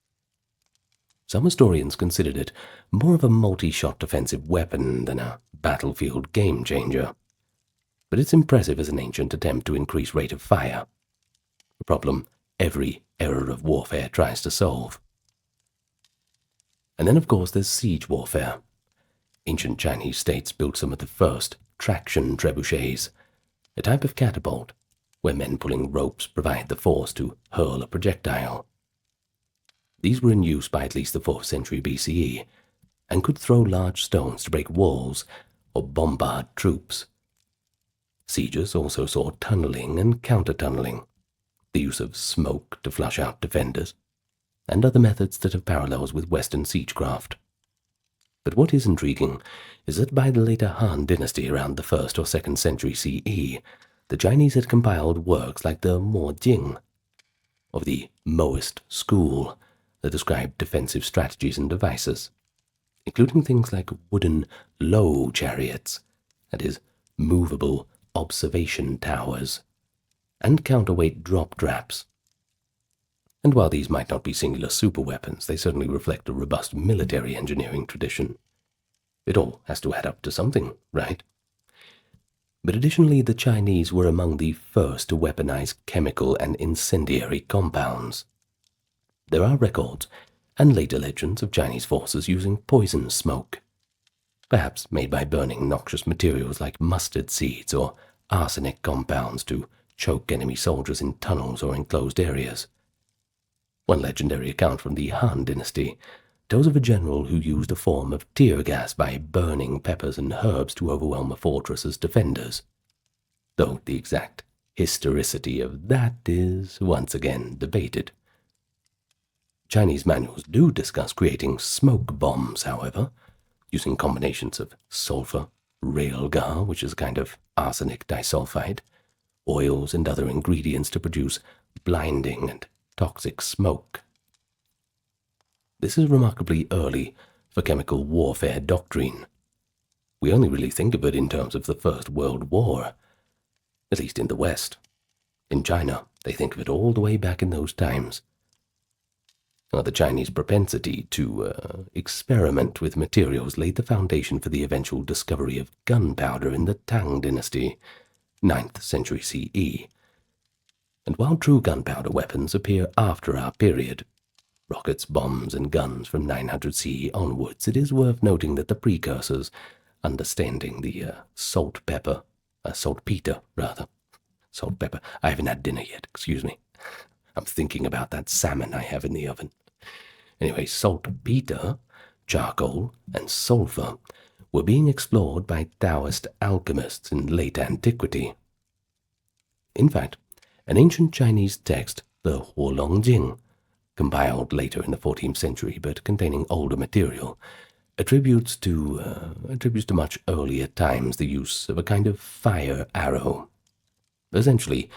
Some historians considered it more of a multi-shot defensive weapon than a battlefield game-changer, but it's impressive as an ancient attempt to increase rate of fire, a problem every era of warfare tries to solve. And then, of course, there's siege warfare. Ancient Chinese states built some of the first traction trebuchets, a type of catapult where men pulling ropes provide the force to hurl a projectile. These were in use by at least the 4th century BCE, and could throw large stones to break walls or bombard troops. Sieges also saw tunneling and counter-tunneling, the use of smoke to flush out defenders, and other methods that have parallels with Western siegecraft. But what is intriguing is that by the later Han dynasty around the 1st or 2nd century CE, the Chinese had compiled works like the Mo Jing, of the Maoist school, that described defensive strategies and devices, including things like wooden low chariots, that is, movable observation towers, and counterweight drop traps. And while these might not be singular superweapons, they certainly reflect a robust military engineering tradition. It all has to add up to something, right? But additionally, the Chinese were among the first to weaponize chemical and incendiary compounds. There are records and later legends of Chinese forces using poison smoke, perhaps made by burning noxious materials like mustard seeds or arsenic compounds to choke enemy soldiers in tunnels or enclosed areas. One legendary account from the Han dynasty tells of a general who used a form of tear gas by burning peppers and herbs to overwhelm a fortress's defenders, though the exact historicity of that is once again debated. Chinese manuals do discuss creating smoke bombs, however, using combinations of sulfur, railgar, which is a kind of arsenic disulfide, oils and other ingredients to produce blinding and toxic smoke. This is remarkably early for chemical warfare doctrine. We only really think of it in terms of the First World War, at least in the West. In China, they think of it all the way back in those times. The Chinese propensity to experiment with materials laid the foundation for the eventual discovery of gunpowder in the Tang dynasty, 9th century CE. And while true gunpowder weapons appear after our period, rockets, bombs, and guns from 900 CE onwards, it is worth noting that the precursors, understanding the saltpeter, I haven't had dinner yet, excuse me. I'm thinking about that salmon I have in the oven. Anyway, saltpeter, charcoal, and sulfur were being explored by Taoist alchemists in late antiquity. In fact, an ancient Chinese text, the Huolongjing, compiled later in the 14th century but containing older material, attributes to much earlier times the use of a kind of fire arrow. Essentially,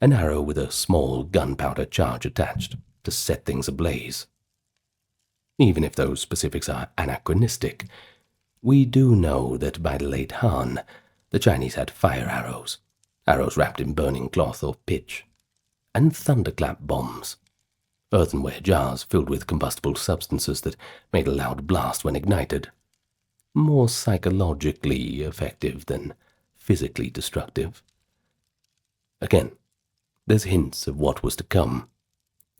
an arrow with a small gunpowder charge attached to set things ablaze. Even if those specifics are anachronistic, we do know that by the late Han, the Chinese had fire arrows, arrows wrapped in burning cloth or pitch, and thunderclap bombs, earthenware jars filled with combustible substances that made a loud blast when ignited, more psychologically effective than physically destructive. Again, there's hints of what was to come,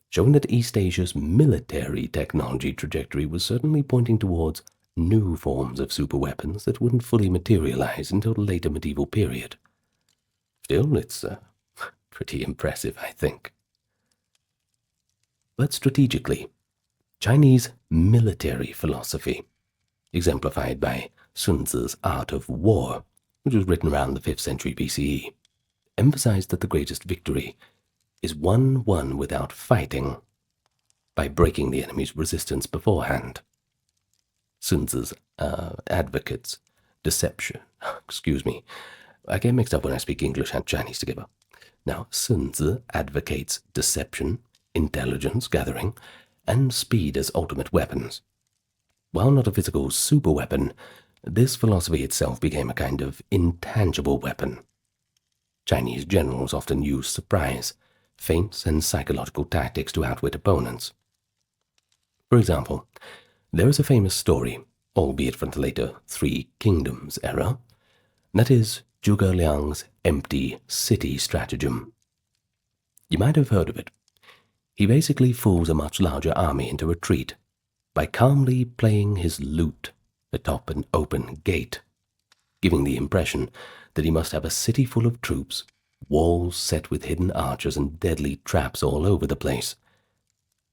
showing that East Asia's military technology trajectory was certainly pointing towards new forms of superweapons that wouldn't fully materialize until the later medieval period. Still, it's pretty impressive, I think. But strategically, Chinese military philosophy, exemplified by Sun Tzu's Art of War, which was written around the 5th century BCE, emphasized that the greatest victory is one won without fighting, by breaking the enemy's resistance beforehand. Sun Tzu's advocates deception. I get mixed up when I speak English and Chinese together. Now, Sun Tzu advocates deception, intelligence gathering, and speed as ultimate weapons. While not a physical superweapon, this philosophy itself became a kind of intangible weapon. Chinese generals often used surprise, feints, and psychological tactics to outwit opponents. For example, there is a famous story, albeit from the later Three Kingdoms era, that is Zhuge Liang's empty city stratagem. You might have heard of it. He basically fools a much larger army into retreat by calmly playing his lute atop an open gate, giving the impression that he must have a city full of troops, walls set with hidden archers and deadly traps all over the place,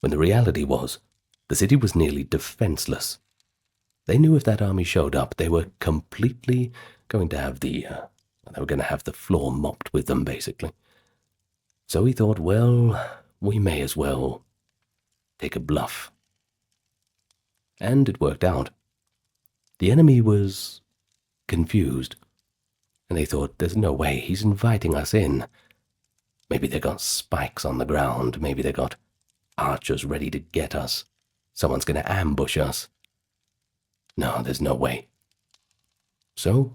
when the reality was the city was nearly defenseless. They knew if that army showed up, they were completely going to have the floor mopped with them, basically. So he thought, well, we may as well take a bluff. And it worked out. The enemy was confused, and they thought, there's no way, he's inviting us in. Maybe they got spikes on the ground, maybe they got archers ready to get us. Someone's going to ambush us. No, there's no way. So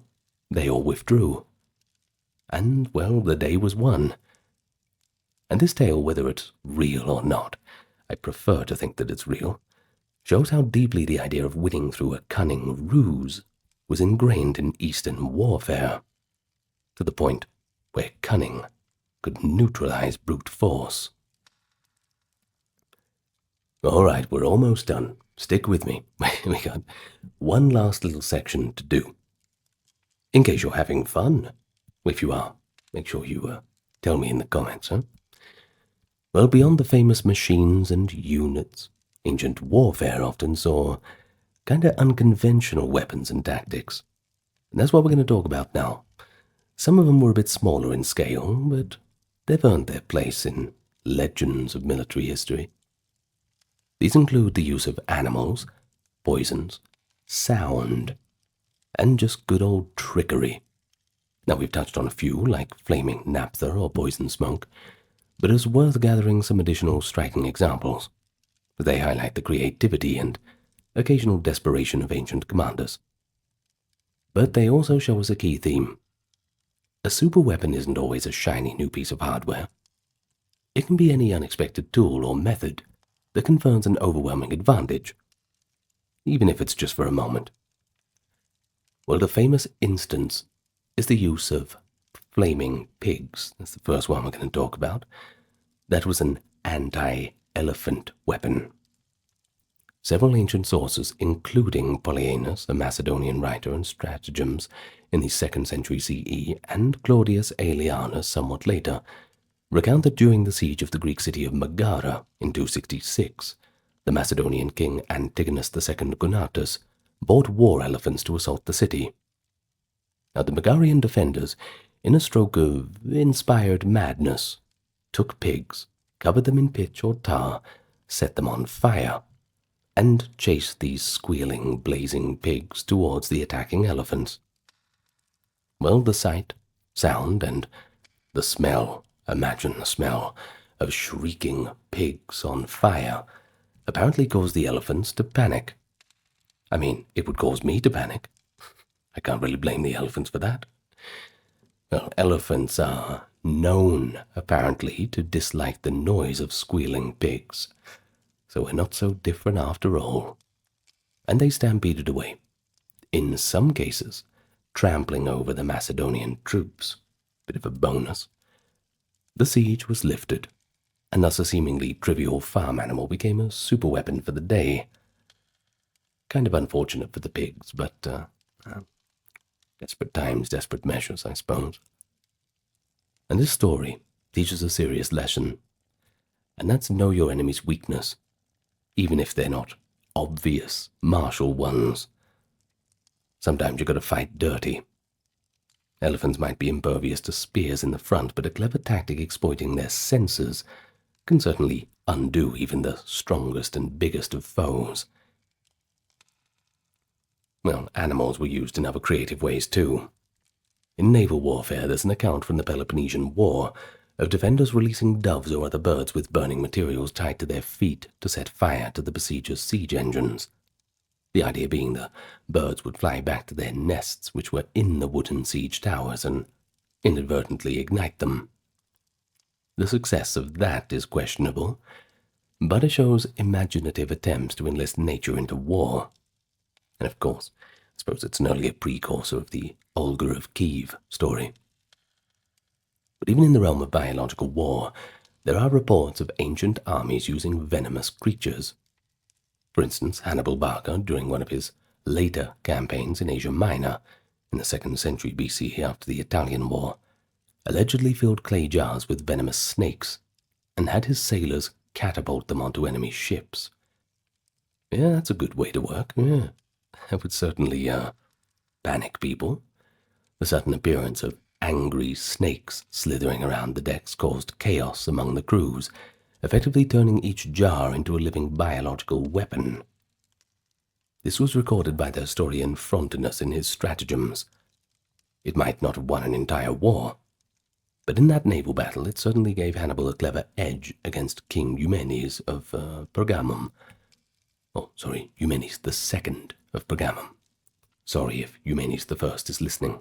they all withdrew. And, well, the day was won. And this tale, whether it's real or not, I prefer to think that it's real, shows how deeply the idea of winning through a cunning ruse was ingrained in Eastern warfare, to the point where cunning could neutralize brute force. All right, we're almost done. Stick with me. We got one last little section to do. In case you're having fun. If you are, make sure you tell me in the comments, huh? Well, beyond the famous machines and units, Ancient warfare often saw kinda unconventional weapons and tactics. And that's what we're going to talk about now. Some of them were a bit smaller in scale, but they've earned their place in legends of military history. These include the use of animals, poisons, sound, and just good old trickery. Now, we've touched on a few, like flaming naphtha or poison smoke, but it's worth gathering some additional striking examples. They highlight the creativity and occasional desperation of ancient commanders. But they also show us a key theme. A superweapon isn't always a shiny new piece of hardware. It can be any unexpected tool or method that confers an overwhelming advantage, even if it's just for a moment. Well, the famous instance is the use of flaming pigs. That's the first one we're going to talk about. That was an anti-elephant weapon. Several ancient sources, including Polyaenus, a Macedonian writer and stratagems in the 2nd century CE, and Claudius Aelianus somewhat later, recount that during the siege of the Greek city of Megara in 266, the Macedonian king Antigonus II Gonatus brought war elephants to assault the city. Now, the Megarian defenders, in a stroke of inspired madness, took pigs, covered them in pitch or tar, set them on fire, and chased these squealing, blazing pigs towards the attacking elephants. Well, the sight, sound, and the smell, imagine the smell, of shrieking pigs on fire, apparently caused the elephants to panic. I mean, it would cause me to panic. I can't really blame the elephants for that. Well, elephants are known, apparently, to dislike the noise of squealing pigs, so we're not so different after all. And they stampeded away, in some cases, trampling over the Macedonian troops. Bit of a bonus. The siege was lifted, and thus a seemingly trivial farm animal became a superweapon for the day. Kind of unfortunate for the pigs, but desperate times, desperate measures, I suppose. And this story teaches a serious lesson, and that's know your enemy's weakness, even if they're not obvious, martial ones. Sometimes you've got to fight dirty. Elephants might be impervious to spears in the front, but a clever tactic exploiting their senses can certainly undo even the strongest and biggest of foes. Well, animals were used in other creative ways too. In naval warfare, there's an account from the Peloponnesian War of defenders releasing doves or other birds with burning materials tied to their feet to set fire to the besiegers' siege engines. The idea being the birds would fly back to their nests, which were in the wooden siege towers, and inadvertently ignite them. The success of that is questionable, but it shows imaginative attempts to enlist nature into war. And of course, I suppose it's an earlier precursor of the Olga of Kiev story. But even in the realm of biological war, there are reports of ancient armies using venomous creatures. For instance, Hannibal Barca, during one of his later campaigns in Asia Minor, in the 2nd century BC after the Italian War, allegedly filled clay jars with venomous snakes, and had his sailors catapult them onto enemy ships. Yeah, that's a good way to work, yeah. That would certainly panic people. The sudden appearance of angry snakes slithering around the decks caused chaos among the crews, effectively turning each jar into a living biological weapon. This was recorded by the historian Frontinus in his stratagems. It might not have won an entire war, but in that naval battle it certainly gave Hannibal a clever edge against King Eumenes of Pergamum. Eumenes II of Pergamum. Sorry if Eumenes I is listening.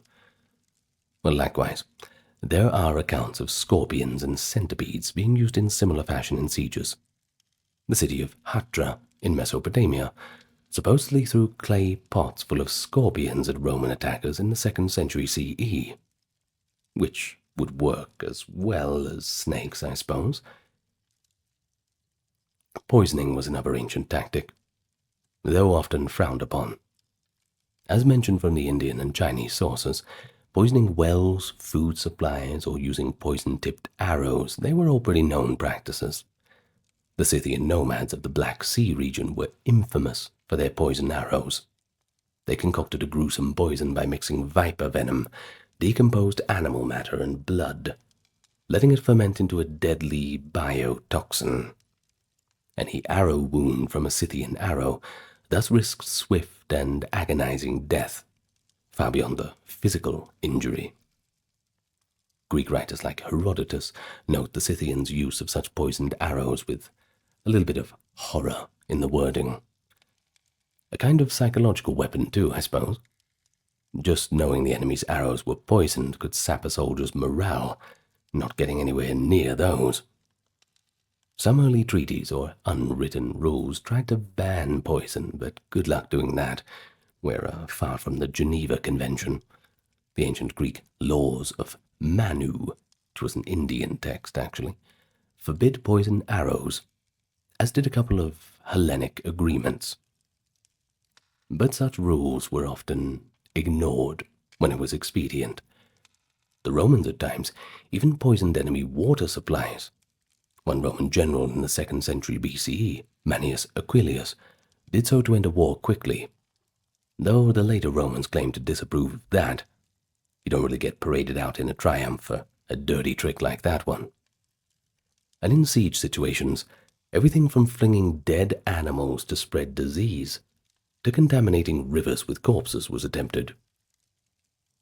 Well, likewise, there are accounts of scorpions and centipedes being used in similar fashion in sieges. The city of Hatra in Mesopotamia supposedly threw clay pots full of scorpions at Roman attackers in the 2nd century CE, which would work as well as snakes, I suppose. Poisoning was another ancient tactic, though often frowned upon. As mentioned from the Indian and Chinese sources, poisoning wells, food supplies, or using poison-tipped arrows, they were all pretty known practices. The Scythian nomads of the Black Sea region were infamous for their poison arrows. They concocted a gruesome poison by mixing viper venom, decomposed animal matter, and blood, letting it ferment into a deadly biotoxin. Any arrow wound from a Scythian arrow thus risked swift and agonizing death, far beyond the physical injury. Greek writers like Herodotus note the Scythians' use of such poisoned arrows with a little bit of horror in the wording. A kind of psychological weapon too, I suppose. Just knowing the enemy's arrows were poisoned could sap a soldier's morale, not getting anywhere near those. Some early treaties or unwritten rules tried to ban poison, but good luck doing that. We're far from the Geneva Convention. The ancient Greek laws of Manu, which was an Indian text actually, forbid poison arrows, as did a couple of Hellenic agreements. But such rules were often ignored when it was expedient. The Romans at times even poisoned enemy water supplies. One Roman general in the 2nd century BCE, Manius Aquilius, did so to end a war quickly, though the later Romans claimed to disapprove of that. You don't really get paraded out in a triumph for a dirty trick like that one. And in siege situations, everything from flinging dead animals to spread disease to contaminating rivers with corpses was attempted.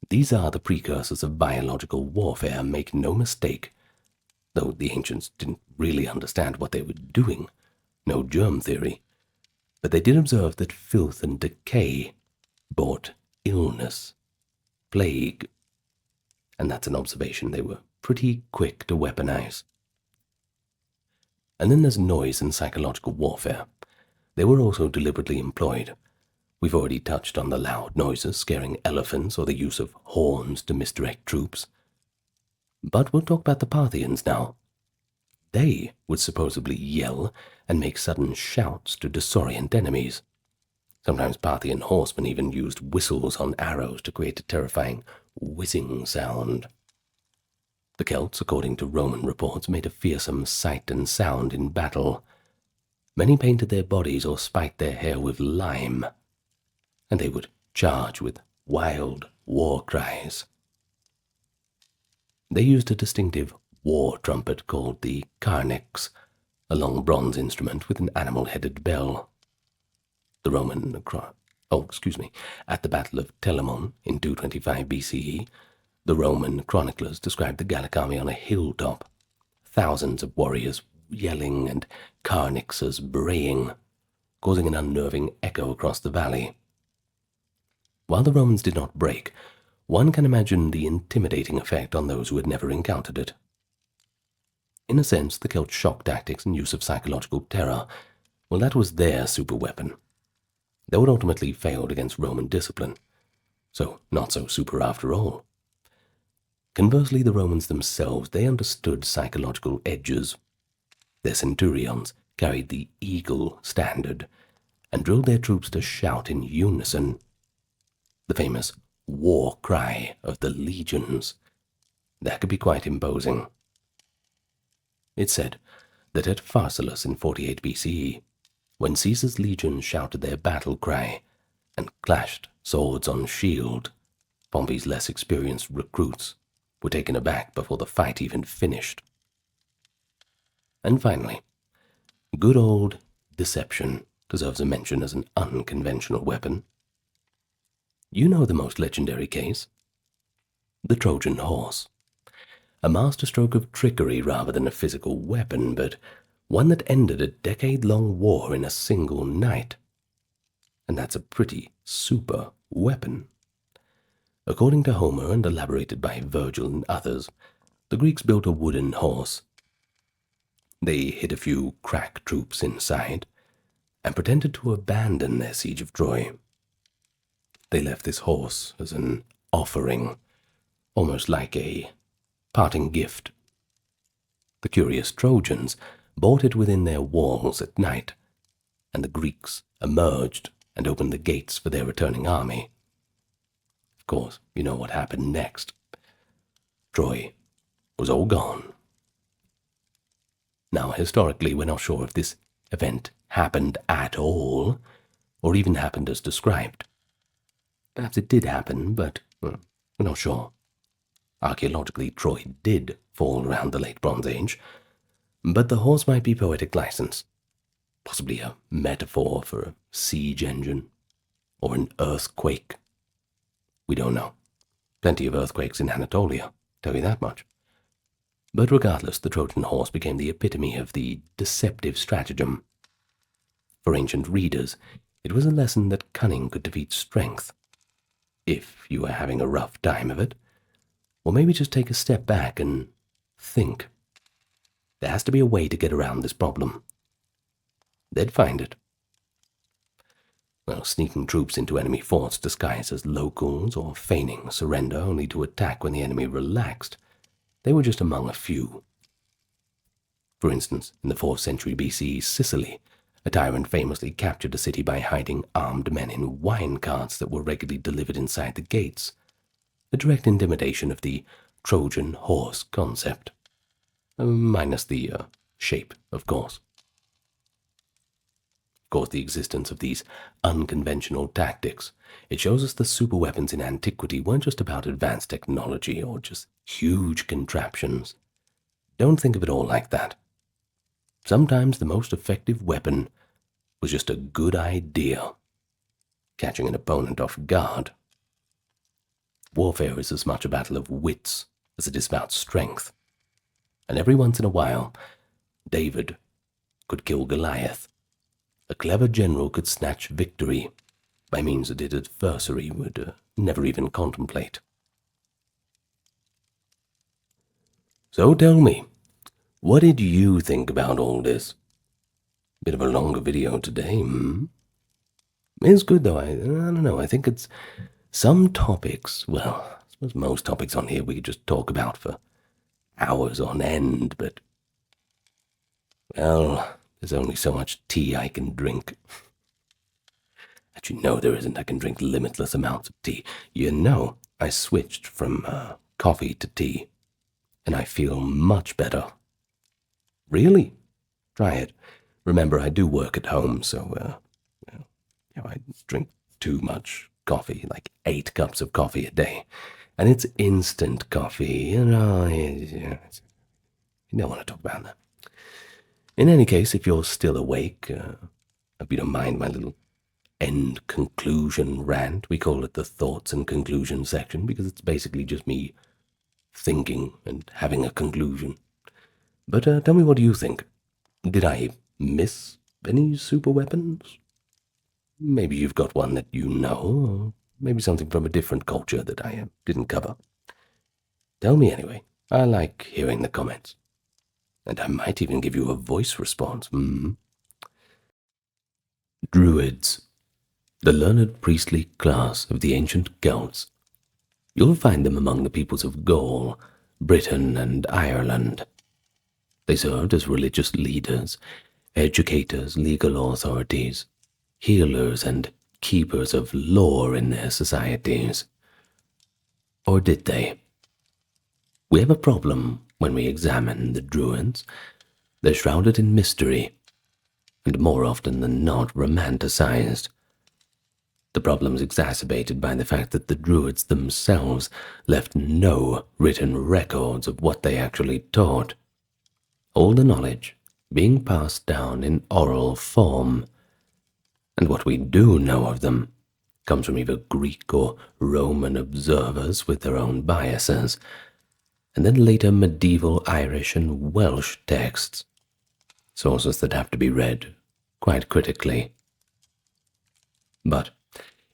These are the precursors of biological warfare, make no mistake, though the ancients didn't really understand what they were doing, no germ theory, but they did observe that filth and decay brought illness, plague, and that's an observation they were pretty quick to weaponize. And then there's noise and psychological warfare. They were also deliberately employed. We've already touched on the loud noises scaring elephants or the use of horns to misdirect troops. But we'll talk about the Parthians now. They would supposedly yell and make sudden shouts to disorient enemies. Sometimes Parthian horsemen even used whistles on arrows to create a terrifying whizzing sound. The Celts, according to Roman reports, made a fearsome sight and sound in battle. Many painted their bodies or spiked their hair with lime, and they would charge with wild war cries. They used a distinctive war trumpet called the carnex, a long bronze instrument with an animal-headed bell. The at the Battle of Telamon in 225 BCE, the Roman chroniclers described the Gallic army on a hilltop, thousands of warriors yelling and carnixes braying, causing an unnerving echo across the valley. While the Romans did not break, one can imagine the intimidating effect on those who had never encountered it. In a sense, the Celts' shock tactics and use of psychological terror, well, that was their superweapon. Though it ultimately failed against Roman discipline, so not so super after all. Conversely, the Romans themselves, they understood psychological edges. Their centurions carried the eagle standard and drilled their troops to shout in unison. The famous war cry of the legions, that could be quite imposing. It's said that at Pharsalus in 48 BCE, when Caesar's legions shouted their battle cry and clashed swords on shield, Pompey's less experienced recruits were taken aback before the fight even finished. And finally, good old deception deserves a mention as an unconventional weapon. You know the most legendary case, the Trojan horse. A masterstroke of trickery rather than a physical weapon, but one that ended a decade-long war in a single night. And that's a pretty super weapon. According to Homer and elaborated by Virgil and others, the Greeks built a wooden horse. They hid a few crack troops inside and pretended to abandon their siege of Troy. They left this horse as an offering, almost like a parting gift. The curious Trojans bought it within their walls at night, and the Greeks emerged and opened the gates for their returning army. Of course, you know what happened next. Troy was all gone. Now, historically, we're not sure if this event happened at all, or even happened as described. Perhaps it did happen, but we're not sure. Archaeologically, Troy did fall around the Late Bronze Age, but the horse might be poetic license, possibly a metaphor for a siege engine, or an earthquake. We don't know. Plenty of earthquakes in Anatolia, tell you that much. But regardless, the Trojan horse became the epitome of the deceptive stratagem. For ancient readers, it was a lesson that cunning could defeat strength. If you were having a rough time of it, or maybe just take a step back and think. There has to be a way to get around this problem. They'd find it. Well, sneaking troops into enemy forts disguised as locals or feigning surrender only to attack when the enemy relaxed, they were just among a few. For instance, in the 4th century BC, Sicily, a tyrant famously captured a city by hiding armed men in wine carts that were regularly delivered inside the gates, a direct intimidation of the Trojan horse concept, minus the shape, of course. Of course, the existence of these unconventional tactics, it shows us the superweapons in antiquity weren't just about advanced technology or just huge contraptions. Don't think of it all like that. Sometimes the most effective weapon was just a good idea, catching an opponent off guard. Warfare is as much a battle of wits as it is about strength, and every once in a while, David could kill Goliath. A clever general could snatch victory by means that his adversary would never even contemplate. So tell me, what did you think about all this? Bit of a longer video today, It's good though, I don't know, I think it's some topics, well, I suppose most topics on here we could just talk about for hours on end, but, well, there's only so much tea I can drink. Actually, no, there isn't. I can drink limitless amounts of tea. You know, I switched from coffee to tea, and I feel much better. Really? Try it. Remember, I do work at home, so I drink too much coffee, like 8 cups of coffee a day. And it's instant coffee, you don't want to talk about that. In any case, if you're still awake, hope you don't mind my little end conclusion rant. We call it the thoughts and conclusions section because it's basically just me thinking and having a conclusion. But tell me, what do you think? Did I miss any super weapons? Maybe you've got one that you know, or maybe something from a different culture that I didn't cover. Tell me anyway. I like hearing the comments. And I might even give you a voice response. Druids, the learned priestly class of the ancient Celts. You'll find them among the peoples of Gaul, Britain, and Ireland. They served as religious leaders, educators, legal authorities, healers, and keepers of lore in their societies. Or did they? We have a problem when we examine the Druids. They're shrouded in mystery, and more often than not romanticized. The problem's exacerbated by the fact that the Druids themselves left no written records of what they actually taught. All the knowledge being passed down in oral form, and what we do know of them comes from either Greek or Roman observers with their own biases, and then later medieval Irish and Welsh texts, sources that have to be read quite critically. But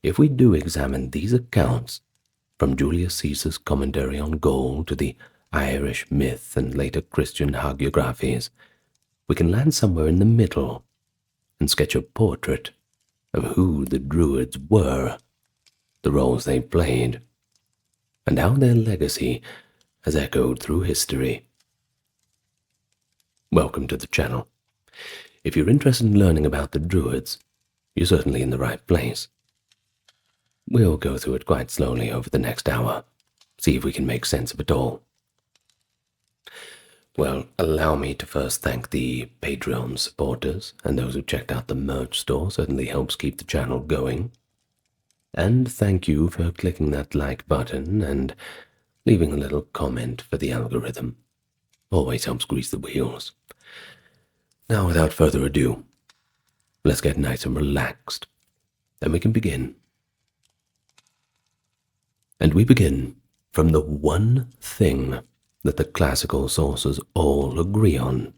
if we do examine these accounts, from Julius Caesar's commentary on Gaul to the Irish myth and later Christian hagiographies, we can land somewhere in the middle and sketch a portrait of who the Druids were, the roles they played, and how their legacy has echoed through history. Welcome to the channel. If you're interested in learning about the Druids, you're certainly in the right place. We'll go through it quite slowly over the next hour, see if we can make sense of it all. Well, allow me to first thank the Patreon supporters and those who checked out the merch store. Certainly helps keep the channel going. And thank you for clicking that like button and leaving a little comment for the algorithm. Always helps grease the wheels. Now, without further ado, let's get nice and relaxed, and we can begin. And we begin from the one thing that the classical sources all agree on,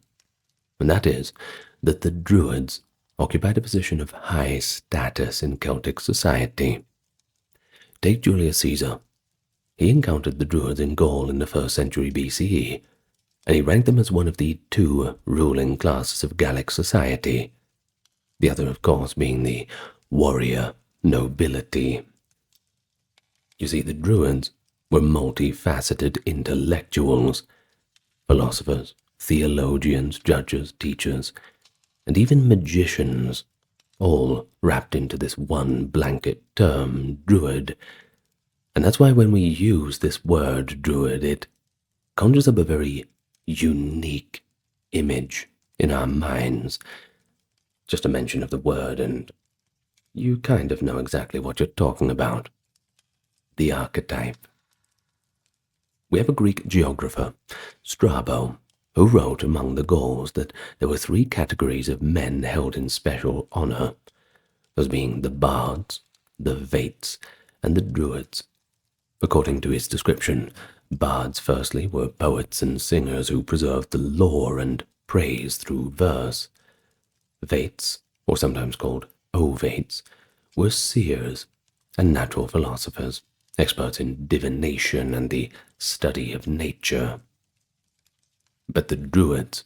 and that is that the Druids occupied a position of high status in Celtic society. Take Julius Caesar. He encountered the Druids in Gaul in the 1st century BCE, and he ranked them as one of the two ruling classes of Gallic society, the other, of course, being the warrior nobility. You see, the Druids were multifaceted intellectuals, philosophers, theologians, judges, teachers, and even magicians, all wrapped into this one blanket term, Druid. And that's why when we use this word, Druid, it conjures up a very unique image in our minds. Just a mention of the word, and you kind of know exactly what you're talking about. The archetype. We have a Greek geographer, Strabo, who wrote among the Gauls that there were 3 categories of men held in special honor, those being the bards, the vates, and the druids. According to his description, bards firstly were poets and singers who preserved the lore and praise through verse. Vates, or sometimes called ovates, were seers and natural philosophers, experts in divination and the study of nature. But the Druids,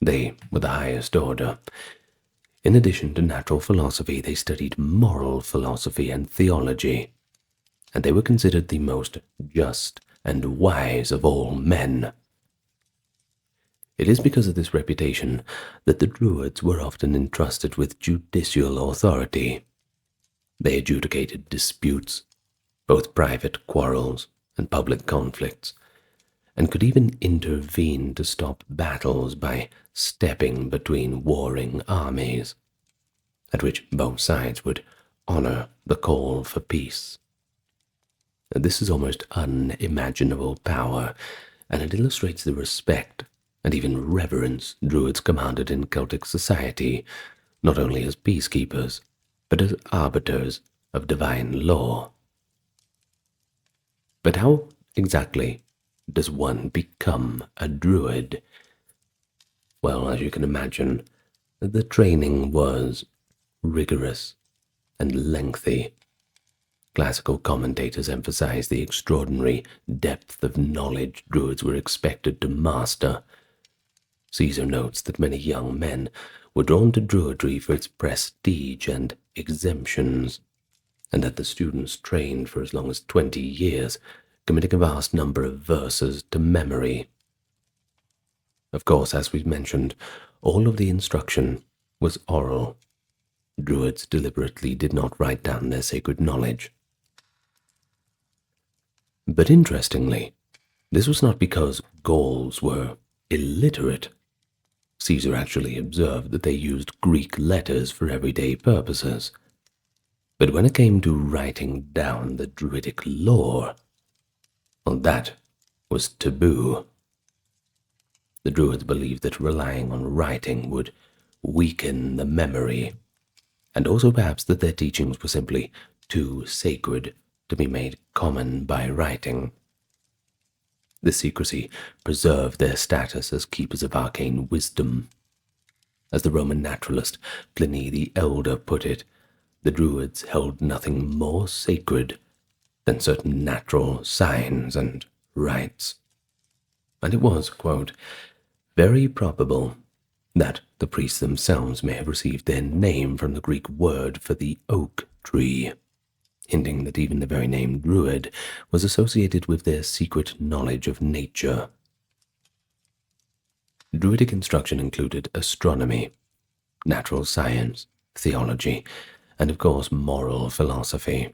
they were the highest order. In addition to natural philosophy, they studied moral philosophy and theology, and they were considered the most just and wise of all men. It is because of this reputation that the Druids were often entrusted with judicial authority. They adjudicated disputes, both private quarrels and public conflicts, and could even intervene to stop battles by stepping between warring armies, at which both sides would honor the call for peace. This is almost unimaginable power, and it illustrates the respect and even reverence Druids commanded in Celtic society, not only as peacekeepers, but as arbiters of divine law. But how exactly does one become a Druid? Well, as you can imagine, the training was rigorous and lengthy. Classical commentators emphasize the extraordinary depth of knowledge Druids were expected to master. Caesar notes that many young men were drawn to Druidry for its prestige and exemptions, and that the students trained for as long as 20 years, committing a vast number of verses to memory. Of course, as we've mentioned, all of the instruction was oral. Druids deliberately did not write down their sacred knowledge. But interestingly, this was not because Gauls were illiterate. Caesar actually observed that they used Greek letters for everyday purposes. But when it came to writing down the Druidic lore, well, that was taboo. The Druids believed that relying on writing would weaken the memory, and also perhaps that their teachings were simply too sacred to be made common by writing. This secrecy preserved their status as keepers of arcane wisdom. As the Roman naturalist Pliny the Elder put it, the Druids held nothing more sacred than certain natural signs and rites. And it was, quote, very probable that the priests themselves may have received their name from the Greek word for the oak tree, hinting that even the very name Druid was associated with their secret knowledge of nature. Druidic instruction included astronomy, natural science, theology, and of course moral philosophy.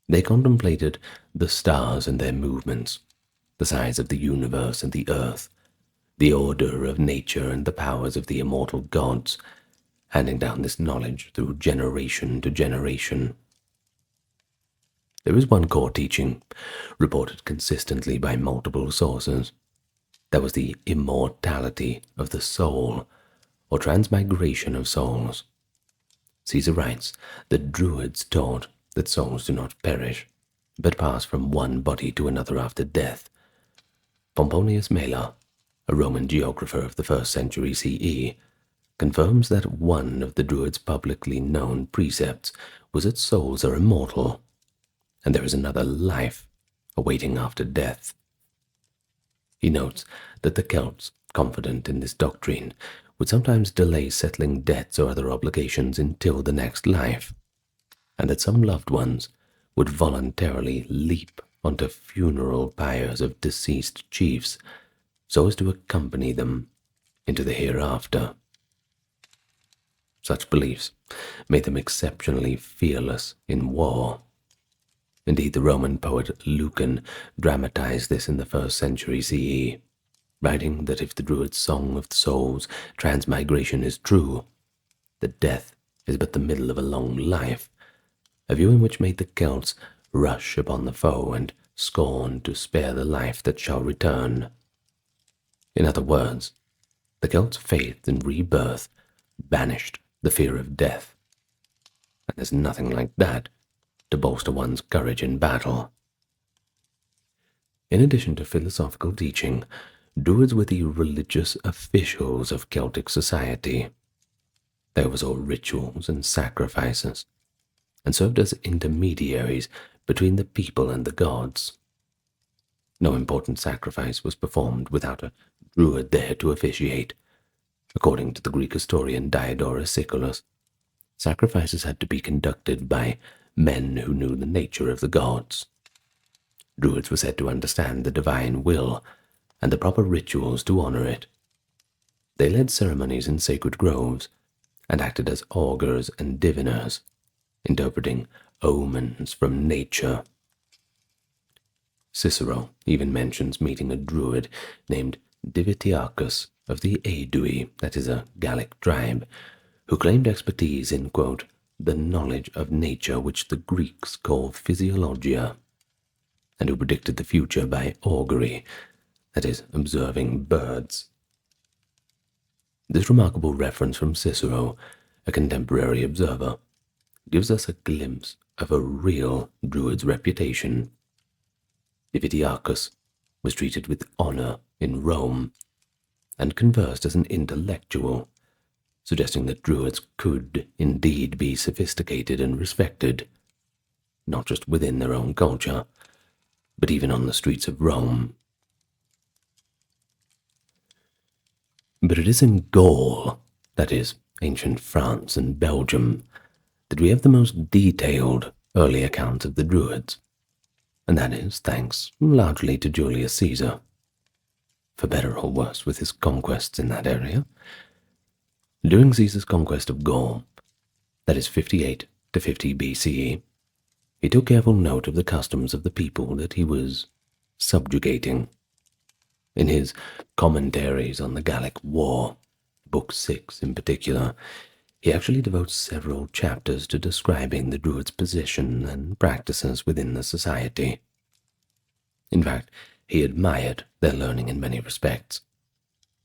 They contemplated the stars and their movements, the size of the universe and the earth, the order of nature and the powers of the immortal gods, handing down this knowledge through generation to generation. There is one core teaching, reported consistently by multiple sources. That was the immortality of the soul, or transmigration of souls. Caesar writes that Druids taught that souls do not perish, but pass from one body to another after death. Pomponius Mela, a Roman geographer of the 1st century CE, confirms that one of the Druids' publicly known precepts was that souls are immortal, and there is another life awaiting after death. He notes that the Celts, confident in this doctrine, would sometimes delay settling debts or other obligations until the next life, and that some loved ones would voluntarily leap onto funeral pyres of deceased chiefs so as to accompany them into the hereafter. Such beliefs made them exceptionally fearless in war. Indeed, the Roman poet Lucan dramatized this in the 1st century CE, writing that if the Druid's song of the soul's transmigration is true, that death is but the middle of a long life, a view in which made the Celts rush upon the foe and scorn to spare the life that shall return. In other words, the Celts' faith in rebirth banished the fear of death, and there's nothing like that to bolster one's courage in battle. In addition to philosophical teaching, Druids were the religious officials of Celtic society. They oversaw rituals and sacrifices, and served as intermediaries between the people and the gods. No important sacrifice was performed without a Druid there to officiate. According to the Greek historian Diodorus Siculus, sacrifices had to be conducted by men who knew the nature of the gods. Druids were said to understand the divine will and the proper rituals to honor it. They led ceremonies in sacred groves and acted as augurs and diviners, interpreting omens from nature. Cicero even mentions meeting a Druid named Divitiacus of the Aedui, that is a Gallic tribe, who claimed expertise in, quote, the knowledge of nature which the Greeks call physiologia, and who predicted the future by augury, that is, observing birds. This remarkable reference from Cicero, a contemporary observer, gives us a glimpse of a real Druid's reputation. Divitiacus was treated with honor in Rome and conversed as an intellectual, suggesting that Druids could indeed be sophisticated and respected, not just within their own culture, but even on the streets of Rome. But it is in Gaul, that is, ancient France and Belgium, that we have the most detailed early accounts of the Druids, and that is thanks largely to Julius Caesar, for better or worse with his conquests in that area. During Caesar's conquest of Gaul, that is 58 to 50 BCE, he took careful note of the customs of the people that he was subjugating. In his commentaries on the Gallic War, Book 6 in particular, he actually devotes several chapters to describing the Druids' position and practices within the society. In fact, he admired their learning in many respects,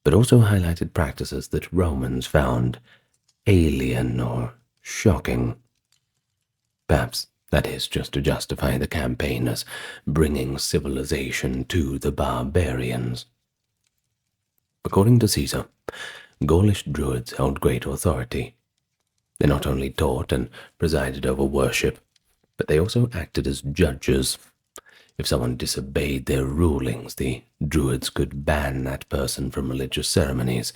but also highlighted practices that Romans found alien or shocking. Perhaps that is just to justify the campaign as bringing civilization to the barbarians. According to Caesar, Gaulish Druids held great authority. They not only taught and presided over worship, but they also acted as judges. If someone disobeyed their rulings, the Druids could ban that person from religious ceremonies,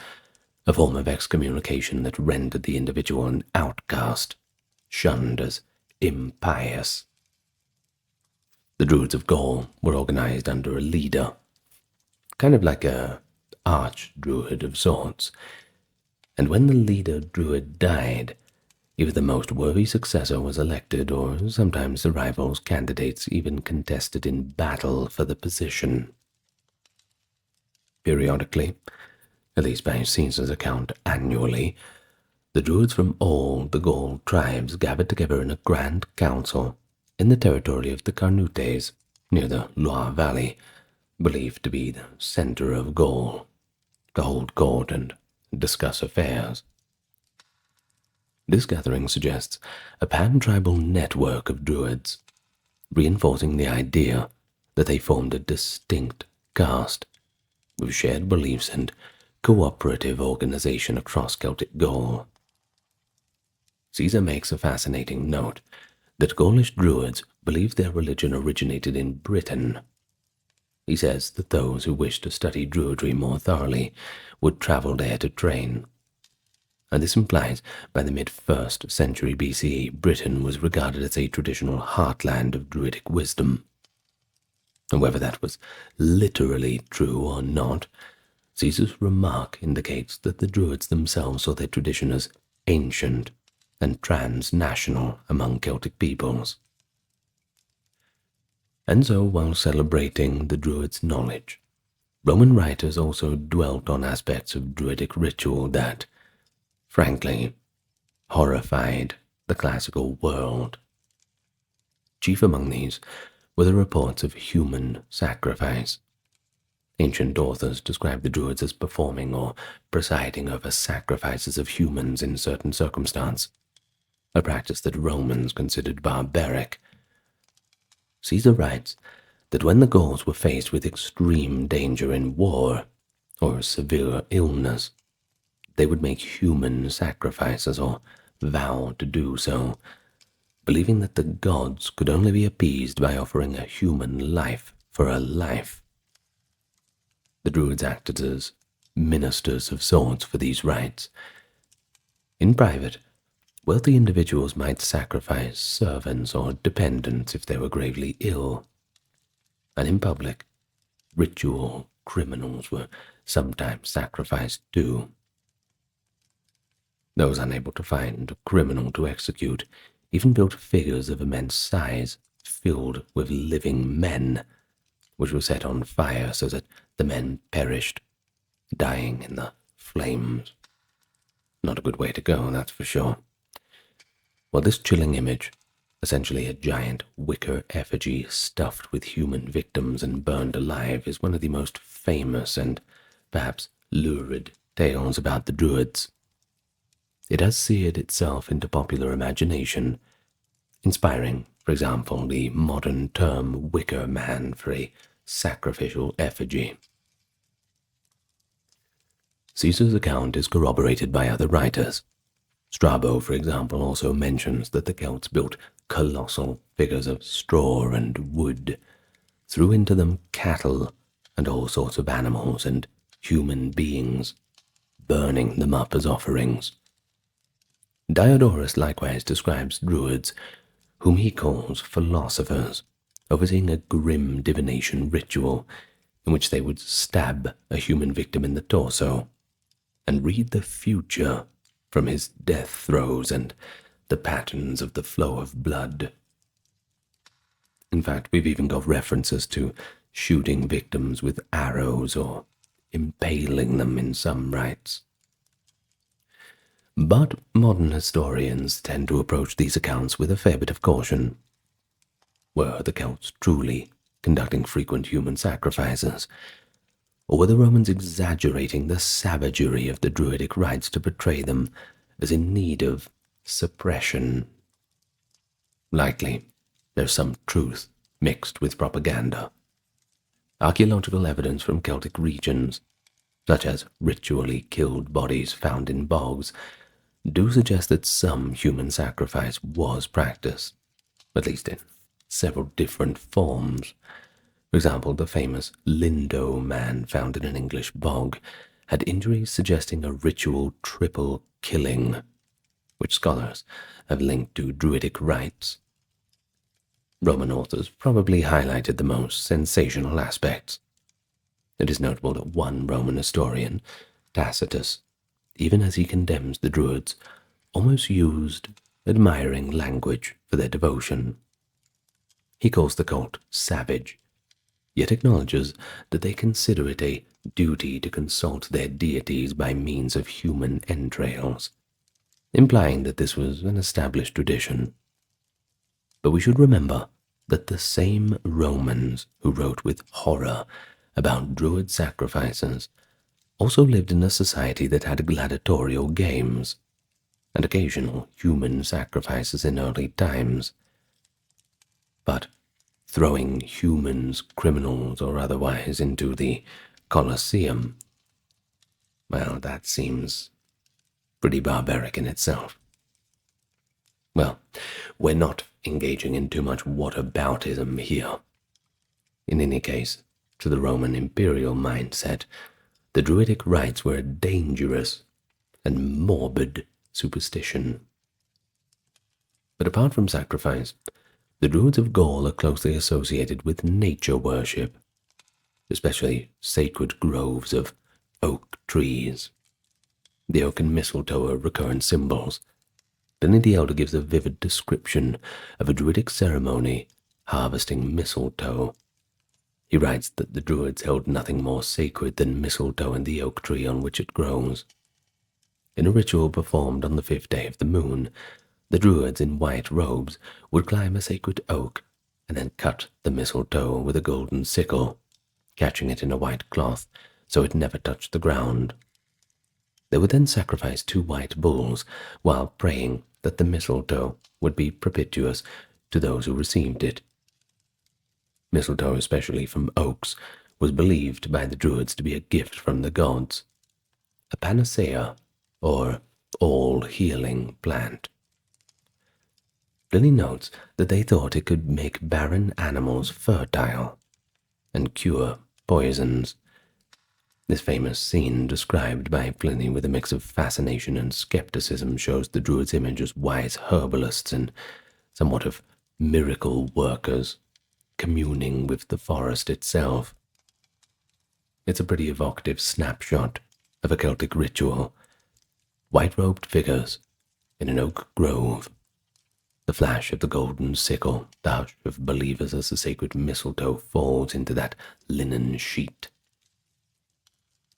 a form of excommunication that rendered the individual an outcast, shunned as impious. The Druids of Gaul were organized under a leader, kind of like a arch-druid of sorts, and when the leader druid died, either the most worthy successor was elected, or sometimes the rivals candidates even contested in battle for the position. Periodically, at least by Caesar's account annually, the Druids from all the Gaul tribes gathered together in a grand council in the territory of the Carnutes, near the Loire Valley, believed to be the center of Gaul, to hold court and discuss affairs. This gathering suggests a pan-tribal network of Druids, reinforcing the idea that they formed a distinct caste with shared beliefs and cooperative organization across Celtic Gaul. Caesar makes a fascinating note that Gaulish Druids believed their religion originated in Britain. He says that those who wished to study Druidry more thoroughly would travel there to train. And this implies by the mid-1st century BCE, Britain was regarded as a traditional heartland of Druidic wisdom. And whether that was literally true or not, Caesar's remark indicates that the Druids themselves saw their tradition as ancient and transnational among Celtic peoples. And so, while celebrating the Druids' knowledge, Roman writers also dwelt on aspects of Druidic ritual that, frankly, horrified the classical world. Chief among these were the reports of human sacrifice. Ancient authors describe the Druids as performing or presiding over sacrifices of humans in certain circumstance, a practice that Romans considered barbaric. Caesar writes that when the Gauls were faced with extreme danger in war or severe illness, they would make human sacrifices or vow to do so, believing that the gods could only be appeased by offering a human life for a life. The Druids acted as ministers of sorts for these rites. In private, wealthy individuals might sacrifice servants or dependents if they were gravely ill, and in public, ritual criminals were sometimes sacrificed too. Those unable to find a criminal to execute even built figures of immense size filled with living men, which were set on fire so that the men perished, dying in the flames. Not a good way to go, that's for sure. Well, this chilling image, essentially a giant wicker effigy stuffed with human victims and burned alive, is one of the most famous and perhaps lurid tales about the Druids. It has seared itself into popular imagination, inspiring, for example, the modern term wicker man for a sacrificial effigy. Caesar's account is corroborated by other writers. Strabo, for example, also mentions that the Celts built colossal figures of straw and wood, threw into them cattle and all sorts of animals and human beings, burning them up as offerings. Diodorus likewise describes Druids, whom he calls philosophers, overseeing a grim divination ritual in which they would stab a human victim in the torso and read the future from his death throes and the patterns of the flow of blood. In fact, we've even got references to shooting victims with arrows or impaling them in some rites. But modern historians tend to approach these accounts with a fair bit of caution. Were the Celts truly conducting frequent human sacrifices, or were the Romans exaggerating the savagery of the Druidic rites to portray them as in need of suppression? Likely, there's some truth mixed with propaganda. Archaeological evidence from Celtic regions, such as ritually killed bodies found in bogs, do suggest that some human sacrifice was practiced, at least in several different forms. For example, the famous Lindo man found in an English bog had injuries suggesting a ritual triple killing, which scholars have linked to Druidic rites. Roman authors probably highlighted the most sensational aspects. It is notable that one Roman historian, Tacitus, even as he condemns the Druids, almost used admiring language for their devotion. He calls the cult savage, yet acknowledges that they consider it a duty to consult their deities by means of human entrails, implying that this was an established tradition. But we should remember that the same Romans who wrote with horror about Druid sacrifices also lived in a society that had gladiatorial games and occasional human sacrifices in early times. But throwing humans, criminals, or otherwise into the Colosseum, well, that seems pretty barbaric in itself. Well, we're not engaging in too much whataboutism here. In any case, to the Roman imperial mindset, the Druidic rites were a dangerous and morbid superstition. But apart from sacrifice, the Druids of Gaul are closely associated with nature worship, especially sacred groves of oak trees. The oak and mistletoe are recurrent symbols. Pliny the Elder gives a vivid description of a Druidic ceremony harvesting mistletoe. He writes that the Druids held nothing more sacred than mistletoe and the oak tree on which it grows. In a ritual performed on the 5th day of the moon, the Druids in white robes would climb a sacred oak and then cut the mistletoe with a golden sickle, catching it in a white cloth so it never touched the ground. They would then sacrifice 2 white bulls while praying that the mistletoe would be propitious to those who received it. Mistletoe, especially from oaks, was believed by the Druids to be a gift from the gods, a panacea, or all-healing plant. Pliny notes that they thought it could make barren animals fertile and cure poisons. This famous scene, described by Pliny with a mix of fascination and skepticism, shows the Druids' image as wise herbalists and somewhat of miracle workers, communing with the forest itself. It's a pretty evocative snapshot of a Celtic ritual. White-robed figures in an oak grove, the flash of the golden sickle, the hush of believers as the sacred mistletoe falls into that linen sheet.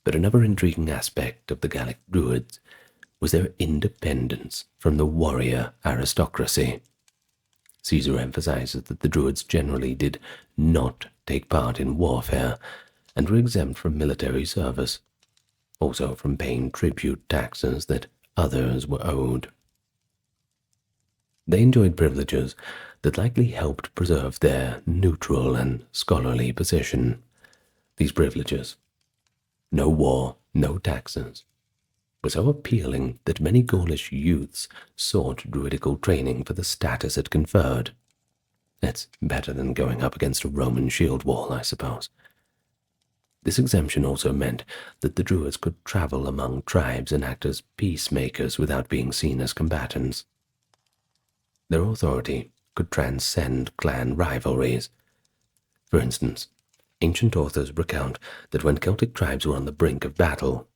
But another intriguing aspect of the Gallic Druids was their independence from the warrior aristocracy. Caesar emphasizes that the Druids generally did not take part in warfare and were exempt from military service, also from paying tribute taxes that others were owed. They enjoyed privileges that likely helped preserve their neutral and scholarly position. These privileges, no war, no taxes, were so appealing that many Gaulish youths sought druidical training for the status it conferred. It's better than going up against a Roman shield wall, I suppose. This exemption also meant that the Druids could travel among tribes and act as peacemakers without being seen as combatants. Their authority could transcend clan rivalries. For instance, ancient authors recount that when Celtic tribes were on the brink of battle,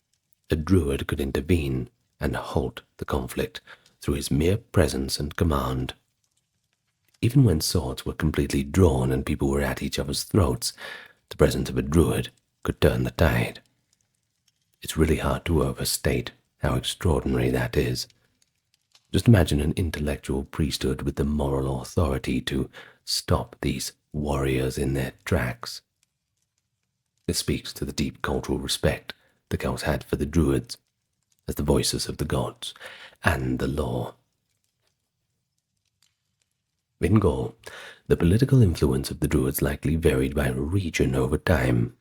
a Druid could intervene and halt the conflict through his mere presence and command. Even when swords were completely drawn and people were at each other's throats, the presence of a Druid could turn the tide. It's really hard to overstate how extraordinary that is. Just imagine an intellectual priesthood with the moral authority to stop these warriors in their tracks. This speaks to the deep cultural respect the Celts had for the Druids as the voices of the gods and the law. In Gaul, the political influence of the Druids likely varied by region over time.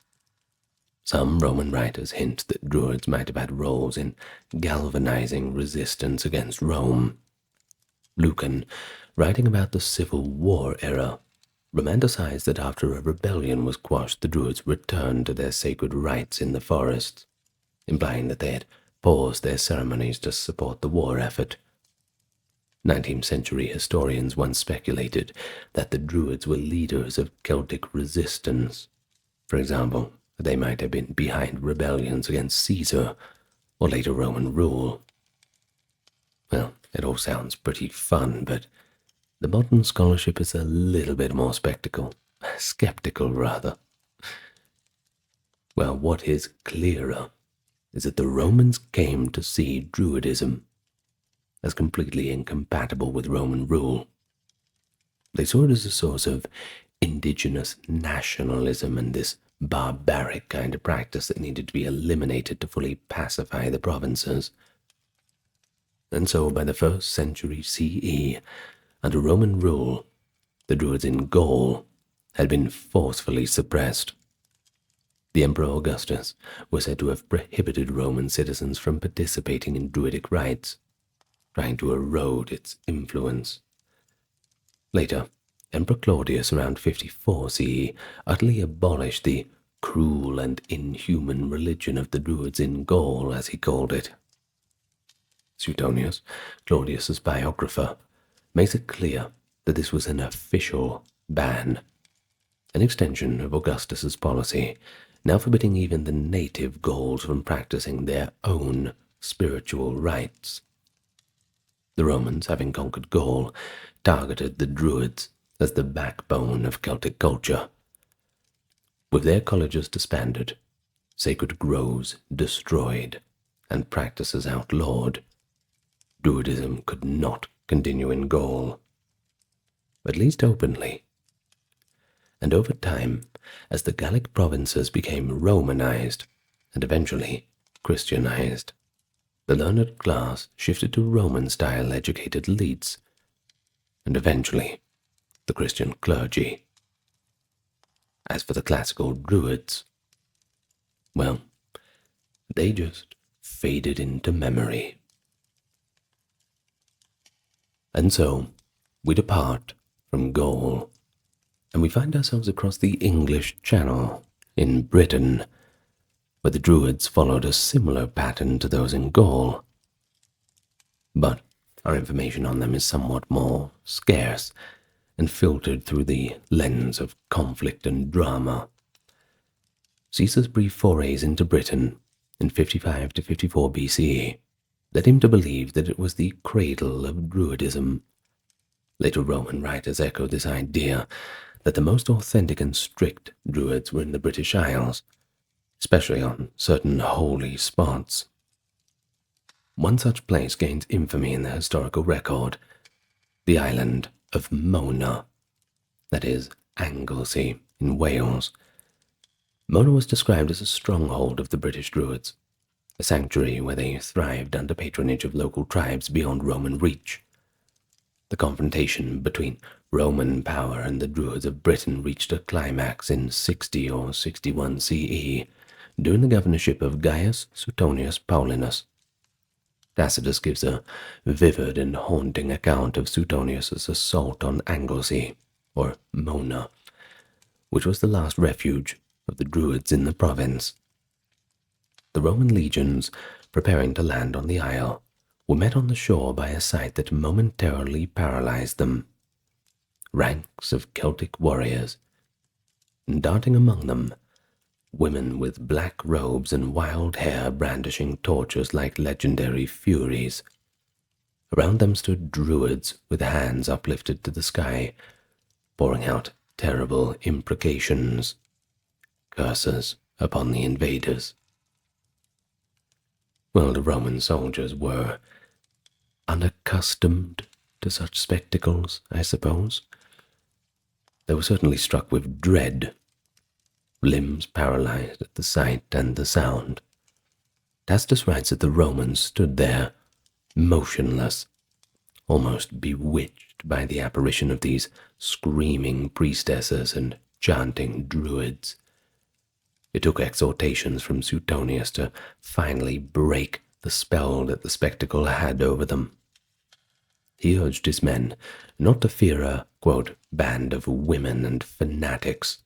Some Roman writers hint that Druids might have had roles in galvanizing resistance against Rome. Lucan, writing about the Civil War era, romanticized that after a rebellion was quashed, the Druids returned to their sacred rites in the forests, implying that they had paused their ceremonies to support the war effort. 19th century historians once speculated that the Druids were leaders of Celtic resistance. For example, they might have been behind rebellions against Caesar or later Roman rule. Well, it all sounds pretty fun, but the modern scholarship is a little bit more skeptical rather. Well, what is clearer is that the Romans came to see Druidism as completely incompatible with Roman rule. They saw it as a source of indigenous nationalism and this barbaric kind of practice that needed to be eliminated to fully pacify the provinces. And so by the 1st century CE, under Roman rule, the Druids in Gaul had been forcefully suppressed. The Emperor Augustus was said to have prohibited Roman citizens from participating in Druidic rites, trying to erode its influence. Later, Emperor Claudius, around 54 CE, utterly abolished the cruel and inhuman religion of the Druids in Gaul, as he called it. Suetonius, Claudius's biographer, makes it clear that this was an official ban, an extension of Augustus's policy, now forbidding even the native Gauls from practicing their own spiritual rites. The Romans, having conquered Gaul, targeted the Druids as the backbone of Celtic culture. With their colleges disbanded, sacred groves destroyed, and practices outlawed, Druidism could not continue in Gaul, at least openly. And over time, as the Gallic provinces became Romanized and eventually Christianized, the learned class shifted to Roman-style educated elites, and eventually the Christian clergy. As for the classical Druids, well, they just faded into memory. And so we depart from Gaul, and we find ourselves across the English Channel in Britain, where the Druids followed a similar pattern to those in Gaul. But our information on them is somewhat more scarce and filtered through the lens of conflict and drama. Caesar's brief forays into Britain in 55 to 54 BCE led him to believe that it was the cradle of Druidism. Later Roman writers echoed this idea that the most authentic and strict Druids were in the British Isles, especially on certain holy spots. One such place gains infamy in the historical record, the island of Mona, that is, Anglesey in Wales. Mona was described as a stronghold of the British Druids, a sanctuary where they thrived under patronage of local tribes beyond Roman reach. The confrontation between Roman power and the Druids of Britain reached a climax in 60 or 61 CE, during the governorship of Gaius Suetonius Paulinus. Tacitus gives a vivid and haunting account of Suetonius's assault on Anglesey, or Mona, which was the last refuge of the Druids in the province. The Roman legions, preparing to land on the isle, were met on the shore by a sight that momentarily paralyzed them. Ranks of Celtic warriors, and darting among them, women with black robes and wild hair brandishing torches like legendary furies. Around them stood Druids with hands uplifted to the sky, pouring out terrible imprecations, curses upon the invaders. Well, the Roman soldiers were unaccustomed to such spectacles, I suppose. They were certainly struck with dread, limbs paralyzed at the sight and the sound. Tacitus writes that the Romans stood there, motionless, almost bewitched by the apparition of these screaming priestesses and chanting Druids. It took exhortations from Suetonius to finally break the spell that the spectacle had over them. He urged his men not to fear a, quote, band of women and fanatics,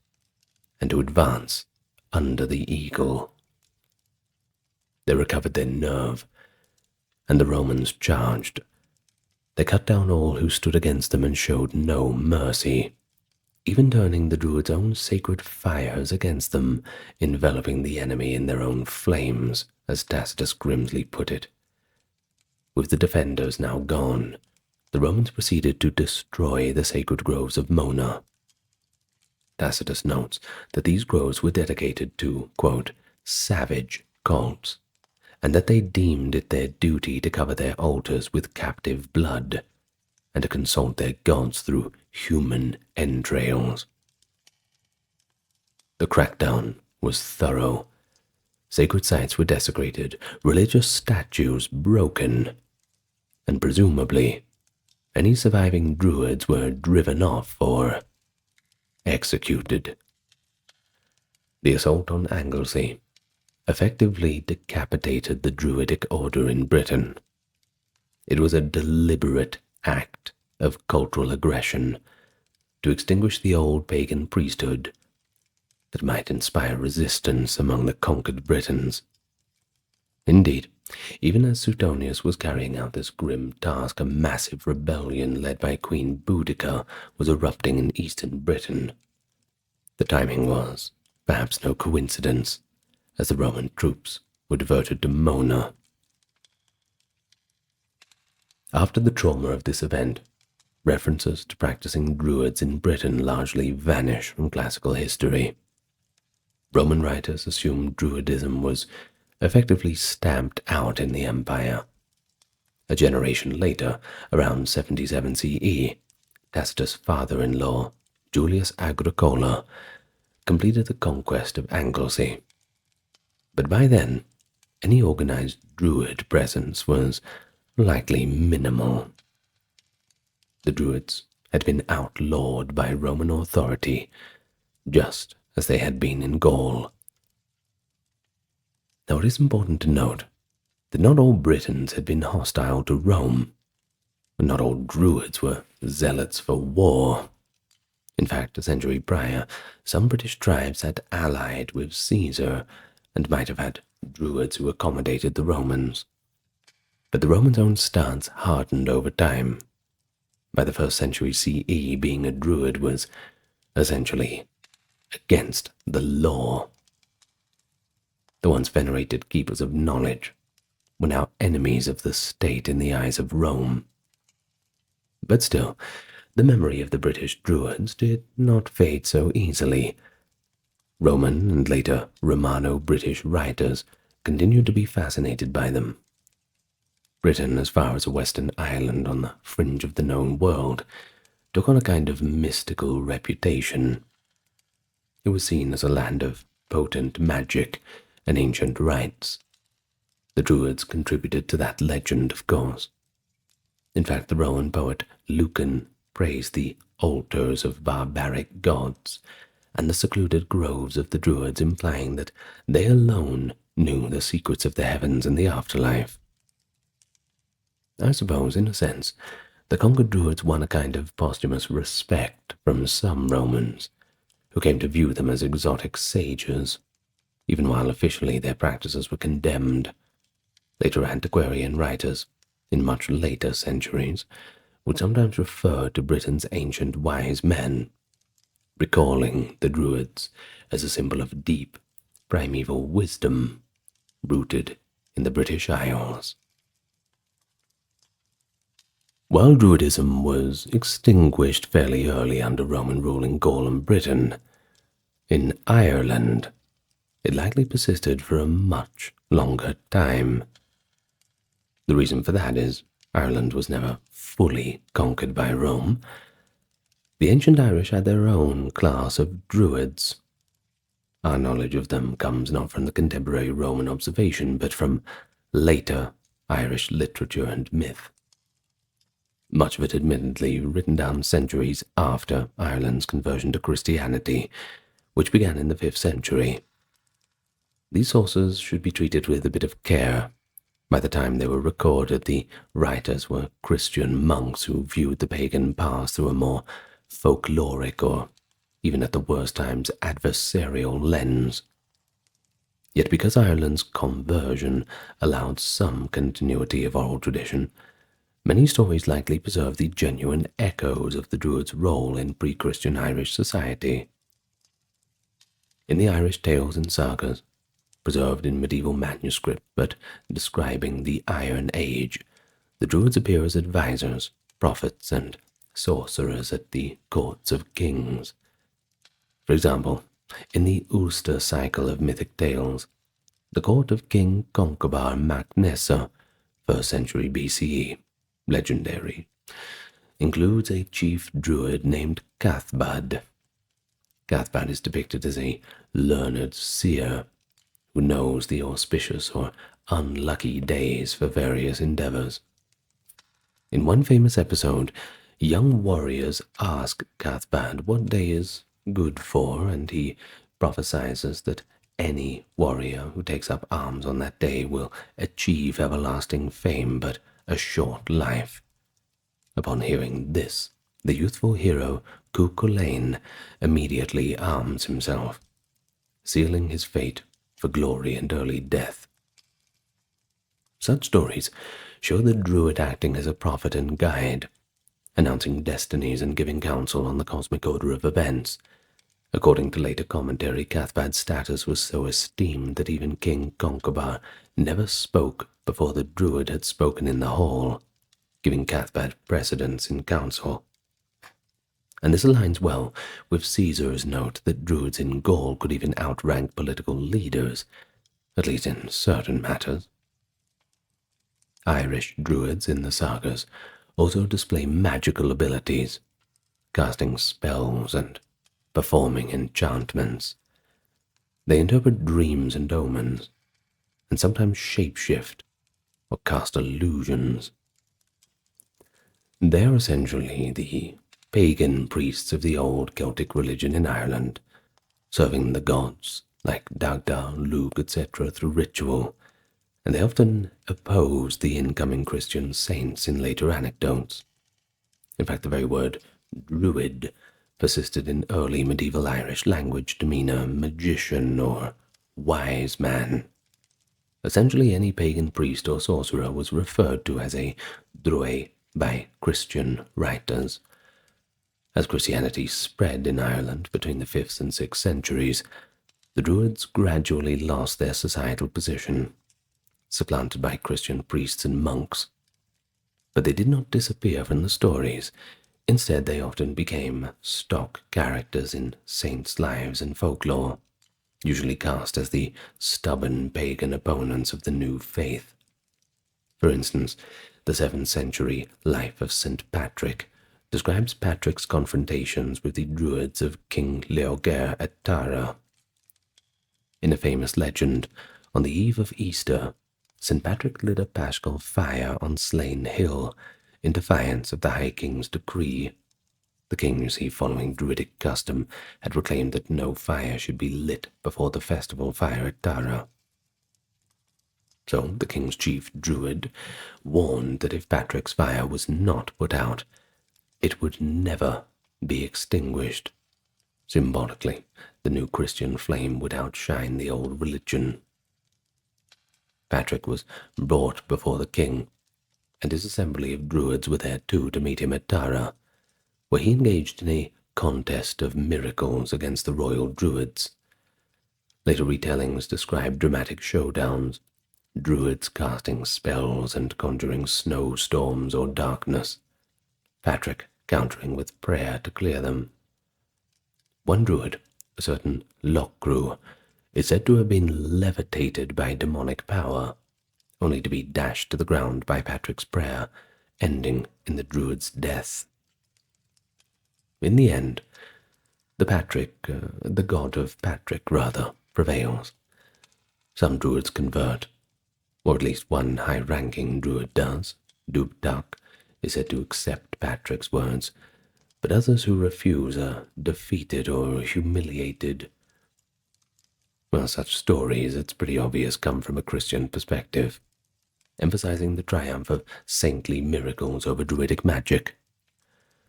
and to advance under the eagle. They recovered their nerve, and the Romans charged. They cut down all who stood against them and showed no mercy, even turning the Druids' own sacred fires against them, enveloping the enemy in their own flames, as Tacitus grimly put it. With the defenders now gone, the Romans proceeded to destroy the sacred groves of Mona. Tacitus notes that these groves were dedicated to, quote, savage cults, and that they deemed it their duty to cover their altars with captive blood and to consult their gods through human entrails. The crackdown was thorough. Sacred sites were desecrated, religious statues broken, and presumably any surviving Druids were driven off or executed. The assault on Anglesey effectively decapitated the Druidic order in Britain. It was a deliberate act of cultural aggression to extinguish the old pagan priesthood that might inspire resistance among the conquered Britons. Indeed, even as Suetonius was carrying out this grim task, a massive rebellion led by Queen Boudicca was erupting in eastern Britain. The timing was perhaps no coincidence, as the Roman troops were diverted to Mona. After the trauma of this event, references to practicing Druids in Britain largely vanish from classical history. Roman writers assumed Druidism was effectively stamped out in the empire. A generation later, around 77 CE, Tacitus' father-in-law, Julius Agricola, completed the conquest of Anglesey. But by then, any organized Druid presence was likely minimal. The Druids had been outlawed by Roman authority, just as they had been in Gaul. Now it is important to note that not all Britons had been hostile to Rome, and not all Druids were zealots for war. In fact, a century prior, some British tribes had allied with Caesar and might have had Druids who accommodated the Romans. But the Romans' own stance hardened over time. By the 1st century CE, being a Druid was essentially against the law. The once venerated keepers of knowledge were now enemies of the state in the eyes of Rome. But still, the memory of the British Druids did not fade so easily. Roman and later Romano-British writers continued to be fascinated by them. Britain, as far as a western island on the fringe of the known world, took on a kind of mystical reputation. It was seen as a land of potent magic and ancient rites. The Druids contributed to that legend, of course. In fact, the Roman poet Lucan praised the altars of barbaric gods and the secluded groves of the Druids, implying that they alone knew the secrets of the heavens and the afterlife. I suppose, in a sense, the conquered Druids won a kind of posthumous respect from some Romans, who came to view them as exotic sages, even while officially their practices were condemned. Later antiquarian writers, in much later centuries, would sometimes refer to Britain's ancient wise men, recalling the Druids as a symbol of deep, primeval wisdom rooted in the British Isles. While Druidism was extinguished fairly early under Roman rule in Gaul and Britain, in Ireland it likely persisted for a much longer time. The reason for that is Ireland was never fully conquered by Rome. The ancient Irish had their own class of Druids. Our knowledge of them comes not from the contemporary Roman observation, but from later Irish literature and myth. Much of it admittedly written down centuries after Ireland's conversion to Christianity, which began in the 5th century. These sources should be treated with a bit of care. By the time they were recorded, the writers were Christian monks who viewed the pagan past through a more folkloric or, even at the worst times, adversarial lens. Yet because Ireland's conversion allowed some continuity of oral tradition, many stories likely preserve the genuine echoes of the Druids' role in pre-Christian Irish society. In the Irish tales and sagas, preserved in medieval manuscript but describing the Iron Age, the Druids appear as advisors, prophets, and sorcerers at the courts of kings. For example, in the Ulster cycle of mythic tales, The court of King Concobar Mac Nessa, 1st century BCE, legendary, includes a chief druid named Cathbad. Cathbad is depicted as a learned seer who knows the auspicious or unlucky days for various endeavors. In one famous episode, young warriors ask Cathbad what day is good for, and he prophesies that any warrior who takes up arms on that day will achieve everlasting fame but a short life. Upon hearing this, the youthful hero Cuchulainn immediately arms himself, sealing his fate for glory and early death. Such stories show the druid acting as a prophet and guide, announcing destinies and giving counsel on the cosmic order of events. According to later commentary, Cathbad's status was so esteemed that even King Concobar never spoke before the druid had spoken in the hall, giving Cathbad precedence in council. And this aligns well with Caesar's note that druids in Gaul could even outrank political leaders, at least in certain matters. Irish druids in the sagas also display magical abilities, casting spells and performing enchantments. They interpret dreams and omens, and sometimes shapeshift or cast illusions. They are essentially the pagan priests of the old Celtic religion in Ireland, serving the gods like Dagda, Lugh, etc. through ritual, and they often opposed the incoming Christian saints in later anecdotes. In fact, the very word druid persisted in early medieval Irish language to mean a magician or wise man. Essentially, any pagan priest or sorcerer was referred to as a druid by Christian writers. As Christianity spread in Ireland between the 5th and 6th centuries, the Druids gradually lost their societal position, supplanted by Christian priests and monks. But they did not disappear from the stories. Instead, they often became stock characters in saints' lives and folklore, usually cast as the stubborn pagan opponents of the new faith. For instance, the 7th century Life of St. Patrick describes Patrick's confrontations with the Druids of King Leogair at Tara. In a famous legend, on the eve of Easter, St. Patrick lit a paschal fire on Slane Hill in defiance of the High King's decree. The king, you see, following Druidic custom, had proclaimed that no fire should be lit before the festival fire at Tara. So the king's chief druid warned that if Patrick's fire was not put out, it would never be extinguished. Symbolically, the new Christian flame would outshine the old religion. Patrick was brought before the king, and his assembly of druids were there too to meet him at Tara, where he engaged in a contest of miracles against the royal druids. Later retellings describe dramatic showdowns, druids casting spells and conjuring snowstorms or darkness, Patrick countering with prayer to clear them. One druid, a certain Lochgru, is said to have been levitated by demonic power, only to be dashed to the ground by Patrick's prayer, ending in the druid's death. In the end, the god of Patrick, prevails. Some druids convert, or at least one high-ranking druid does. Dubtak is said to accept Patrick's words, but others who refuse are defeated or humiliated. Well, such stories, it's pretty obvious, come from a Christian perspective, emphasizing the triumph of saintly miracles over druidic magic.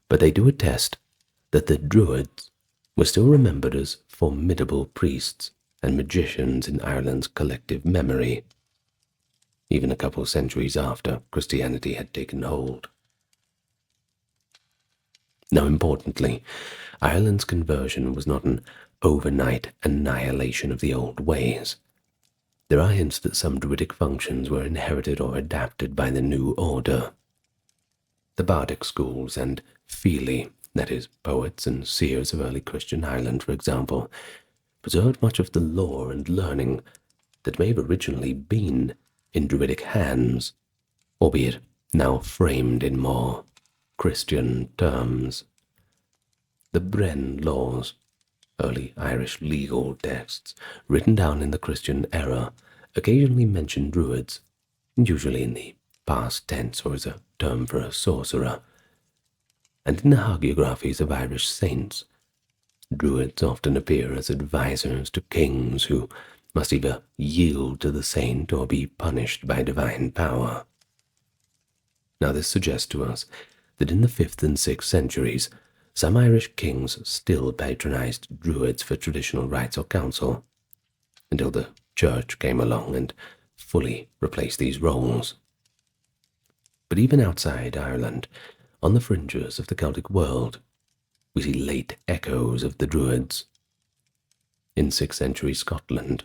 But they do attest that the Druids were still remembered as formidable priests and magicians in Ireland's collective memory, even a couple centuries after Christianity had taken hold. Now, importantly, Ireland's conversion was not an overnight annihilation of the old ways. There are hints that some druidic functions were inherited or adapted by the new order. The bardic schools and fili, that is, poets and seers of early Christian Ireland, for example, preserved much of the lore and learning that may have originally been in Druidic hands, albeit now framed in more Christian terms. The Bren Laws, early Irish legal texts written down in the Christian era, occasionally mention Druids, usually in the past tense or as a term for a sorcerer. And in the hagiographies of Irish saints, Druids often appear as advisors to kings who must either yield to the saint or be punished by divine power. Now this suggests to us that in the 5th and 6th centuries, some Irish kings still patronized Druids for traditional rites or counsel, until the Church came along and fully replaced these roles. But even outside Ireland, on the fringes of the Celtic world, we see late echoes of the Druids. In 6th century Scotland,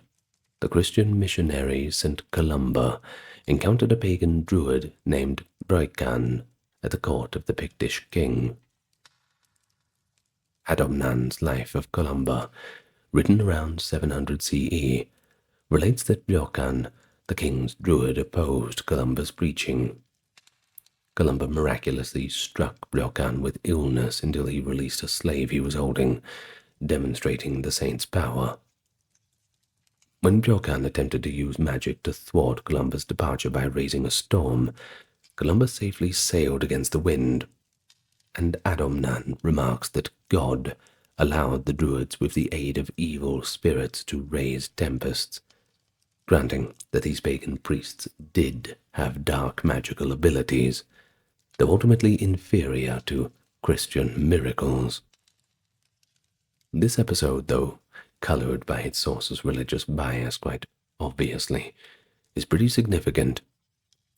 the Christian missionary St. Columba encountered a pagan Druid named Broican at the court of the Pictish king. Adomnan's Life of Columba, written around 700 CE, relates that Broican, the king's Druid, opposed Columba's preaching. Columba miraculously struck Broican with illness until he released a slave he was holding, demonstrating the saint's power. When Broican attempted to use magic to thwart Columba's departure by raising a storm, Columba safely sailed against the wind, and Adomnan remarks that God allowed the Druids with the aid of evil spirits to raise tempests, granting that these pagan priests did have dark magical abilities, though ultimately inferior to Christian miracles. This episode, though colored by its source's religious bias quite obviously, is pretty significant.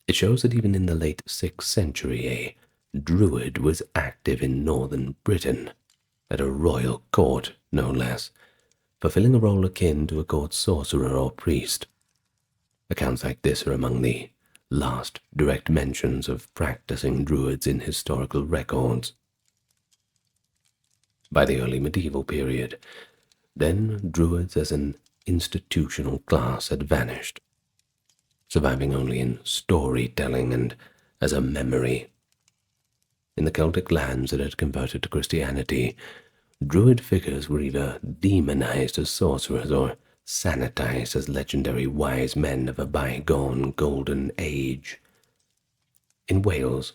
It shows that even in the late 6th century, a Druid was active in northern Britain, at a royal court no less, fulfilling a role akin to a court sorcerer or priest. Accounts like this are among the last direct mentions of practicing Druids in historical records. By the early medieval period, then Druids as an institutional class had vanished, surviving only in storytelling and as a memory. In the Celtic lands that had converted to Christianity, Druid figures were either demonized as sorcerers or sanitized as legendary wise men of a bygone golden age. In Wales,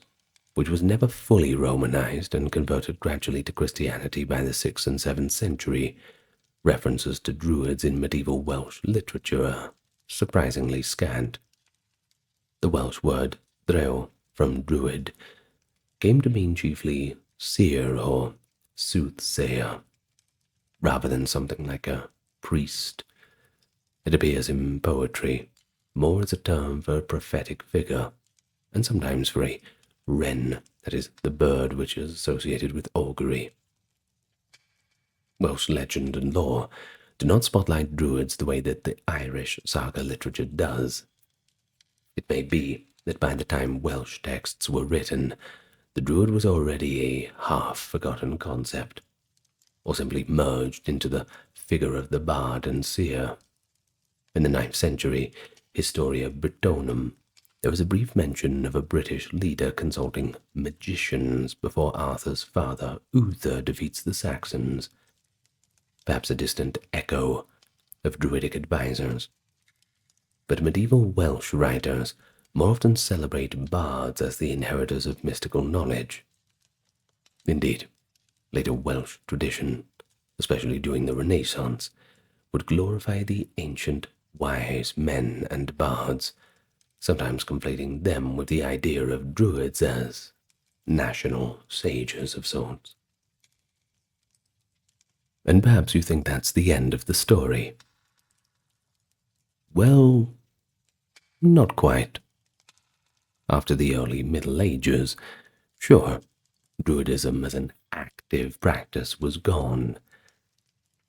which was never fully Romanized and converted gradually to Christianity by the 6th and 7th century, references to Druids in medieval Welsh literature are surprisingly scant. The Welsh word drew, from Druid, came to mean chiefly seer or soothsayer, rather than something like a priest. It appears in poetry more as a term for a prophetic figure, and sometimes for a wren, that is, the bird which is associated with augury. Welsh legend and lore do not spotlight Druids the way that the Irish saga literature does. It may be that by the time Welsh texts were written, the Druid was already a half-forgotten concept, or simply merged into the figure of the bard and seer. In the 9th century Historia Britonum, there was a brief mention of a British leader consulting magicians before Arthur's father Uther defeats the Saxons, perhaps a distant echo of Druidic advisors. But medieval Welsh writers more often celebrate bards as the inheritors of mystical knowledge. Indeed, later Welsh tradition, especially during the Renaissance, would glorify the ancient wise men and bards, sometimes conflating them with the idea of Druids as national sages of sorts. And perhaps you think that's the end of the story. Well, not quite. After the early Middle Ages, sure, Druidism as an active practice was gone,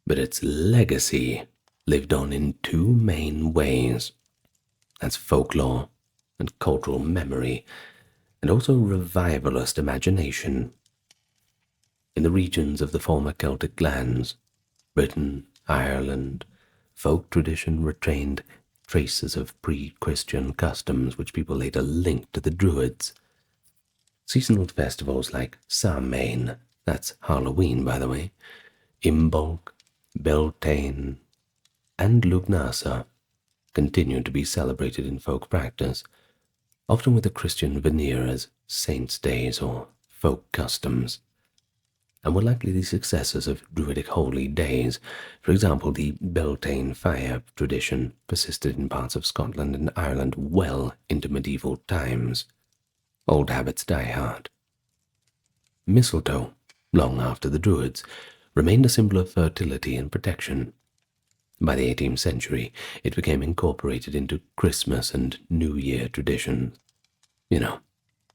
but its legacy lived on in two main ways. That's folklore and cultural memory, and also revivalist imagination. In the regions of the former Celtic lands, Britain, Ireland, folk tradition retained traces of pre-Christian customs which people later linked to the Druids. Seasonal festivals like Samhain, that's Halloween by the way, Imbolc, Beltane, and Lugnasa continued to be celebrated in folk practice, often with a Christian veneer as saints' days or folk customs, and were likely the successors of Druidic holy days. For example, the Beltane fire tradition persisted in parts of Scotland and Ireland well into medieval times. Old habits die hard. Mistletoe, long after the Druids, remained a symbol of fertility and protection. By the 18th century, it became incorporated into Christmas and New Year traditions. You know,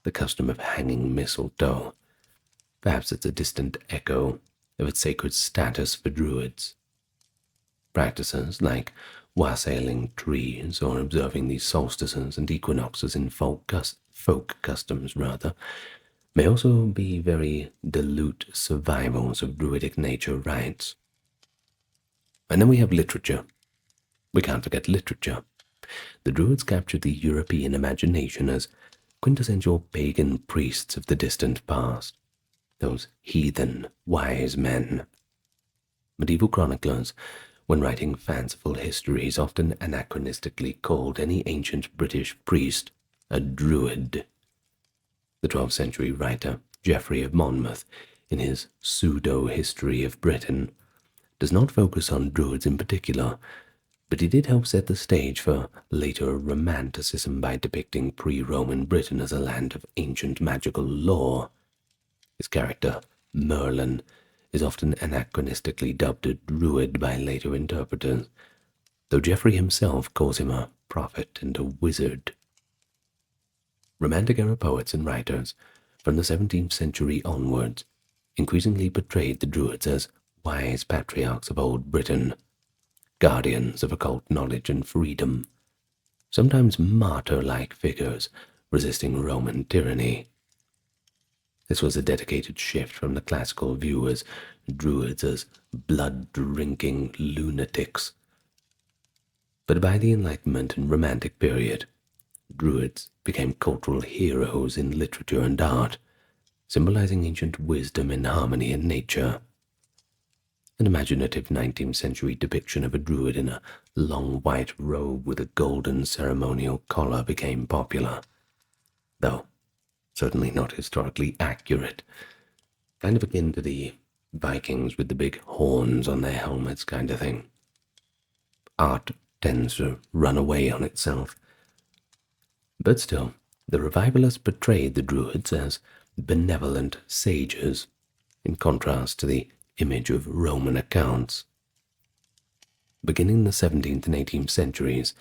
the custom of hanging mistletoe. Perhaps it's a distant echo of its sacred status for Druids. Practices like wassailing trees or observing the solstices and equinoxes in folk customs may also be very dilute survivals of Druidic nature rites. And then we have literature. We can't forget literature. The Druids captured the European imagination as quintessential pagan priests of the distant past, those heathen wise men. Medieval chroniclers, when writing fanciful histories, often anachronistically called any ancient British priest a Druid. The 12th century writer Geoffrey of Monmouth, in his pseudo-history of Britain, does not focus on Druids in particular, but he did help set the stage for later Romanticism by depicting pre-Roman Britain as a land of ancient magical lore. His character, Merlin, is often anachronistically dubbed a Druid by later interpreters, though Geoffrey himself calls him a prophet and a wizard. Romantic-era poets and writers, from the 17th century onwards, increasingly portrayed the Druids as wise patriarchs of old Britain, guardians of occult knowledge and freedom, sometimes martyr-like figures resisting Roman tyranny. This was a dedicated shift from the classical view as Druids as blood-drinking lunatics. But by the Enlightenment and Romantic period, Druids became cultural heroes in literature and art, symbolizing ancient wisdom and harmony in nature. An imaginative 19th century depiction of a Druid in a long white robe with a golden ceremonial collar became popular, though certainly not historically accurate, kind of akin to the Vikings with the big horns on their helmets kind of thing. Art tends to run away on itself. But still, the revivalists portrayed the Druids as benevolent sages, in contrast to the image of Roman accounts. Beginning in the 17th and 18th centuries,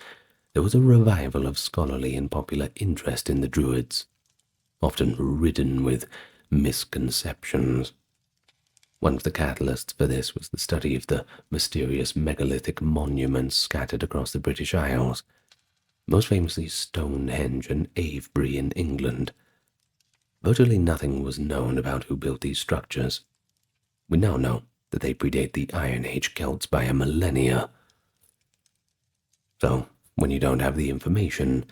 there was a revival of scholarly and popular interest in the Druids, often ridden with misconceptions. One of the catalysts for this was the study of the mysterious megalithic monuments scattered across the British Isles, most famously Stonehenge and Avebury in England. Virtually nothing was known about who built these structures. We now know that they predate the Iron Age Celts by a millennia. So, when you don't have the information,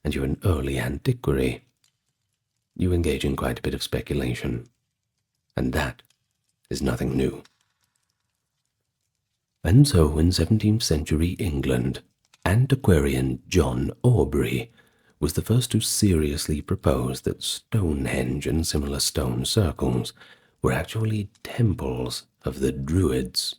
and you're an early antiquary, you engage in quite a bit of speculation. And that is nothing new. And so, in 17th century England, antiquarian John Aubrey was the first to seriously propose that Stonehenge and similar stone circles were actually temples of the Druids.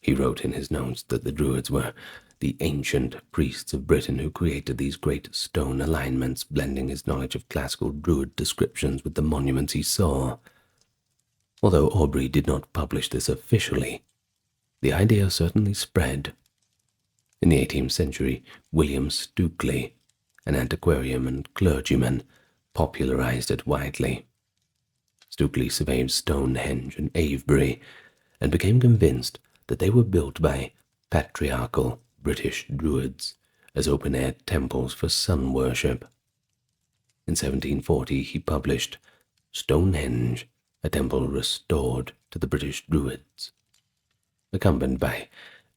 He wrote in his notes that the Druids were the ancient priests of Britain who created these great stone alignments, blending his knowledge of classical Druid descriptions with the monuments he saw. Although Aubrey did not publish this officially, the idea certainly spread. In the 18th century, William Stukely, an antiquarian and clergyman, popularized it widely. Stukely surveyed Stonehenge and Avebury and became convinced that they were built by patriarchal British Druids as open-air temples for sun worship. In 1740, he published Stonehenge, a temple restored to the British Druids, accompanied by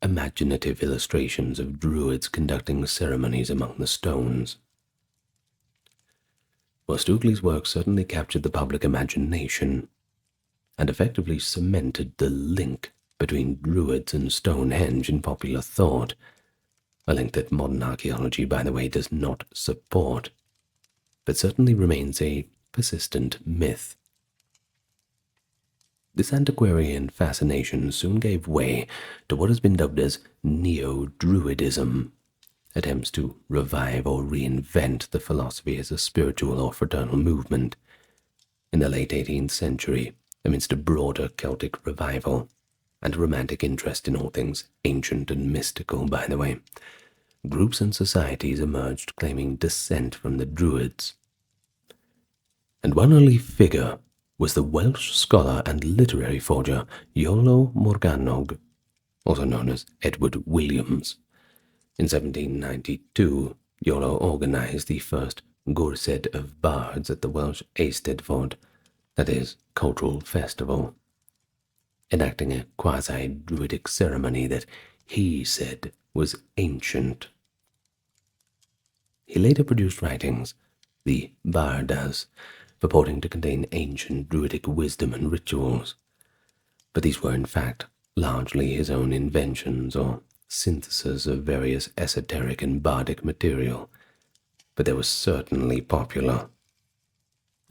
imaginative illustrations of Druids conducting ceremonies among the stones. Well, Stukely's work certainly captured the public imagination and effectively cemented the link between Druids and Stonehenge in popular thought, a link that modern archaeology, by the way, does not support, but certainly remains a persistent myth. This antiquarian fascination soon gave way to what has been dubbed as Neo-Druidism, attempts to revive or reinvent the philosophy as a spiritual or fraternal movement. In the late 18th century, amidst a broader Celtic revival, and a romantic interest in all things ancient and mystical, by the way, groups and societies emerged claiming descent from the Druids. And one early figure was the Welsh scholar and literary forger Iolo Morgannwg, also known as Edward Williams. In 1792, Iolo organized the first Gwrthyd of Bards at the Welsh Eisteddfod, that is, cultural festival, enacting a quasi-druidic ceremony that he said was ancient. He later produced writings, the Bardas, purporting to contain ancient druidic wisdom and rituals, but these were in fact largely his own inventions or synthesis of various esoteric and bardic material, but they were certainly popular.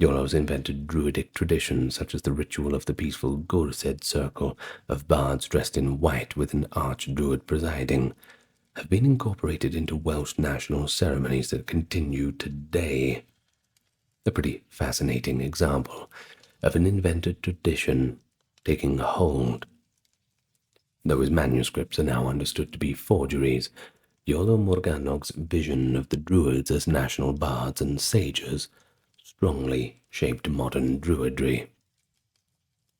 Iolo's invented druidic traditions, such as the ritual of the peaceful Gwrthyd circle of bards dressed in white with an archdruid presiding, have been incorporated into Welsh national ceremonies that continue today. A pretty fascinating example of an invented tradition taking hold. Though his manuscripts are now understood to be forgeries, Iolo Morgannwg's vision of the Druids as national bards and sages strongly shaped modern Druidry.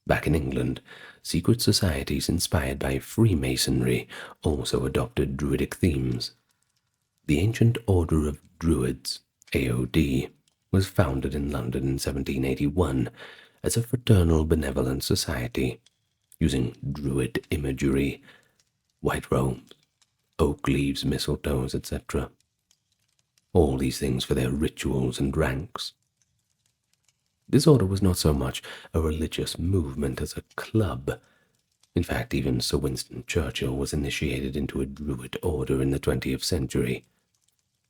Back in England, secret societies inspired by Freemasonry also adopted Druidic themes. The Ancient Order of Druids, AOD, was founded in London in 1781 as a fraternal benevolent society, using Druid imagery, white robes, oak leaves, mistletoes, etc. All these things for their rituals and ranks. This order was not so much a religious movement as a club. In fact, even Sir Winston Churchill was initiated into a Druid order in the 20th century.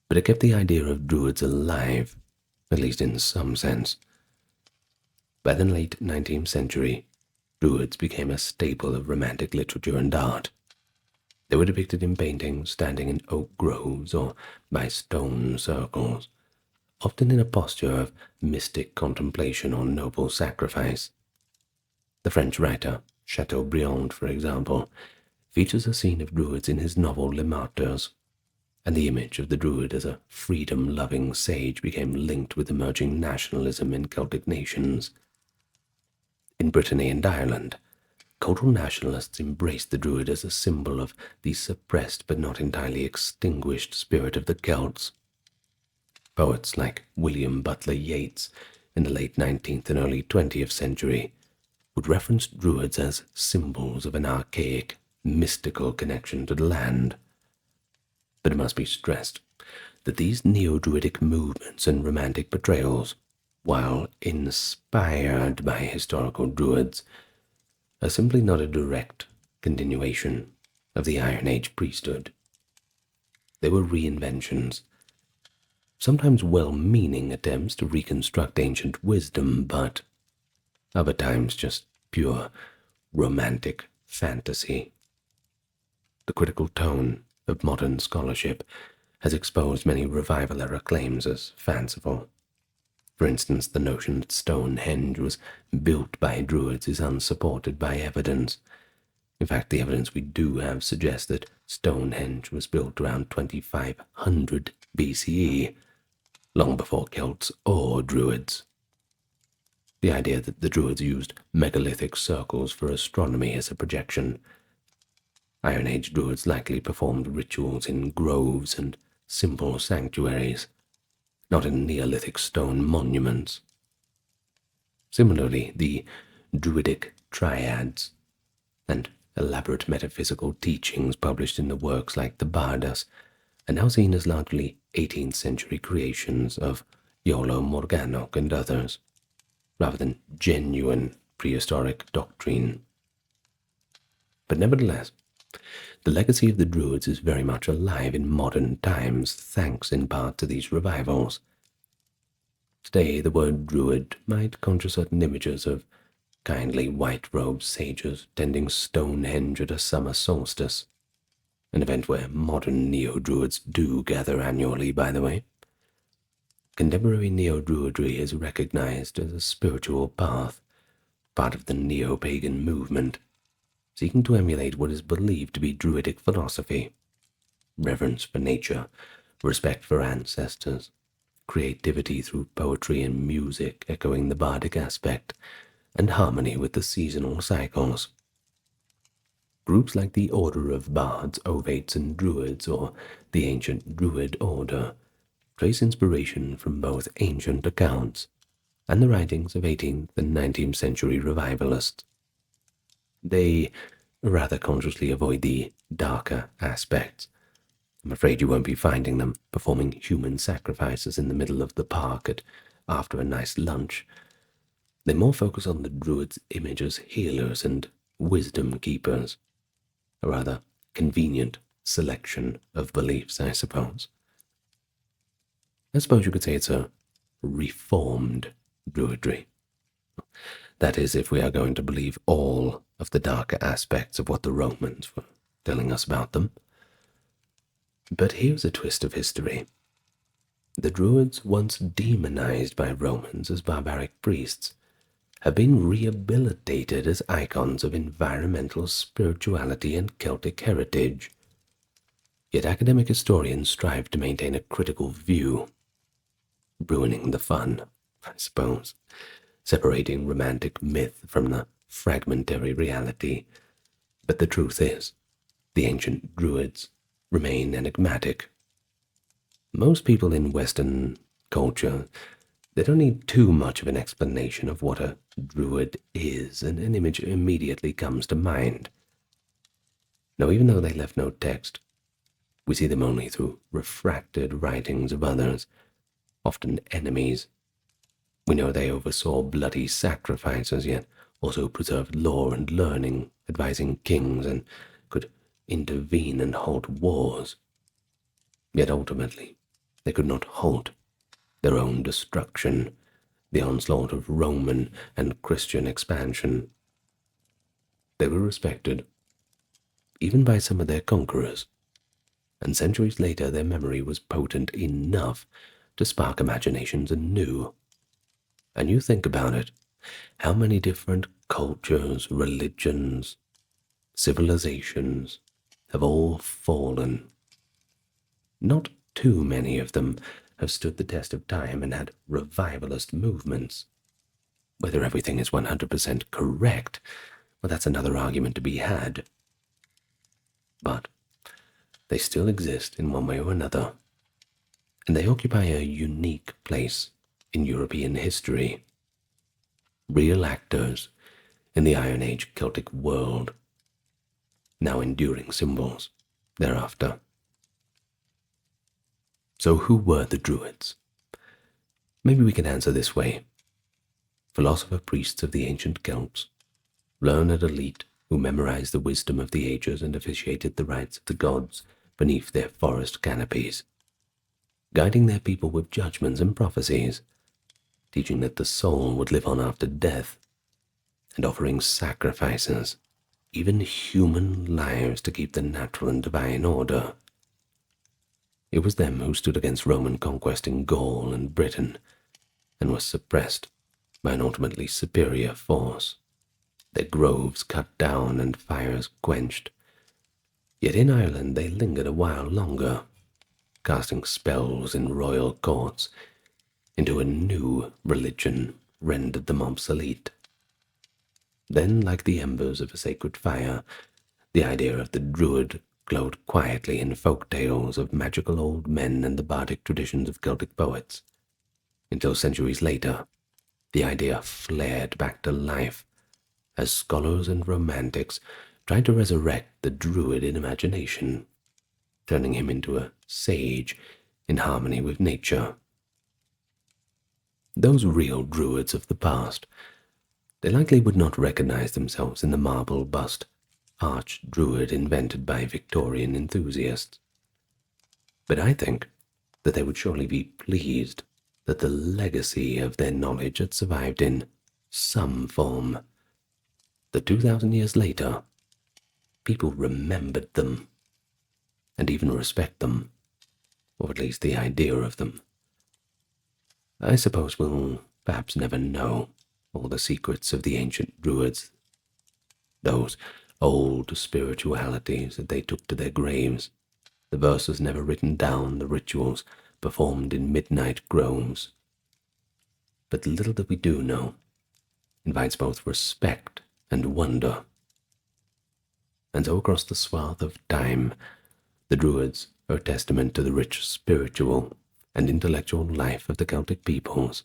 But it kept the idea of Druids alive, at least in some sense. By the late 19th century, Druids became a staple of Romantic literature and art. They were depicted in paintings standing in oak groves or by stone circles, often in a posture of mystic contemplation or noble sacrifice. The French writer Chateaubriand, for example, features a scene of Druids in his novel Les Martyrs, and the image of the Druid as a freedom-loving sage became linked with emerging nationalism in Celtic nations. In Brittany and Ireland, cultural nationalists embraced the Druid as a symbol of the suppressed but not entirely extinguished spirit of the Celts. Poets like William Butler Yeats in the late 19th and early 20th century would reference Druids as symbols of an archaic, mystical connection to the land. But it must be stressed that these neo-Druidic movements and romantic portrayals, while inspired by historical Druids, are simply not a direct continuation of the Iron Age priesthood. They were reinventions, sometimes well-meaning attempts to reconstruct ancient wisdom, but other times just pure romantic fantasy. The critical tone of modern scholarship has exposed many revival-era claims as fanciful. For instance, the notion that Stonehenge was built by Druids is unsupported by evidence. In fact, the evidence we do have suggests that Stonehenge was built around 2500 BCE, long before Celts or Druids. The idea that the Druids used megalithic circles for astronomy as a projection. Iron Age Druids likely performed rituals in groves and simple sanctuaries, not in Neolithic stone monuments. Similarly, the Druidic triads and elaborate metaphysical teachings published in the works like the Bardas are now seen as largely 18th century creations of Iolo Morganoc and others, rather than genuine prehistoric doctrine. But nevertheless, the legacy of the Druids is very much alive in modern times, thanks in part to these revivals. Today, the word Druid might conjure certain images of kindly white-robed sages tending Stonehenge at a summer solstice, an event where modern Neo-Druids do gather annually, by the way. Contemporary Neo-Druidry is recognized as a spiritual path, part of the Neo-Pagan movement, seeking to emulate what is believed to be Druidic philosophy: reverence for nature, respect for ancestors, creativity through poetry and music echoing the bardic aspect, and harmony with the seasonal cycles. Groups like the Order of Bards, Ovates, and Druids, or the Ancient Druid Order, trace inspiration from both ancient accounts and the writings of 18th and 19th century revivalists. They rather consciously avoid the darker aspects. I'm afraid you won't be finding them performing human sacrifices in the middle of the park after a nice lunch. They more focus on the Druids' image as healers and wisdom keepers, a rather convenient selection of beliefs, I suppose. I suppose you could say it's a reformed Druidry. That is, if we are going to believe all of the darker aspects of what the Romans were telling us about them. But here's a twist of history. The Druids, once demonized by Romans as barbaric priests, have been rehabilitated as icons of environmental spirituality and Celtic heritage. Yet academic historians strive to maintain a critical view, ruining the fun, I suppose, separating romantic myth from the fragmentary reality. But the truth is, the ancient Druids remain enigmatic. Most people in Western culture, they don't need too much of an explanation of what a Druid is, and an image immediately comes to mind. Now, even though they left no text, we see them only through refracted writings of others, often enemies. We know they oversaw bloody sacrifices, yet also preserved law and learning, advising kings, and could intervene and halt wars. Yet ultimately, they could not halt their own destruction, the onslaught of Roman and Christian expansion. They were respected, even by some of their conquerors, and centuries later their memory was potent enough to spark imaginations anew. And you think about it, how many different cultures, religions, civilizations have all fallen. Not too many of them have stood the test of time and had revivalist movements. Whether everything is 100% correct, well, that's another argument to be had. But they still exist in one way or another, and they occupy a unique place in European history. Real actors in the Iron Age Celtic world, now enduring symbols thereafter. So who were the Druids? Maybe we can answer this way. Philosopher-priests of the ancient Celts, learned elite who memorized the wisdom of the ages and officiated the rites of the gods beneath their forest canopies, guiding their people with judgments and prophecies, teaching that the soul would live on after death, and offering sacrifices, even human lives, to keep the natural and divine order. It was them who stood against Roman conquest in Gaul and Britain, and was suppressed by an ultimately superior force, their groves cut down and fires quenched. Yet in Ireland they lingered a while longer, casting spells in royal courts into a new religion rendered them obsolete. Then, like the embers of a sacred fire, the idea of the Druid glowed quietly in folk tales of magical old men and the bardic traditions of Celtic poets, until centuries later the idea flared back to life as scholars and romantics tried to resurrect the Druid in imagination, turning him into a sage in harmony with nature. Those real Druids of the past, they likely would not recognize themselves in the marble bust arch-Druid invented by Victorian enthusiasts. But I think that they would surely be pleased that the legacy of their knowledge had survived in some form, that 2,000 years later, people remembered them, and even respect them, or at least the idea of them. I suppose we'll perhaps never know all the secrets of the ancient Druids, those old spiritualities that they took to their graves, the verses never written down, the rituals performed in midnight groves. But the little that we do know invites both respect and wonder. And so across the swath of time, the Druids are a testament to the rich spiritual and intellectual life of the Celtic peoples,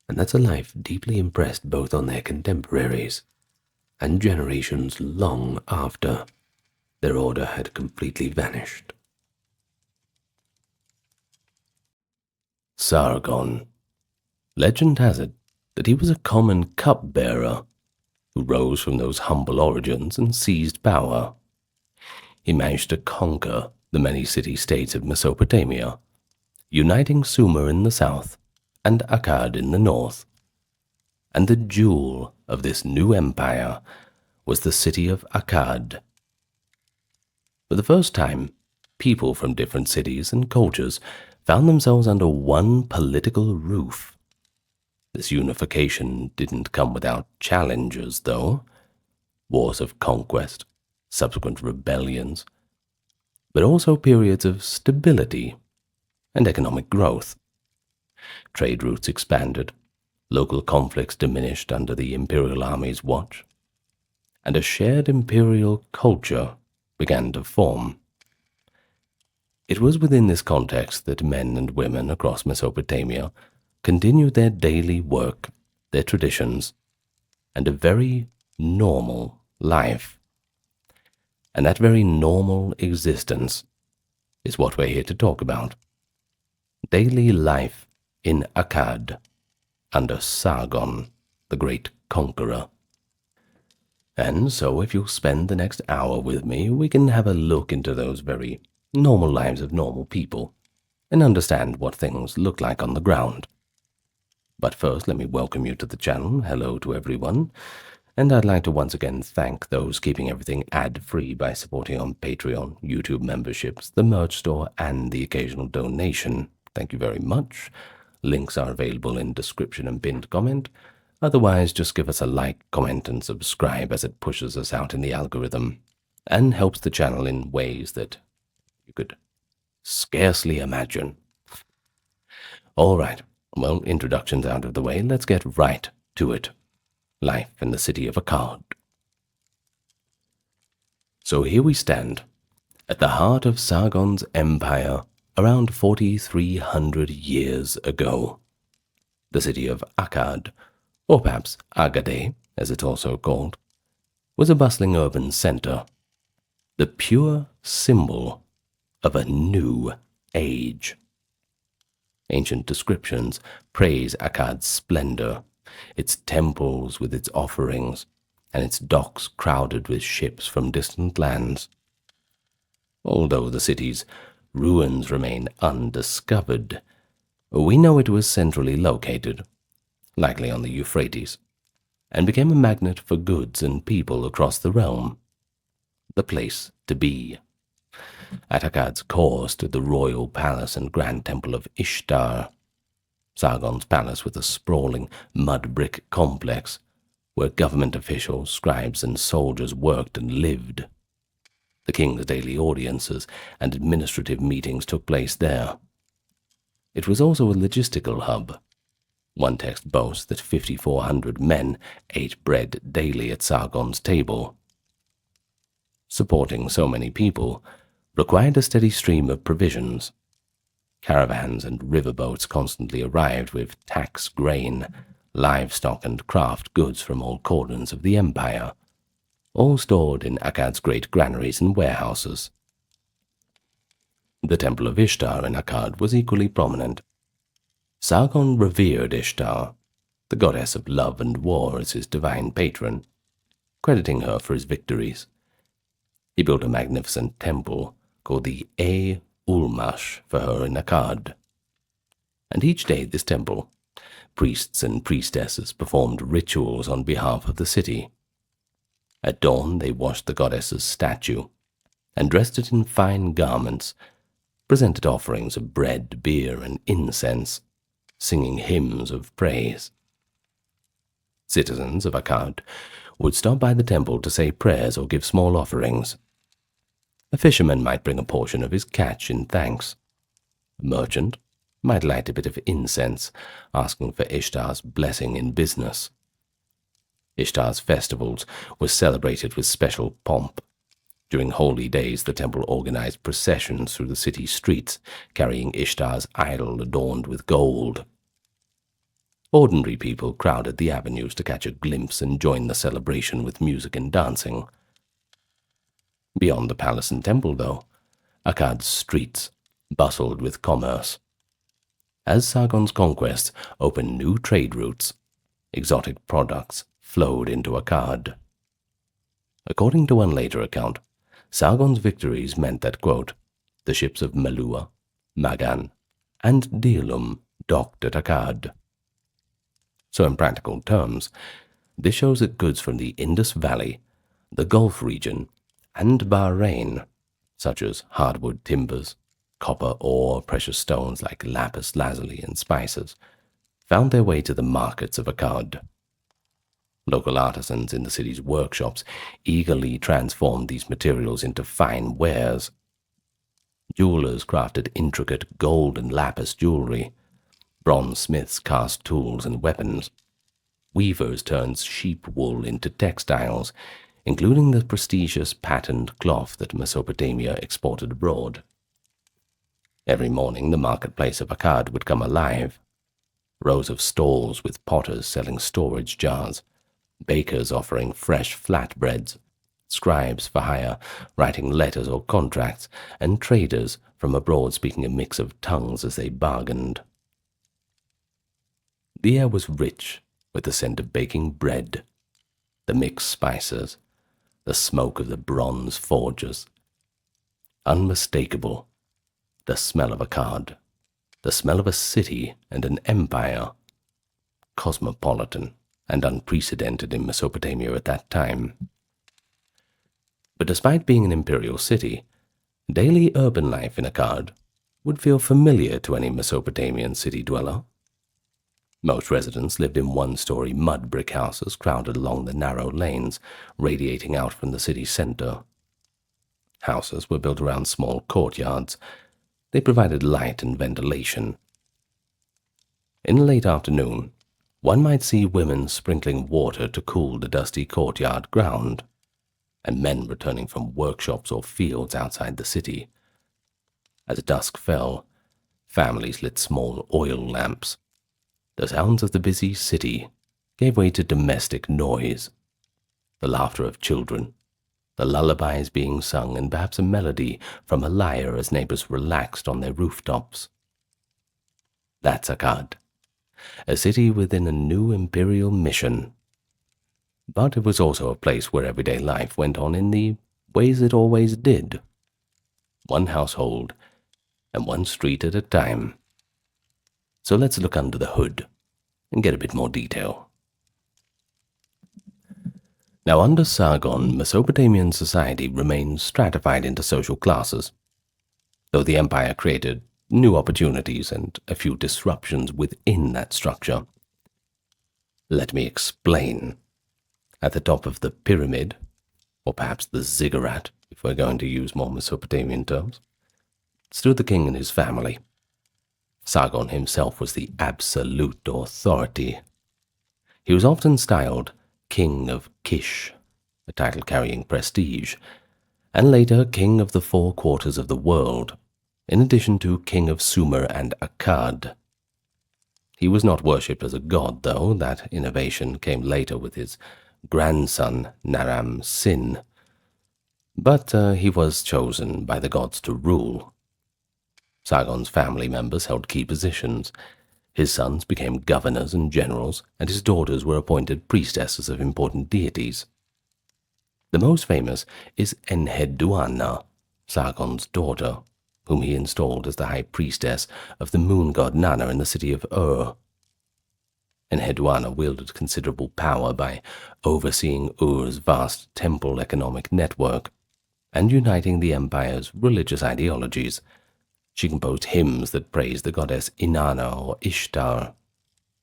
and that's a life deeply impressed both on their contemporaries and generations long after their order had completely vanished. Sargon. Legend has it that he was a common cupbearer who rose from those humble origins and seized power. He managed to conquer the many city-states of Mesopotamia, uniting Sumer in the south and Akkad in the north. And the jewel of this new empire was the city of Akkad. For the first time, people from different cities and cultures found themselves under one political roof. This unification didn't come without challenges, though. Wars of conquest, subsequent rebellions, but also periods of stability and economic growth. Trade routes expanded, local conflicts diminished under the imperial army's watch, and a shared imperial culture began to form. It was within this context that men and women across Mesopotamia continued their daily work, their traditions, and a very normal life. And that very normal existence is what we're here to talk about. Daily life in Akkad under Sargon, the great conqueror. And so if you'll spend the next hour with me, we can have a look into those very normal lives of normal people and understand what things look like on the ground. But first, let me welcome you to the channel. Hello to everyone. And I'd like to once again thank those keeping everything ad-free by supporting on Patreon, YouTube memberships, the merch store, and the occasional donation. Thank you very much. Links are available in description and pinned comment. Otherwise, just give us a like, comment, and subscribe as it pushes us out in the algorithm and helps the channel in ways that you could scarcely imagine. All right, well, introductions out of the way, let's get right to it. Life in the city of Akkad. So here we stand, at the heart of Sargon's empire, around 4,300 years ago. The city of Akkad, or perhaps Agade, as it's also called, was a bustling urban center, the pure symbol of a new age. Ancient descriptions praise Akkad's splendor, its temples with its offerings, and its docks crowded with ships from distant lands. Although the city's ruins remain undiscovered, we know it was centrally located, likely on the Euphrates, and became a magnet for goods and people across the realm. The place to be. At Akkad's core stood the royal palace and grand temple of Ishtar, Sargon's palace with a sprawling mud-brick complex where government officials, scribes, and soldiers worked and lived. The king's daily audiences and administrative meetings took place there. It was also a logistical hub. One text boasts that 5,400 men ate bread daily at Sargon's table. Supporting so many people required a steady stream of provisions. Caravans and riverboats constantly arrived with tax grain, livestock, and craft goods from all corners of the empire. all stored in Akkad's great granaries and warehouses. The temple of Ishtar in Akkad was equally prominent. Sargon revered Ishtar, the goddess of love and war, as his divine patron, crediting her for his victories. He built a magnificent temple called the Ulmash for her in Akkad. And each day at this temple, priests and priestesses performed rituals on behalf of the city. At dawn they washed the goddess's statue, and dressed it in fine garments, presented offerings of bread, beer, and incense, singing hymns of praise. Citizens of Akkad would stop by the temple to say prayers or give small offerings. A fisherman might bring a portion of his catch in thanks. A merchant might light a bit of incense, asking for Ishtar's blessing in business. Ishtar's festivals were celebrated with special pomp. During holy days, the temple organized processions through the city streets, carrying Ishtar's idol adorned with gold. Ordinary people crowded the avenues to catch a glimpse and join the celebration with music and dancing. Beyond the palace and temple, though, Akkad's streets bustled with commerce. As Sargon's conquests opened new trade routes, exotic products flowed into Akkad. According to one later account, Sargon's victories meant that, quote, the ships of Melua, Magan, and Dilum docked at Akkad. So in practical terms, this shows that goods from the Indus Valley, the Gulf region, and Bahrain, such as hardwood timbers, copper ore, precious stones like lapis lazuli, and spices, found their way to the markets of Akkad. Local artisans in the city's workshops eagerly transformed these materials into fine wares. Jewelers crafted intricate gold and lapis jewelry. Bronze smiths cast tools and weapons. Weavers turned sheep wool into textiles, including the prestigious patterned cloth that Mesopotamia exported abroad. Every morning the marketplace of Akkad would come alive. Rows of stalls with potters selling storage jars, bakers offering fresh flatbreads, scribes for hire writing letters or contracts, and traders from abroad speaking a mix of tongues as they bargained. The air was rich with the scent of baking bread, the mixed spices, the smoke of the bronze forges. Unmistakable, the smell of Akkad, the smell of a city and an empire, cosmopolitan and unprecedented in Mesopotamia at that time. But despite being an imperial city, daily urban life in Akkad would feel familiar to any Mesopotamian city dweller. Most residents lived in one-story mud brick houses crowded along the narrow lanes radiating out from the city center. Houses were built around small courtyards. They provided light and ventilation. In the late afternoon, one might see women sprinkling water to cool the dusty courtyard ground, and men returning from workshops or fields outside the city. As dusk fell, families lit small oil lamps. The sounds of the busy city gave way to domestic noise, the laughter of children, the lullabies being sung, and perhaps a melody from a lyre as neighbors relaxed on their rooftops. That's Akkad, a city within a new imperial mission. But it was also a place where everyday life went on in the ways it always did. One household and one street at a time. So let's look under the hood and get a bit more detail. Now, under Sargon, Mesopotamian society remained stratified into social classes, though the empire created new opportunities and a few disruptions within that structure. Let me explain. At the top of the pyramid, or perhaps the ziggurat, if we're going to use more Mesopotamian terms, stood the king and his family. Sargon himself was the absolute authority. He was often styled King of Kish, a title carrying prestige, and later King of the 4 quarters of the world, in addition to King of Sumer and Akkad. He was not worshipped as a god, though. That innovation came later with his grandson Naram Sin, but he was chosen by the gods to rule. Sargon's family members held key positions. His sons became governors and generals, and his daughters were appointed priestesses of important deities. The most famous is Enheduanna, Sargon's daughter, whom he installed as the high priestess of the moon god Nanna in the city of Ur. Enheduanna wielded considerable power by overseeing Ur's vast temple economic network and uniting the empire's religious ideologies. She composed hymns that praised the goddess Inanna or Ishtar,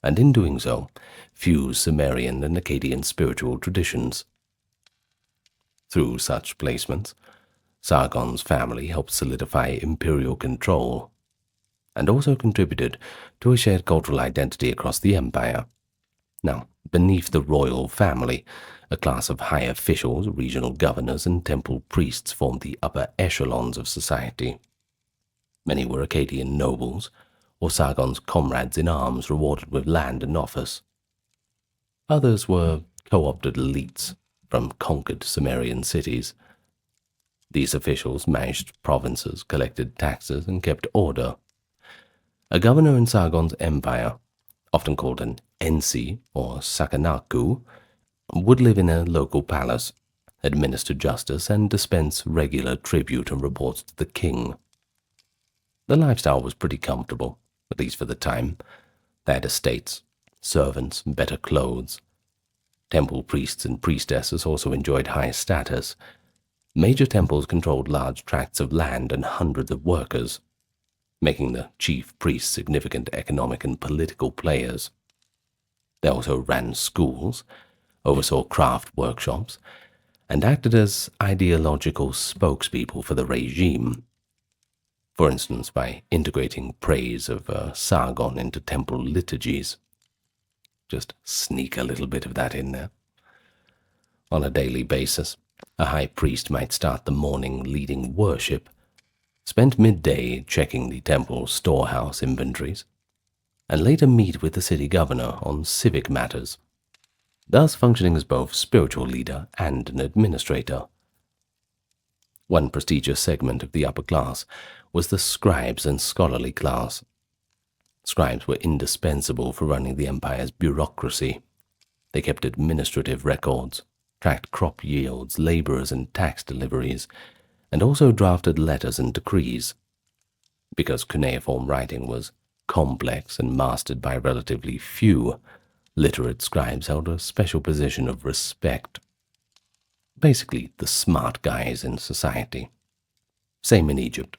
and in doing so, fused Sumerian and Akkadian spiritual traditions. Through such placements, Sargon's family helped solidify imperial control, and also contributed to a shared cultural identity across the empire. Now, beneath the royal family, a class of high officials, regional governors, and temple priests formed the upper echelons of society. Many were Akkadian nobles, or Sargon's comrades in arms rewarded with land and office. Others were co-opted elites from conquered Sumerian cities. These officials managed provinces, collected taxes, and kept order. A governor in Sargon's empire, often called an ensi or sakanaku, would live in a local palace, administer justice, and dispense regular tribute and reports to the king. The lifestyle was pretty comfortable, at least for the time. They had estates, servants, better clothes. Temple priests and priestesses also enjoyed high status. Major temples controlled large tracts of land and hundreds of workers, making the chief priests significant economic and political players. They also ran schools, oversaw craft workshops, and acted as ideological spokespeople for the regime. For instance, by integrating praise of Sargon into temple liturgies. Just sneak a little bit of that in there. On a daily basis, a high priest might start the morning leading worship, spend midday checking the temple's storehouse inventories, and later meet with the city governor on civic matters, thus functioning as both spiritual leader and an administrator. One prestigious segment of the upper class was the scribes and scholarly class. Scribes were indispensable for running the empire's bureaucracy. They kept administrative records, tracked crop yields, laborers, and tax deliveries, and also drafted letters and decrees. Because cuneiform writing was complex and mastered by relatively few, literate scribes held a special position of respect. Basically, the smart guys in society. Same in Egypt.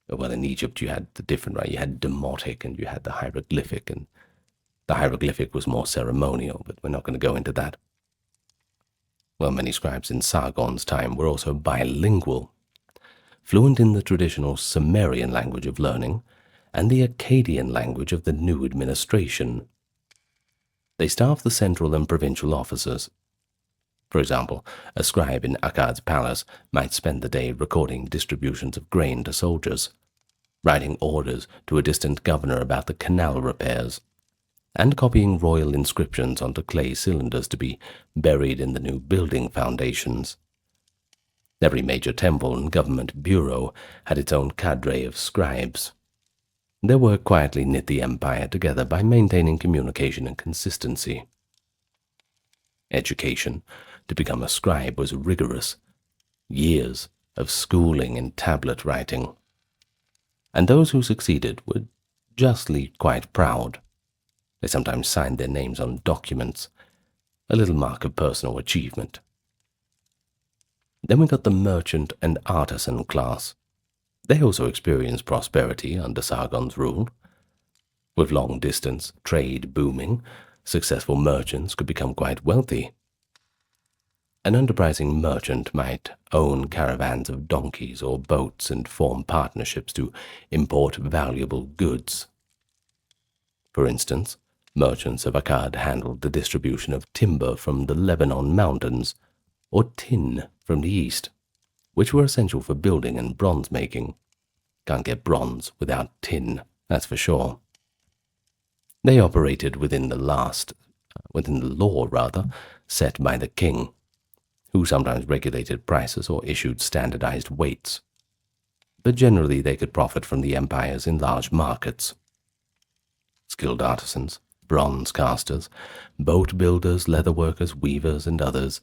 Well, in Egypt you had the different, right? You had demotic and you had the hieroglyphic, and the hieroglyphic was more ceremonial, but we're not going to go into that. Well, many scribes in Sargon's time were also bilingual, fluent in the traditional Sumerian language of learning and the Akkadian language of the new administration. They staffed the central and provincial offices. For example, a scribe in Akkad's palace might spend the day recording distributions of grain to soldiers, writing orders to a distant governor about the canal repairs, and copying royal inscriptions onto clay cylinders to be buried in the new building foundations. Every major temple and government bureau had its own cadre of scribes. Their work quietly knit the empire together by maintaining communication and consistency. Education to become a scribe was rigorous. Years of schooling in tablet writing. And those who succeeded were justly quite proud. They sometimes signed their names on documents, a little mark of personal achievement. Then we got the merchant and artisan class. They also experienced prosperity under Sargon's rule. With long-distance trade booming, successful merchants could become quite wealthy. An enterprising merchant might own caravans of donkeys or boats and form partnerships to import valuable goods. For instance, merchants of Akkad handled the distribution of timber from the Lebanon mountains, or tin from the east, which were essential for building and bronze making. Can't get bronze without tin, that's for sure. They operated within the law, set by the king, who sometimes regulated prices or issued standardized weights. But generally they could profit from the empire's enlarged markets. Skilled artisans, bronze casters, boat builders, leather workers, weavers, and others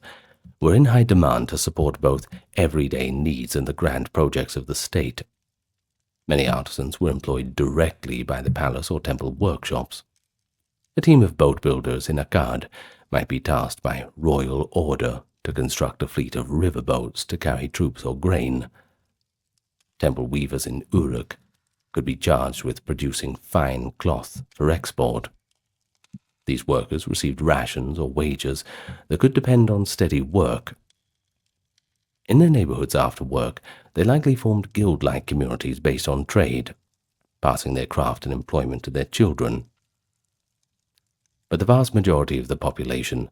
were in high demand to support both everyday needs and the grand projects of the state. Many artisans were employed directly by the palace or temple workshops. A team of boat builders in Akkad might be tasked by royal order to construct a fleet of river boats to carry troops or grain. Temple weavers in Uruk could be charged with producing fine cloth for export. These workers received rations or wages that could depend on steady work. In their neighborhoods after work, they likely formed guild-like communities based on trade, passing their craft and employment to their children. But the vast majority of the population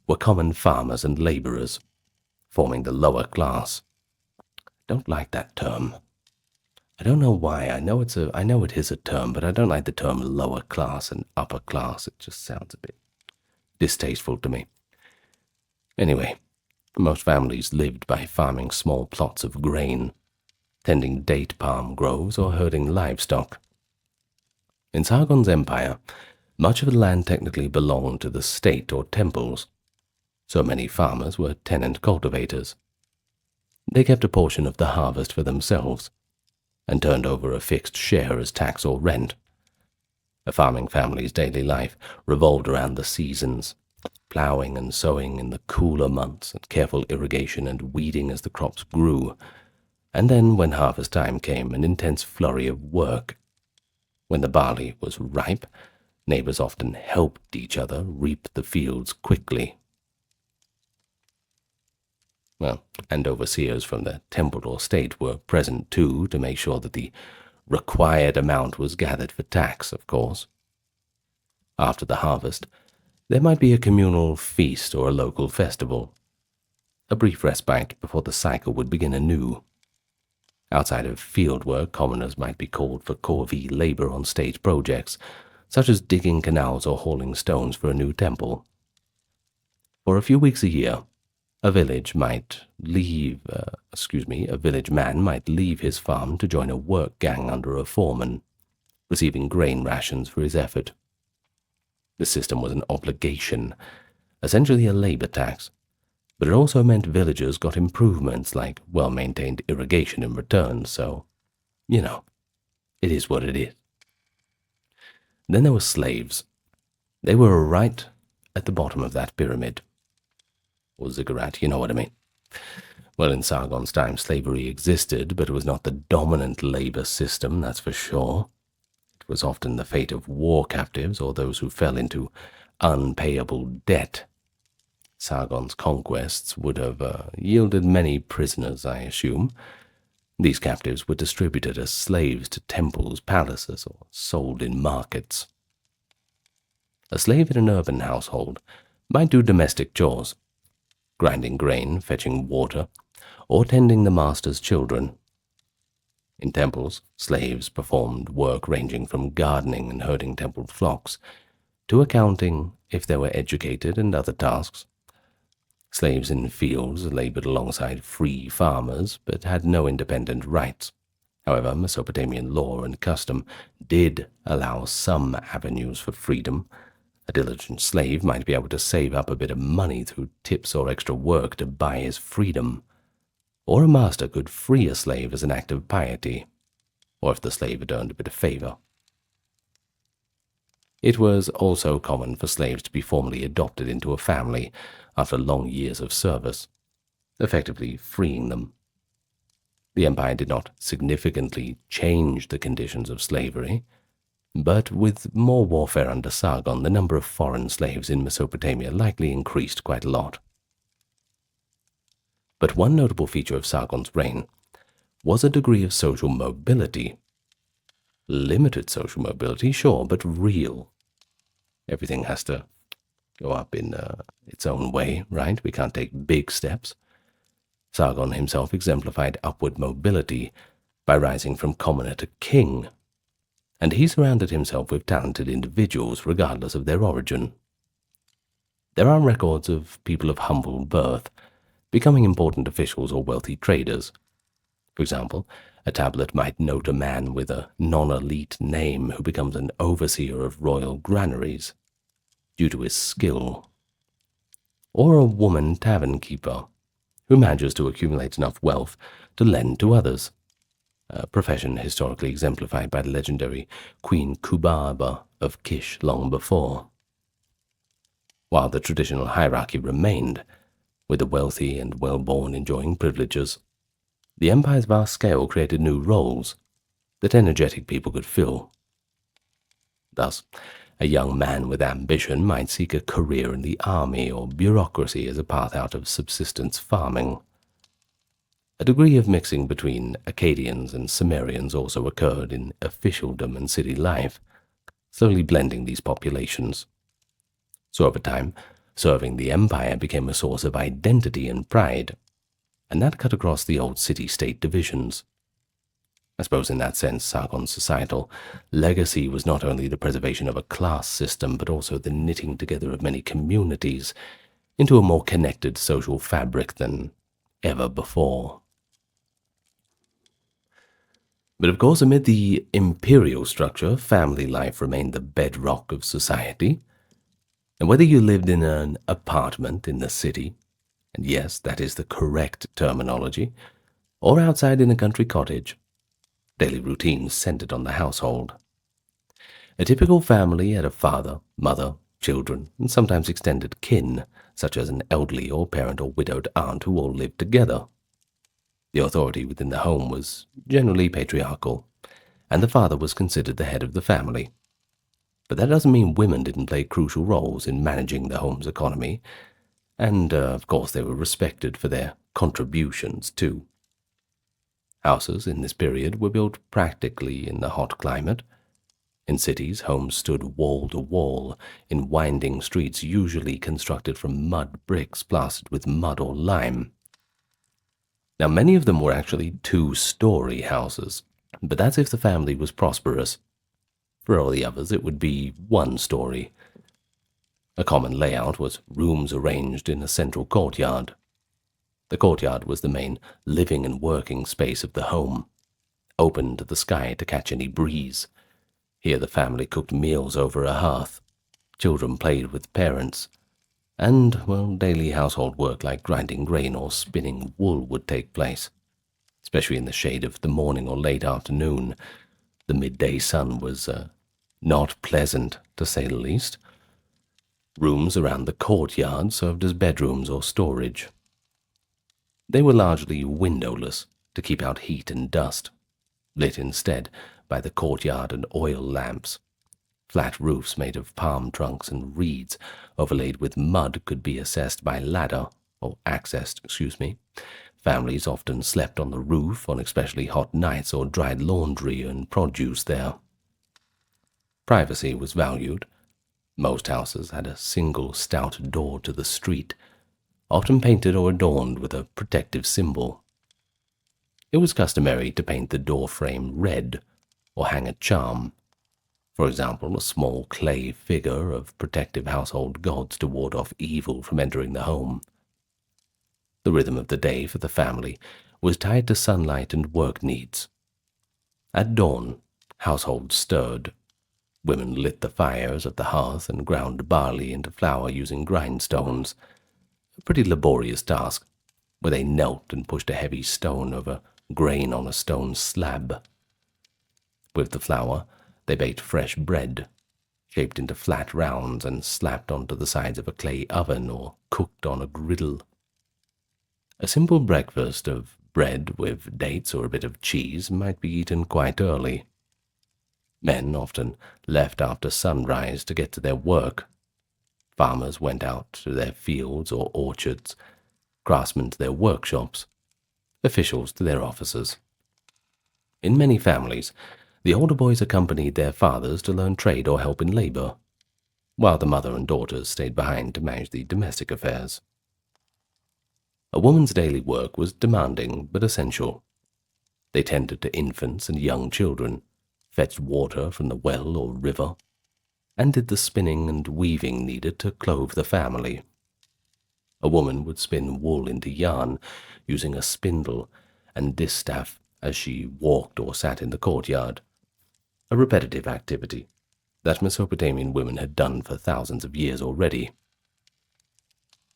were common farmers and laborers, forming the lower class. I don't like that term. I don't know why. I know it is a term, but I don't like the term lower class and upper class. It just sounds a bit distasteful to me. Anyway, most families lived by farming small plots of grain, tending date palm groves, or herding livestock. In Sargon's empire, much of the land technically belonged to the state or temples, so many farmers were tenant cultivators. They kept a portion of the harvest for themselves, and turned over a fixed share as tax or rent. A farming family's daily life revolved around the seasons, plowing and sowing in the cooler months and careful irrigation and weeding as the crops grew, and then when harvest time came, an intense flurry of work. When the barley was ripe, neighbors often helped each other reap the fields quickly. And overseers from the temple or state were present too to make sure that the required amount was gathered for tax, of course. After the harvest, there might be a communal feast or a local festival, a brief respite before the cycle would begin anew. Outside of field work, commoners might be called for corvée labor on state projects, such as digging canals or hauling stones for a new temple. For a few weeks a year, a village man might leave his farm to join a work gang under a foreman, receiving grain rations for his effort. The system was an obligation, essentially a labor tax, but it also meant villagers got improvements like well-maintained irrigation in return, so, it is what it is. Then there were slaves. They were right at the bottom of that pyramid. Or ziggurat, you know what I mean. Well, in Sargon's time, slavery existed, but it was not the dominant labor system, that's for sure. It was often the fate of war captives or those who fell into unpayable debt. Sargon's conquests would have yielded many prisoners, I assume. These captives were distributed as slaves to temples, palaces, or sold in markets. A slave in an urban household might do domestic chores, grinding grain, fetching water, or tending the master's children. In temples, slaves performed work ranging from gardening and herding temple flocks to accounting if they were educated and other tasks. Slaves in fields labored alongside free farmers but had no independent rights. However, Mesopotamian law and custom did allow some avenues for freedom. A diligent slave might be able to save up a bit of money through tips or extra work to buy his freedom. Or a master could free a slave as an act of piety, or if the slave had earned a bit of favor. It was also common for slaves to be formally adopted into a family after long years of service, effectively freeing them. The empire did not significantly change the conditions of slavery, but with more warfare under Sargon, the number of foreign slaves in Mesopotamia likely increased quite a lot. But one notable feature of Sargon's reign was a degree of social mobility. Limited social mobility, sure, but real. Everything has to go up in its own way, right? We can't take big steps. Sargon himself exemplified upward mobility by rising from commoner to king, and he surrounded himself with talented individuals regardless of their origin. There are records of people of humble birth becoming important officials or wealthy traders. For example, a tablet might note a man with a non-elite name who becomes an overseer of royal granaries due to his skill, or a woman tavern keeper who manages to accumulate enough wealth to lend to others, a profession historically exemplified by the legendary Queen Kubaba of Kish long before. While the traditional hierarchy remained, with the wealthy and well-born enjoying privileges, the empire's vast scale created new roles that energetic people could fill. Thus, a young man with ambition might seek a career in the army or bureaucracy as a path out of subsistence farming. A degree of mixing between Akkadians and Sumerians also occurred in officialdom and city life, slowly blending these populations. So over time, serving the empire became a source of identity and pride, and that cut across the old city-state divisions. I suppose in that sense, Sargon's societal legacy was not only the preservation of a class system, but also the knitting together of many communities into a more connected social fabric than ever before. But of course, amid the imperial structure, family life remained the bedrock of society. And whether you lived in an apartment in the city, and yes, that is the correct terminology, or outside in a country cottage, daily routines centered on the household. A typical family had a father, mother, children, and sometimes extended kin, such as an elderly or parent or widowed aunt who all lived together. The authority within the home was generally patriarchal, and the father was considered the head of the family. But that doesn't mean women didn't play crucial roles in managing the home's economy, and of course they were respected for their contributions too. Houses in this period were built practically in the hot climate. In cities, homes stood wall to wall in winding streets usually constructed from mud bricks plastered with mud or lime. Now, many of them were actually two-story houses, but that's if the family was prosperous. For all the others, it would be one story. A common layout was rooms arranged in a central courtyard. The courtyard was the main living and working space of the home, open to the sky to catch any breeze. Here the family cooked meals over a hearth, children played with parents, and, well, daily household work like grinding grain or spinning wool would take place, especially in the shade of the morning or late afternoon. The midday sun was not pleasant, to say the least. Rooms around the courtyard served as bedrooms or storage. They were largely windowless to keep out heat and dust, lit instead by the courtyard and oil lamps. Flat roofs made of palm trunks and reeds overlaid with mud could be accessed. Families often slept on the roof on especially hot nights or dried laundry and produce there. Privacy was valued. Most houses had a single stout door to the street, often painted or adorned with a protective symbol. It was customary to paint the door frame red or hang a charm. For example, a small clay figure of protective household gods to ward off evil from entering the home. The rhythm of the day for the family was tied to sunlight and work needs. At dawn, households stirred. Women lit the fires at the hearth and ground barley into flour using grindstones, a pretty laborious task, where they knelt and pushed a heavy stone over grain on a stone slab. With the flour, they baked fresh bread, shaped into flat rounds and slapped onto the sides of a clay oven or cooked on a griddle. A simple breakfast of bread with dates or a bit of cheese might be eaten quite early. Men often left after sunrise to get to their work. Farmers went out to their fields or orchards, craftsmen to their workshops, officials to their offices. In many families, the older boys accompanied their fathers to learn trade or help in labor, while the mother and daughters stayed behind to manage the domestic affairs. A woman's daily work was demanding but essential. They tended to infants and young children, fetched water from the well or river, and did the spinning and weaving needed to clothe the family. A woman would spin wool into yarn using a spindle and distaff as she walked or sat in the courtyard, a repetitive activity that Mesopotamian women had done for thousands of years already.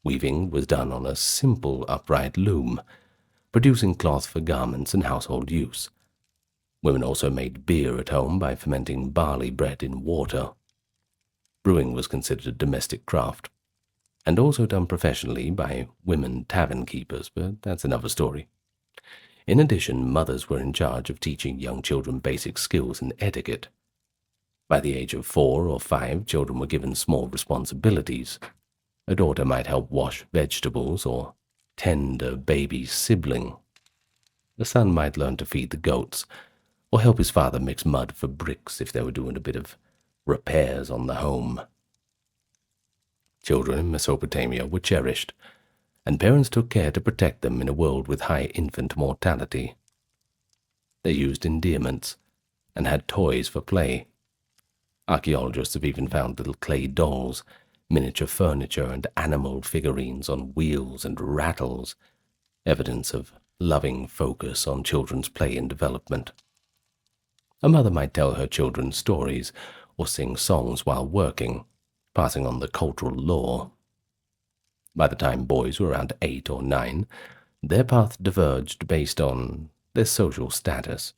Weaving was done on a simple upright loom, producing cloth for garments and household use. Women also made beer at home by fermenting barley bread in water. Brewing was considered a domestic craft, and also done professionally by women tavern keepers, but that's another story. In addition, mothers were in charge of teaching young children basic skills and etiquette. By the age of 4 or 5, children were given small responsibilities. A daughter might help wash vegetables or tend a baby's sibling. The son might learn to feed the goats or help his father mix mud for bricks if they were doing a bit of repairs on the home. Children in Mesopotamia were cherished, and parents took care to protect them in a world with high infant mortality. They used endearments and had toys for play. Archaeologists have even found little clay dolls, miniature furniture, and animal figurines on wheels and rattles, evidence of loving focus on children's play and development. A mother might tell her children stories or sing songs while working, passing on the cultural lore. By the time boys were around 8 or 9, their path diverged based on their social status.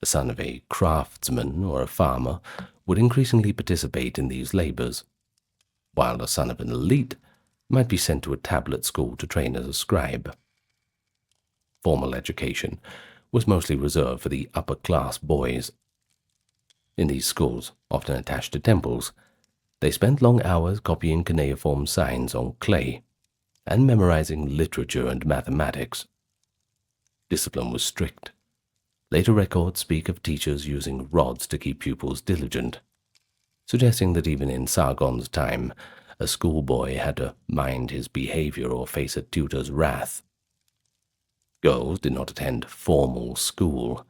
The son of a craftsman or a farmer would increasingly participate in these labors, while the son of an elite might be sent to a tablet school to train as a scribe. Formal education was mostly reserved for the upper-class boys. In these schools, often attached to temples, they spent long hours copying cuneiform signs on clay and memorizing literature and mathematics. Discipline was strict. Later records speak of teachers using rods to keep pupils diligent, suggesting that even in Sargon's time, a schoolboy had to mind his behavior or face a tutor's wrath. Girls did not attend formal school,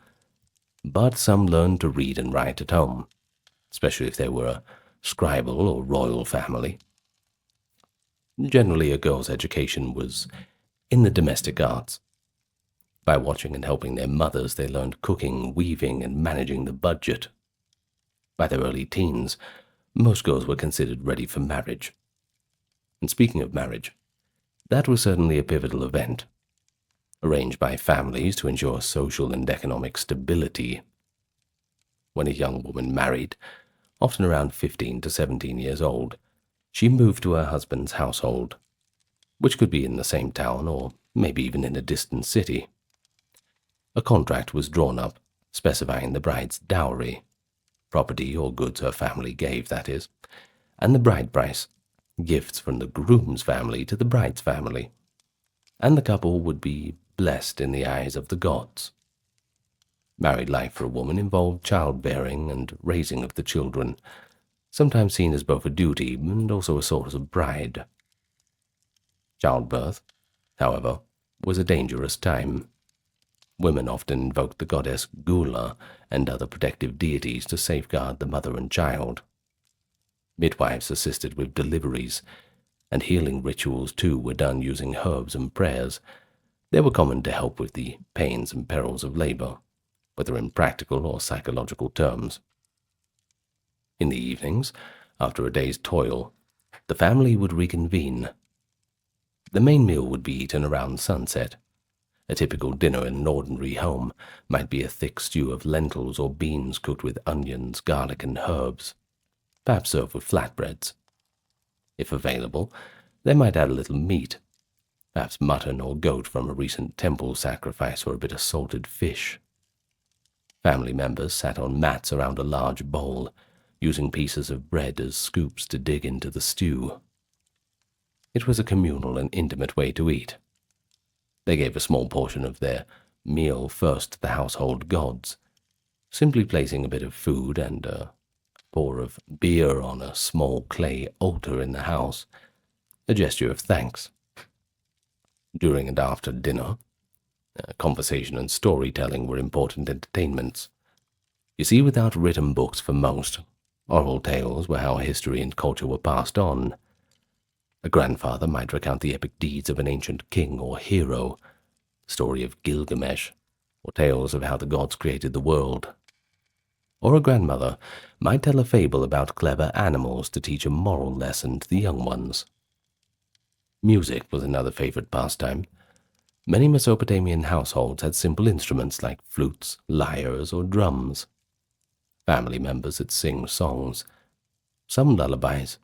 but some learned to read and write at home, especially if they were a scribal or royal family. Generally, a girl's education was in the domestic arts. By watching and helping their mothers, they learned cooking, weaving, and managing the budget. By their early teens, most girls were considered ready for marriage. And speaking of marriage, that was certainly a pivotal event, arranged by families to ensure social and economic stability. When a young woman married, often around 15 to 17 years old, she moved to her husband's household, which could be in the same town or maybe even in a distant city. A contract was drawn up specifying the bride's dowry, property or goods her family gave, that is, and the bride price, gifts from the groom's family to the bride's family, and the couple would be blessed in the eyes of the gods. Married life for a woman involved childbearing and raising of the children, sometimes seen as both a duty and also a source of pride. Childbirth, however, was a dangerous time. Women often invoked the goddess Gula and other protective deities to safeguard the mother and child. Midwives assisted with deliveries, and healing rituals too were done using herbs and prayers. They were common to help with the pains and perils of labor, whether in practical or psychological terms. In the evenings, after a day's toil, the family would reconvene. The main meal would be eaten around sunset. A typical dinner in an ordinary home might be a thick stew of lentils or beans cooked with onions, garlic, and herbs, perhaps served with flatbreads. If available, they might add a little meat, perhaps mutton or goat from a recent temple sacrifice or a bit of salted fish. Family members sat on mats around a large bowl, using pieces of bread as scoops to dig into the stew. It was a communal and intimate way to eat. They gave a small portion of their meal first to the household gods, simply placing a bit of food and a pour of beer on a small clay altar in the house, a gesture of thanks. During and after dinner, conversation and storytelling were important entertainments. You see, without written books for most, Oral tales were how history and culture were passed on. A grandfather might recount the epic deeds of an ancient king or hero, the story of Gilgamesh, or tales of how the gods created the world. Or a grandmother might tell a fable about clever animals to teach a moral lesson to the young ones. Music was another favorite pastime. Many Mesopotamian households had simple instruments like flutes, lyres, or drums. Family members would sing songs, some lullabies,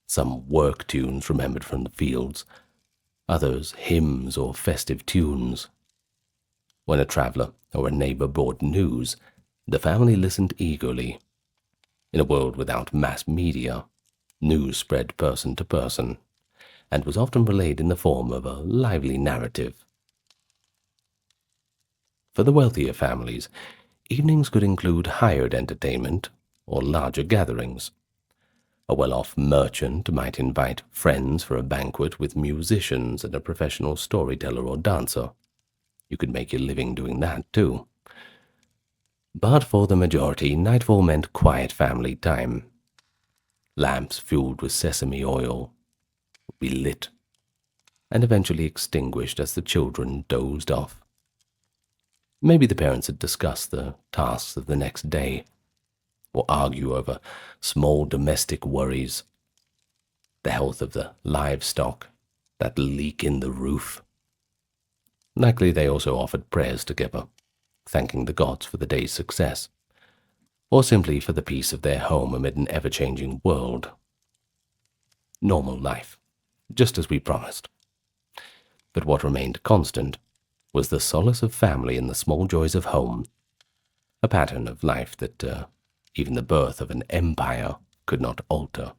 some work tunes remembered from the fields, others hymns or festive tunes. When a traveler or a neighbor brought news, the family listened eagerly. In a world without mass media, news spread person to person, and was often relayed in the form of a lively narrative. For the wealthier families, evenings could include hired entertainment or larger gatherings. A well-off merchant might invite friends for a banquet with musicians and a professional storyteller or dancer. You could make your living doing that, too. But for the majority, nightfall meant quiet family time. Lamps fueled with sesame oil would be lit and eventually extinguished as the children dozed off. Maybe the parents had discussed the tasks of the next day, or argue over small domestic worries, the health of the livestock, that leak in the roof. Likely they also offered prayers together, thanking the gods for the day's success, or simply for the peace of their home amid an ever-changing world. Normal life, just as we promised. But what remained constant was the solace of family and the small joys of home, a pattern of life that even the birth of an empire could not alter.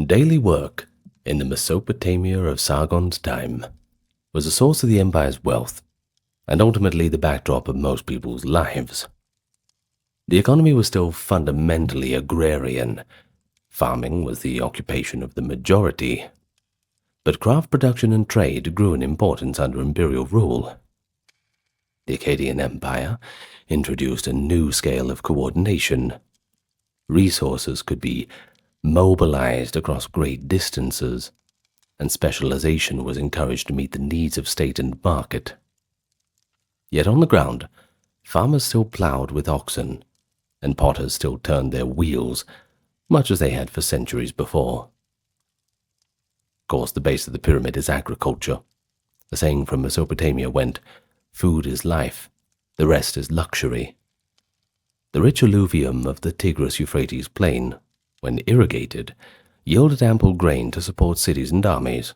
Daily work in the Mesopotamia of Sargon's time was a source of the empire's wealth, and ultimately the backdrop of most people's lives. The economy was still fundamentally agrarian. Farming was the occupation of the majority, but craft production and trade grew in importance under imperial rule. The Akkadian Empire introduced a new scale of coordination. Resources could be mobilized across great distances, and specialization was encouraged to meet the needs of state and market. Yet on the ground, farmers still plowed with oxen, and potters still turned their wheels, much as they had for centuries before. Of course, the base of the pyramid is agriculture. A saying from Mesopotamia went, "Food is life, the rest is luxury." The rich alluvium of the Tigris-Euphrates plain, when irrigated, yielded ample grain to support cities and armies.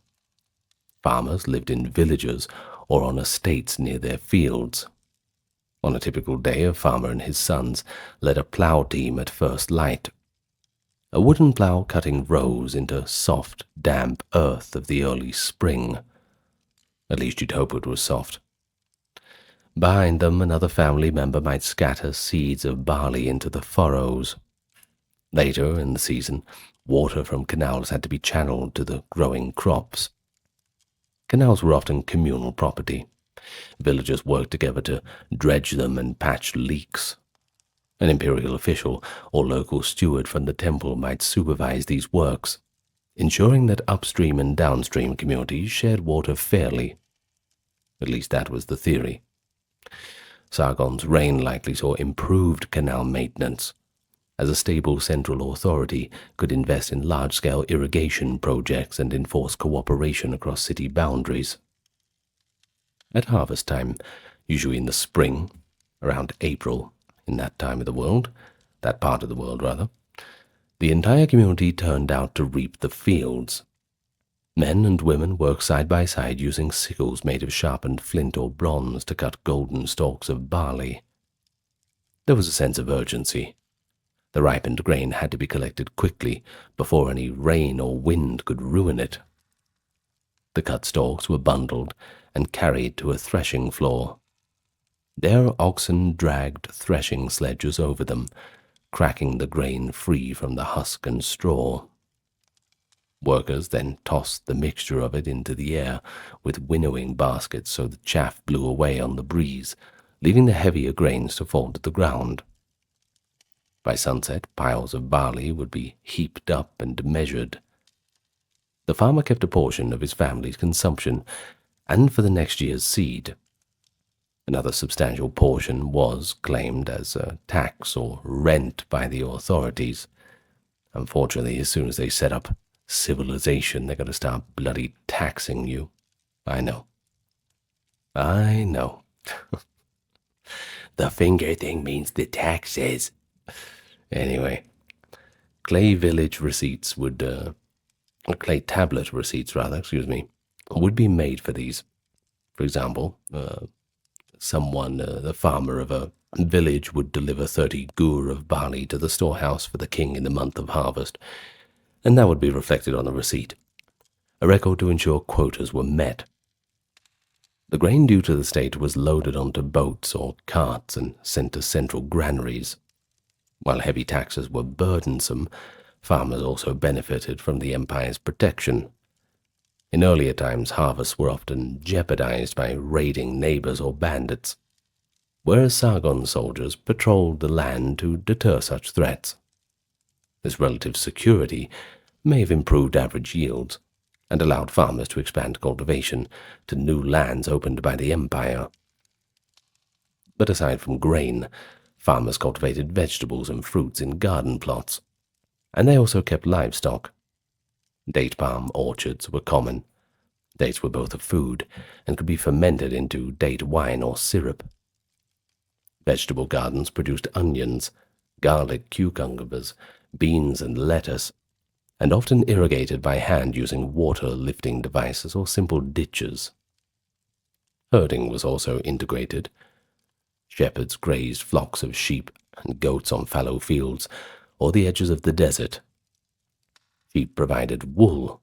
Farmers lived in villages or on estates near their fields. On a typical day, a farmer and his sons led a plow team at first light. A wooden plow cutting rows into soft, damp earth of the early spring. At least you'd hope it was soft. Behind them, another family member might scatter seeds of barley into the furrows. Later in the season, water from canals had to be channeled to the growing crops. Canals were often communal property. Villagers worked together to dredge them and patch leaks. An imperial official or local steward from the temple might supervise these works, ensuring that upstream and downstream communities shared water fairly. At least that was the theory. Sargon's reign likely saw improved canal maintenance, as a stable central authority could invest in large-scale irrigation projects and enforce cooperation across city boundaries. At harvest time, usually in the spring, around April, in that part of the world, the entire community turned out to reap the fields. Men and women worked side by side using sickles made of sharpened flint or bronze to cut golden stalks of barley. There was a sense of urgency. The ripened grain had to be collected quickly before any rain or wind could ruin it. The cut stalks were bundled and carried to a threshing floor. There oxen dragged threshing sledges over them, cracking the grain free from the husk and straw. Workers then tossed the mixture of it into the air with winnowing baskets so the chaff blew away on the breeze, leaving the heavier grains to fall to the ground. By sunset, piles of barley would be heaped up and measured. The farmer kept a portion of his family's consumption, and for the next year's seed. Another substantial portion was claimed as a tax or rent by the authorities. Unfortunately, as soon as they set up civilization, they're going to start bloody taxing you. I know. The finger thing means the taxes. Anyway, clay tablet receipts, would be made for these. For example, the farmer of a village would deliver 30 gur of barley to the storehouse for the king in the month of harvest, and that would be reflected on the receipt, a record to ensure quotas were met. The grain due to the state was loaded onto boats or carts and sent to central granaries. While heavy taxes were burdensome, farmers also benefited from the empire's protection. In earlier times, harvests were often jeopardized by raiding neighbors or bandits, whereas Sargon soldiers patrolled the land to deter such threats. This relative security may have improved average yields and allowed farmers to expand cultivation to new lands opened by the empire. But aside from grain, farmers cultivated vegetables and fruits in garden plots, and they also kept livestock. Date palm orchards were common. Dates were both a food and could be fermented into date wine or syrup. Vegetable gardens produced onions, garlic, cucumbers, beans, and lettuce, and often irrigated by hand using water-lifting devices or simple ditches. Herding was also integrated. Shepherds grazed flocks of sheep and goats on fallow fields or the edges of the desert. Sheep provided wool,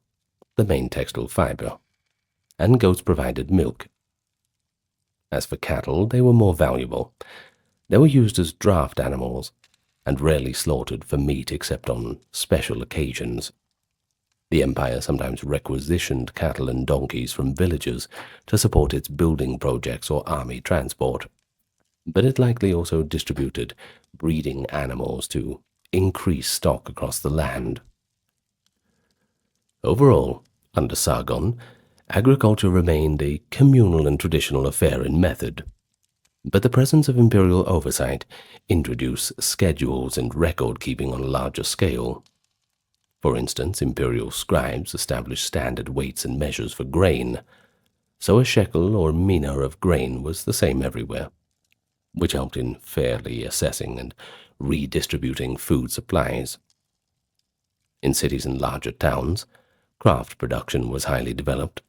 the main textile fiber, and goats provided milk. As for cattle, they were more valuable. They were used as draft animals and rarely slaughtered for meat except on special occasions. The empire sometimes requisitioned cattle and donkeys from villagers to support its building projects or army transport, but it likely also distributed breeding animals to increase stock across the land. Overall, under Sargon, agriculture remained a communal and traditional affair in method, but the presence of imperial oversight introduced schedules and record-keeping on a larger scale. For instance, imperial scribes established standard weights and measures for grain, so a shekel or mina of grain was the same everywhere, which helped in fairly assessing and redistributing food supplies. In cities and larger towns, craft production was highly developed.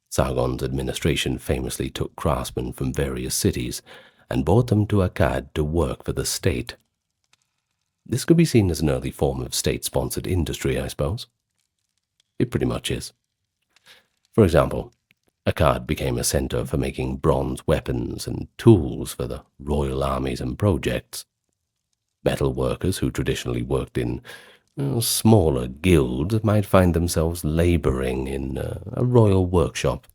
Sargon's administration famously took craftsmen from various cities and brought them to Akkad to work for the state. This could be seen as an early form of state-sponsored industry, I suppose. It pretty much is. For example, Akkad became a center for making bronze weapons and tools for the royal armies and projects. Metal workers who traditionally worked in smaller guilds might find themselves laboring in a royal workshop,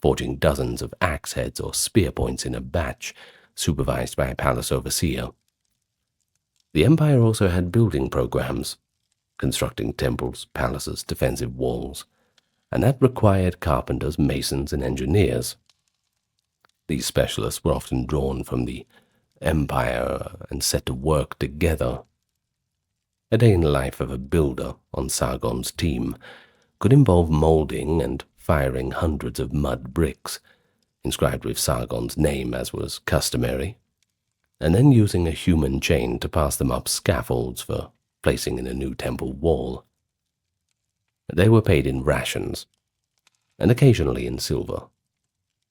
forging dozens of axe heads or spear points in a batch, supervised by a palace overseer. The empire also had building programs, constructing temples, palaces, defensive walls, and that required carpenters, masons, and engineers. These specialists were often drawn from the empire and set to work together. A day in the life of a builder on Sargon's team could involve molding and firing hundreds of mud bricks, inscribed with Sargon's name as was customary, and then using a human chain to pass them up scaffolds for placing in a new temple wall. They were paid in rations, and occasionally in silver,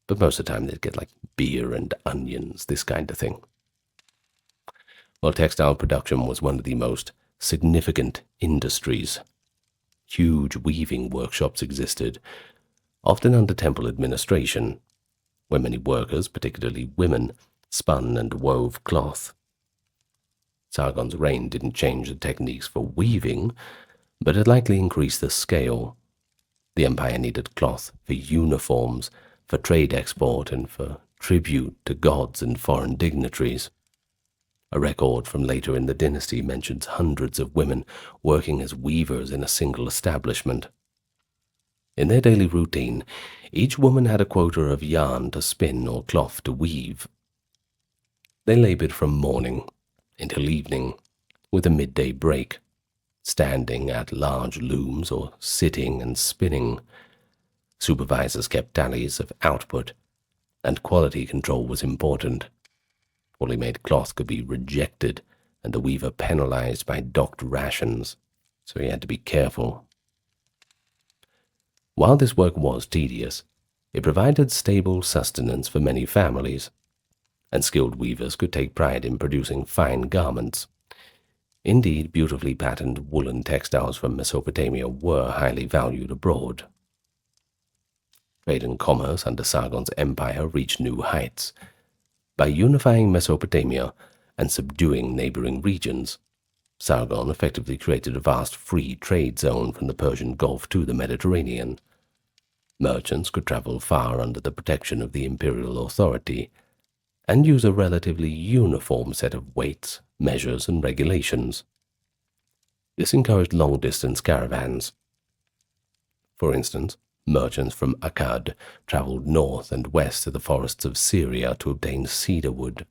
but most of the time they'd get like beer and onions, this kind of thing. Well, textile production was one of the most significant industries. Huge weaving workshops existed, often under temple administration, where many workers, particularly women, spun and wove cloth. Sargon's reign didn't change the techniques for weaving, but it likely increased the scale. The empire needed cloth for uniforms, for trade export, and for tribute to gods and foreign dignitaries. A record from later in the dynasty mentions hundreds of women working as weavers in a single establishment. In their daily routine, each woman had a quota of yarn to spin or cloth to weave. They labored from morning until evening, with a midday break, standing at large looms or sitting and spinning. Supervisors kept tallies of output, and quality control was important. Poorly made cloth could be rejected, and the weaver penalized by docked rations, so he had to be careful. While this work was tedious, it provided stable sustenance for many families, and skilled weavers could take pride in producing fine garments. Indeed, beautifully patterned woolen textiles from Mesopotamia were highly valued abroad. Trade and commerce under Sargon's empire reached new heights. By unifying Mesopotamia and subduing neighboring regions, Sargon effectively created a vast free trade zone from the Persian Gulf to the Mediterranean. Merchants could travel far under the protection of the imperial authority and use a relatively uniform set of weights, measures, and regulations. This encouraged long-distance caravans. For instance, merchants from Akkad traveled north and west to the forests of Syria to obtain cedar wood,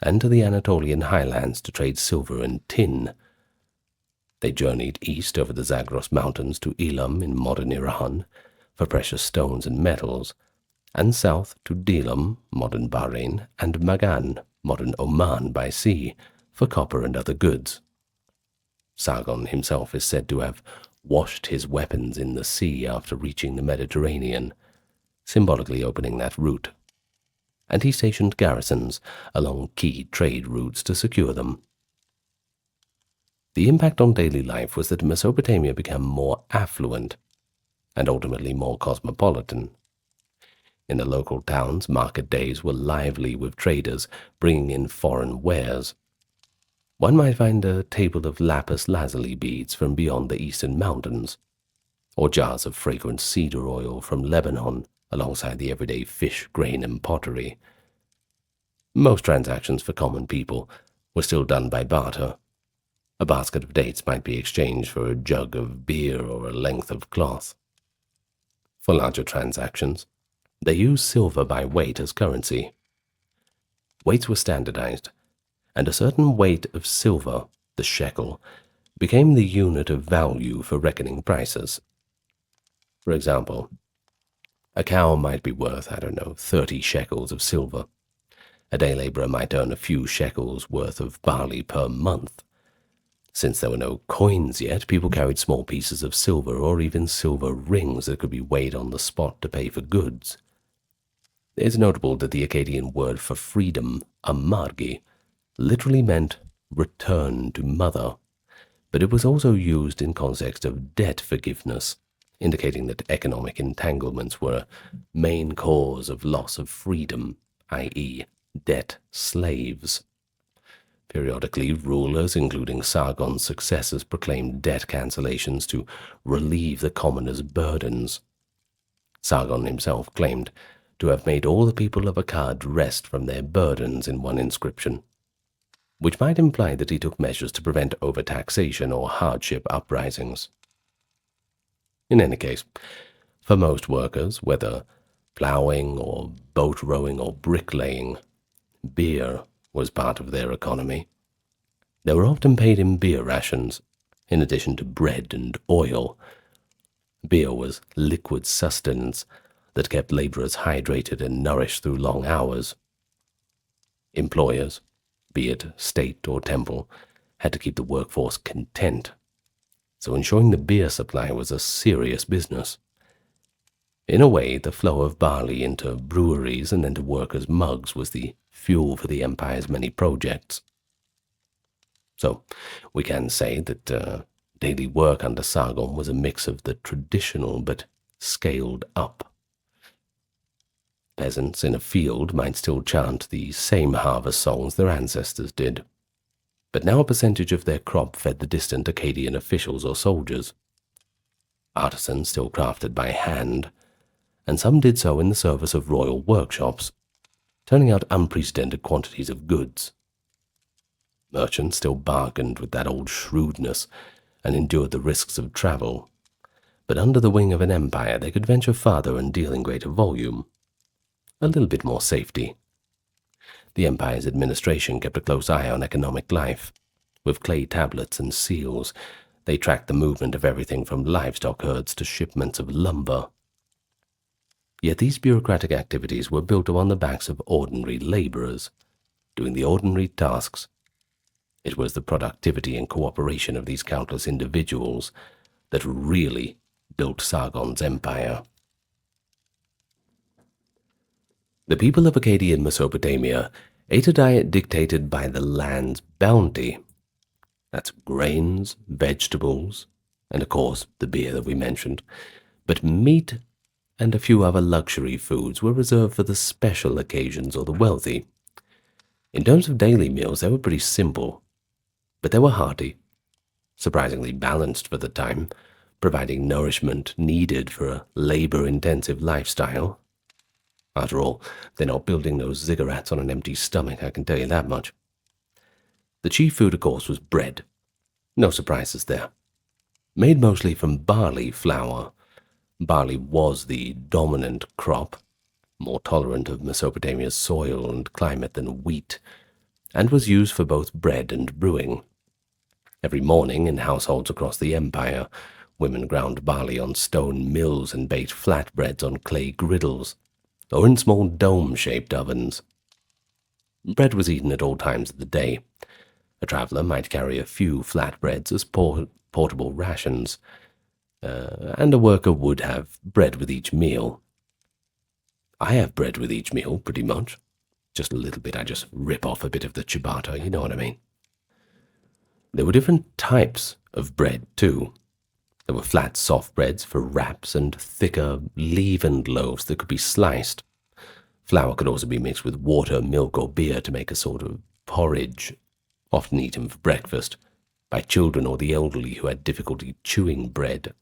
and to the Anatolian highlands to trade silver and tin. They journeyed east over the Zagros Mountains to Elam in modern Iran for precious stones and metals, and south to Delam, modern Bahrain, and Magan, modern Oman by sea, for copper and other goods. Sargon himself is said to have washed his weapons in the sea after reaching the Mediterranean, symbolically opening that route, and he stationed garrisons along key trade routes to secure them. The impact on daily life was that Mesopotamia became more affluent and ultimately more cosmopolitan. In the local towns, market days were lively with traders bringing in foreign wares. One might find a table of lapis lazuli beads from beyond the eastern mountains, or jars of fragrant cedar oil from Lebanon alongside the everyday fish, grain, and pottery. Most transactions for common people were still done by barter. A basket of dates might be exchanged for a jug of beer or a length of cloth. For larger transactions, they used silver by weight as currency. Weights were standardized, and a certain weight of silver, the shekel, became the unit of value for reckoning prices. For example, a cow might be worth, 30 shekels of silver. A day laborer might earn a few shekels worth of barley per month. Since there were no coins yet, people carried small pieces of silver or even silver rings that could be weighed on the spot to pay for goods. It's notable that the Akkadian word for freedom, amargi, literally meant return to mother, but it was also used in context of debt forgiveness, indicating that economic entanglements were a main cause of loss of freedom, i.e., debt slaves. Periodically, rulers, including Sargon's successors, proclaimed debt cancellations to relieve the commoners' burdens. Sargon himself claimed to have made all the people of Akkad rest from their burdens in one inscription, which might imply that he took measures to prevent overtaxation or hardship uprisings. In any case, for most workers, whether ploughing or boat rowing or bricklaying, beer was part of their economy. They were often paid in beer rations, in addition to bread and oil. Beer was liquid sustenance that kept laborers hydrated and nourished through long hours. Employers, be it state or temple, had to keep the workforce content, so ensuring the beer supply was a serious business. In a way, the flow of barley into breweries and then to workers' mugs was the fuel for the empire's many projects. So, we can say that daily work under Sargon was a mix of the traditional but scaled up. Peasants in a field might still chant the same harvest songs their ancestors did, but now a percentage of their crop fed the distant Akkadian officials or soldiers. Artisans still crafted by hand, and some did so in the service of royal workshops, turning out unprecedented quantities of goods. Merchants still bargained with that old shrewdness and endured the risks of travel, but under the wing of an empire they could venture farther and deal in greater volume. A little bit more safety. The empire's administration kept a close eye on economic life. With clay tablets and seals, they tracked the movement of everything from livestock herds to shipments of lumber. Yet these bureaucratic activities were built upon the backs of ordinary laborers, doing the ordinary tasks. It was the productivity and cooperation of these countless individuals that really built Sargon's empire. The people of Akkadian Mesopotamia ate a diet dictated by the land's bounty. That's grains, vegetables, and of course the beer that we mentioned. But meat and a few other luxury foods were reserved for the special occasions or the wealthy. In terms of daily meals, they were pretty simple, but they were hearty, surprisingly balanced for the time, providing nourishment needed for a labor-intensive lifestyle. After all, they're not building those ziggurats on an empty stomach, I can tell you that much. The chief food, of course, was bread. No surprises there. Made mostly from barley flour. Barley was the dominant crop, more tolerant of Mesopotamia's soil and climate than wheat, and was used for both bread and brewing. Every morning in households across the empire, women ground barley on stone mills and baked flatbreads on clay griddles, or in small dome-shaped ovens. Bread was eaten at all times of the day. A traveler might carry a few flatbreads as portable rations, and a worker would have bread with each meal. I have bread with each meal, pretty much. Just a little bit, I just rip off a bit of the ciabatta, you know what I mean. There were different types of bread, too. There were flat, soft breads for wraps and thicker, leavened loaves that could be sliced. Flour could also be mixed with water, milk, or beer to make a sort of porridge, often eaten for breakfast by children or the elderly who had difficulty chewing bread,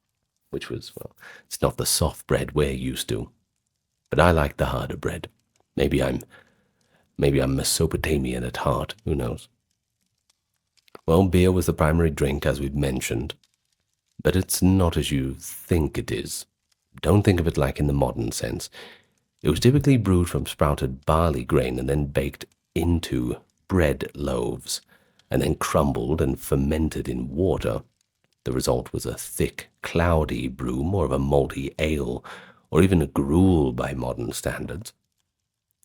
which was, well, it's not the soft bread we're used to. But I like the harder bread. Maybe I'm Mesopotamian at heart, who knows? Well, beer was the primary drink, as we've mentioned, but it's not as you think it is. Don't think of it like in the modern sense. It was typically brewed from sprouted barley grain and then baked into bread loaves, and then crumbled and fermented in water. The result was a thick, cloudy brew, more of a malty ale, or even a gruel by modern standards.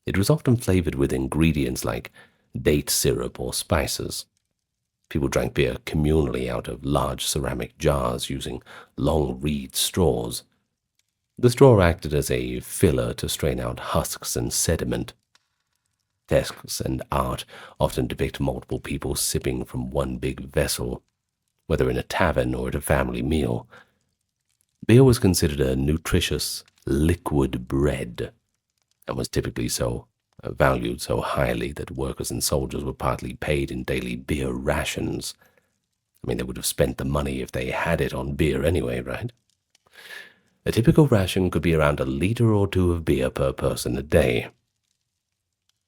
It was often flavored with ingredients like date syrup or spices. People drank beer communally out of large ceramic jars using long reed straws. The straw acted as a filler to strain out husks and sediment. Texts and art often depict multiple people sipping from one big vessel, whether in a tavern or at a family meal. Beer was considered a nutritious, liquid bread, and was typically valued so highly that workers and soldiers were partly paid in daily beer rations. I mean, they would have spent the money if they had it on beer anyway, right? A typical ration could be around a liter or two of beer per person a day.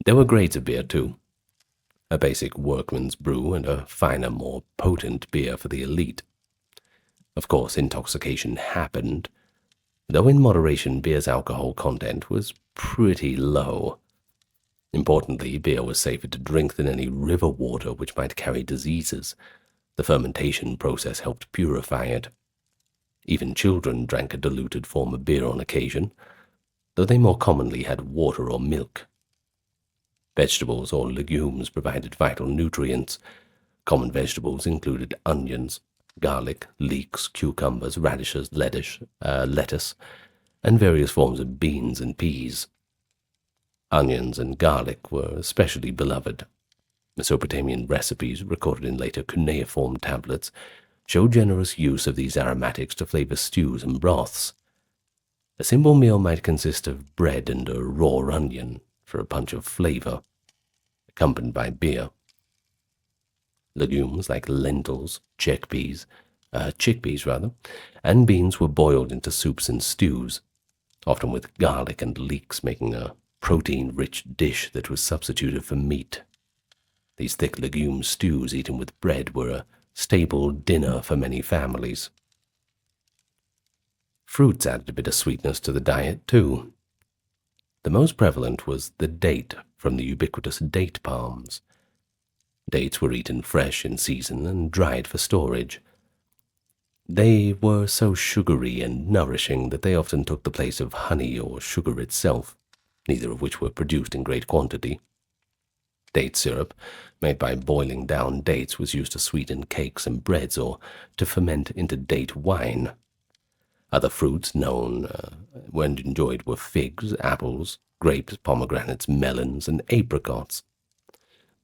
There were grades of beer, too. A basic workman's brew and a finer, more potent beer for the elite. Of course, intoxication happened, though in moderation beer's alcohol content was pretty low. Importantly, beer was safer to drink than any river water which might carry diseases. The fermentation process helped purify it. Even children drank a diluted form of beer on occasion, though they more commonly had water or milk. Vegetables or legumes provided vital nutrients. Common vegetables included onions, garlic, leeks, cucumbers, radishes, lettuce, and various forms of beans and peas. Onions and garlic were especially beloved. Mesopotamian recipes, recorded in later cuneiform tablets, show generous use of these aromatics to flavor stews and broths. A simple meal might consist of bread and a raw onion for a punch of flavor, accompanied by beer. Legumes like lentils, chickpeas, and beans were boiled into soups and stews, often with garlic and leeks, making a protein-rich dish that was substituted for meat. These thick legume stews eaten with bread were a staple dinner for many families. Fruits added a bit of sweetness to the diet, too. The most prevalent was the date from the ubiquitous date palms. Dates were eaten fresh in season and dried for storage. They were so sugary and nourishing that they often took the place of honey or sugar itself, neither of which were produced in great quantity. Date syrup, made by boiling down dates, was used to sweeten cakes and breads or to ferment into date wine. Other fruits known when enjoyed were figs, apples, grapes, pomegranates, melons, and apricots.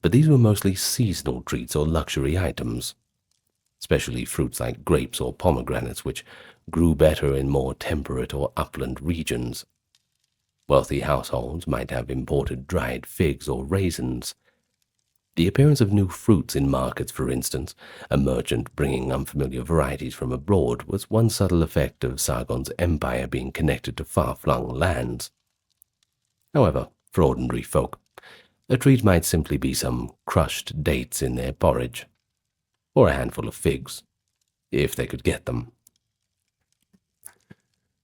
But these were mostly seasonal treats or luxury items, especially fruits like grapes or pomegranates, which grew better in more temperate or upland regions. Wealthy households might have imported dried figs or raisins. The appearance of new fruits in markets, for instance, a merchant bringing unfamiliar varieties from abroad, was one subtle effect of Sargon's empire being connected to far-flung lands. However, for ordinary folk, a treat might simply be some crushed dates in their porridge, or a handful of figs, if they could get them.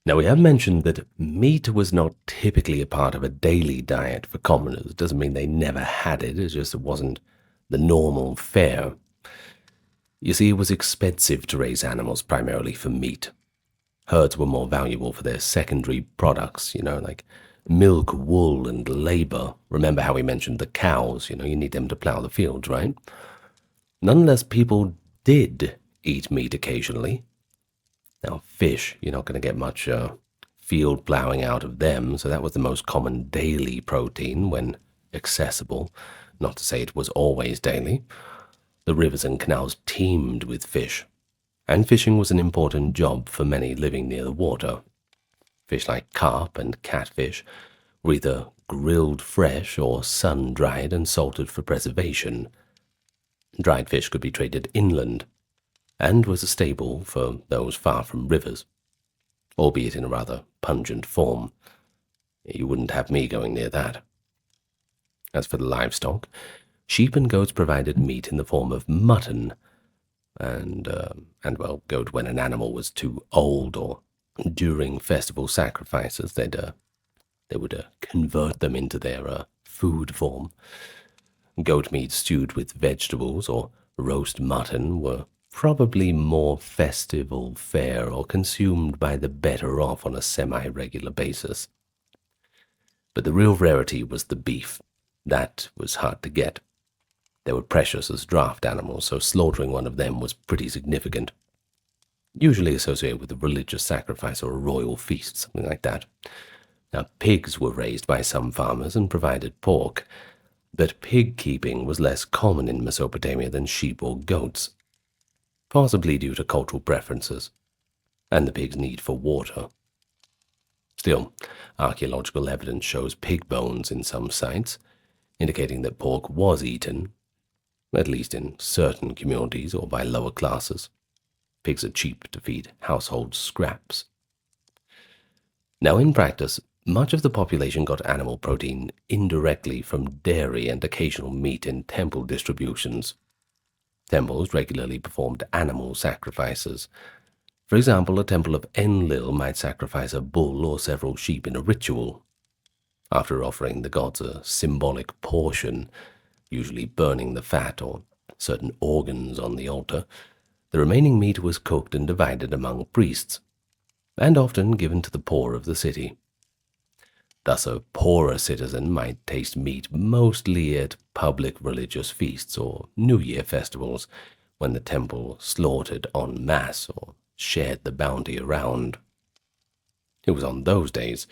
Now, we have mentioned that meat was not typically a part of a daily diet for commoners. It doesn't mean they never had it, it's just it wasn't the normal fare. You see, it was expensive to raise animals primarily for meat. Herds were more valuable for their secondary products, like milk, wool, and labor. Remember how we mentioned the cows, you need them to plow the fields, right? Nonetheless, people did eat meat occasionally. Now, fish, you're not going to get much field plowing out of them, so that was the most common daily protein when accessible, not to say it was always daily. The rivers and canals teemed with fish, and fishing was an important job for many living near the water. Fish like carp and catfish were either grilled fresh or sun-dried and salted for preservation. Dried fish could be traded inland, and was a staple for those far from rivers, albeit in a rather pungent form. You wouldn't have me going near that. As for the livestock, sheep and goats provided meat in the form of mutton, and goat when an animal was too old, or during festival sacrifices, they would convert them into their food form. Goat meat stewed with vegetables or roast mutton were probably more festival fare or consumed by the better off on a semi-regular basis. But the real rarity was the beef. That was hard to get. They were precious as draft animals, so slaughtering one of them was pretty significant. Usually associated with a religious sacrifice or a royal feast, something like that. Now, pigs were raised by some farmers and provided pork, but pig keeping was less common in Mesopotamia than sheep or goats, possibly due to cultural preferences and the pig's need for water. Still, archaeological evidence shows pig bones in some sites, indicating that pork was eaten, at least in certain communities or by lower classes. Pigs are cheap to feed household scraps. Now, in practice, much of the population got animal protein indirectly from dairy and occasional meat in temple distributions. Temples regularly performed animal sacrifices. For example, a temple of Enlil might sacrifice a bull or several sheep in a ritual. After offering the gods a symbolic portion, usually burning the fat or certain organs on the altar, the remaining meat was cooked and divided among priests, and often given to the poor of the city. Thus, a poorer citizen might taste meat mostly at public religious feasts or New Year festivals, when the temple slaughtered en masse or shared the bounty around. It was on those days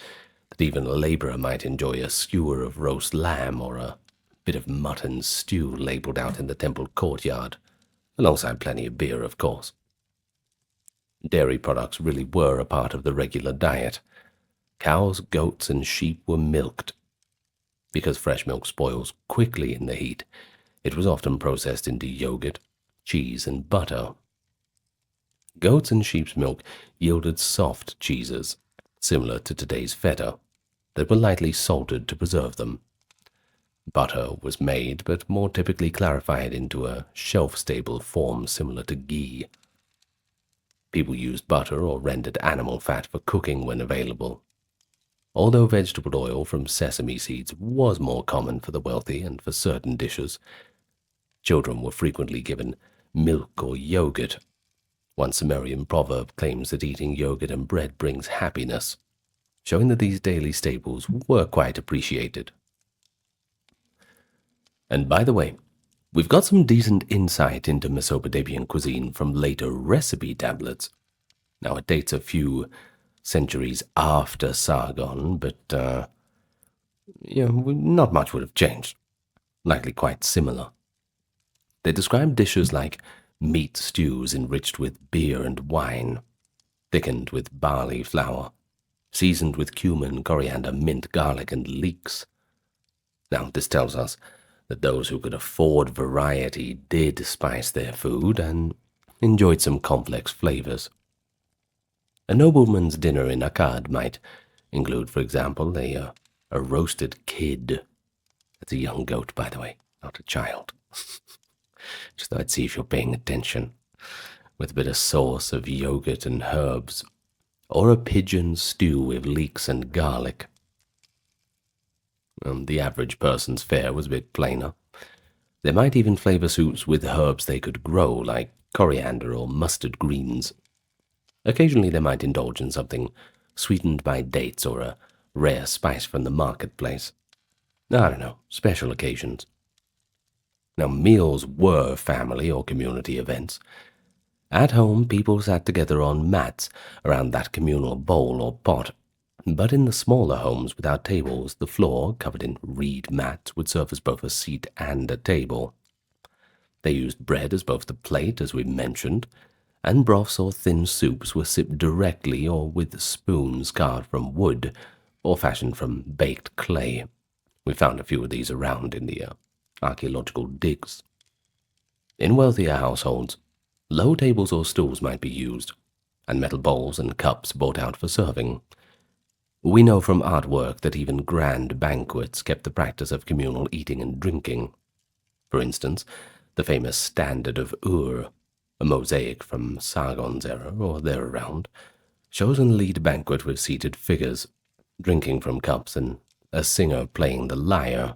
that even a laborer might enjoy a skewer of roast lamb or a bit of mutton stew labeled out in the temple courtyard, alongside plenty of beer, of course. Dairy products really were a part of the regular diet. Cows, goats, and sheep were milked. Because fresh milk spoils quickly in the heat, it was often processed into yogurt, cheese, and butter. Goats' and sheep's milk yielded soft cheeses, similar to today's feta, that were lightly salted to preserve them. Butter was made, but more typically clarified into a shelf-stable form similar to ghee. People used butter or rendered animal fat for cooking when available, although vegetable oil from sesame seeds was more common for the wealthy and for certain dishes. Children were frequently given milk or yogurt. One Sumerian proverb claims that eating yogurt and bread brings happiness, showing that these daily staples were quite appreciated. And by the way, we've got some decent insight into Mesopotamian cuisine from later recipe tablets. Now, it dates a few centuries after Sargon, but, not much would have changed. Likely quite similar. They describe dishes like meat stews enriched with beer and wine, thickened with barley flour, seasoned with cumin, coriander, mint, garlic, and leeks. Now, this tells us that those who could afford variety did spice their food and enjoyed some complex flavors. A nobleman's dinner in Akkad might include, for example, a roasted kid. That's a young goat, by the way, not a child. Just thought I'd see if you're paying attention. With a bit of sauce of yogurt and herbs, or a pigeon stew with leeks and garlic. The average person's fare was a bit plainer. They might even flavor soups with herbs they could grow, like coriander or mustard greens. Occasionally they might indulge in something sweetened by dates or a rare spice from the marketplace. I don't know, special occasions. Now, meals were family or community events. At home, people sat together on mats around that communal bowl or pot. But in the smaller homes without tables, the floor, covered in reed mats, would serve as both a seat and a table. They used bread as both the plate, as we mentioned, and broths or thin soups were sipped directly or with spoons carved from wood or fashioned from baked clay. We found a few of these around in the archaeological digs. In wealthier households, low tables or stools might be used, and metal bowls and cups brought out for serving. We know from artwork that even grand banquets kept the practice of communal eating and drinking. For instance, the famous Standard of Ur, a mosaic from Sargon's era or therearound, shows an elite banquet with seated figures, drinking from cups and a singer playing the lyre.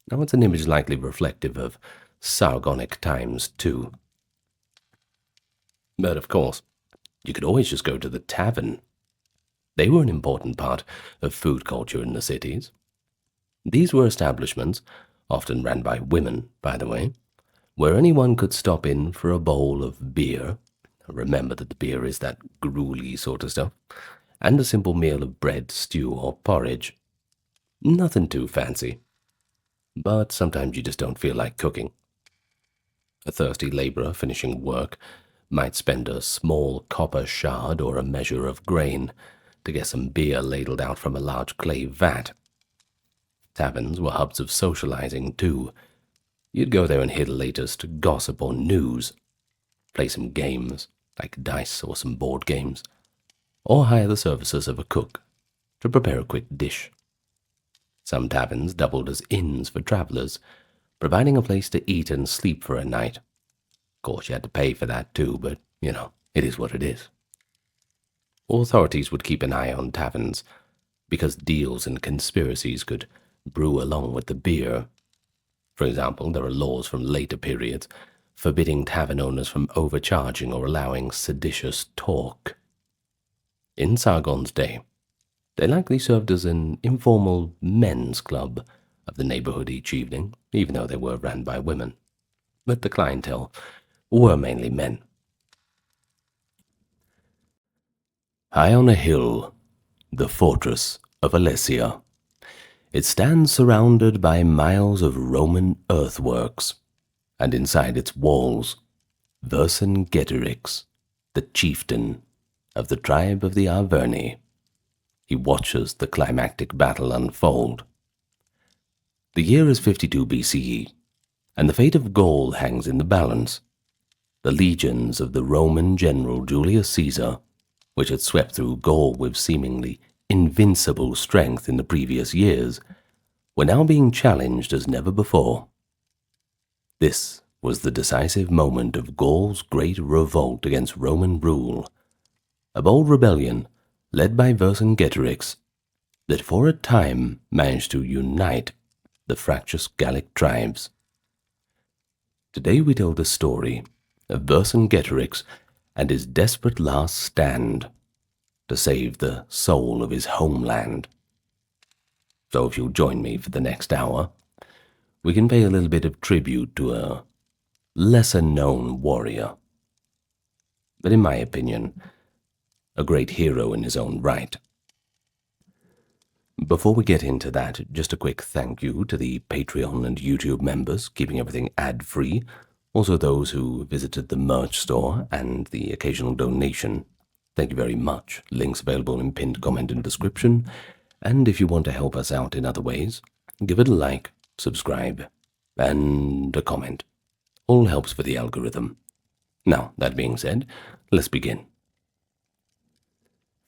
Now, it's an image likely reflective of Sargonic times, too. But, of course, you could always just go to the tavern. They were an important part of food culture in the cities. These were establishments, often ran by women, by the way, where anyone could stop in for a bowl of beer. Remember that the beer is that gruely sort of stuff, and a simple meal of bread, stew, or porridge. Nothing too fancy. But sometimes you just don't feel like cooking. A thirsty laborer finishing work might spend a small copper shard or a measure of grain to get some beer ladled out from a large clay vat. Taverns were hubs of socializing, too. You'd go there and hear the latest gossip or news, play some games, like dice or some board games, or hire the services of a cook to prepare a quick dish. Some taverns doubled as inns for travelers, providing a place to eat and sleep for a night. Of course, you had to pay for that too, but, it is what it is. Authorities would keep an eye on taverns, because deals and conspiracies could brew along with the beer. For example, there are laws from later periods forbidding tavern owners from overcharging or allowing seditious talk. In Sargon's day, they likely served as an informal men's club of the neighborhood each evening, even though they were ran by women. But the clientele were mainly men. High on a hill, the fortress of Alesia. It stands surrounded by miles of Roman earthworks, and inside its walls, Vercingetorix, the chieftain of the tribe of the Arverni. He watches the climactic battle unfold. The year is 52 BCE, and the fate of Gaul hangs in the balance. The legions of the Roman general Julius Caesar, which had swept through Gaul with seemingly invincible strength in the previous years, were now being challenged as never before. This was the decisive moment of Gaul's great revolt against Roman rule, a bold rebellion led by Vercingetorix that for a time managed to unite the fractious Gallic tribes. Today we tell the story of Vercingetorix and his desperate last stand to save the soul of his homeland. So if you'll join me for the next hour, we can pay a little bit of tribute to a lesser-known warrior, but in my opinion, a great hero in his own right. Before we get into that, just a quick thank you to the Patreon and YouTube members, keeping everything ad-free, also those who visited the merch store and the occasional donation. Thank you very much. Links available in pinned comment and description. And if you want to help us out in other ways, give it a like, subscribe, and a comment. All helps for the algorithm. Now, that being said, let's begin.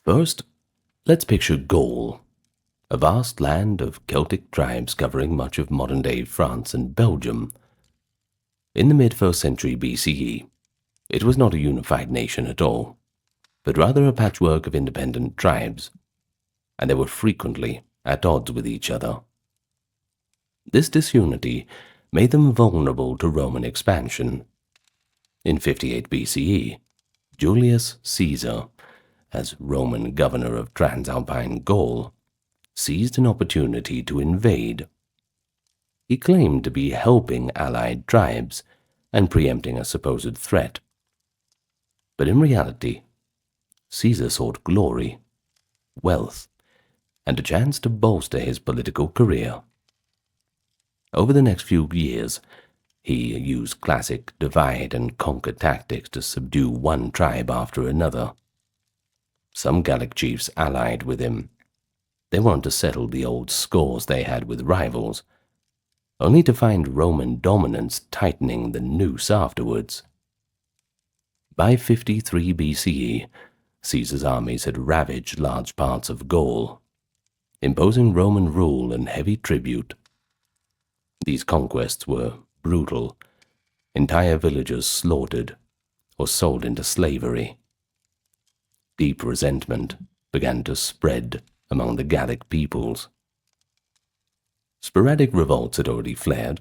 First, let's picture Gaul, a vast land of Celtic tribes covering much of modern-day France and Belgium. In the mid-1st century BCE, it was not a unified nation at all, but rather a patchwork of independent tribes, and they were frequently at odds with each other. This disunity made them vulnerable to Roman expansion. In 58 BCE, Julius Caesar, as Roman governor of Transalpine Gaul, seized an opportunity to invade. He claimed to be helping allied tribes and preempting a supposed threat. But in reality, Caesar sought glory, wealth, and a chance to bolster his political career. Over the next few years, he used classic divide-and-conquer tactics to subdue one tribe after another. Some Gallic chiefs allied with him. They wanted to settle the old scores they had with rivals, only to find Roman dominance tightening the noose afterwards. By 53 BCE, Caesar's armies had ravaged large parts of Gaul, imposing Roman rule and heavy tribute. These conquests were brutal, entire villages slaughtered or sold into slavery. Deep resentment began to spread among the Gallic peoples. Sporadic revolts had already flared.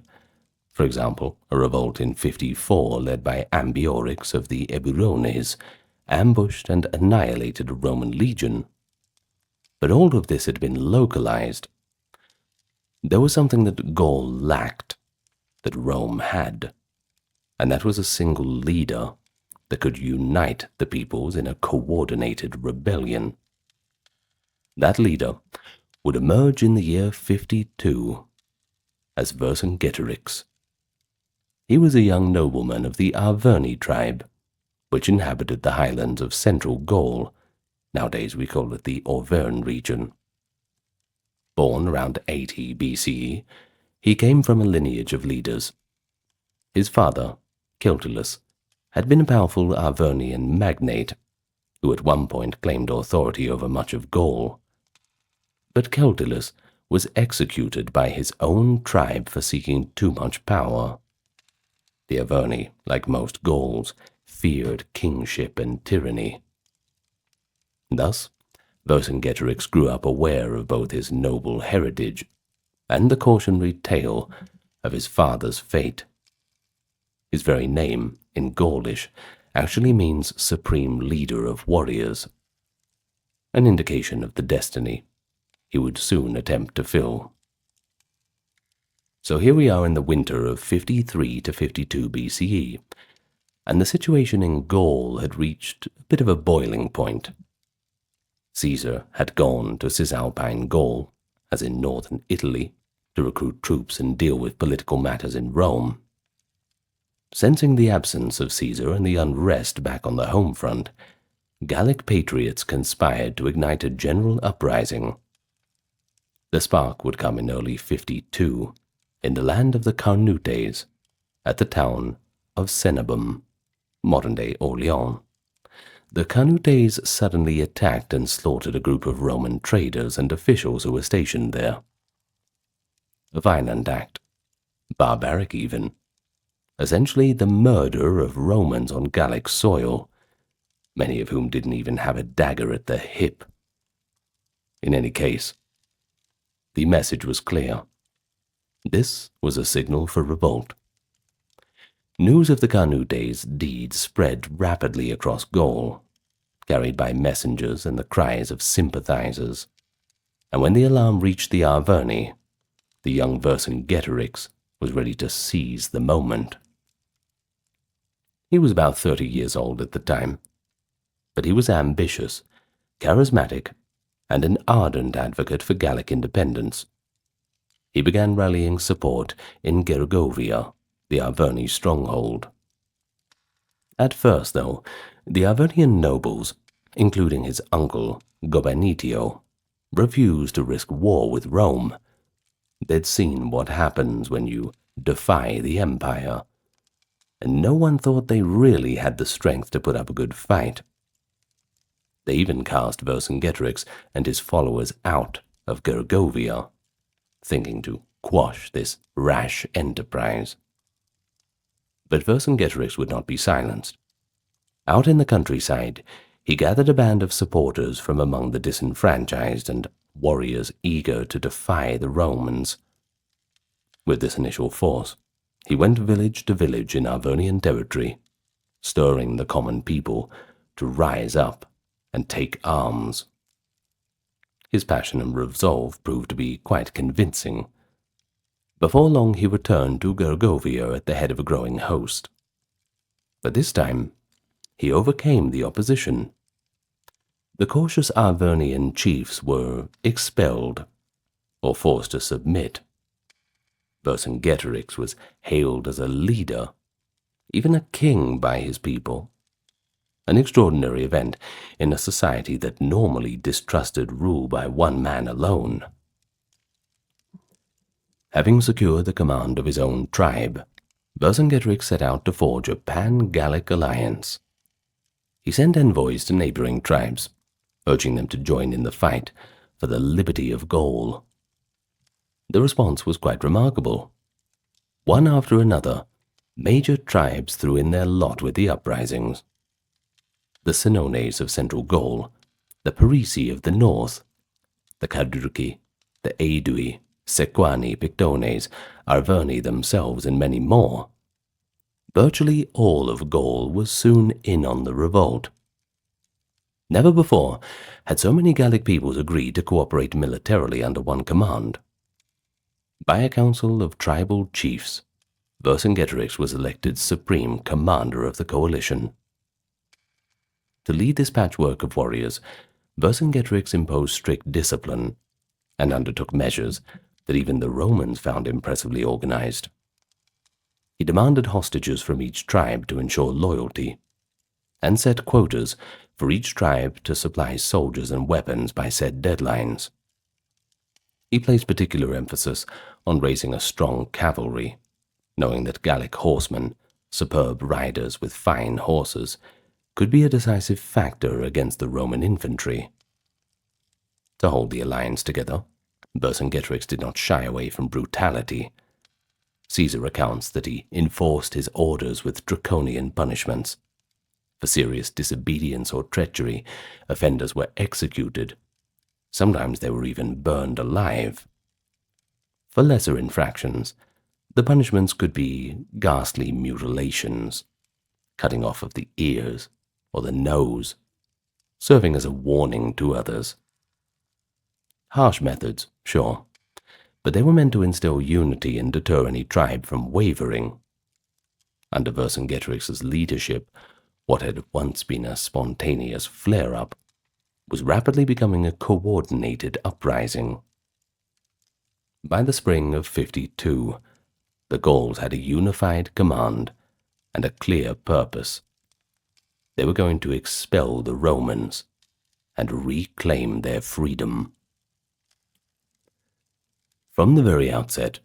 For example, a revolt in 54 led by Ambiorix of the Eburones ambushed and annihilated a Roman legion. But all of this had been localized. There was something that Gaul lacked, that Rome had, and that was a single leader that could unite the peoples in a coordinated rebellion. That leader would emerge in the year 52 as Vercingetorix. He was a young nobleman of the Arverni tribe, which inhabited the highlands of central Gaul. Nowadays we call it the Auvergne region. Born around 80 BCE, he came from a lineage of leaders. His father, Celtulus, had been a powerful Arvernian magnate who at one point claimed authority over much of Gaul. But Celtulus was executed by his own tribe for seeking too much power. The Arverni, like most Gauls, feared kingship and tyranny. Thus, Vercingetorix grew up aware of both his noble heritage and the cautionary tale of his father's fate. His very name, in Gaulish, actually means supreme leader of warriors, an indication of the destiny he would soon attempt to fill. So here we are in the winter of 53 to 52 BCE, and the situation in Gaul had reached a bit of a boiling point. Caesar had gone to Cisalpine Gaul, as in northern Italy, to recruit troops and deal with political matters in Rome. Sensing the absence of Caesar and the unrest back on the home front, Gallic patriots conspired to ignite a general uprising. The spark would come in early 52, in the land of the Carnutes, at the town of Cenabum, modern-day Orleans. The Carnutes suddenly attacked and slaughtered a group of Roman traders and officials who were stationed there. a violent act, barbaric even, essentially the murder of Romans on Gallic soil, many of whom didn't even have a dagger at the hip. In any case, the message was clear. This was a signal for revolt. News of the Canute's deeds spread rapidly across Gaul, carried by messengers and the cries of sympathizers. And when the alarm reached the Arverni, the young Vercingetorix was ready to seize the moment. He was about 30 years old at the time, but he was ambitious, charismatic, and an ardent advocate for Gallic independence. He began rallying support in Gergovia, the Arverni stronghold. At first, though, the Arvernian nobles, including his uncle Gobernitio, refused to risk war with Rome. They'd seen what happens when you defy the empire, and no one thought they really had the strength to put up a good fight. They even cast Vercingetorix and his followers out of Gergovia, thinking to quash this rash enterprise. But Vercingetorix would not be silenced. Out in the countryside, he gathered a band of supporters from among the disenfranchised and warriors eager to defy the Romans. With this initial force, he went village to village in Arvernian territory, stirring the common people to rise up and take arms. His passion and resolve proved to be quite convincing. Before long he returned to Gergovia at the head of a growing host. But this time, he overcame the opposition. The cautious Arvernian chiefs were expelled or forced to submit. Vercingetorix was hailed as a leader, even a king by his people, an extraordinary event in a society that normally distrusted rule by one man alone. Having secured the command of his own tribe, Vercingetorix set out to forge a pan-Gallic alliance. He sent envoys to neighboring tribes, urging them to join in the fight for the liberty of Gaul. The response was quite remarkable. One after another, major tribes threw in their lot with the uprisings. The Senones of central Gaul, the Parisii of the north, the Cadruci, the Aedui, Sequani, Pictones, Arverni themselves, and many more. Virtually all of Gaul was soon in on the revolt. Never before had so many Gallic peoples agreed to cooperate militarily under one command. By a council of tribal chiefs, Vercingetorix was elected supreme commander of the coalition. To lead this patchwork of warriors, Vercingetorix imposed strict discipline and undertook measures that even the Romans found impressively organized. He demanded hostages from each tribe to ensure loyalty, and set quotas for each tribe to supply soldiers and weapons by set deadlines. He placed particular emphasis on raising a strong cavalry, knowing that Gallic horsemen, superb riders with fine horses, could be a decisive factor against the Roman infantry. To hold the alliance together, Vercingetorix did not shy away from brutality. Caesar recounts that he enforced his orders with draconian punishments. For serious disobedience or treachery, offenders were executed. Sometimes they were even burned alive. For lesser infractions, the punishments could be ghastly mutilations, cutting off of the ears or the nose, serving as a warning to others. Harsh methods, sure, but they were meant to instill unity and deter any tribe from wavering. Under Vercingetorix's leadership, what had once been a spontaneous flare-up was rapidly becoming a coordinated uprising. By the spring of 52, the Gauls had a unified command and a clear purpose. They were going to expel the Romans and reclaim their freedom. From the very outset,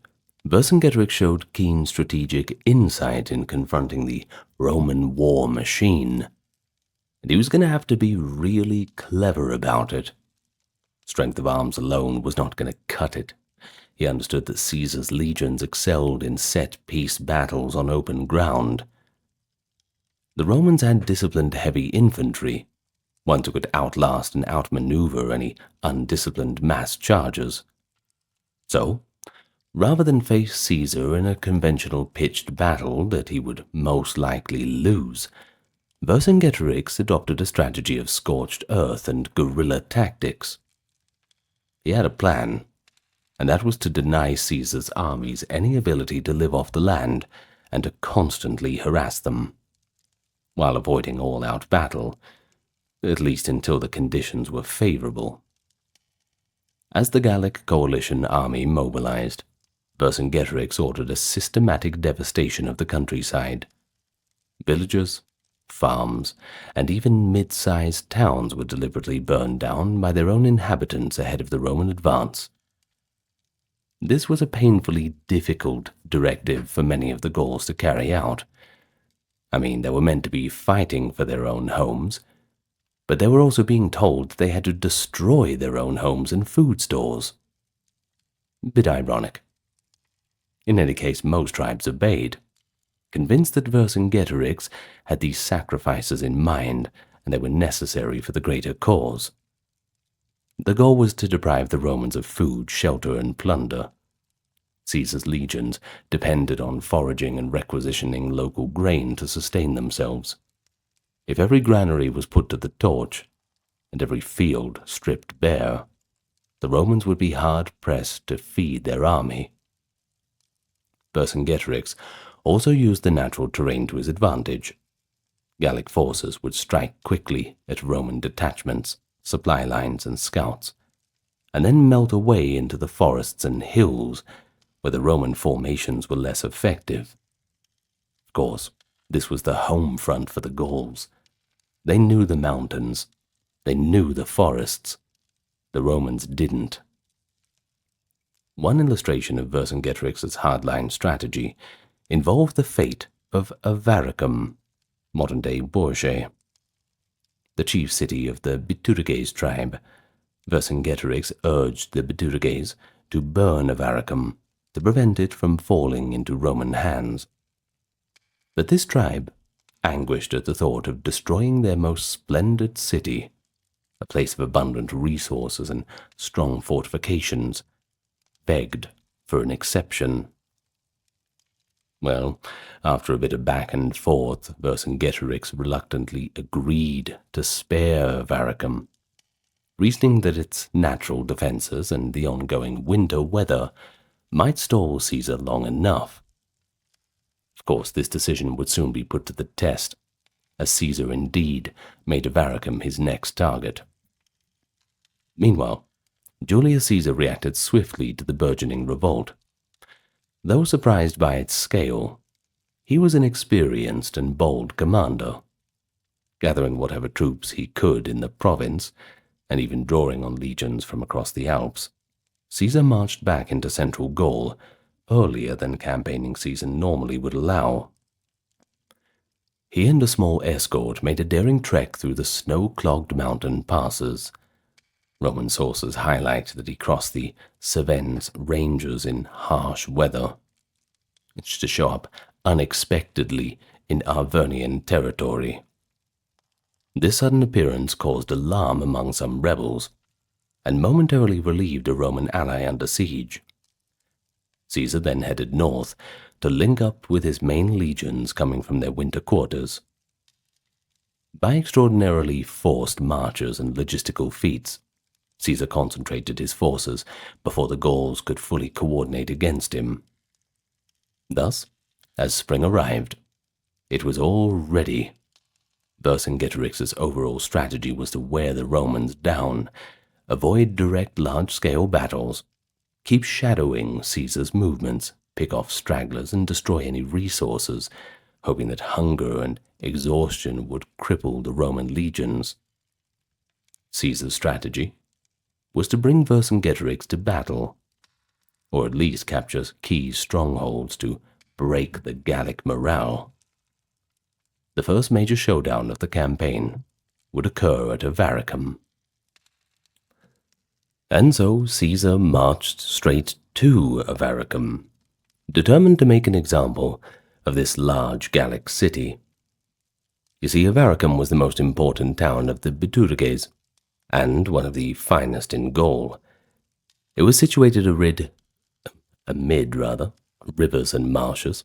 Vercingetorix showed keen strategic insight in confronting the Roman war machine, and he was going to have to be really clever about it. Strength of arms alone was not going to cut it. he understood that Caesar's legions excelled in set-piece battles on open ground. The Romans had disciplined heavy infantry, ones who could outlast and outmaneuver any undisciplined mass chargers. So, rather than face Caesar in a conventional pitched battle that he would most likely lose, Vercingetorix adopted a strategy of scorched earth and guerrilla tactics. He had a plan, and that was to deny Caesar's armies any ability to live off the land and to constantly harass them, while avoiding all-out battle, at least until the conditions were favorable. As the Gallic coalition army mobilized, Vercingetorix ordered a systematic devastation of the countryside. Villages, farms, and even mid-sized towns were deliberately burned down by their own inhabitants ahead of the Roman advance. This was a painfully difficult directive for many of the Gauls to carry out. I mean, they were meant to be fighting for their own homes, but they were also being told they had to destroy their own homes and food stores. Bit ironic. In any case, most tribes obeyed, convinced that Vercingetorix had these sacrifices in mind and they were necessary for the greater cause. The goal was to deprive the Romans of food, shelter, and plunder. Caesar's legions depended on foraging and requisitioning local grain to sustain themselves. If every granary was put to the torch, and every field stripped bare, the Romans would be hard-pressed to feed their army. Vercingetorix also used the natural terrain to his advantage. Gallic forces would strike quickly at Roman detachments, supply lines, and scouts, and then melt away into the forests and hills where the Roman formations were less effective. Of course, this was the home front for the Gauls. They knew the mountains. They knew the forests. The Romans didn't. One illustration of Vercingetorix's hardline strategy involved the fate of Avaricum, modern-day Bourges. The chief city of the Bituriges tribe, Vercingetorix urged the Bituriges to burn Avaricum to prevent it from falling into Roman hands. But this tribe, anguished at the thought of destroying their most splendid city, a place of abundant resources and strong fortifications, begged for an exception. Well, after a bit of back and forth, Vercingetorix reluctantly agreed to spare Avaricum, reasoning that its natural defenses and the ongoing winter weather might stall Caesar long enough. Of course, this decision would soon be put to the test, as Caesar indeed made Avaricum his next target. Meanwhile, Julius Caesar reacted swiftly to the burgeoning revolt. Though surprised by its scale, he was an experienced and bold commander. Gathering whatever troops he could in the province, and even drawing on legions from across the Alps, Caesar marched back into central Gaul earlier than campaigning season normally would allow. He and a small escort made a daring trek through the snow-clogged mountain passes. Roman sources highlight that he crossed the Cevennes ranges in harsh weather. It's to show up unexpectedly in Arvernian territory. This sudden appearance caused alarm among some rebels, and momentarily relieved a Roman ally under siege. Caesar then headed north to link up with his main legions coming from their winter quarters. By extraordinarily forced marches and logistical feats, Caesar concentrated his forces before the Gauls could fully coordinate against him. Thus, as spring arrived, it was all ready. Vercingetorix's overall strategy was to wear the Romans down, avoid direct large-scale battles, keep shadowing Caesar's movements, pick off stragglers, and destroy any resources, hoping that hunger and exhaustion would cripple the Roman legions. Caesar's strategy was to bring Vercingetorix to battle, or at least capture key strongholds to break the Gallic morale. The first major showdown of the campaign would occur at Avaricum. And so Caesar marched straight to Avaricum, determined to make an example of this large Gallic city. You see, Avaricum was the most important town of the Bituriges, and one of the finest in Gaul. It was situated amid rivers and marshes,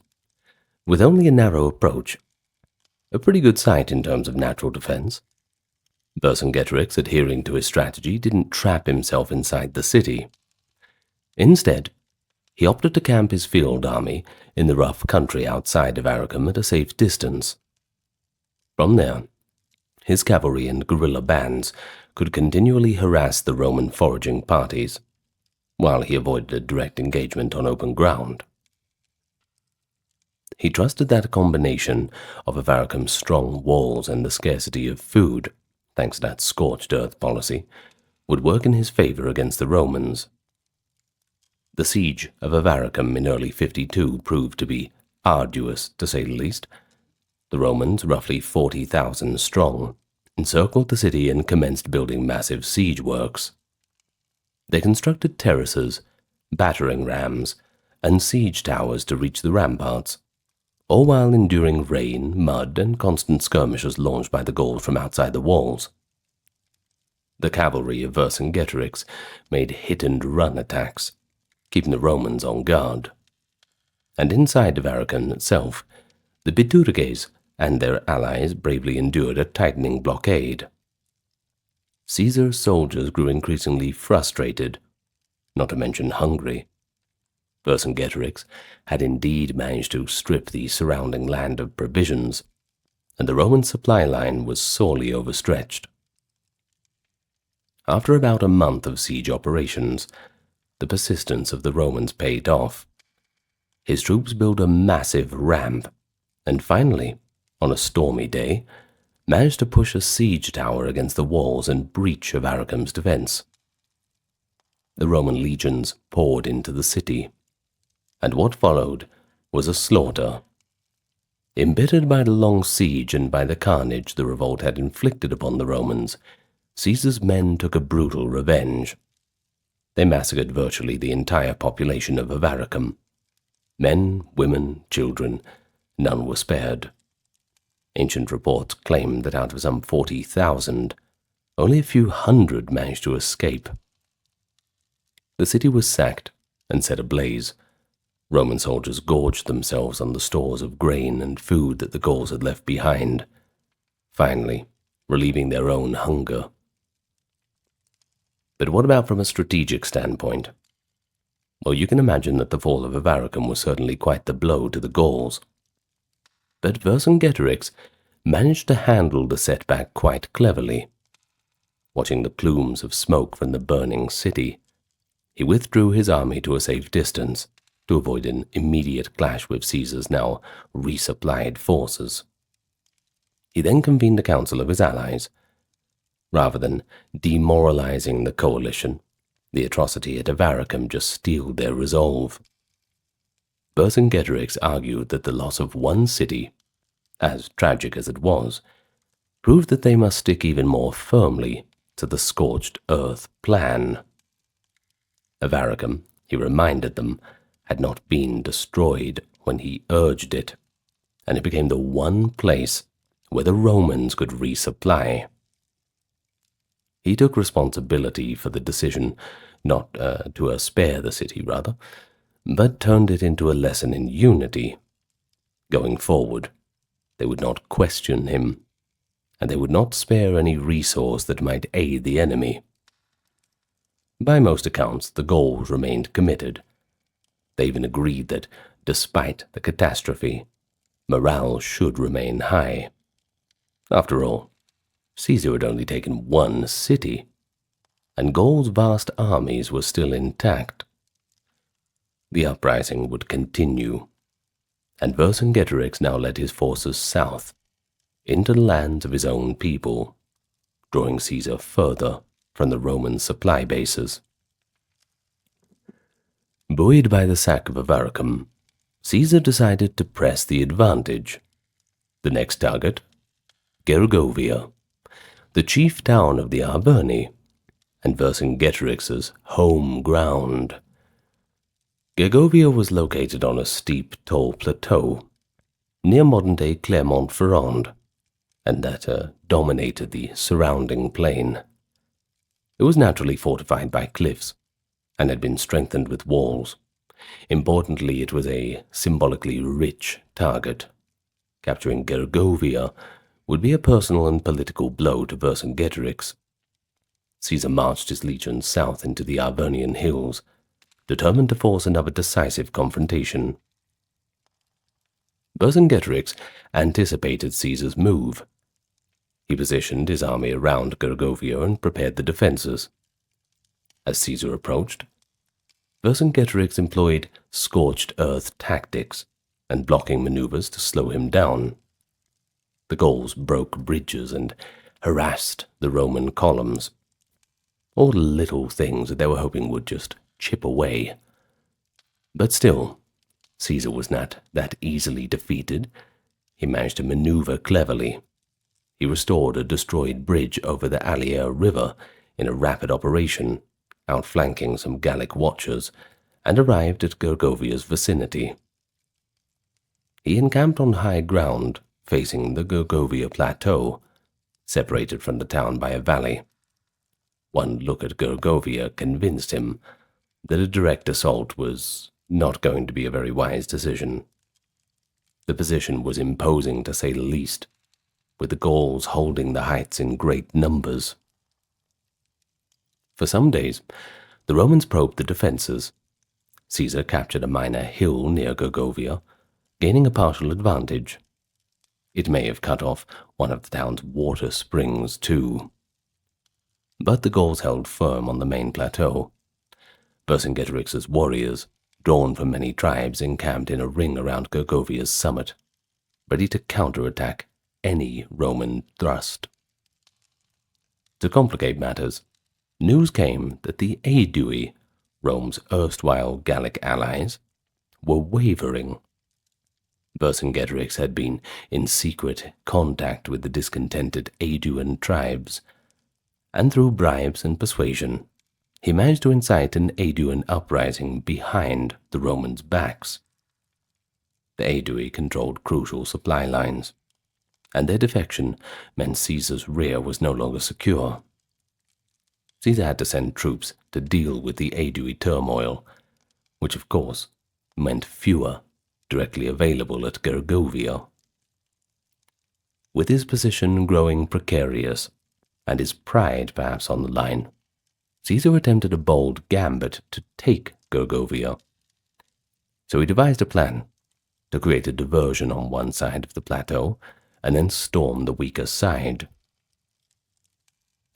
with only a narrow approach. A pretty good site in terms of natural defense. Vercingetorix, adhering to his strategy, didn't trap himself inside the city. Instead, he opted to camp his field army in the rough country outside of Avaricum at a safe distance. From there, his cavalry and guerrilla bands could continually harass the Roman foraging parties, while he avoided a direct engagement on open ground. He trusted that a combination of Avaricum's strong walls and the scarcity of food, thanks to that scorched earth policy, would work in his favor against the Romans. The siege of Avaricum in early 52 proved to be arduous, to say the least. The Romans, roughly 40,000 strong, encircled the city and commenced building massive siege works. They constructed terraces, battering rams, and siege towers to reach the ramparts, all while enduring rain, mud, and constant skirmishes launched by the Gauls from outside the walls. The cavalry of Vercingetorix made hit-and-run attacks, keeping the Romans on guard. And inside Avaricum itself, the Bituriges and their allies bravely endured a tightening blockade. Caesar's soldiers grew increasingly frustrated, not to mention hungry. Vercingetorix had indeed managed to strip the surrounding land of provisions, and the Roman supply line was sorely overstretched. After about a month of siege operations, the persistence of the Romans paid off. His troops built a massive ramp, and finally, on a stormy day, managed to push a siege tower against the walls and breach Avaricum's defense. The Roman legions poured into the city, and what followed was a slaughter. Embittered by the long siege and by the carnage the revolt had inflicted upon the Romans, Caesar's men took a brutal revenge. They massacred virtually the entire population of Avaricum. Men, women, children, none were spared. Ancient reports claimed that out of some 40,000, only a few hundred managed to escape. The city was sacked and set ablaze. Roman soldiers gorged themselves on the stores of grain and food that the Gauls had left behind, finally relieving their own hunger. But what about from a strategic standpoint? Well, you can imagine that the fall of Avaricum was certainly quite the blow to the Gauls. But Vercingetorix managed to handle the setback quite cleverly. Watching the plumes of smoke from the burning city, he withdrew his army to a safe distance to avoid an immediate clash with Caesar's now resupplied forces. He then convened a council of his allies. Rather than demoralizing the coalition, the atrocity at Avaricum just steeled their resolve. Vercingetorix argued that the loss of one city, as tragic as it was, proved that they must stick even more firmly to the scorched earth plan. Avaricum, he reminded them, had not been destroyed when he urged it, and it became the one place where the Romans could resupply. He took responsibility for the decision not to spare the city, but turned it into a lesson in unity. Going forward, they would not question him, and they would not spare any resource that might aid the enemy. By most accounts, the Gauls remained committed. They even agreed that, despite the catastrophe, morale should remain high. After all, Caesar had only taken one city, and Gaul's vast armies were still intact. The uprising would continue, and Vercingetorix now led his forces south, into the lands of his own people, drawing Caesar further from the Roman supply bases. Buoyed by the sack of Avaricum, Caesar decided to press the advantage. The next target, Gergovia, the chief town of the Arverni, and Vercingetorix's home ground. Gergovia was located on a steep, tall plateau near modern-day Clermont-Ferrand, and that dominated the surrounding plain. It was naturally fortified by cliffs and had been strengthened with walls. Importantly, it was a symbolically rich target. Capturing Gergovia would be a personal and political blow to Vercingetorix. Caesar marched his legions south into the Arvernian hills, determined to force another decisive confrontation. Vercingetorix anticipated Caesar's move. He positioned his army around Gergovia and prepared the defenses. As Caesar approached, Vercingetorix employed scorched earth tactics and blocking maneuvers to slow him down. The Gauls broke bridges and harassed the Roman columns. All little things that they were hoping would just chip away. But still, Caesar was not that easily defeated. He managed to maneuver cleverly. He restored a destroyed bridge over the Allier River in a rapid operation, outflanking some Gallic watchers, and arrived at Gergovia's vicinity. He encamped on high ground facing the Gergovia Plateau, separated from the town by a valley. One look at Gergovia convinced him that a direct assault was not going to be a very wise decision. The position was imposing, to say the least, with the Gauls holding the heights in great numbers. For some days, the Romans probed the defences. Caesar captured a minor hill near Gergovia, gaining a partial advantage. It may have cut off one of the town's water springs, too. But the Gauls held firm on the main plateau. Vercingetorix's warriors, drawn from many tribes, encamped in a ring around Gergovia's summit, ready to counterattack any Roman thrust. To complicate matters, news came that the Aedui, Rome's erstwhile Gallic allies, were wavering. Vercingetorix had been in secret contact with the discontented Aeduan tribes, and through bribes and persuasion, he managed to incite an Aeduan uprising behind the Romans' backs. The Aedui controlled crucial supply lines, and their defection meant Caesar's rear was no longer secure. Caesar had to send troops to deal with the Aedui turmoil, which of course meant fewer directly available at Gergovia. With his position growing precarious, and his pride perhaps on the line, Caesar attempted a bold gambit to take Gergovia. So he devised a plan to create a diversion on one side of the plateau and then storm the weaker side.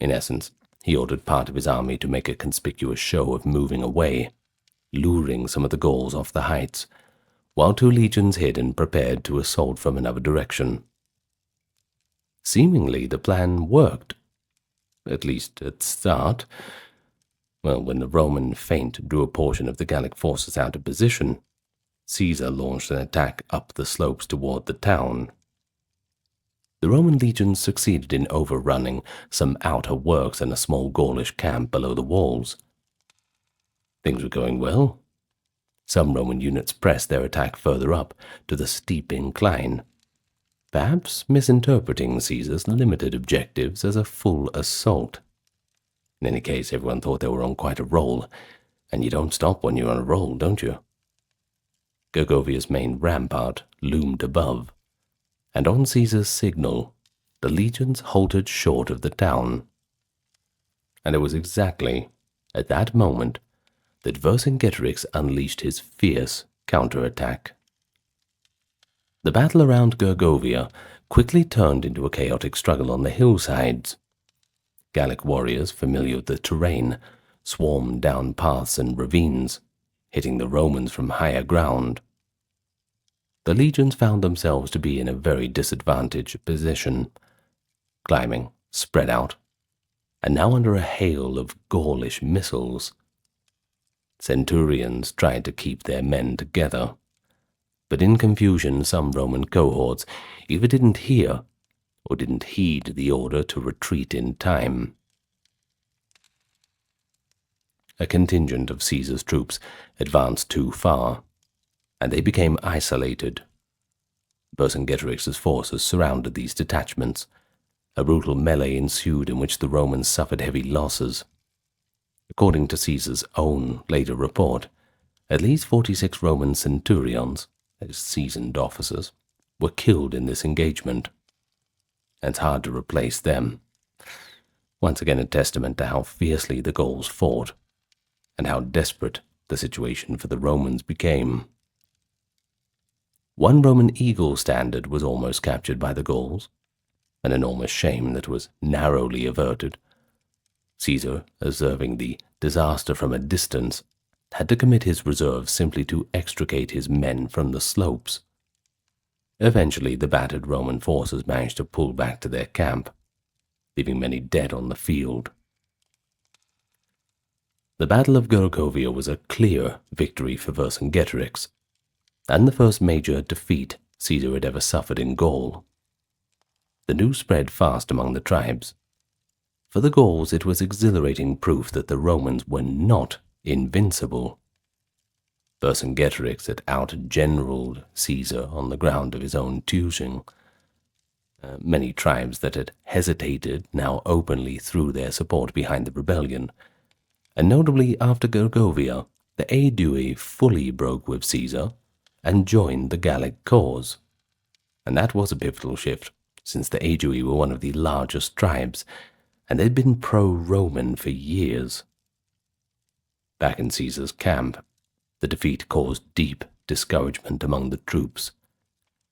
In essence, he ordered part of his army to make a conspicuous show of moving away, luring some of the Gauls off the heights, while two legions hid and prepared to assault from another direction. Seemingly the plan worked, at least at start. Well, when the Roman feint drew a portion of the Gallic forces out of position, Caesar launched an attack up the slopes toward the town. The Roman legions succeeded in overrunning some outer works and a small Gaulish camp below the walls. Things were going well. Some Roman units pressed their attack further up to the steep incline, perhaps misinterpreting Caesar's limited objectives as a full assault. In any case, everyone thought they were on quite a roll, and you don't stop when you're on a roll, don't you? Gergovia's main rampart loomed above, and on Caesar's signal, the legions halted short of the town. And it was exactly at that moment that Vercingetorix unleashed his fierce counterattack. The battle around Gergovia quickly turned into a chaotic struggle on the hillsides. Gallic warriors, familiar with the terrain, swarmed down paths and ravines, hitting the Romans from higher ground. The legions found themselves to be in a very disadvantaged position, climbing, spread out, and now under a hail of Gaulish missiles. Centurions tried to keep their men together, but in confusion some Roman cohorts either didn't hear or didn't heed the order to retreat in time. a contingent of Caesar's troops advanced too far, and they became isolated. Vercingetorix's forces surrounded these detachments. A brutal melee ensued in which the Romans suffered heavy losses. According to Caesar's own later report, at least 46 Roman centurions, as seasoned officers, were killed in this engagement. It's hard to replace them. Once again a testament to how fiercely the Gauls fought, and how desperate the situation for the Romans became. One Roman eagle standard was almost captured by the Gauls, an enormous shame that was narrowly averted. Caesar, observing the disaster from a distance, had to commit his reserves simply to extricate his men from the slopes. Eventually, the battered Roman forces managed to pull back to their camp, leaving many dead on the field. The Battle of Gergovia was a clear victory for Vercingetorix, and the first major defeat Caesar had ever suffered in Gaul. The news spread fast among the tribes. For the Gauls, it was exhilarating proof that the Romans were not invincible. Vercingetorix had out-generaled Caesar on the ground of his own choosing. Many tribes that had hesitated now openly threw their support behind the rebellion, and notably after Gergovia, the Aedui fully broke with Caesar and joined the Gallic cause. And that was a pivotal shift, since the Aedui were one of the largest tribes, and they'd been pro-Roman for years. Back in Caesar's camp, the defeat caused deep discouragement among the troops,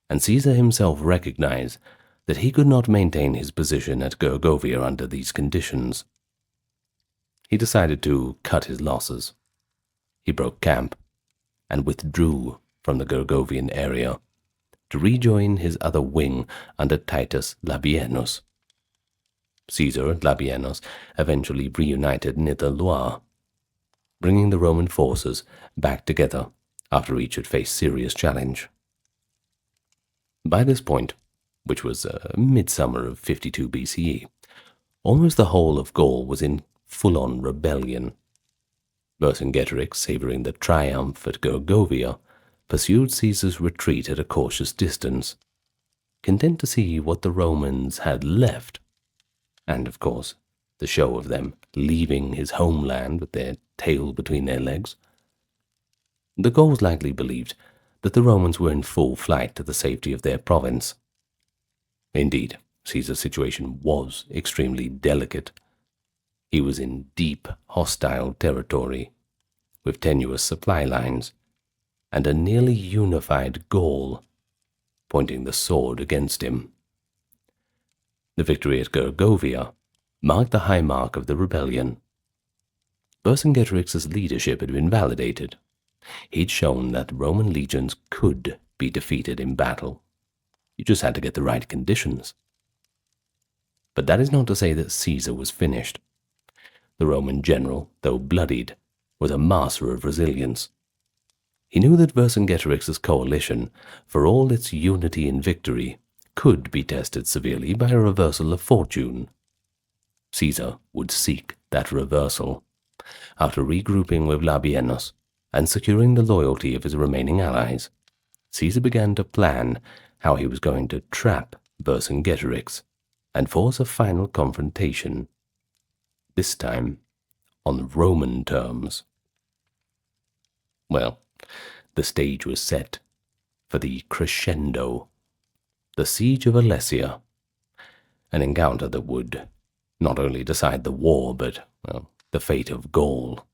and Caesar himself recognized that he could not maintain his position at Gergovia under these conditions. He decided to cut his losses. He broke camp and withdrew from the Gergovian area to rejoin his other wing under Titus Labienus. Caesar and Labienus eventually reunited near the Loire, bringing the Roman forces back together after each had faced serious challenge. By this point, which was midsummer of 52 BCE, almost the whole of Gaul was in full-on rebellion. Vercingetorix, savoring the triumph at Gergovia, pursued Caesar's retreat at a cautious distance, content to see what the Romans had left, and, of course, the show of them leaving his homeland with their tail between their legs. The Gauls likely believed that the Romans were in full flight to the safety of their province. Indeed, Caesar's situation was extremely delicate. He was in deep, hostile territory, with tenuous supply lines, and a nearly unified Gaul pointing the sword against him. The victory at Gergovia marked the high mark of the rebellion. Vercingetorix's leadership had been validated. He'd shown that Roman legions could be defeated in battle. You just had to get the right conditions. But that is not to say that Caesar was finished. The Roman general, though bloodied, was a master of resilience. He knew that Vercingetorix's coalition, for all its unity and victory, could be tested severely by a reversal of fortune. Caesar would seek that reversal. After regrouping with Labienus and securing the loyalty of his remaining allies, Caesar began to plan how he was going to trap Vercingetorix and force a final confrontation, this time on Roman terms. Well, the stage was set for the crescendo, the siege of Alesia, an encounter that would not only decide the war, but, well, the fate of Gaul.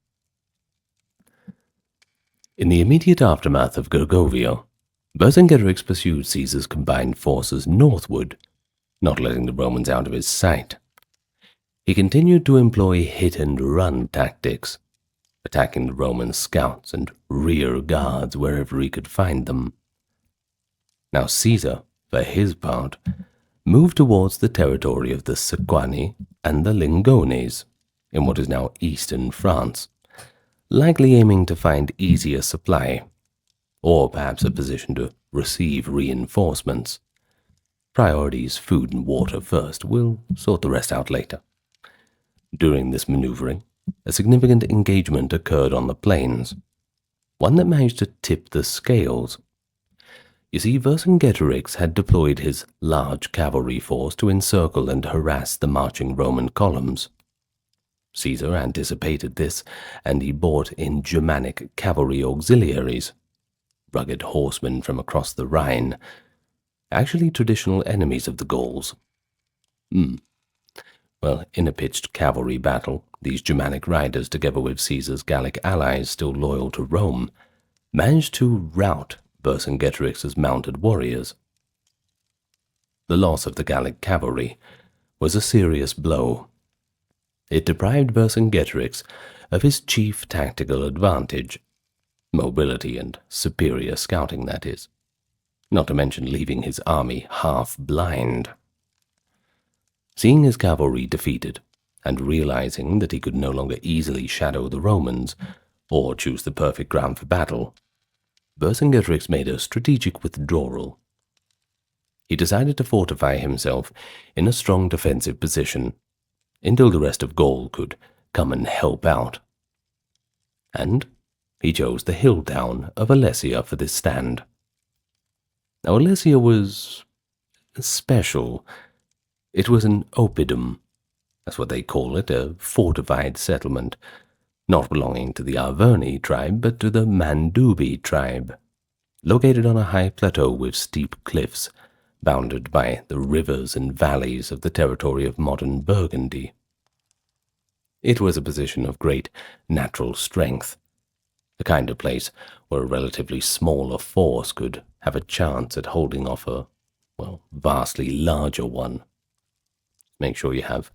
In the immediate aftermath of Gergovia, Vercingetorix pursued Caesar's combined forces northward, not letting the Romans out of his sight. He continued to employ hit-and-run tactics, attacking the Roman scouts and rear guards wherever he could find them. Now Caesar, for his part, moved towards the territory of the Sequani and the Lingones, in what is now eastern France, likely aiming to find easier supply, or perhaps a position to receive reinforcements. Priorities food and water first, we'll sort the rest out later. During this maneuvering, a significant engagement occurred on the plains, one that managed to tip the scales. You see, Vercingetorix had deployed his large cavalry force to encircle and harass the marching Roman columns. Caesar anticipated this, and he brought in Germanic cavalry auxiliaries, rugged horsemen from across the Rhine, actually traditional enemies of the Gauls. Well, in a pitched cavalry battle, these Germanic riders, together with Caesar's Gallic allies still loyal to Rome, managed to rout Vercingetorix's mounted warriors. The loss of the Gallic cavalry was a serious blow. It deprived Vercingetorix of his chief tactical advantage, mobility and superior scouting, that is, not to mention leaving his army half blind. Seeing his cavalry defeated, and realizing that he could no longer easily shadow the Romans, or choose the perfect ground for battle, Vercingetorix made a strategic withdrawal. He decided to fortify himself in a strong defensive position until the rest of Gaul could come and help out. And he chose the hill town of Alesia for this stand. Now, Alesia was special. It was an oppidum, that's what they call it, a fortified settlement, not belonging to the Arverni tribe, but to the Mandubi tribe, located on a high plateau with steep cliffs, bounded by the rivers and valleys of the territory of modern Burgundy. It was a position of great natural strength, the kind of place where a relatively smaller force could have a chance at holding off a, vastly larger one. Make sure you have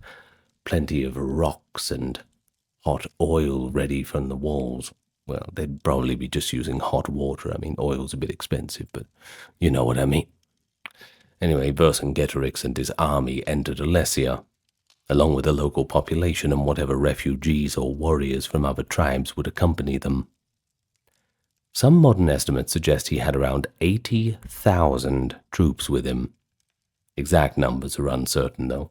plenty of rocks and hot oil ready from the walls. Well, they'd probably be just using hot water. I mean, oil's a bit expensive, but you know what I mean. Anyway, Vercingetorix and his army entered Alesia, along with the local population and whatever refugees or warriors from other tribes would accompany them. Some modern estimates suggest he had around 80,000 troops with him. Exact numbers are uncertain, though.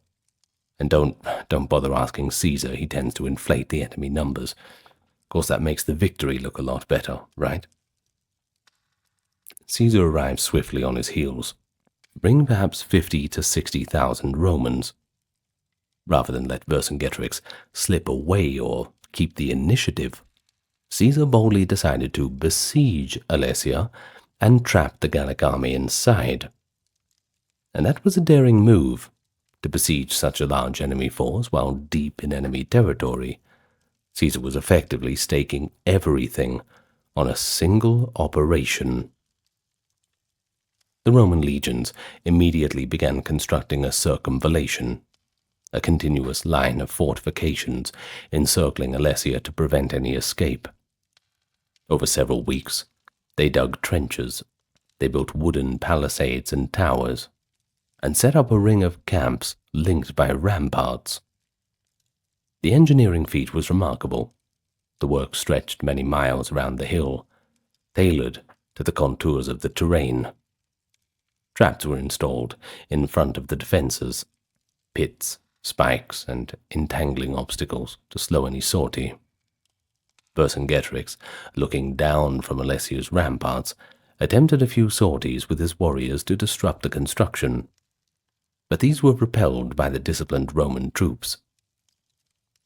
And don't bother asking Caesar, he tends to inflate the enemy numbers. Of course, that makes the victory look a lot better, right? Caesar arrived swiftly on his heels, bringing perhaps 50 to 60,000 Romans. Rather than let Vercingetorix slip away or keep the initiative, Caesar boldly decided to besiege Alesia and trap the Gallic army inside. And that was a daring move, to besiege such a large enemy force while deep in enemy territory. Caesar was effectively staking everything on a single operation. The Roman legions immediately began constructing a circumvallation, a continuous line of fortifications encircling Alesia to prevent any escape. Over several weeks, they dug trenches, they built wooden palisades and towers, and set up a ring of camps linked by ramparts. The engineering feat was remarkable. The work stretched many miles around the hill, tailored to the contours of the terrain. Traps were installed in front of the defenses, pits, spikes, and entangling obstacles to slow any sortie. Vercingetorix, looking down from Alesia's ramparts, attempted a few sorties with his warriors to disrupt the construction, but these were repelled by the disciplined Roman troops.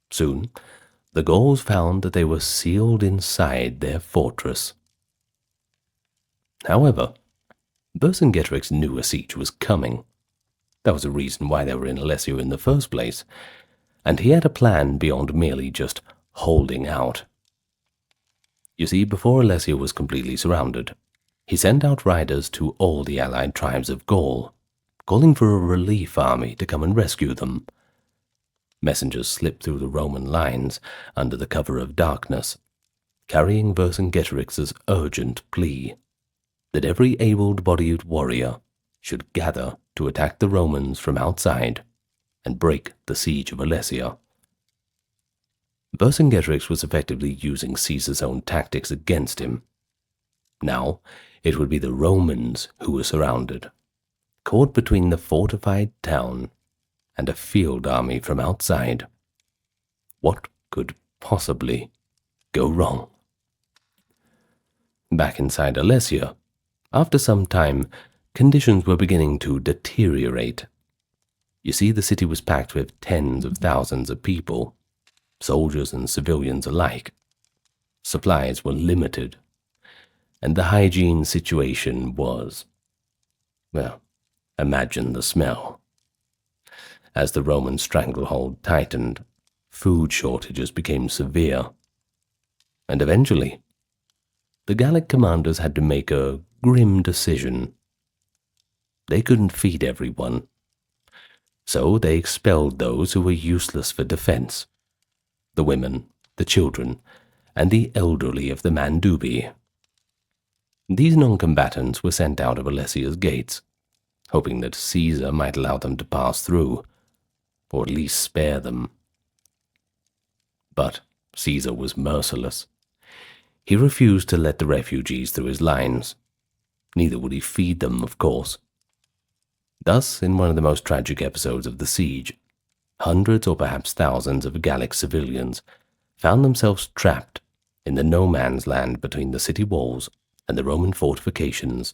Soon, the Gauls found that they were sealed inside their fortress. However, Vercingetorix knew a siege was coming. That was a reason why they were in Alesia in the first place, and he had a plan beyond merely just holding out. You see, before Alesia was completely surrounded, he sent out riders to all the allied tribes of Gaul, calling for a relief army to come and rescue them. Messengers slipped through the Roman lines under the cover of darkness, carrying Vercingetorix's urgent plea that every able-bodied warrior should gather to attack the Romans from outside and break the siege of Alesia. Vercingetorix was effectively using Caesar's own tactics against him. Now it would be the Romans who were surrounded, caught between the fortified town and a field army from outside. What could possibly go wrong? Back inside Alesia, after some time, conditions were beginning to deteriorate. You see, the city was packed with tens of thousands of people, soldiers and civilians alike. Supplies were limited, and the hygiene situation was, well, imagine the smell. As the Roman stranglehold tightened, food shortages became severe, and eventually, the Gallic commanders had to make a grim decision. They couldn't feed everyone, so they expelled those who were useless for defense: the women, the children, and the elderly of the Mandubi. These non-combatants were sent out of Alessia's gates, hoping that Caesar might allow them to pass through, or at least spare them. But Caesar was merciless. He refused to let the refugees through his lines. Neither would he feed them, of course. Thus, in one of the most tragic episodes of the siege, hundreds or perhaps thousands of Gallic civilians found themselves trapped in the no-man's land between the city walls and the Roman fortifications,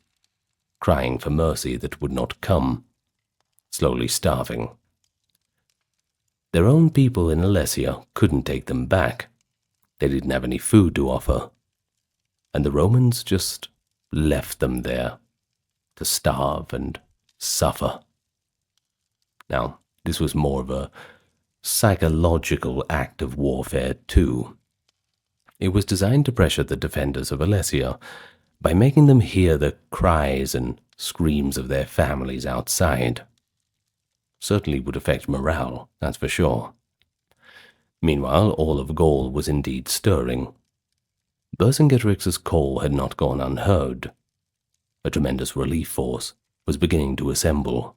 crying for mercy that would not come, slowly starving. Their own people in Alesia couldn't take them back. They didn't have any food to offer, and the Romans just left them there to starve and suffer. Now, this was more of a psychological act of warfare too. It was designed to pressure the defenders of Alesia by making them hear the cries and screams of their families outside. Certainly would affect morale, that's for sure. Meanwhile, all of Gaul was indeed stirring. Vercingetorix's call had not gone unheard. A tremendous relief force was beginning to assemble.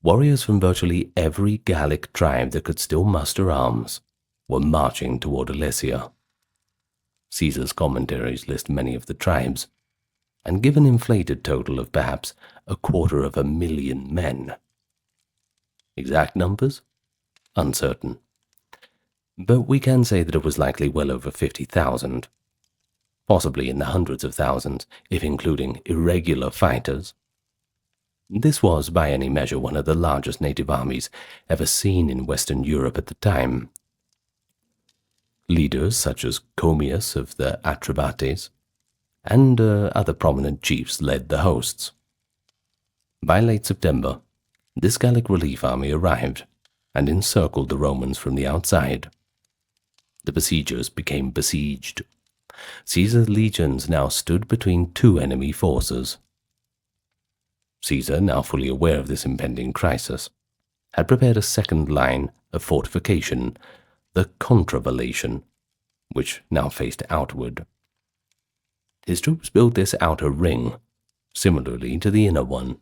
Warriors from virtually every Gallic tribe that could still muster arms were marching toward Alesia. Caesar's commentaries list many of the tribes, and give an inflated total of perhaps 250,000 men. Exact numbers? Uncertain. But we can say that it was likely well over 50,000, possibly in the hundreds of thousands, if including irregular fighters. This was, by any measure, one of the largest native armies ever seen in Western Europe at the time. Leaders such as Commius of the Atrebates and other prominent chiefs led the hosts. By late September, this Gallic relief army arrived and encircled the Romans from the outside. The besiegers became besieged. Caesar's legions now stood between two enemy forces. Caesar, now fully aware of this impending crisis, had prepared a second line of fortification, the contravallation, which now faced outward. His troops built this outer ring, similarly to the inner one,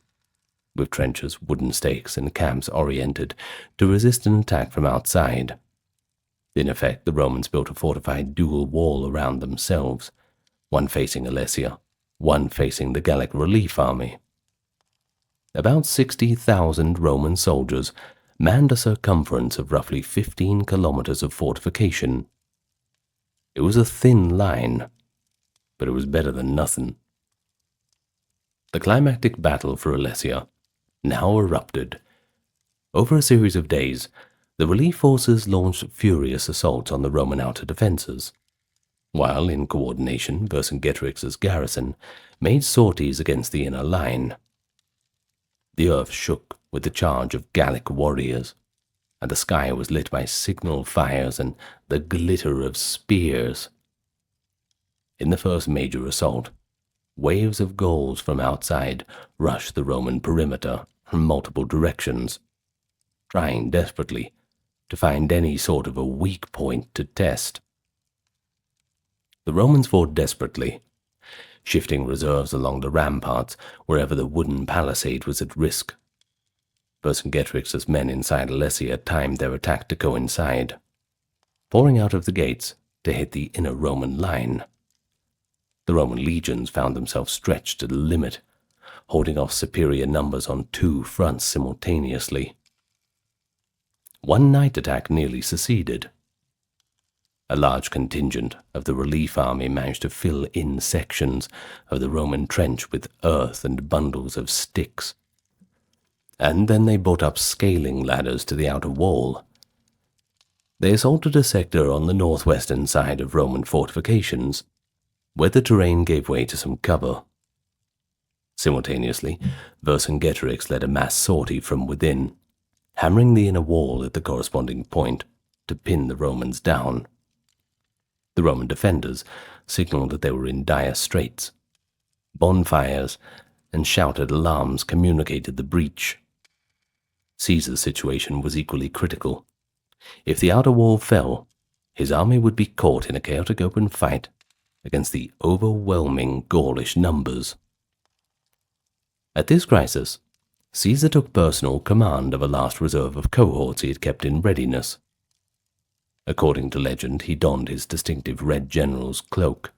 with trenches, wooden stakes, and camps oriented to resist an attack from outside. In effect, the Romans built a fortified dual wall around themselves, one facing Alesia, one facing the Gallic relief army. About 60,000 Roman soldiers manned a circumference of roughly 15 kilometers of fortification. It was a thin line, but it was better than nothing. The climactic battle for Alesia now erupted. Over a series of days, the relief forces launched furious assaults on the Roman outer defenses, while in coordination Vercingetorix's garrison made sorties against the inner line. The earth shook with the charge of Gallic warriors, and the sky was lit by signal fires and the glitter of spears. In the first major assault, waves of Gauls from outside rushed the Roman perimeter from multiple directions, trying desperately to find any sort of a weak point to test. The Romans fought desperately, shifting reserves along the ramparts wherever the wooden palisade was at risk. Vercingetorix's men inside Alesia timed their attack to coincide, pouring out of the gates to hit the inner Roman line. The Roman legions found themselves stretched to the limit, holding off superior numbers on two fronts simultaneously. One night attack nearly succeeded. A large contingent of the relief army managed to fill in sections of the Roman trench with earth and bundles of sticks. And then they brought up scaling ladders to the outer wall. They assaulted a sector on the northwestern side of Roman fortifications, where the terrain gave way to some cover. Simultaneously, Vercingetorix led a mass sortie from within, hammering the inner wall at the corresponding point to pin the Romans down. The Roman defenders signaled that they were in dire straits. Bonfires and shouted alarms communicated the breach. Caesar's situation was equally critical. If the outer wall fell, his army would be caught in a chaotic open fight against the overwhelming Gaulish numbers. At this crisis, Caesar took personal command of a last reserve of cohorts he had kept in readiness. According to legend, he donned his distinctive red general's cloak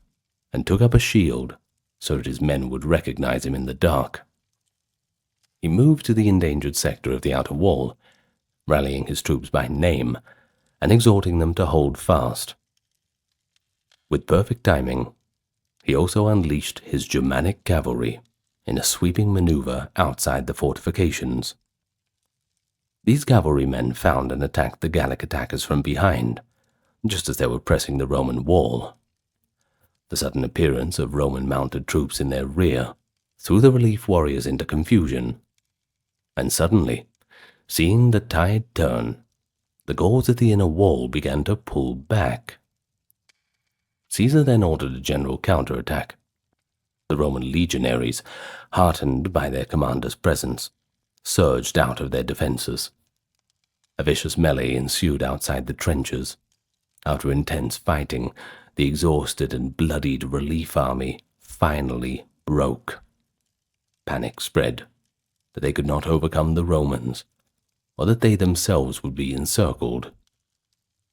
and took up a shield so that his men would recognize him in the dark. He moved to the endangered sector of the outer wall, rallying his troops by name and exhorting them to hold fast. With perfect timing, he also unleashed his Germanic cavalry in a sweeping maneuver outside the fortifications. These cavalrymen found and attacked the Gallic attackers from behind, just as they were pressing the Roman wall. The sudden appearance of Roman mounted troops in their rear threw the relief warriors into confusion, and suddenly, seeing the tide turn, the Gauls at the inner wall began to pull back. Caesar then ordered a general counterattack. The Roman legionaries, heartened by their commander's presence, surged out of their defenses. A vicious melee ensued outside the trenches. After intense fighting, the exhausted and bloodied relief army finally broke. Panic spread that they could not overcome the Romans, or that they themselves would be encircled.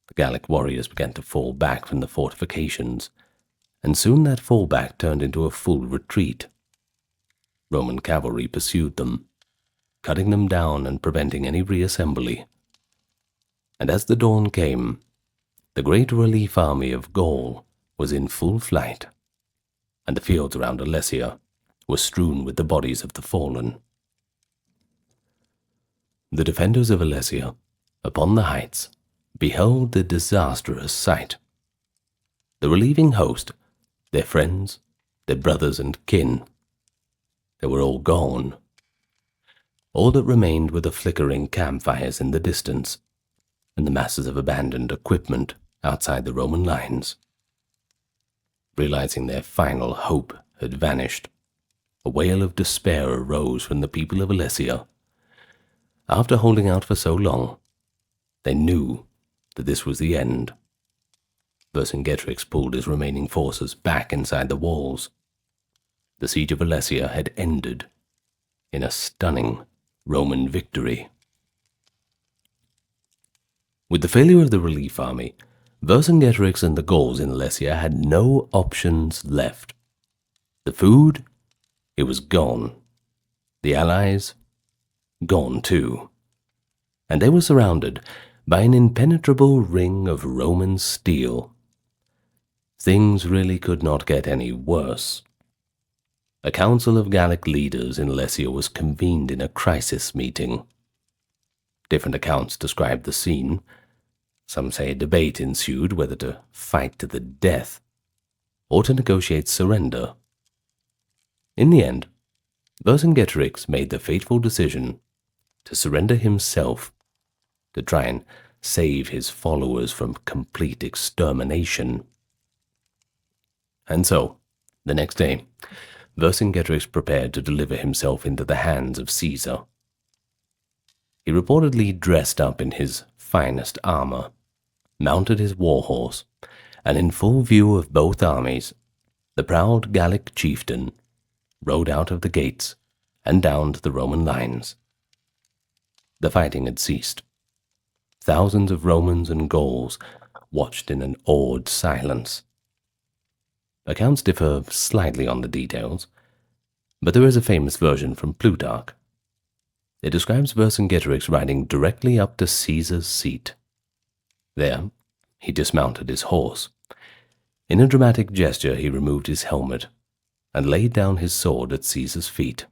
The Gallic warriors began to fall back from the fortifications, and soon that fallback turned into a full retreat. Roman cavalry pursued them, cutting them down and preventing any reassembly. And as the dawn came, the great relief army of Gaul was in full flight, and the fields around Alesia were strewn with the bodies of the fallen. The defenders of Alesia, upon the heights, beheld the disastrous sight. The relieving host, their friends, their brothers and kin, they were all gone. All that remained were the flickering campfires in the distance, and the masses of abandoned equipment outside the Roman lines. Realizing their final hope had vanished, a wail of despair arose from the people of Alesia. After holding out for so long, they knew that this was the end. Vercingetorix pulled his remaining forces back inside the walls. The siege of Alesia had ended in a stunning Roman victory. With the failure of the relief army, Vercingetorix and the Gauls in Alesia had no options left. The food, it was gone. The allies, gone too. And they were surrounded by an impenetrable ring of Roman steel. Things really could not get any worse. A council of Gallic leaders in Alesia was convened in a crisis meeting. Different accounts describe the scene. Some say a debate ensued whether to fight to the death or to negotiate surrender. In the end, Vercingetorix made the fateful decision to surrender himself, to try and save his followers from complete extermination. And so, the next day, Vercingetorix prepared to deliver himself into the hands of Caesar. He reportedly dressed up in his finest armor, mounted his war horse, and in full view of both armies, the proud Gallic chieftain rode out of the gates and down to the Roman lines. The fighting had ceased. Thousands of Romans and Gauls watched in an awed silence. Accounts differ slightly on the details, but there is a famous version from Plutarch. It describes Vercingetorix riding directly up to Caesar's seat. There, he dismounted his horse. In a dramatic gesture, he removed his helmet and laid down his sword at Caesar's feet,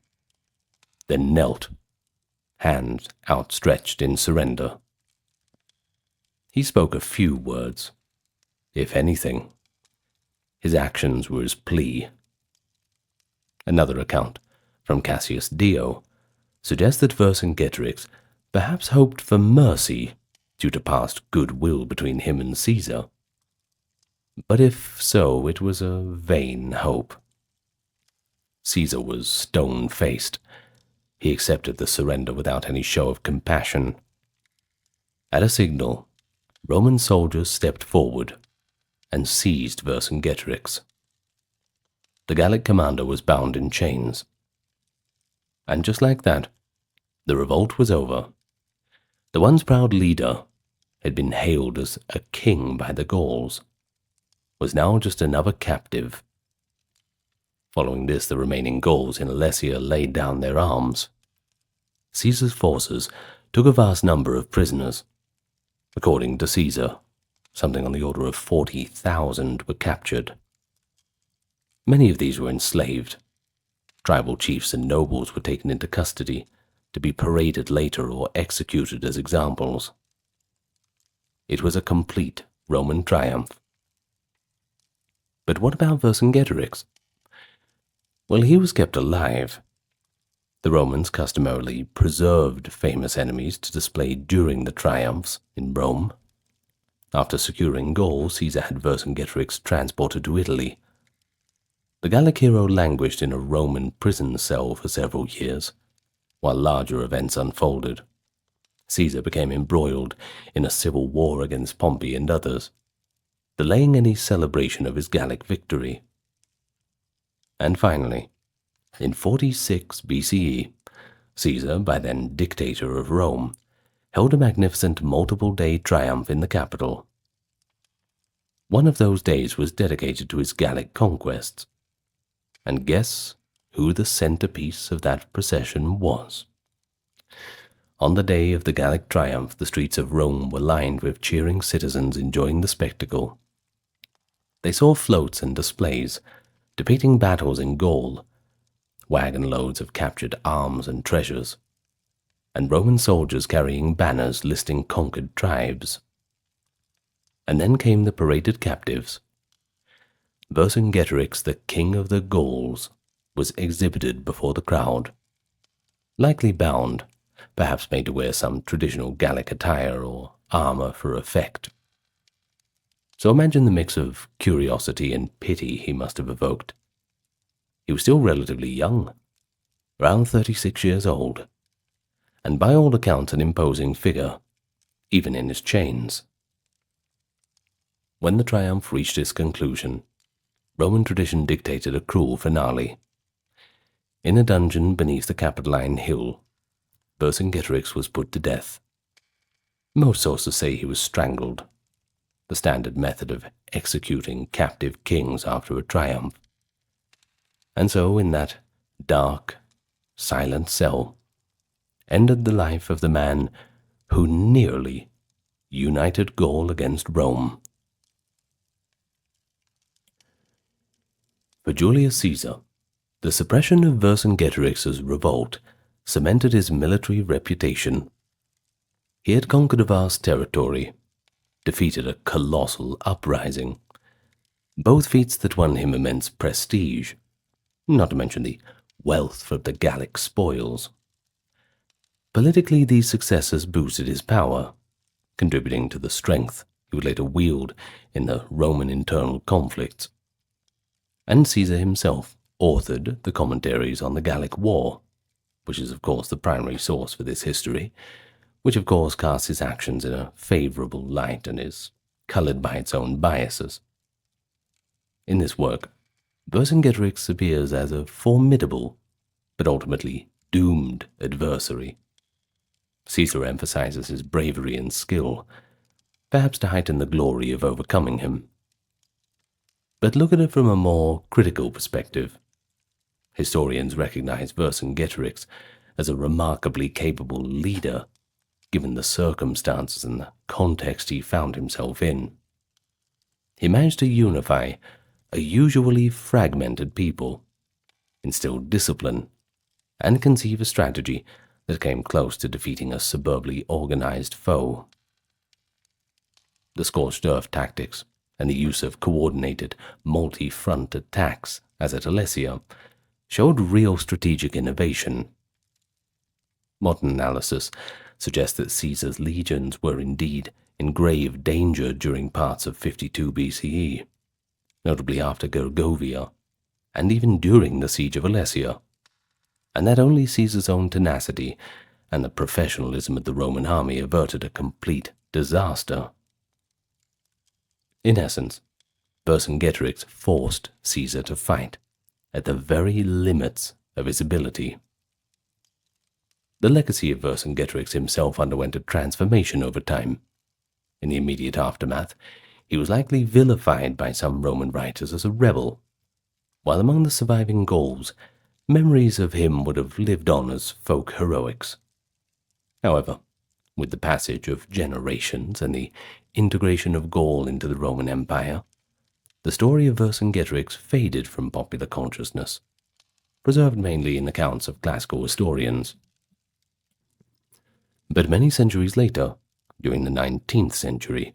then knelt, hands outstretched in surrender. He spoke a few words. If anything, his actions were his plea. Another account, from Cassius Dio, suggests that Vercingetorix perhaps hoped for mercy due to past goodwill between him and Caesar. But if so, it was a vain hope. Caesar was stone-faced. He accepted the surrender without any show of compassion. At a signal, Roman soldiers stepped forward and seized Vercingetorix. The Gallic commander was bound in chains. And just like that, the revolt was over. The once proud leader had been hailed as a king by the Gauls, was now just another captive. Following this, the remaining Gauls in Alesia laid down their arms. Caesar's forces took a vast number of prisoners. According to Caesar, something on the order of 40,000 were captured. Many of these were enslaved. Tribal chiefs and nobles were taken into custody to be paraded later or executed as examples. It was a complete Roman triumph. But what about Vercingetorix? Well, he was kept alive. The Romans customarily preserved famous enemies to display during the triumphs in Rome. After securing Gaul, Caesar had Vercingetorix transported to Italy. The Gallic hero languished in a Roman prison cell for several years, while larger events unfolded. Caesar became embroiled in a civil war against Pompey and others, delaying any celebration of his Gallic victory. And finally, in 46 BCE, Caesar, by then dictator of Rome, held a magnificent multiple-day triumph in the capital. One of those days was dedicated to his Gallic conquests. And guess who the centerpiece of that procession was? On the day of the Gallic triumph, the streets of Rome were lined with cheering citizens enjoying the spectacle. They saw floats and displays depicting battles in Gaul, wagon loads of captured arms and treasures, and Roman soldiers carrying banners listing conquered tribes. And then came the paraded captives. Vercingetorix, the king of the Gauls, was exhibited before the crowd, likely bound, perhaps made to wear some traditional Gallic attire or armor for effect. So imagine the mix of curiosity and pity he must have evoked. He was still relatively young, around 36 years old, and by all accounts an imposing figure, even in his chains. When the triumph reached its conclusion, Roman tradition dictated a cruel finale. In a dungeon beneath the Capitoline Hill, Vercingetorix was put to death. Most sources say he was strangled, the standard method of executing captive kings after a triumph. And so, in that dark, silent cell, ended the life of the man who nearly united Gaul against Rome. For Julius Caesar, the suppression of Vercingetorix's revolt cemented his military reputation. He had conquered a vast territory, defeated a colossal uprising, both feats that won him immense prestige, not to mention the wealth from the Gallic spoils. Politically, these successes boosted his power, contributing to the strength he would later wield in the Roman internal conflicts. And Caesar himself authored the commentaries on the Gallic War, which is of course the primary source for this history, which of course casts his actions in a favorable light and is colored by its own biases. In this work, Vercingetorix appears as a formidable, but ultimately doomed adversary. Caesar emphasizes his bravery and skill, perhaps to heighten the glory of overcoming him. But look at it from a more critical perspective. Historians recognize Vercingetorix as a remarkably capable leader, given the circumstances and the context he found himself in. he managed to unify a usually fragmented people, instill discipline, and conceive a strategy that came close to defeating a superbly organized foe. The scorched earth tactics and the use of coordinated multi-front attacks, as at Alesia, showed real strategic innovation. Modern analysis suggests that Caesar's legions were indeed in grave danger during parts of 52 BCE, notably after Gergovia, and even during the siege of Alesia, and that only Caesar's own tenacity and the professionalism of the Roman army averted a complete disaster. In essence, Vercingetorix forced Caesar to fight at the very limits of his ability. The legacy of Vercingetorix himself underwent a transformation over time. In the immediate aftermath, he was likely vilified by some Roman writers as a rebel, while among the surviving Gauls, memories of him would have lived on as folk heroics. However, with the passage of generations and the integration of Gaul into the Roman Empire, the story of Vercingetorix faded from popular consciousness, preserved mainly in accounts of classical historians. But many centuries later, during the 19th century,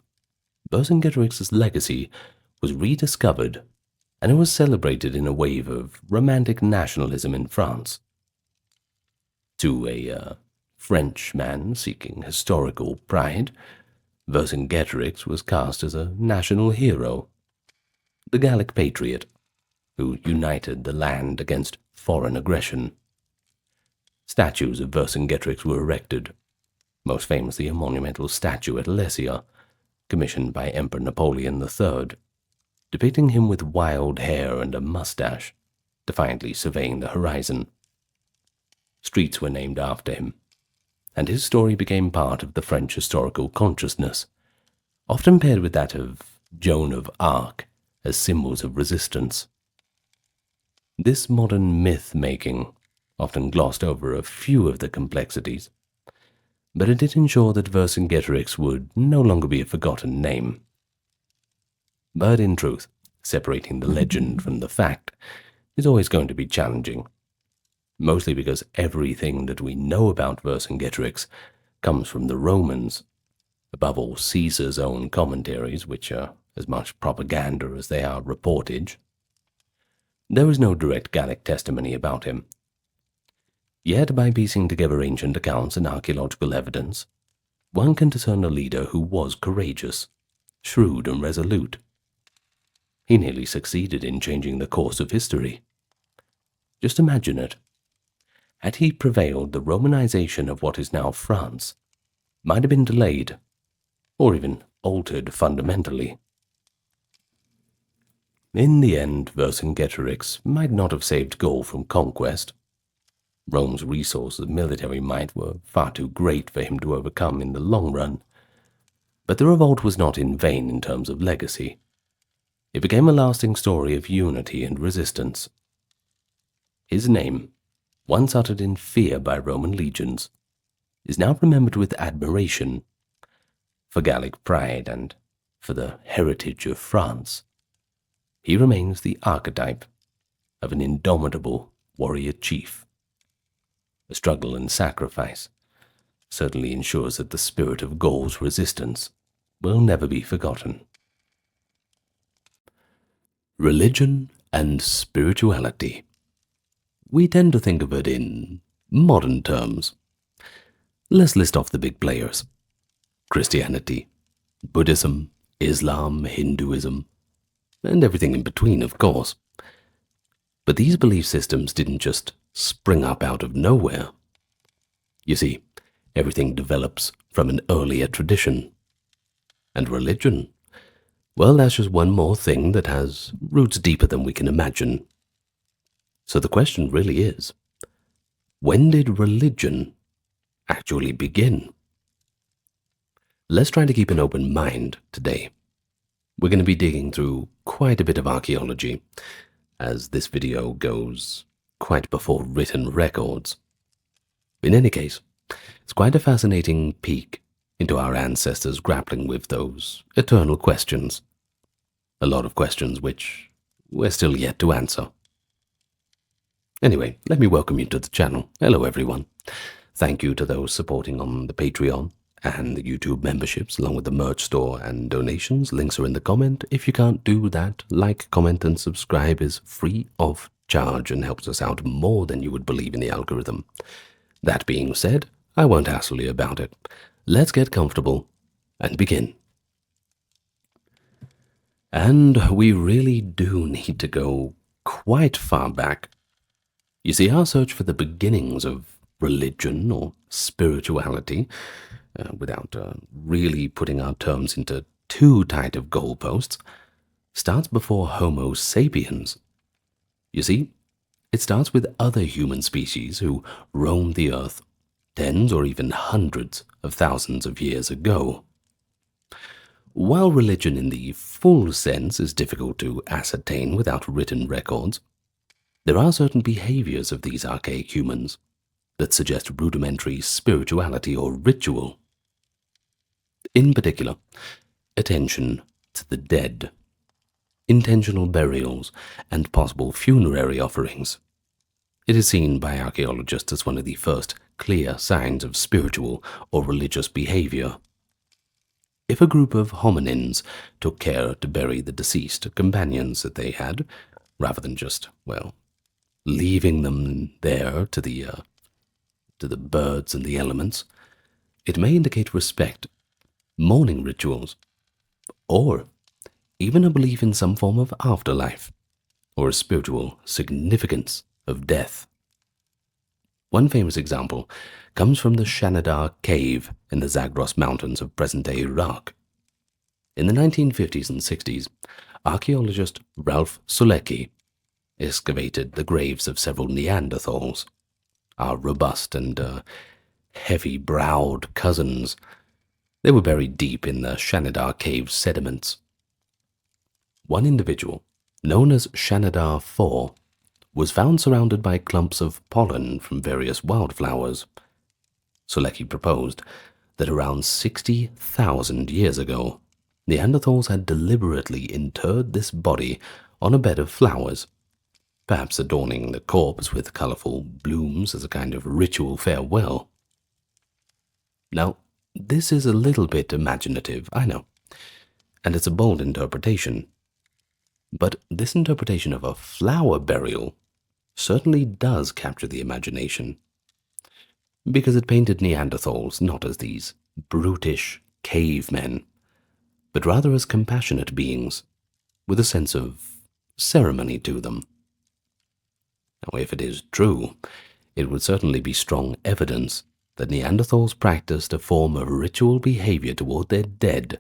Vercingetorix's legacy was rediscovered, and it was celebrated in a wave of romantic nationalism in France. To a French man seeking historical pride, Vercingetorix was cast as a national hero, the Gallic patriot who united the land against foreign aggression. Statues of Vercingetorix were erected, most famously a monumental statue at Alesia, commissioned by Emperor Napoleon III, depicting him with wild hair and a mustache, defiantly surveying the horizon. Streets were named after him, and his story became part of the French historical consciousness, often paired with that of Joan of Arc as symbols of resistance. This modern myth-making often glossed over a few of the complexities, but it did ensure that Vercingetorix would no longer be a forgotten name. But in truth, separating the legend from the fact is always going to be challenging, mostly because everything that we know about Vercingetorix comes from the Romans, above all Caesar's own commentaries, which are as much propaganda as they are reportage. There is no direct Gallic testimony about him. Yet, by piecing together ancient accounts and archaeological evidence, one can discern a leader who was courageous, shrewd and resolute. He nearly succeeded in changing the course of history. Just imagine it. Had he prevailed, the Romanization of what is now France might have been delayed, or even altered fundamentally. In the end, Vercingetorix might not have saved Gaul from conquest. Rome's resources of military might were far too great for him to overcome in the long run, but the revolt was not in vain in terms of legacy. It became a lasting story of unity and resistance. His name, once uttered in fear by Roman legions, is now remembered with admiration for Gallic pride and for the heritage of France. He remains the archetype of an indomitable warrior chief. The struggle and sacrifice certainly ensures that the spirit of Gaul's resistance will never be forgotten. Religion and spirituality. We tend to think of it in modern terms. Let's list off the big players: Christianity, Buddhism, Islam, Hinduism, and everything in between, of course. But these belief systems didn't just spring up out of nowhere. You see, everything develops from an earlier tradition. And religion, well, that's just one more thing that has roots deeper than we can imagine. So the question really is, when did religion actually begin? Let's try to keep an open mind today. We're going to be digging through quite a bit of archaeology, as this video goes quite before written records. In any case, it's quite a fascinating peek into our ancestors grappling with those eternal questions. A lot of questions which we're still yet to answer. Anyway, let me welcome you to the channel. Hello everyone. Thank you to those supporting on the Patreon and the YouTube memberships, along with the merch store and donations. Links are in the comment. If you can't do that, like, comment, and subscribe is free of charge and helps us out more than you would believe in the algorithm. That being said, I won't hassle you about it. Let's get comfortable and begin. And we really do need to go quite far back. You see, our search for the beginnings of religion or spirituality, without really putting our terms into too tight of goalposts, starts before Homo sapiens. You see, it starts with other human species who roamed the earth tens or even hundreds of thousands of years ago. While religion in the full sense is difficult to ascertain without written records, there are certain behaviors of these archaic humans that suggest rudimentary spirituality or ritual. In particular, attention to the dead, intentional burials, and possible funerary offerings. It is seen by archaeologists as one of the first clear signs of spiritual or religious behavior. If a group of hominins took care to bury the deceased companions that they had, rather than just, well, leaving them there to the birds and the elements, it may indicate respect, mourning rituals, or even a belief in some form of afterlife, or a spiritual significance of death. One famous example comes from the Shanidar cave in the Zagros Mountains of present-day Iraq. In the 1950s and 60s, archaeologist Ralph Sulecki excavated the graves of several Neanderthals, our robust and heavy-browed cousins. They were buried deep in the Shanidar cave sediments. One individual, known as Shanidar IV, was found surrounded by clumps of pollen from various wildflowers. Sulecki proposed that around 60,000 years ago, Neanderthals had deliberately interred this body on a bed of flowers, perhaps adorning the corpse with colorful blooms as a kind of ritual farewell. Now, this is a little bit imaginative, I know, and it's a bold interpretation. But this interpretation of a flower burial certainly does capture the imagination, because it painted Neanderthals not as these brutish cavemen, but rather as compassionate beings with a sense of ceremony to them. Now, if it is true, it would certainly be strong evidence that Neanderthals practiced a form of ritual behavior toward their dead,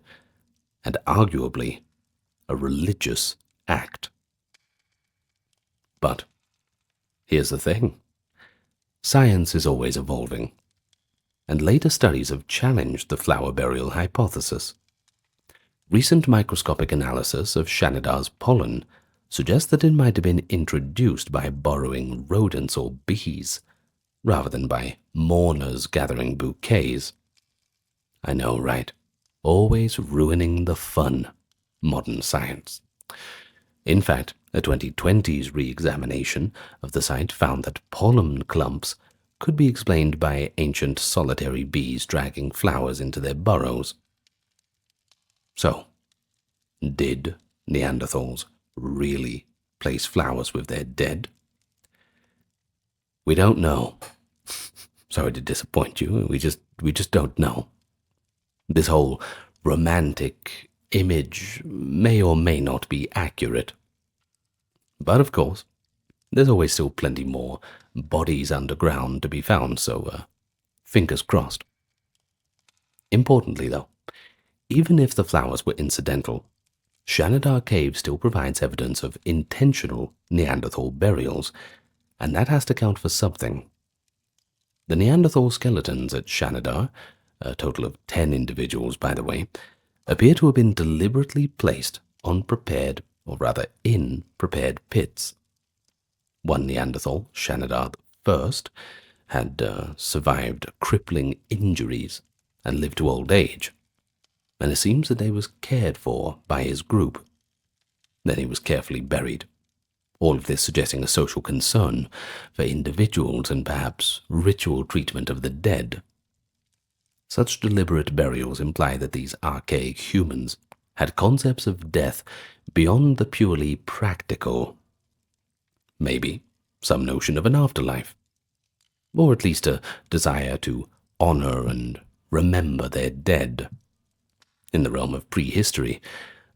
and arguably a religious act. But here's the thing. Science is always evolving, and later studies have challenged the flower burial hypothesis. Recent microscopic analysis of Shanidar's pollen suggests that it might have been introduced by burrowing rodents or bees, rather than by mourners gathering bouquets. I know, right? Always ruining the fun, modern science. In fact, a 2020's re-examination of the site found that pollen clumps could be explained by ancient solitary bees dragging flowers into their burrows. So, did Neanderthals really place flowers with their dead? We don't know. Sorry to disappoint you, we just don't know. This whole romantic image may or may not be accurate. But of course, there's always still plenty more bodies underground to be found, so fingers crossed. Importantly though, even if the flowers were incidental, Shanidar Cave still provides evidence of intentional Neanderthal burials, and that has to count for something. The Neanderthal skeletons at Shanidar, a total of 10 individuals by the way, appear to have been deliberately placed on prepared, or rather in prepared pits. One Neanderthal, Shanidar I, had survived crippling injuries and lived to old age, and it seems that he was cared for by his group. Then he was carefully buried. All of this suggesting a social concern for individuals and perhaps ritual treatment of the dead. Such deliberate burials imply that these archaic humans had concepts of death beyond the purely practical. Maybe some notion of an afterlife, or at least a desire to honor and remember their dead. In the realm of prehistory,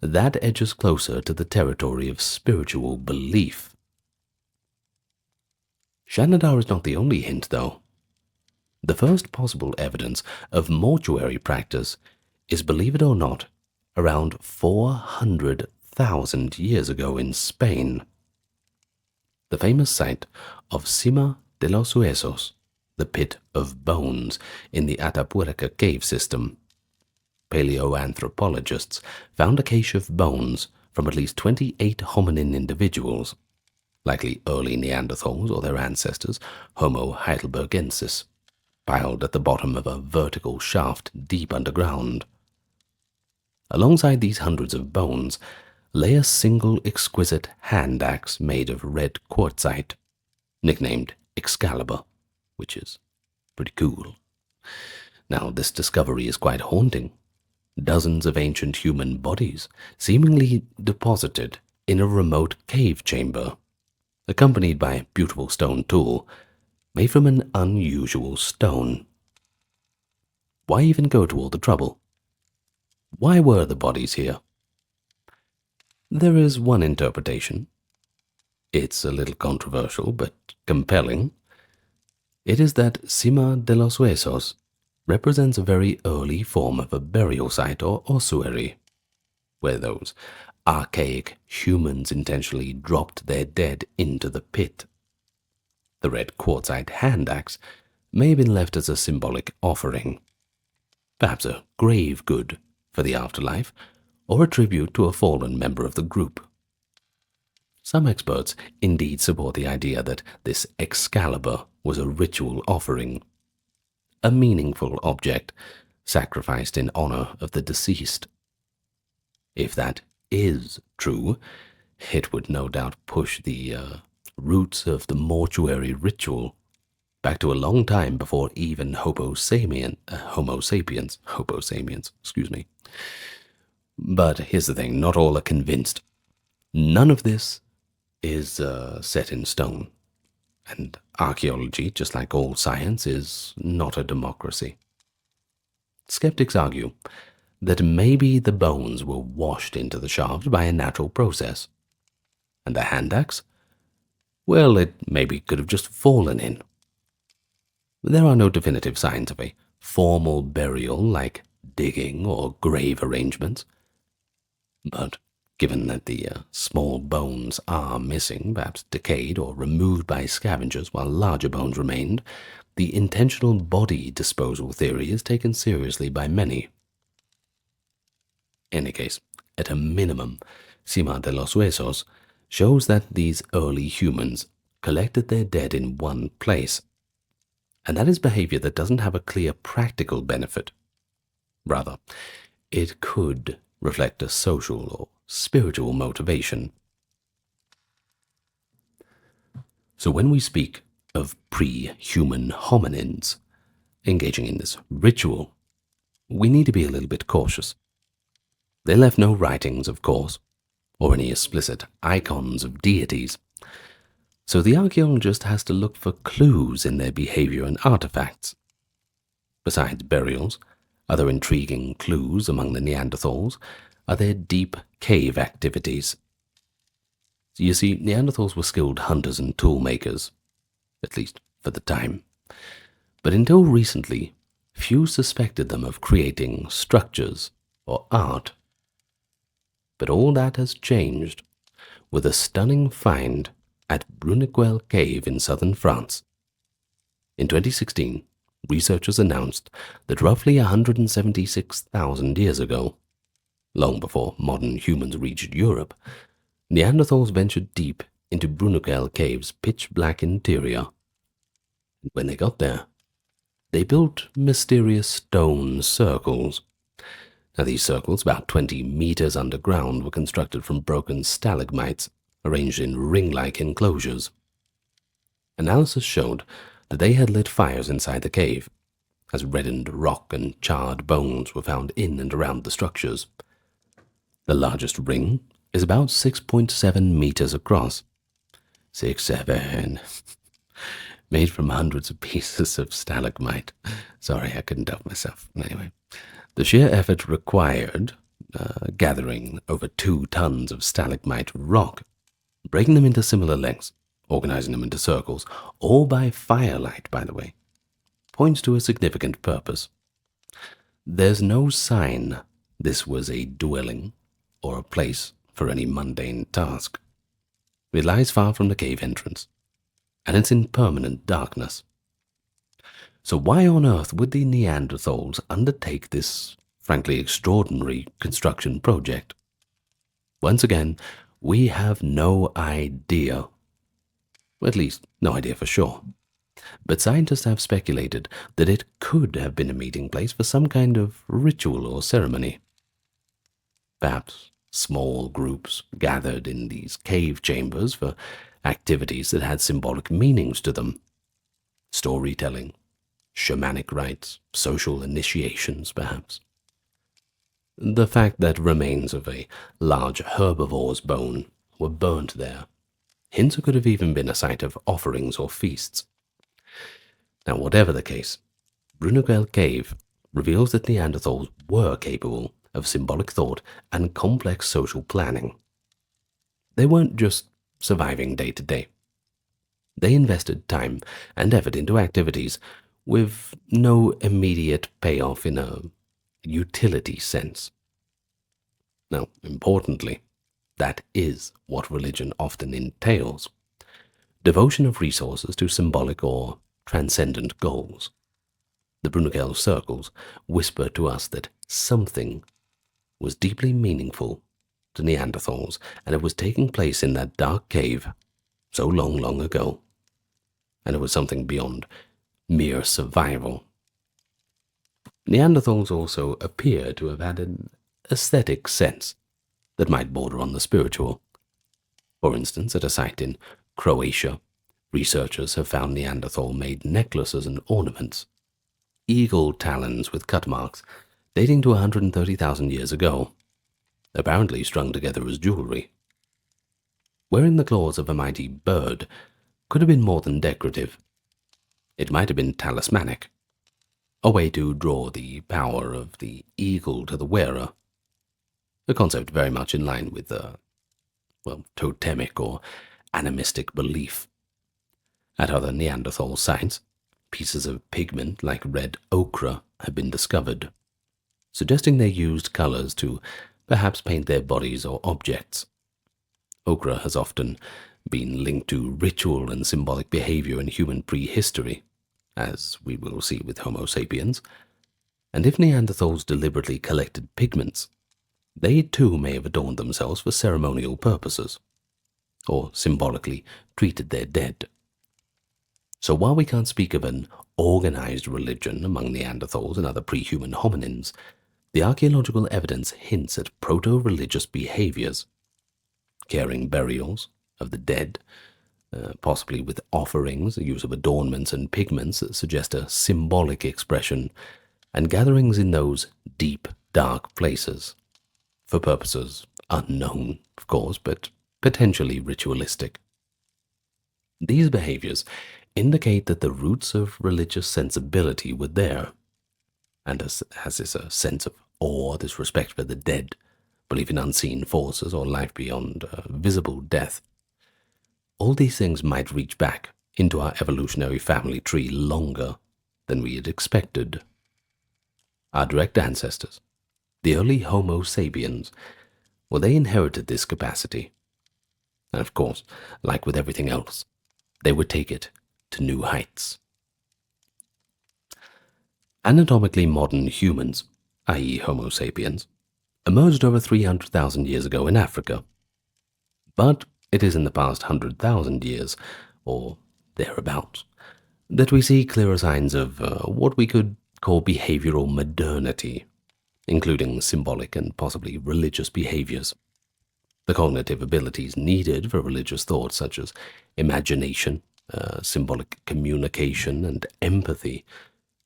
that edges closer to the territory of spiritual belief. Shanadar is not the only hint, though. The first possible evidence of mortuary practice is, believe it or not, around 400,000 years ago in Spain. The famous site of Cima de los Huesos, the Pit of Bones, in the Atapuerca cave system. Paleoanthropologists found a cache of bones from at least 28 hominin individuals, likely early Neanderthals or their ancestors, Homo heidelbergensis, piled at the bottom of a vertical shaft deep underground. Alongside these hundreds of bones lay a single exquisite hand axe made of red quartzite, nicknamed Excalibur, which is pretty cool. Now, this discovery is quite haunting. Dozens of ancient human bodies seemingly deposited in a remote cave chamber, accompanied by a beautiful stone tool made from an unusual stone. Why even go to all the trouble? Why were the bodies here? There is one interpretation. It's a little controversial, but compelling. It is that Cima de los Huesos represents a very early form of a burial site or ossuary, where those archaic humans intentionally dropped their dead into the pit. The red quartzite hand axe may have been left as a symbolic offering, perhaps a grave good for the afterlife, or a tribute to a fallen member of the group. Some experts indeed support the idea that this Excalibur was a ritual offering, a meaningful object sacrificed in honor of the deceased. If that is true, it would no doubt push the roots of the mortuary ritual back to a long time before even Homo sapiens, excuse me. But here's the thing, not all are convinced. None of this is set in stone. And archaeology, just like all science, is not a democracy. Skeptics argue that maybe the bones were washed into the shaft by a natural process. And the hand axe? Well, it maybe could have just fallen in. There are no definitive signs of a formal burial like digging or grave arrangements. But given that the small bones are missing, perhaps decayed or removed by scavengers while larger bones remained, the intentional body disposal theory is taken seriously by many. In any case, at a minimum, Cima de los Huesos shows that these early humans collected their dead in one place, and that is behavior that doesn't have a clear practical benefit. Rather, it could reflect a social or spiritual motivation. So when we speak of pre-human hominins engaging in this ritual, we need to be a little bit cautious. They left no writings, of course, or any explicit icons of deities, so the archaeologist has to look for clues in their behavior and artifacts. Besides burials, other intriguing clues among the Neanderthals are their deep cave activities. You see, Neanderthals were skilled hunters and tool makers, at least for the time. But until recently, few suspected them of creating structures or art. But all that has changed with a stunning find at Bruniquel Cave in southern France. In 2016, researchers announced that roughly 176,000 years ago, long before modern humans reached Europe, Neanderthals ventured deep into Bruniquel Cave's pitch-black interior. When they got there, they built mysterious stone circles. Now, these circles, about 20 meters underground, were constructed from broken stalagmites arranged in ring-like enclosures. Analysis showed that they had lit fires inside the cave, as reddened rock and charred bones were found in and around the structures. The largest ring is about 6.7 meters across. 6'7". Made from hundreds of pieces of stalagmite. Sorry, I couldn't help myself. Anyway, the sheer effort required, gathering over 2 tons of stalagmite rock, breaking them into similar lengths, organizing them into circles, all by firelight, by the way, points to a significant purpose. There's no sign this was a dwelling or a place for any mundane task. It lies far from the cave entrance, and it's in permanent darkness. So why on earth would the Neanderthals undertake this, frankly, extraordinary construction project? Once again, we have no idea. At least, no idea for sure. But scientists have speculated that it could have been a meeting place for some kind of ritual or ceremony. Perhaps small groups gathered in these cave chambers for activities that had symbolic meanings to them. Storytelling, shamanic rites, social initiations, perhaps. The fact that remains of a large herbivore's bone were burnt there hints it could have even been a site of offerings or feasts. Now, whatever the case, Brunegel Cave reveals that Neanderthals were capable of symbolic thought and complex social planning. They weren't just surviving day to day. They invested time and effort into activities with no immediate payoff in a utility sense. Now, importantly, that is what religion often entails: devotion of resources to symbolic or transcendent goals. The Brunegel circles whisper to us that something was deeply meaningful to Neanderthals, and it was taking place in that dark cave so long, long ago. And it was something beyond mere survival. Neanderthals also appear to have had an aesthetic sense that might border on the spiritual. For instance, at a site in Croatia, researchers have found Neanderthal-made necklaces and ornaments, eagle talons with cut marks dating to 130,000 years ago, apparently strung together as jewelry. Wearing the claws of a mighty bird could have been more than decorative. It might have been talismanic, a way to draw the power of the eagle to the wearer, a concept very much in line with totemic or animistic belief. At other Neanderthal sites, pieces of pigment like red ochre have been discovered, suggesting they used colors to perhaps paint their bodies or objects. Ochre has often been linked to ritual and symbolic behavior in human prehistory, as we will see with Homo sapiens, and if Neanderthals deliberately collected pigments, they too may have adorned themselves for ceremonial purposes, or symbolically treated their dead. So while we can't speak of an organized religion among Neanderthals and other pre-human hominins, the archaeological evidence hints at proto-religious behaviors, caring burials of the dead, possibly with offerings, the use of adornments and pigments that suggest a symbolic expression, and gatherings in those deep, dark places, for purposes unknown, of course, but potentially ritualistic. These behaviors indicate that the roots of religious sensibility were there, and as this a sense of awe, this respect for the dead, belief in unseen forces or life beyond visible death. All these things might reach back into our evolutionary family tree longer than we had expected. Our direct ancestors, the early Homo sapiens, well, they inherited this capacity. And of course, like with everything else, they would take it to new heights. Anatomically modern humans, i.e. Homo sapiens, emerged over 300,000 years ago in Africa. But it is in the past 100,000 years, or thereabouts, that we see clearer signs of what we could call behavioral modernity, including symbolic and possibly religious behaviors. The cognitive abilities needed for religious thought, such as imagination, symbolic communication, and empathy,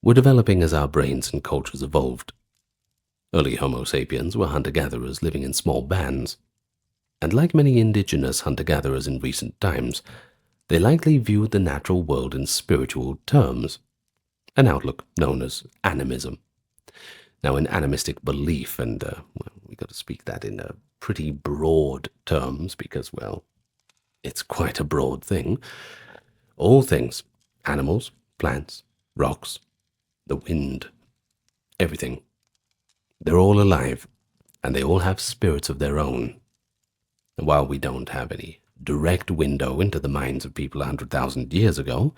were developing as our brains and cultures evolved. Early Homo sapiens were hunter-gatherers living in small bands, and like many indigenous hunter-gatherers in recent times, they likely viewed the natural world in spiritual terms, an outlook known as animism. Now, in animistic belief, and we got to speak that in pretty broad terms because, well, it's quite a broad thing. All things, animals, plants, rocks, the wind, everything, they're all alive, and they all have spirits of their own. And while we don't have any direct window into the minds of people 100,000 years ago,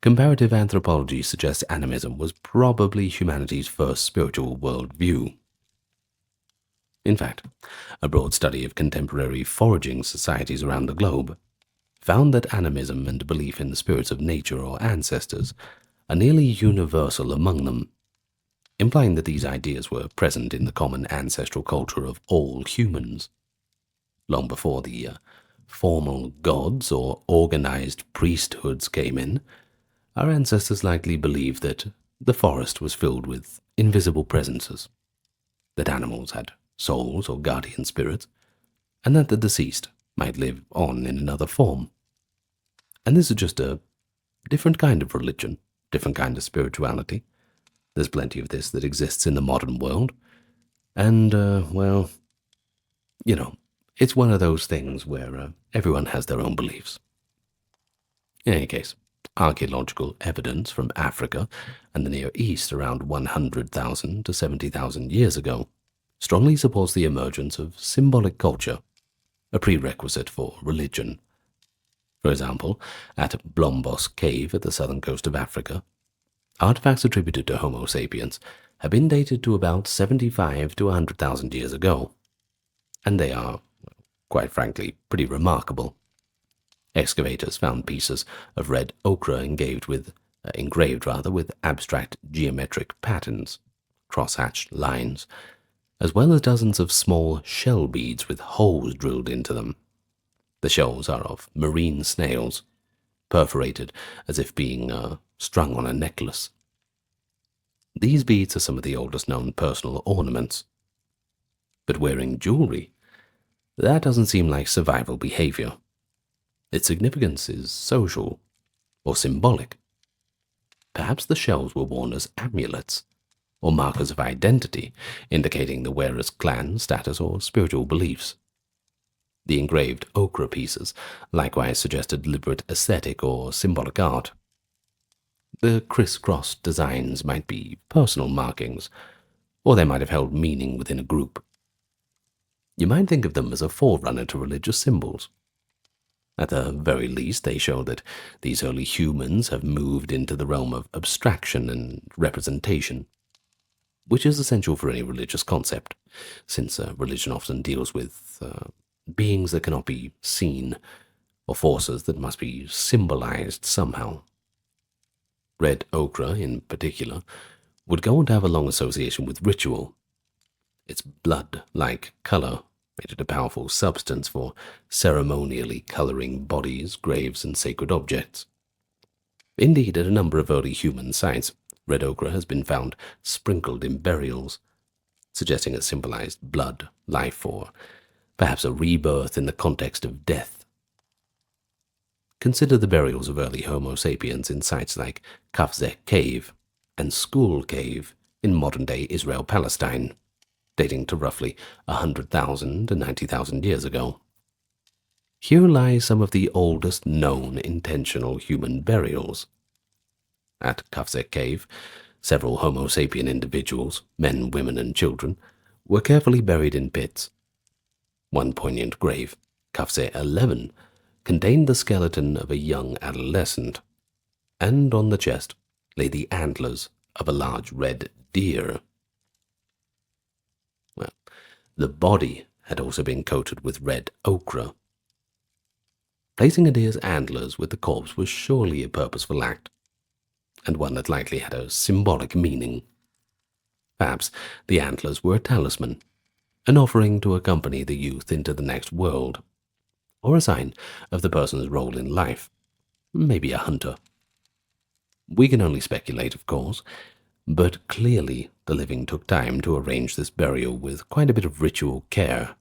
comparative anthropology suggests animism was probably humanity's first spiritual worldview. In fact, a broad study of contemporary foraging societies around the globe found that animism and belief in the spirits of nature or ancestors are nearly universal among them, implying that these ideas were present in the common ancestral culture of all humans. Long before the formal gods or organized priesthoods came in, our ancestors likely believed that the forest was filled with invisible presences, that animals had souls or guardian spirits, and that the deceased might live on in another form. And this is just a different kind of religion, different kind of spirituality. There's plenty of this that exists in the modern world. And, well, you know, it's one of those things where everyone has their own beliefs. In any case, archaeological evidence from Africa and the Near East around 100,000 to 70,000 years ago strongly supports the emergence of symbolic culture, a prerequisite for religion. For example, at Blombos Cave at the southern coast of Africa, artifacts attributed to Homo sapiens have been dated to about 75 to 100,000 years ago, and they are, quite frankly, pretty remarkable. Excavators found pieces of red ochre engraved with abstract geometric patterns, cross-hatched lines, as well as dozens of small shell beads with holes drilled into them. The shells are of marine snails, perforated as if being strung on a necklace. These beads are some of the oldest known personal ornaments. But wearing jewelry, that doesn't seem like survival behavior. Its significance is social or symbolic. Perhaps the shells were worn as amulets or markers of identity, indicating the wearer's clan status or spiritual beliefs. The engraved ochre pieces likewise suggested deliberate aesthetic or symbolic art. The criss-cross designs might be personal markings, or they might have held meaning within a group. You might think of them as a forerunner to religious symbols. At the very least, they show that these early humans have moved into the realm of abstraction and representation, which is essential for any religious concept, since religion often deals with beings that cannot be seen, or forces that must be symbolized somehow. Red ochre, in particular, would go on to have a long association with ritual. Its blood-like color made it a powerful substance for ceremonially coloring bodies, graves, and sacred objects. Indeed, at a number of early human sites, red ochre has been found sprinkled in burials, suggesting it symbolized blood, life, or perhaps a rebirth in the context of death. Consider the burials of early Homo sapiens in sites like Kafzeh Cave and School Cave in modern-day Israel-Palestine, dating to roughly 100,000 to 90,000 years ago. Here lie some of the oldest known intentional human burials. At Kafzeh Cave, several Homo sapien individuals, men, women, and children, were carefully buried in pits. One poignant grave, Kafzeh 11, contained the skeleton of a young adolescent, and on the chest lay the antlers of a large red deer. Well, the body had also been coated with red ochre. Placing a deer's antlers with the corpse was surely a purposeful act, and one that likely had a symbolic meaning. Perhaps the antlers were a talisman, an offering to accompany the youth into the next world, or a sign of the person's role in life, maybe a hunter. We can only speculate, of course, but clearly the living took time to arrange this burial with quite a bit of ritual care.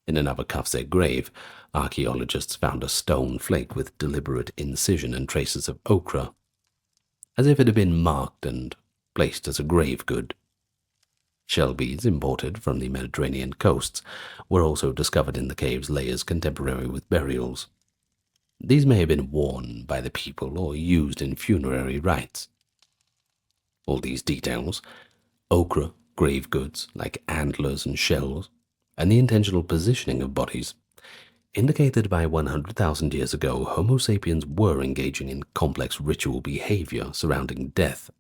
In another Kafse grave, archaeologists found a stone flake with deliberate incision and traces of ochre, as if it had been marked and placed as a grave good. Shell beads imported from the Mediterranean coasts were also discovered in the cave's layers contemporary with burials. These may have been worn by the people or used in funerary rites. All these details, ochre, grave goods like antlers and shells, and the intentional positioning of bodies, indicate that by 100,000 years ago Homo sapiens were engaging in complex ritual behavior surrounding death.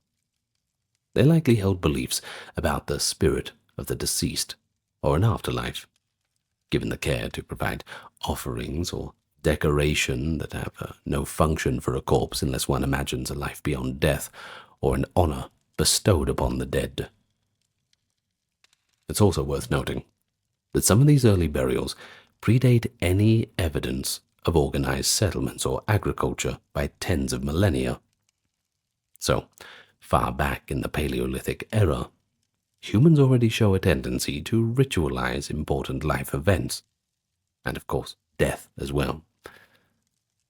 They likely held beliefs about the spirit of the deceased or an afterlife, given the care to provide offerings or decoration that have no function for a corpse unless one imagines a life beyond death or an honor bestowed upon the dead. It's also worth noting that some of these early burials predate any evidence of organized settlements or agriculture by tens of millennia. So, far back in the Paleolithic era, humans already show a tendency to ritualize important life events, and of course, death as well.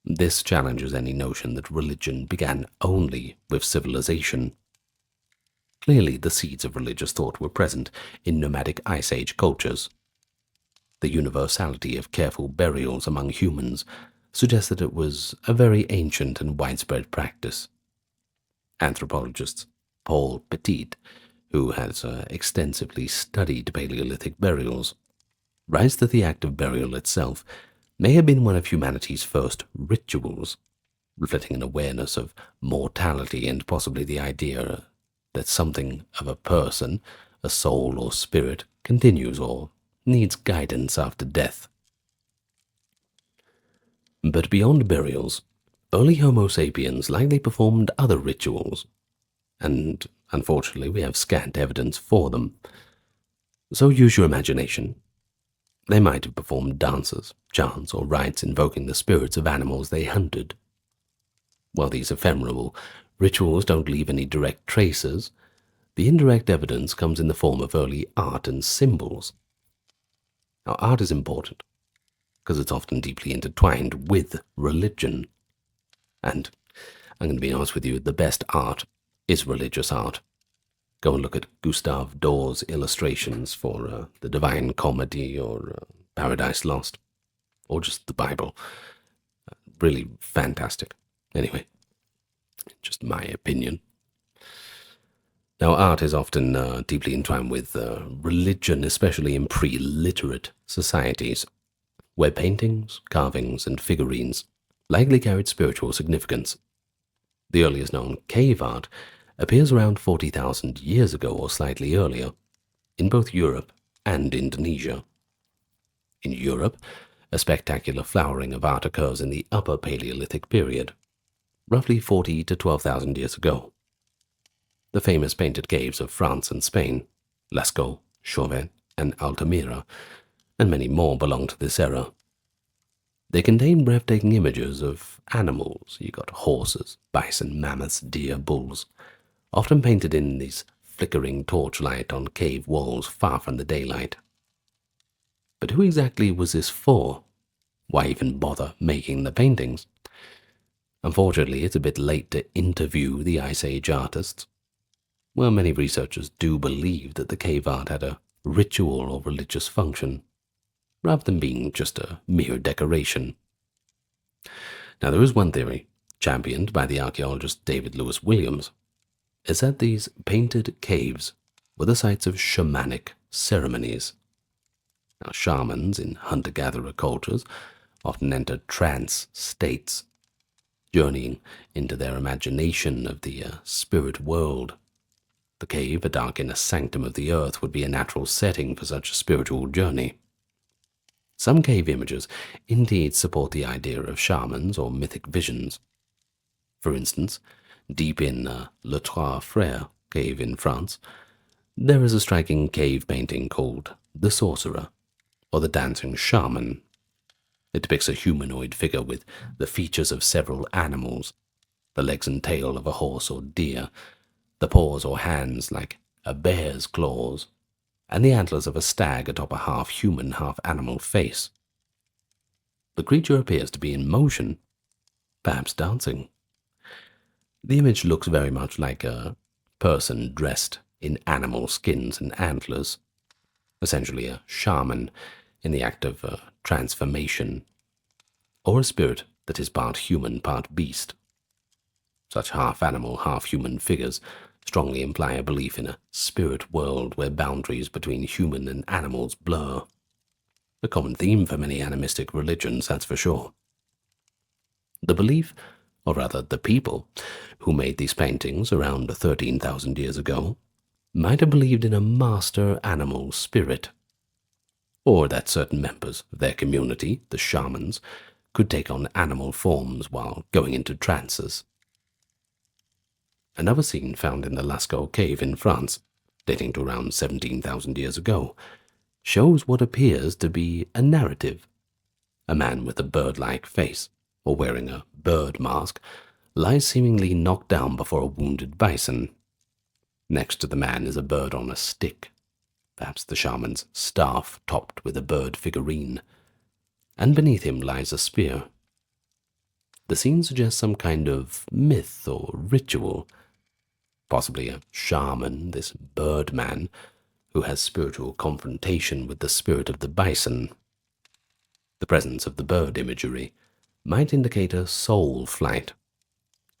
This challenges any notion that religion began only with civilization. Clearly, the seeds of religious thought were present in nomadic Ice Age cultures. The universality of careful burials among humans suggests that it was a very ancient and widespread practice. Anthropologist Paul Petit, who has extensively studied Paleolithic burials, writes that the act of burial itself may have been one of humanity's first rituals, reflecting an awareness of mortality and possibly the idea that something of a person, a soul or spirit, continues or needs guidance after death. But beyond burials, early Homo sapiens likely performed other rituals, and unfortunately we have scant evidence for them. So use your imagination. They might have performed dances, chants, or rites invoking the spirits of animals they hunted. While these ephemeral rituals don't leave any direct traces, the indirect evidence comes in the form of early art and symbols. Now, art is important because it's often deeply intertwined with religion. And I'm going to be honest with you, the best art is religious art. Go and look at Gustave Dor's illustrations for the Divine Comedy or Paradise Lost, or just the Bible. Really fantastic. Anyway, just my opinion. Now, art is often deeply entwined with religion, especially in pre-literate societies, where paintings, carvings, and figurines likely carried spiritual significance. The earliest known cave art appears around 40,000 years ago or slightly earlier, in both Europe and Indonesia. In Europe, a spectacular flowering of art occurs in the Upper Paleolithic period, roughly 40 to 12,000 years ago. The famous painted caves of France and Spain, Lascaux, Chauvet, and Altamira, and many more belong to this era. They contain breathtaking images of animals. You got horses, bison, mammoths, deer, bulls, often painted in these flickering torchlight on cave walls far from the daylight. But who exactly was this for? Why even bother making the paintings? Unfortunately, it's a bit late to interview the Ice Age artists. Well, many researchers do believe that the cave art had a ritual or religious function, rather than being just a mere decoration. Now, there is one theory, championed by the archaeologist David Lewis Williams, is that these painted caves were the sites of shamanic ceremonies. Now, shamans in hunter-gatherer cultures often enter trance states, journeying into their imagination of the spirit world. The cave, a dark inner sanctum of the earth, would be a natural setting for such a spiritual journey. Some cave images indeed support the idea of shamans or mythic visions. For instance, deep in Le Trois Frères cave in France, There is a striking cave painting called The Sorcerer, or The Dancing Shaman. It depicts a humanoid figure with the features of several animals, the legs and tail of a horse or deer, the paws or hands like a bear's claws, and the antlers of a stag atop a half-human, half-animal face. The creature appears to be in motion, perhaps dancing. The image looks very much like a person dressed in animal skins and antlers, essentially a shaman in the act of transformation, or a spirit that is part human, part beast. Such half-animal, half-human figures strongly imply a belief in a spirit world where boundaries between human and animals blur. A common theme for many animistic religions, that's for sure. The belief, or rather the people, who made these paintings around 13,000 years ago, might have believed in a master animal spirit, or that certain members of their community, the shamans, could take on animal forms while going into trances. Another scene found in the Lascaux cave in France, dating to around 17,000 years ago, shows what appears to be a narrative. A man with a bird-like face, or wearing a bird mask, lies seemingly knocked down before a wounded bison. Next to the man is a bird on a stick, perhaps the shaman's staff topped with a bird figurine, and beneath him lies a spear. The scene suggests some kind of myth or ritual, possibly a shaman, this bird man, who has spiritual confrontation with the spirit of the bison. The presence of the bird imagery might indicate a soul flight,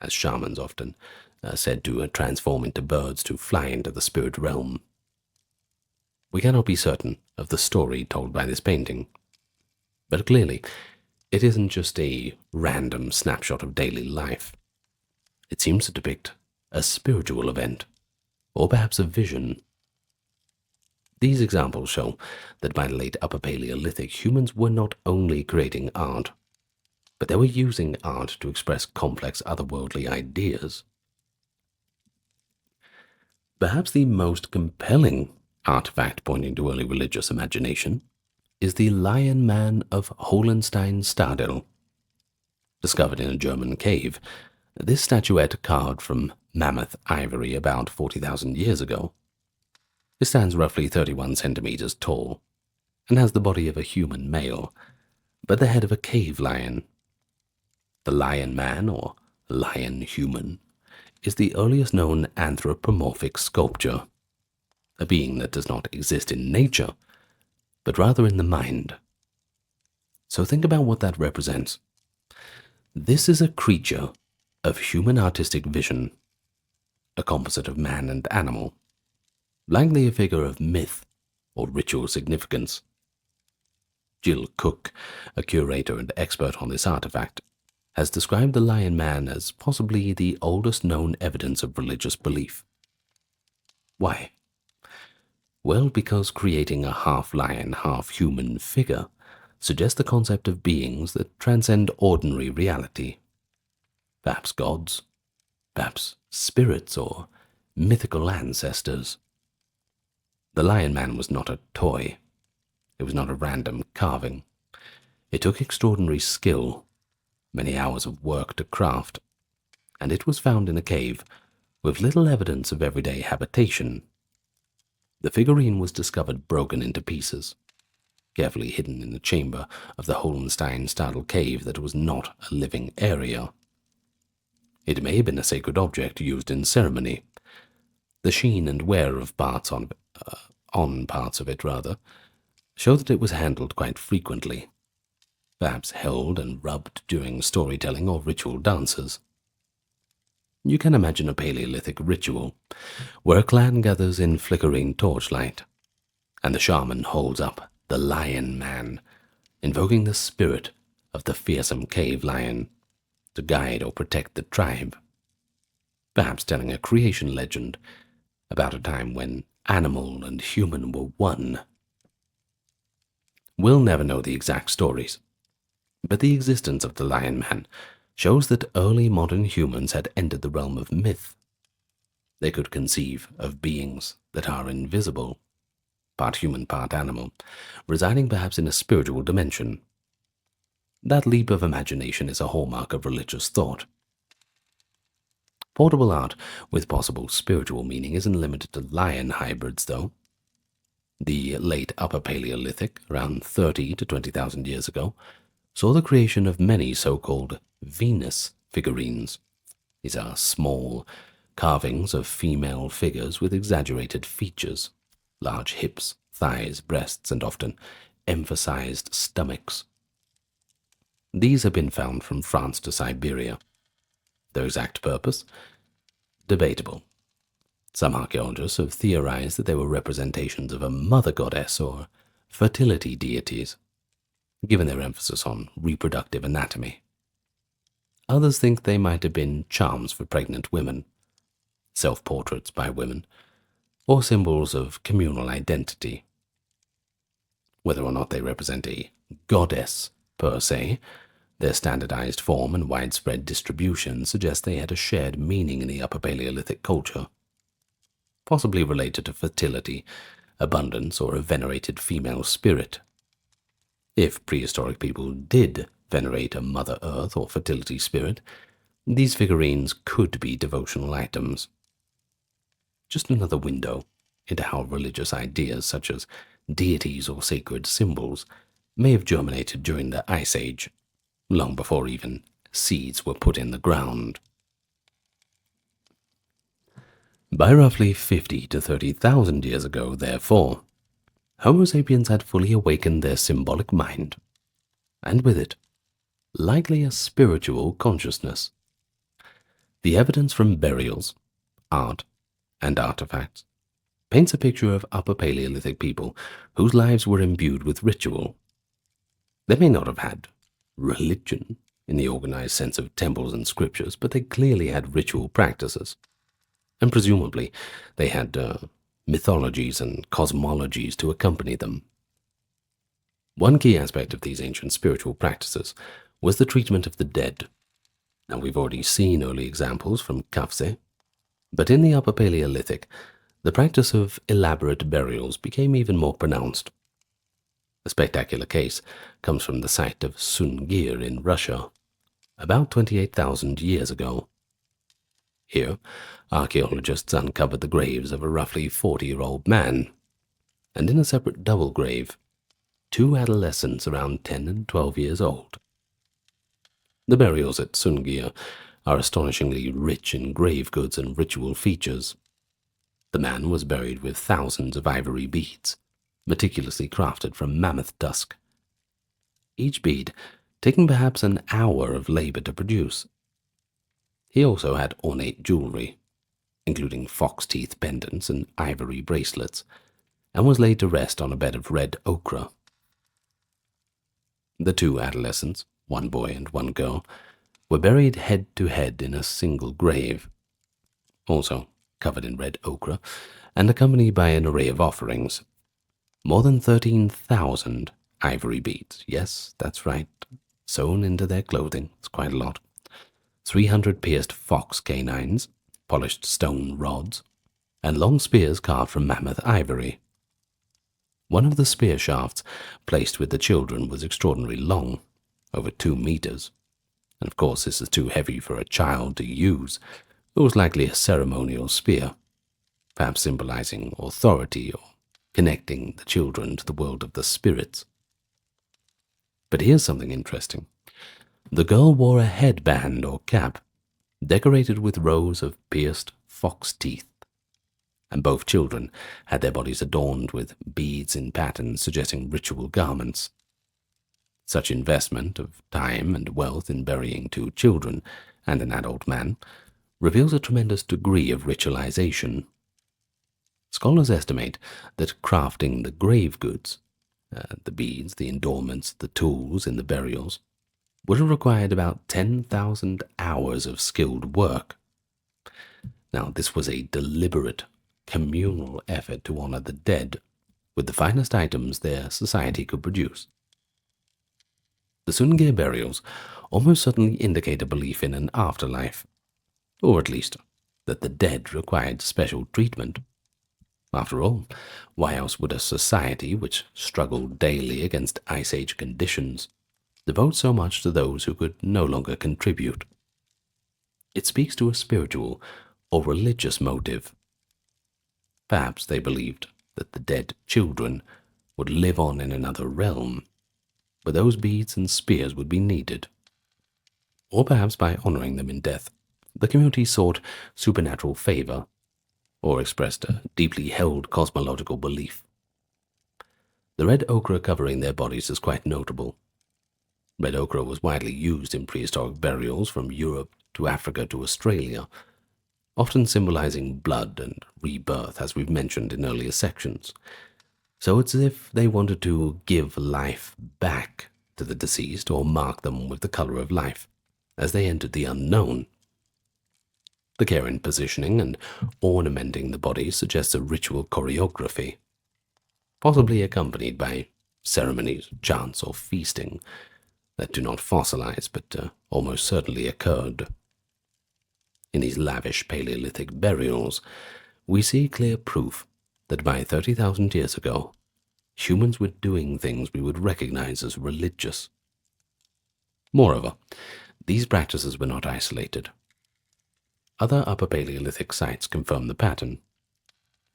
as shamans often are said to transform into birds to fly into the spirit realm. We cannot be certain of the story told by this painting, but clearly it isn't just a random snapshot of daily life. It seems to depict a spiritual event, or perhaps a vision. These examples show that by the late Upper Paleolithic, humans were not only creating art, but they were using art to express complex otherworldly ideas. Perhaps the most compelling artifact pointing to early religious imagination is the Lion Man of Hohenstein-Stadel. Discovered in a German cave, this statuette carved from mammoth ivory about 40,000 years ago. It stands roughly 31 centimeters tall and has the body of a human male, but the head of a cave lion. The Lion Man, or Lion Human, is the earliest known anthropomorphic sculpture, a being that does not exist in nature, but rather in the mind. So think about what that represents. This is a creature of human artistic vision, a composite of man and animal, likely a figure of myth or ritual significance. Jill Cook, a curator and expert on this artifact, has described the Lion Man as possibly the oldest known evidence of religious belief. Why? Well, because creating a half-lion, half-human figure suggests the concept of beings that transcend ordinary reality. Perhaps gods, perhaps spirits or mythical ancestors. The Lion Man was not a toy. It was not a random carving. It took extraordinary skill, many hours of work to craft, and it was found in a cave with little evidence of everyday habitation. The figurine was discovered broken into pieces, carefully hidden in the chamber of the Hohenstein-Stadel cave that was not a living area. It may have been a sacred object used in ceremony. The sheen and wear of parts on parts of it, show that it was handled quite frequently, perhaps held and rubbed during storytelling or ritual dances. You can imagine a Paleolithic ritual where a clan gathers in flickering torchlight, and the shaman holds up the Lion Man, invoking the spirit of the fearsome cave lion to guide or protect the tribe, perhaps telling a creation legend about a time when animal and human were one. We'll never know the exact stories, but the existence of the Lion Man shows that early modern humans had entered the realm of myth. They could conceive of beings that are invisible, part human, part animal, residing perhaps in a spiritual dimension. That leap of imagination is a hallmark of religious thought. Portable art with possible spiritual meaning isn't limited to lion hybrids, though. The late Upper Paleolithic, around 30 to 20,000 years ago, saw the creation of many so-called Venus figurines. These are small carvings of female figures with exaggerated features, large hips, thighs, breasts, and often emphasized stomachs. These have been found from France to Siberia. Their exact purpose? Debatable. Some archaeologists have theorized that they were representations of a mother goddess or fertility deities, given their emphasis on reproductive anatomy. Others think they might have been charms for pregnant women, self-portraits by women, or symbols of communal identity. Whether or not they represent a goddess per se, their standardized form and widespread distribution suggest they had a shared meaning in the Upper Paleolithic culture, possibly related to fertility, abundance, or a venerated female spirit. If prehistoric people did venerate a Mother Earth or fertility spirit, these figurines could be devotional items. Just another window into how religious ideas such as deities or sacred symbols may have germinated during the Ice Age, long before even seeds were put in the ground. By roughly 50 to 30,000 years ago, therefore, Homo sapiens had fully awakened their symbolic mind, and with it, likely a spiritual consciousness. The evidence from burials, art, and artifacts paints a picture of Upper Paleolithic people whose lives were imbued with ritual. They may not have had religion in the organized sense of temples and scriptures, but they clearly had ritual practices. And presumably they had mythologies and cosmologies to accompany them. One key aspect of these ancient spiritual practices was the treatment of the dead. Now, we've already seen early examples from Kafse, but in the Upper Paleolithic, the practice of elaborate burials became even more pronounced. A spectacular case comes from the site of Sungir in Russia, about 28,000 years ago. Here, archaeologists uncovered the graves of a roughly 40-year-old man, and in a separate double grave, 2 adolescents around 10 and 12 years old. The burials at Sungir are astonishingly rich in grave goods and ritual features. The man was buried with thousands of ivory beads, meticulously crafted from mammoth tusk, each bead taking perhaps an hour of labor to produce. He also had ornate jewelry, including fox teeth pendants and ivory bracelets, and was laid to rest on a bed of red ochre. The 2 adolescents, one boy and one girl, were buried head to head in a single grave, also covered in red ochre, and accompanied by an array of offerings. More than 13,000 ivory beads, yes, that's right, sewn into their clothing, it's quite a lot. 300 pierced fox canines, polished stone rods, and long spears carved from mammoth ivory. One of the spear shafts placed with the children was extraordinarily long, over 2 meters, and of course this is too heavy for a child to use. It was likely a ceremonial spear, perhaps symbolizing authority or connecting the children to the world of the spirits. But here's something interesting. The girl wore a headband or cap, decorated with rows of pierced fox teeth, and both children had their bodies adorned with beads in patterns suggesting ritual garments. Such investment of time and wealth in burying 2 children and an adult man reveals a tremendous degree of ritualization. Scholars estimate that crafting the grave goods, the beads, the endowments, the tools in the burials, would have required about 10,000 hours of skilled work. Now, this was a deliberate, communal effort to honor the dead with the finest items their society could produce. The Sungir burials almost certainly indicate a belief in an afterlife, or at least that the dead required special treatment. After all, why else would a society which struggled daily against Ice Age conditions devote so much to those who could no longer contribute? It speaks to a spiritual or religious motive. Perhaps they believed that the dead children would live on in another realm, where those beads and spears would be needed. Or perhaps by honoring them in death, the community sought supernatural favor, or expressed a deeply held cosmological belief. The red ochre covering their bodies is quite notable. Red ochre was widely used in prehistoric burials from Europe to Africa to Australia, often symbolizing blood and rebirth, as we've mentioned in earlier sections. So it's as if they wanted to give life back to the deceased or mark them with the color of life as they entered the unknown. The care in positioning and ornamenting the body suggests a ritual choreography, possibly accompanied by ceremonies, chants, or feasting that do not fossilize but almost certainly occurred. In these lavish Paleolithic burials, we see clear proof that by 30,000 years ago, humans were doing things we would recognize as religious. Moreover, these practices were not isolated. Other Upper Paleolithic sites confirm the pattern.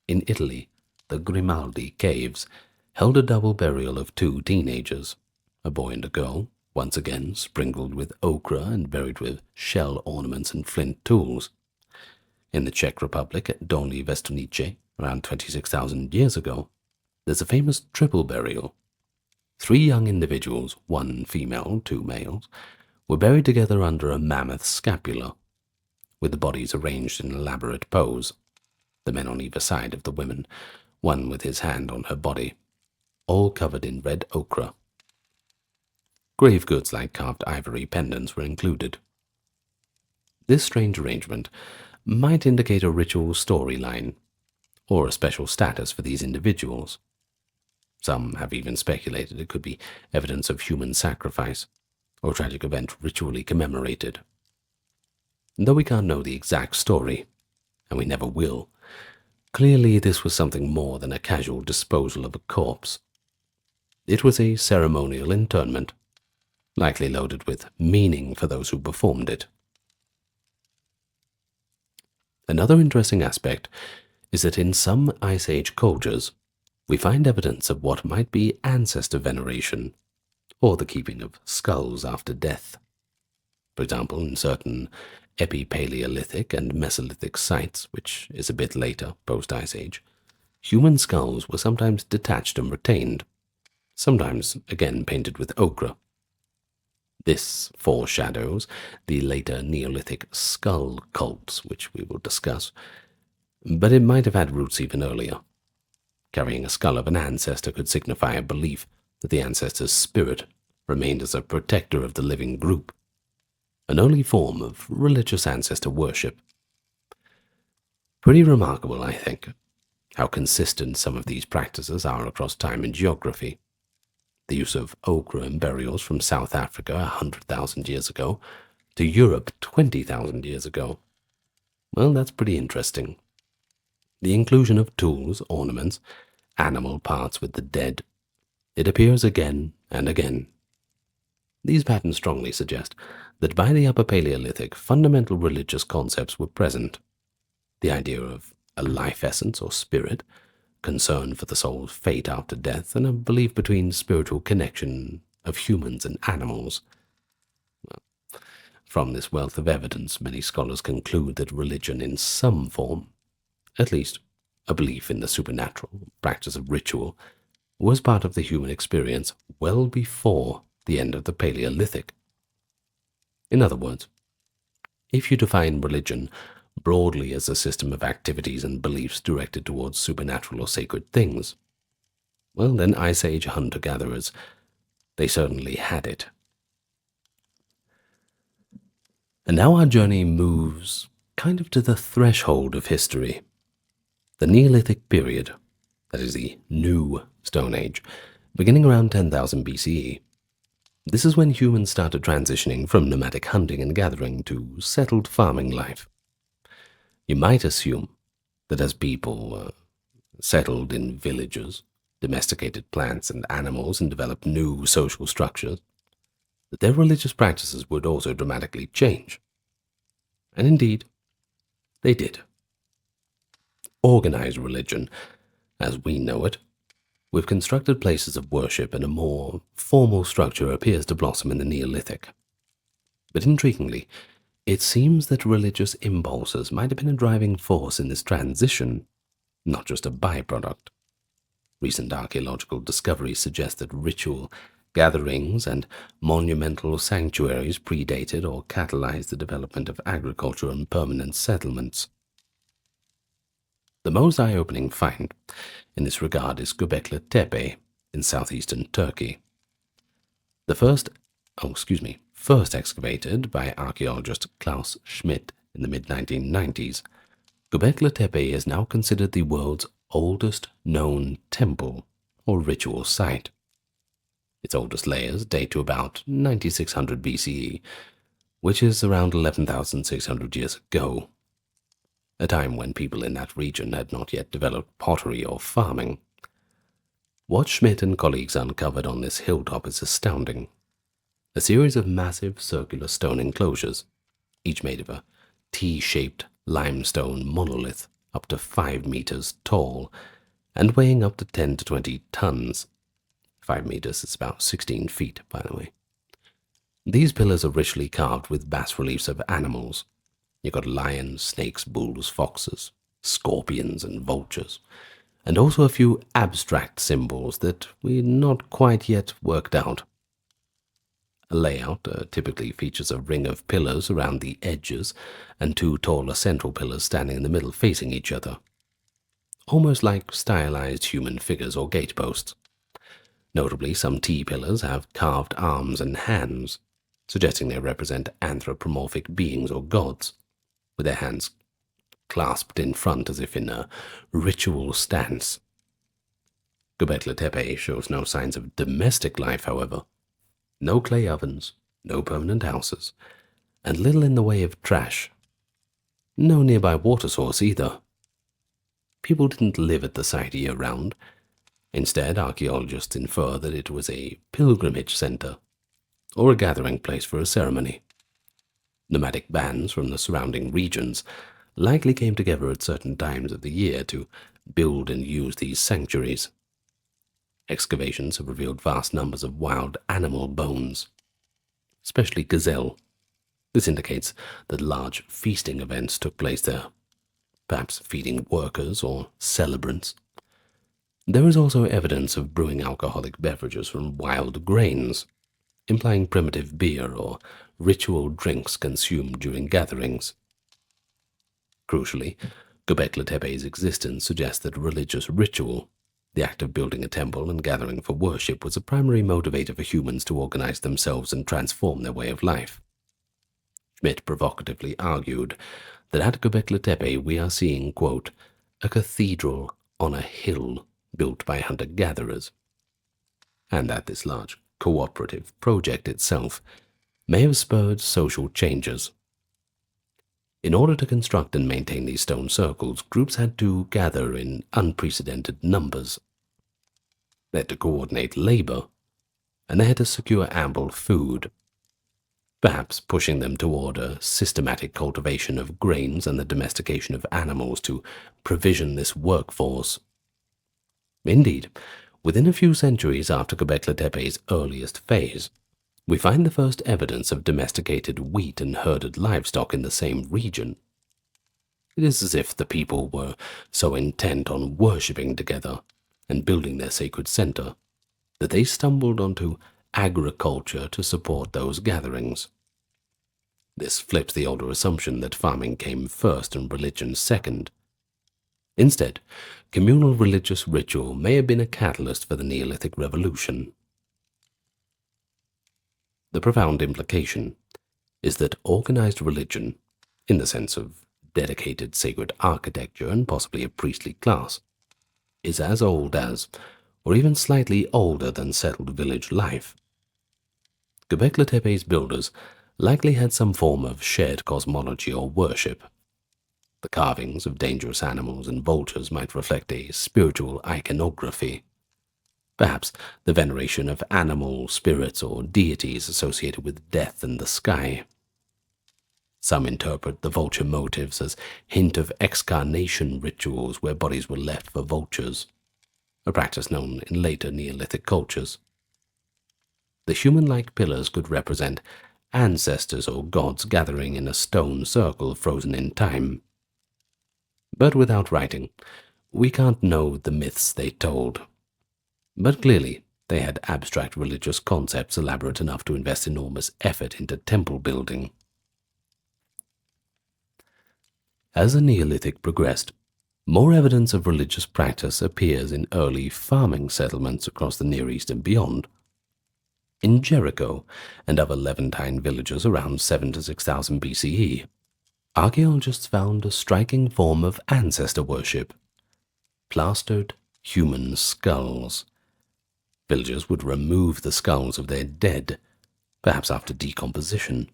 In Italy, the Grimaldi caves held a double burial of two teenagers, a boy and a girl, once again sprinkled with ochre and buried with shell ornaments and flint tools. In the Czech Republic at Dolní Věstonice, around 26,000 years ago, there's a famous triple burial. 3 young individuals, 1 female, 2 males, were buried together under a mammoth scapula, with the bodies arranged in elaborate pose, the men on either side of the women, one with his hand on her body, all covered in red ochre. Grave goods like carved ivory pendants were included. This strange arrangement might indicate a ritual storyline, or a special status for these individuals. Some have even speculated it could be evidence of human sacrifice, or tragic event ritually commemorated. Though we can't know the exact story, and we never will, clearly this was something more than a casual disposal of a corpse. It was a ceremonial interment, likely loaded with meaning for those who performed it. Another interesting aspect is that in some Ice Age cultures, we find evidence of what might be ancestor veneration, or the keeping of skulls after death. For example, in certain Epipaleolithic and Mesolithic sites, which is a bit later, post-Ice Age, human skulls were sometimes detached and retained, sometimes again painted with ochre. This foreshadows the later Neolithic skull cults, which we will discuss, but it might have had roots even earlier. Carrying a skull of an ancestor could signify a belief that the ancestor's spirit remained as a protector of the living group, an early form of religious ancestor worship. Pretty remarkable, I think, how consistent some of these practices are across time and geography. The use of ochre in burials from South Africa 100,000 years ago to Europe 20,000 years ago. Well, that's pretty interesting. The inclusion of tools, ornaments, animal parts with the dead, it appears again and again. These patterns strongly suggest that by the Upper Paleolithic, fundamental religious concepts were present. The idea of a life essence or spirit, concern for the soul's fate after death, and a belief between spiritual connection of humans and animals. Well, from this wealth of evidence, many scholars conclude that religion in some form, at least a belief in the supernatural, practice of ritual, was part of the human experience well before the end of the Paleolithic. In other words, if you define religion broadly as a system of activities and beliefs directed towards supernatural or sacred things, well then Ice Age hunter-gatherers, they certainly had it. And now our journey moves kind of to the threshold of history. The Neolithic period, that is the New Stone Age, beginning around 10,000 BCE. This is when humans started transitioning from nomadic hunting and gathering to settled farming life. You might assume that as people settled in villages, domesticated plants and animals, and developed new social structures, that their religious practices would also dramatically change. And indeed, they did. Organized religion, as we know it, with constructed places of worship and a more formal structure, appears to blossom in the Neolithic. But intriguingly, it seems that religious impulses might have been a driving force in this transition, not just a byproduct. Recent archaeological discoveries suggest that ritual gatherings and monumental sanctuaries predated or catalyzed the development of agriculture and permanent settlements. The most eye-opening find in this regard is Göbekli Tepe in southeastern Turkey. The first excavated by archaeologist Klaus Schmidt in the mid-1990s, Göbekli Tepe is now considered the world's oldest known temple or ritual site. Its oldest layers date to about 9600 BCE, which is around 11,600 years ago, a time when people in that region had not yet developed pottery or farming. What Schmidt and colleagues uncovered on this hilltop is astounding. A series of massive circular stone enclosures, each made of a T-shaped limestone monolith up to 5 meters tall and weighing up to 10 to 20 tons. 5 meters is about 16 feet, by the way. These pillars are richly carved with bas-reliefs of animals. You've got lions, snakes, bulls, foxes, scorpions, and vultures, and also a few abstract symbols that we're not quite yet worked out. A layout typically features a ring of pillars around the edges and 2 taller central pillars standing in the middle facing each other, almost like stylized human figures or gateposts. Notably, some T-pillars have carved arms and hands, suggesting they represent anthropomorphic beings or gods, with their hands clasped in front as if in a ritual stance. Göbekli Tepe shows no signs of domestic life, however. No clay ovens, no permanent houses, and little in the way of trash. No nearby water source either. People didn't live at the site year-round. Instead, archaeologists infer that it was a pilgrimage center, or a gathering place for a ceremony. Nomadic bands from the surrounding regions likely came together at certain times of the year to build and use these sanctuaries. Excavations have revealed vast numbers of wild animal bones, especially gazelle. This indicates that large feasting events took place there, perhaps feeding workers or celebrants. There is also evidence of brewing alcoholic beverages from wild grains, implying primitive beer or ritual drinks consumed during gatherings. Crucially, Göbekli Tepe's existence suggests that religious ritual, the act of building a temple and gathering for worship, was a primary motivator for humans to organize themselves and transform their way of life. Schmidt provocatively argued that at Göbekli Tepe we are seeing, quote, a cathedral on a hill built by hunter-gatherers, and that this large cooperative project itself may have spurred social changes. In order to construct and maintain these stone circles, groups had to gather in unprecedented numbers. They had to coordinate labor, and they had to secure ample food, perhaps pushing them toward a systematic cultivation of grains and the domestication of animals to provision this workforce. Indeed, within a few centuries after Göbekli Tepe's earliest phase, we find the first evidence of domesticated wheat and herded livestock in the same region. It is as if the people were so intent on worshipping together and building their sacred center that they stumbled onto agriculture to support those gatherings. This flips the older assumption that farming came first and religion second. Instead, communal religious ritual may have been a catalyst for the Neolithic Revolution. The profound implication is that organized religion, in the sense of dedicated sacred architecture and possibly a priestly class, is as old as, or even slightly older than settled village life. Göbekli Tepe's builders likely had some form of shared cosmology or worship. The carvings of dangerous animals and vultures might reflect a spiritual iconography. Perhaps the veneration of animal spirits or deities associated with death and the sky. Some interpret the vulture motifs as hint of excarnation rituals where bodies were left for vultures, a practice known in later Neolithic cultures. The human-like pillars could represent ancestors or gods gathering in a stone circle frozen in time. But without writing, we can't know the myths they told. But clearly, they had abstract religious concepts elaborate enough to invest enormous effort into temple building. As the Neolithic progressed, more evidence of religious practice appears in early farming settlements across the Near East and beyond. In Jericho and other Levantine villages around 7 to 6000 BCE, archaeologists found a striking form of ancestor worship: plastered human skulls. Villagers would remove the skulls of their dead, perhaps after decomposition,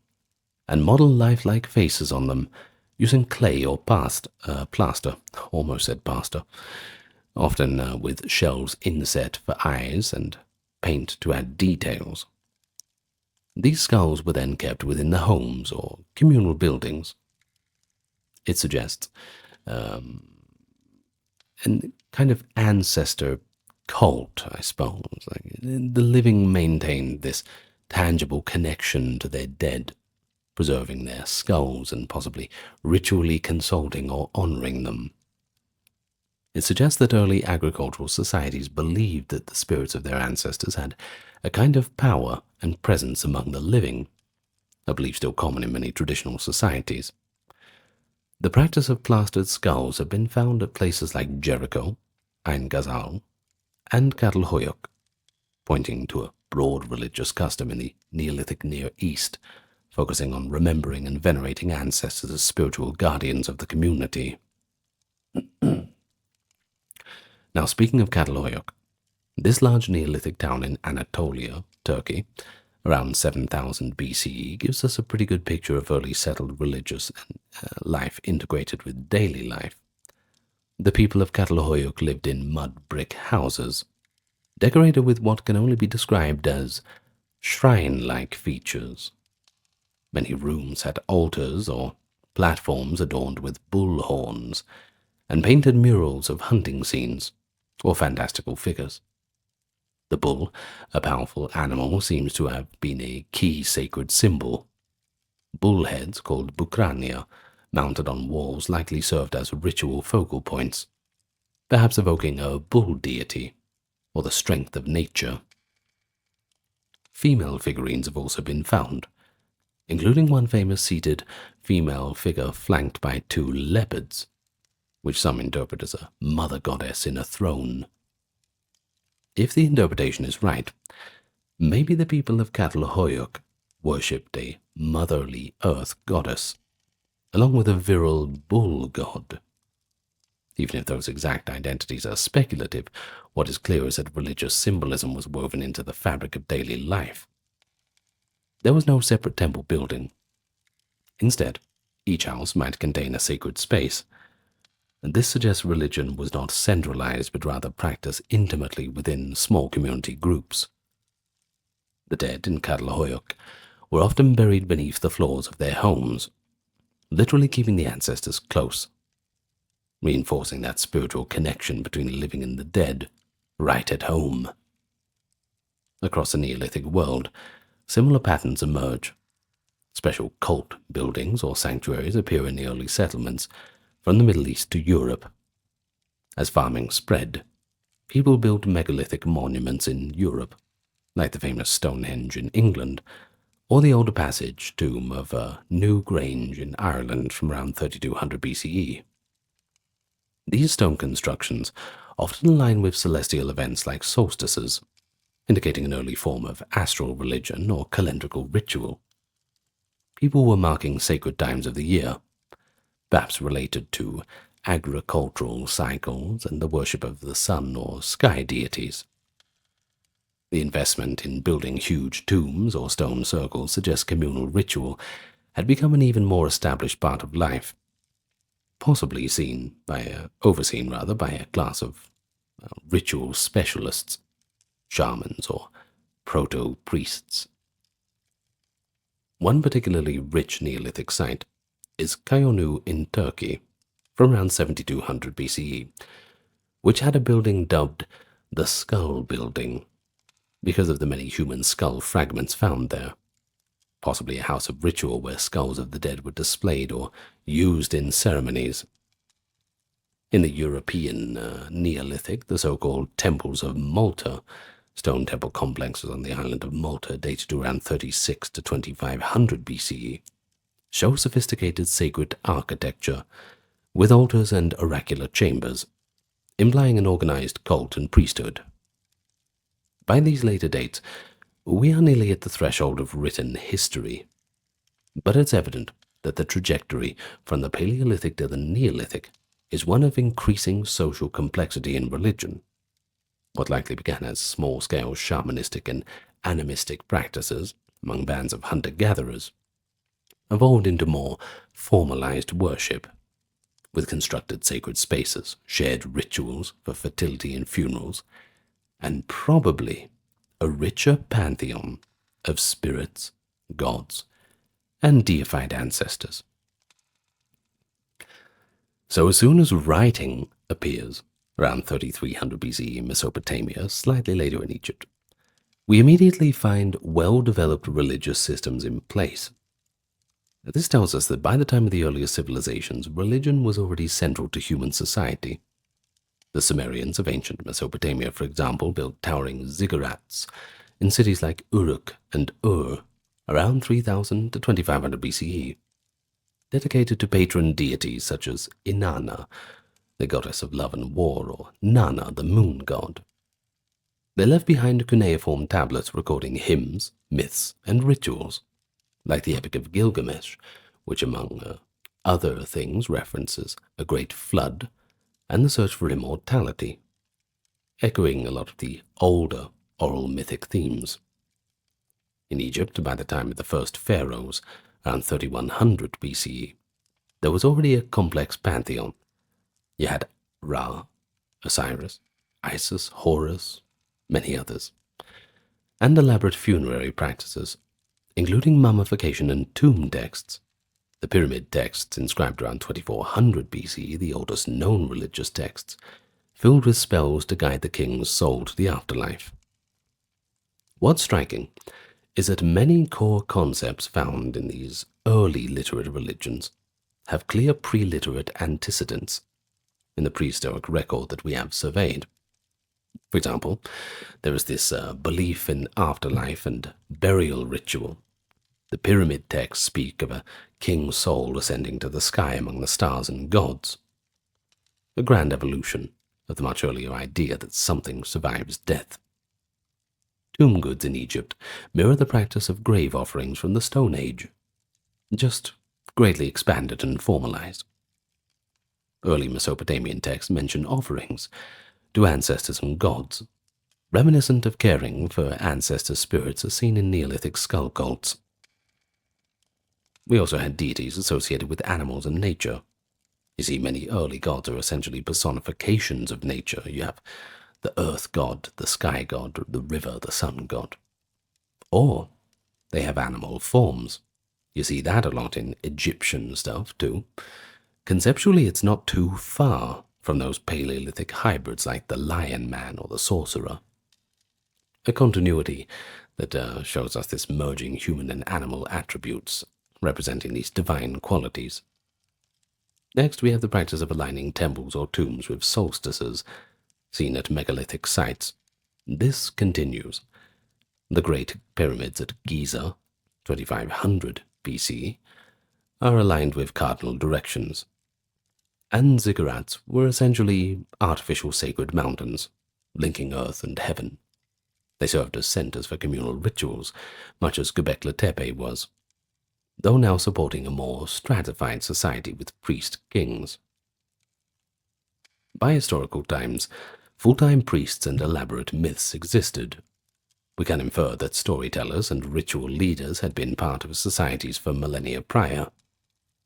and model lifelike faces on them using clay or plaster, almost said pasta, often with shells inset for eyes and paint to add details. These skulls were then kept within the homes or communal buildings. It suggests a kind of ancestor cult, I suppose. Like, the living maintained this tangible connection to their dead, preserving their skulls and possibly ritually consulting or honoring them. It suggests that early agricultural societies believed that the spirits of their ancestors had a kind of power and presence among the living, a belief still common in many traditional societies. The practice of plastered skulls have been found at places like Jericho, Ain Ghazal, and Catalhoyuk, pointing to a broad religious custom in the Neolithic Near East, focusing on remembering and venerating ancestors as spiritual guardians of the community. Now, speaking of Catalhoyuk, this large Neolithic town in Anatolia, Turkey, around 7000 BCE, gives us a pretty good picture of early settled religious life integrated with daily life. The people of Catalhoyuk lived in mud brick houses, decorated with what can only be described as shrine-like features. Many rooms had altars or platforms adorned with bull horns, and painted murals of hunting scenes or fantastical figures. The bull, a powerful animal, seems to have been a key sacred symbol. Bull heads, called bukrania, mounted on walls likely served as ritual focal points, perhaps evoking a bull deity or the strength of nature. Female figurines have also been found, including one famous seated female figure flanked by 2 leopards, which some interpret as a mother goddess in a throne. If the interpretation is right, maybe the people of Catalhoyuk worshipped a motherly earth goddess, along with a virile bull god. Even if those exact identities are speculative, what is clear is that religious symbolism was woven into the fabric of daily life. There was no separate temple building. Instead, each house might contain a sacred space, and this suggests religion was not centralized but rather practiced intimately within small community groups. The dead in Catalhoyuk were often buried beneath the floors of their homes, literally keeping the ancestors close, reinforcing that spiritual connection between the living and the dead, right at home. Across the Neolithic world, similar patterns emerge. Special cult buildings or sanctuaries appear in the early settlements, from the Middle East to Europe. As farming spread, people built megalithic monuments in Europe, like the famous Stonehenge in England, or the Older Passage tomb of New Grange in Ireland from around 3200 BCE. These stone constructions often align with celestial events like solstices, indicating an early form of astral religion or calendrical ritual. People were marking sacred times of the year, perhaps related to agricultural cycles and the worship of the sun or sky deities. The investment in building huge tombs or stone circles suggests communal ritual had become an even more established part of life. possibly overseen by a class of ritual specialists, shamans or proto-priests. One particularly rich Neolithic site is Kayonu in Turkey, from around 7200 BCE, which had a building dubbed the Skull Building because of the many human skull fragments found there. Possibly a house of ritual where skulls of the dead were displayed or used in ceremonies. In the European Neolithic, the so-called temples of Malta, stone temple complexes on the island of Malta dated to around 36 to 2500 BCE, show sophisticated sacred architecture with altars and oracular chambers, implying an organized cult and priesthood. By these later dates, we are nearly at the threshold of written history, but it's evident that the trajectory from the Paleolithic to the Neolithic is one of increasing social complexity in religion. What likely began as small-scale shamanistic and animistic practices among bands of hunter-gatherers evolved into more formalized worship, with constructed sacred spaces, shared rituals for fertility and funerals, and probably a richer pantheon of spirits, gods, and deified ancestors. So as soon as writing appears, around 3300 BCE in Mesopotamia, slightly later in Egypt, we immediately find well-developed religious systems in place. This tells us that by the time of the earlier civilizations, religion was already central to human society. The Sumerians of ancient Mesopotamia, for example, built towering ziggurats in cities like Uruk and Ur around 3000 to 2500 BCE, dedicated to patron deities such as Inanna, the goddess of love and war, or Nana, the moon god. They left behind cuneiform tablets recording hymns, myths, and rituals, like the Epic of Gilgamesh, which among other things references a great flood and the search for immortality, echoing a lot of the older oral mythic themes. In Egypt, by the time of the first pharaohs, around 3100 BCE, there was already a complex pantheon. You had Ra, Osiris, Isis, Horus, many others, and elaborate funerary practices, including mummification and tomb texts. The pyramid texts, inscribed around 2400 BCE, the oldest known religious texts, filled with spells to guide the king's soul to the afterlife. What's striking is that many core concepts found in these early literate religions have clear pre-literate antecedents in the prehistoric record that we have surveyed. For example, there is this belief in afterlife and burial ritual. The pyramid texts speak of a king's soul ascending to the sky among the stars and gods, a grand evolution of the much earlier idea that something survives death. Tomb goods in Egypt mirror the practice of grave offerings from the Stone Age, just greatly expanded and formalized. Early Mesopotamian texts mention offerings to ancestors and gods, reminiscent of caring for ancestor spirits as seen in Neolithic skull cults. We also had deities associated with animals and nature. You see, many early gods are essentially personifications of nature. You have the earth god, the sky god, the river, the sun god. Or they have animal forms. You see that a lot in Egyptian stuff, too. Conceptually, it's not too far from those Paleolithic hybrids like the lion man or the sorcerer. A continuity that shows us this merging human and animal attributes, representing these divine qualities. Next, we have the practice of aligning temples or tombs with solstices, seen at megalithic sites. This continues. The Great Pyramids at Giza, 2500 BC, are aligned with cardinal directions, and ziggurats were essentially artificial sacred mountains, linking earth and heaven. They served as centers for communal rituals, much as Göbekli Tepe was, though now supporting a more stratified society with priest-kings. By historical times, full-time priests and elaborate myths existed. We can infer that storytellers and ritual leaders had been part of societies for millennia prior,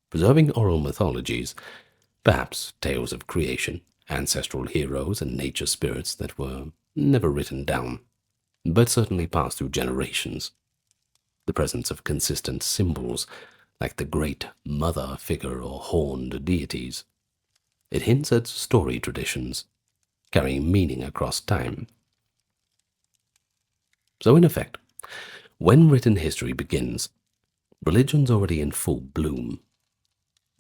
preserving oral mythologies Perhaps tales of creation, ancestral heroes, and nature spirits that were never written down, but certainly passed through generations. The presence of consistent symbols, like the great mother figure or horned deities. It hints at story traditions, carrying meaning across time. So in effect, when written history begins, religion's already in full bloom,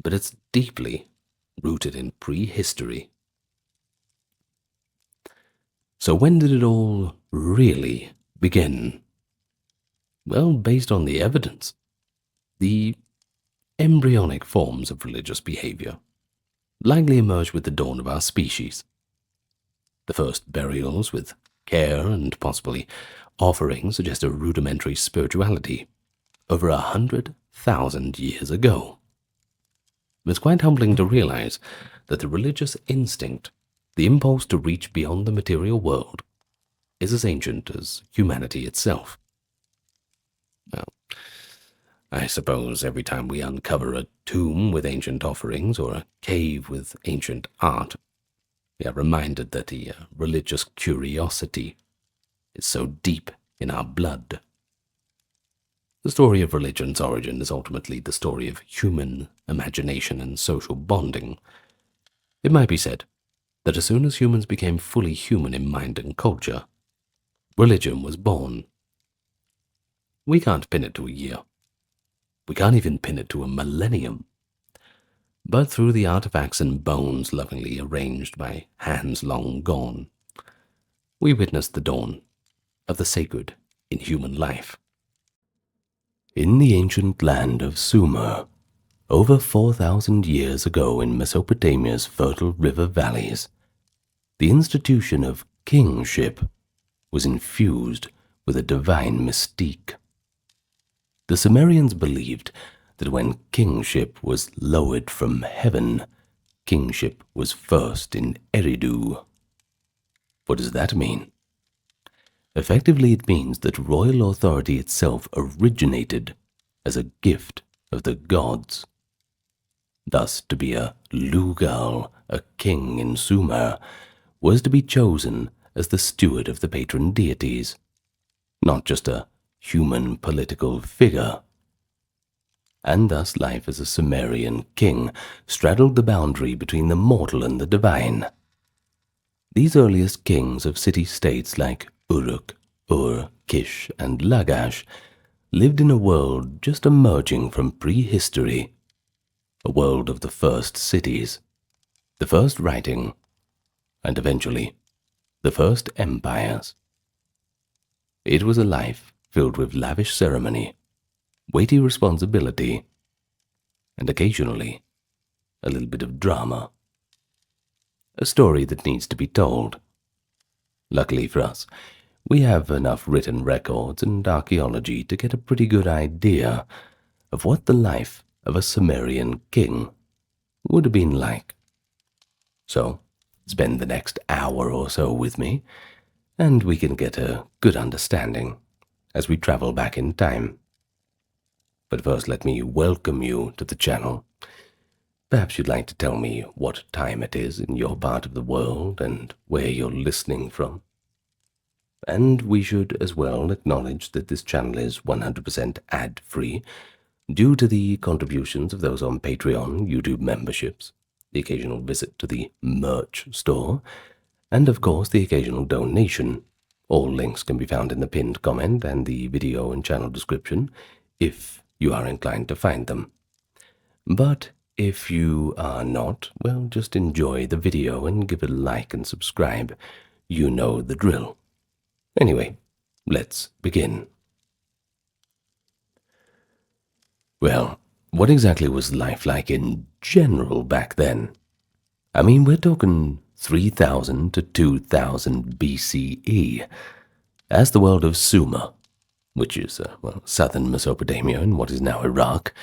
but it's deeply rooted in prehistory. So when did it all really begin? Well, based on the evidence, the embryonic forms of religious behavior likely emerged with the dawn of our species. The first burials with care and possibly offerings suggest a rudimentary spirituality over 100,000 years ago. It's quite humbling to realize that the religious instinct, the impulse to reach beyond the material world, is as ancient as humanity itself. Well, I suppose every time we uncover a tomb with ancient offerings or a cave with ancient art, we are reminded that the religious curiosity is so deep in our blood. The story of religion's origin is ultimately the story of human imagination and social bonding. It might be said that as soon as humans became fully human in mind and culture, religion was born. We can't pin it to a year. We can't even pin it to a millennium. But through the artifacts and bones lovingly arranged by hands long gone, we witnessed the dawn of the sacred in human life. In the ancient land of Sumer, over 4,000 years ago in Mesopotamia's fertile river valleys, the institution of kingship was infused with a divine mystique. The Sumerians believed that when kingship was lowered from heaven, kingship was first in Eridu. What does that mean? Effectively, it means that royal authority itself originated as a gift of the gods. Thus, to be a Lugal, a king in Sumer, was to be chosen as the steward of the patron deities, not just a human political figure. And thus life as a Sumerian king straddled the boundary between the mortal and the divine. These earliest kings of city-states like Uruk, Ur, Kish, and Lagash lived in a world just emerging from prehistory, a world of the first cities, the first writing, and eventually the first empires. It was a life filled with lavish ceremony, weighty responsibility, and occasionally a little bit of drama. A story that needs to be told. Luckily for us, we have enough written records and archaeology to get a pretty good idea of what the life of a Sumerian king would have been like. So, spend the next hour or so with me, and we can get a good understanding as we travel back in time. But first, let me welcome you to the channel. Perhaps you'd like to tell me what time it is in your part of the world and where you're listening from. And we should as well acknowledge that this channel is 100% ad-free due to the contributions of those on Patreon, YouTube memberships, the occasional visit to the merch store, and of course the occasional donation. All links can be found in the pinned comment and the video and channel description, if you are inclined to find them. But if you are not, well, just enjoy the video and give it a like and subscribe. You know the drill. Anyway, let's begin. Well, what exactly was life like in general back then? I mean, we're talking 3000 to 2000 BCE. As the world of Sumer, which is, southern Mesopotamia in what is now Iraq,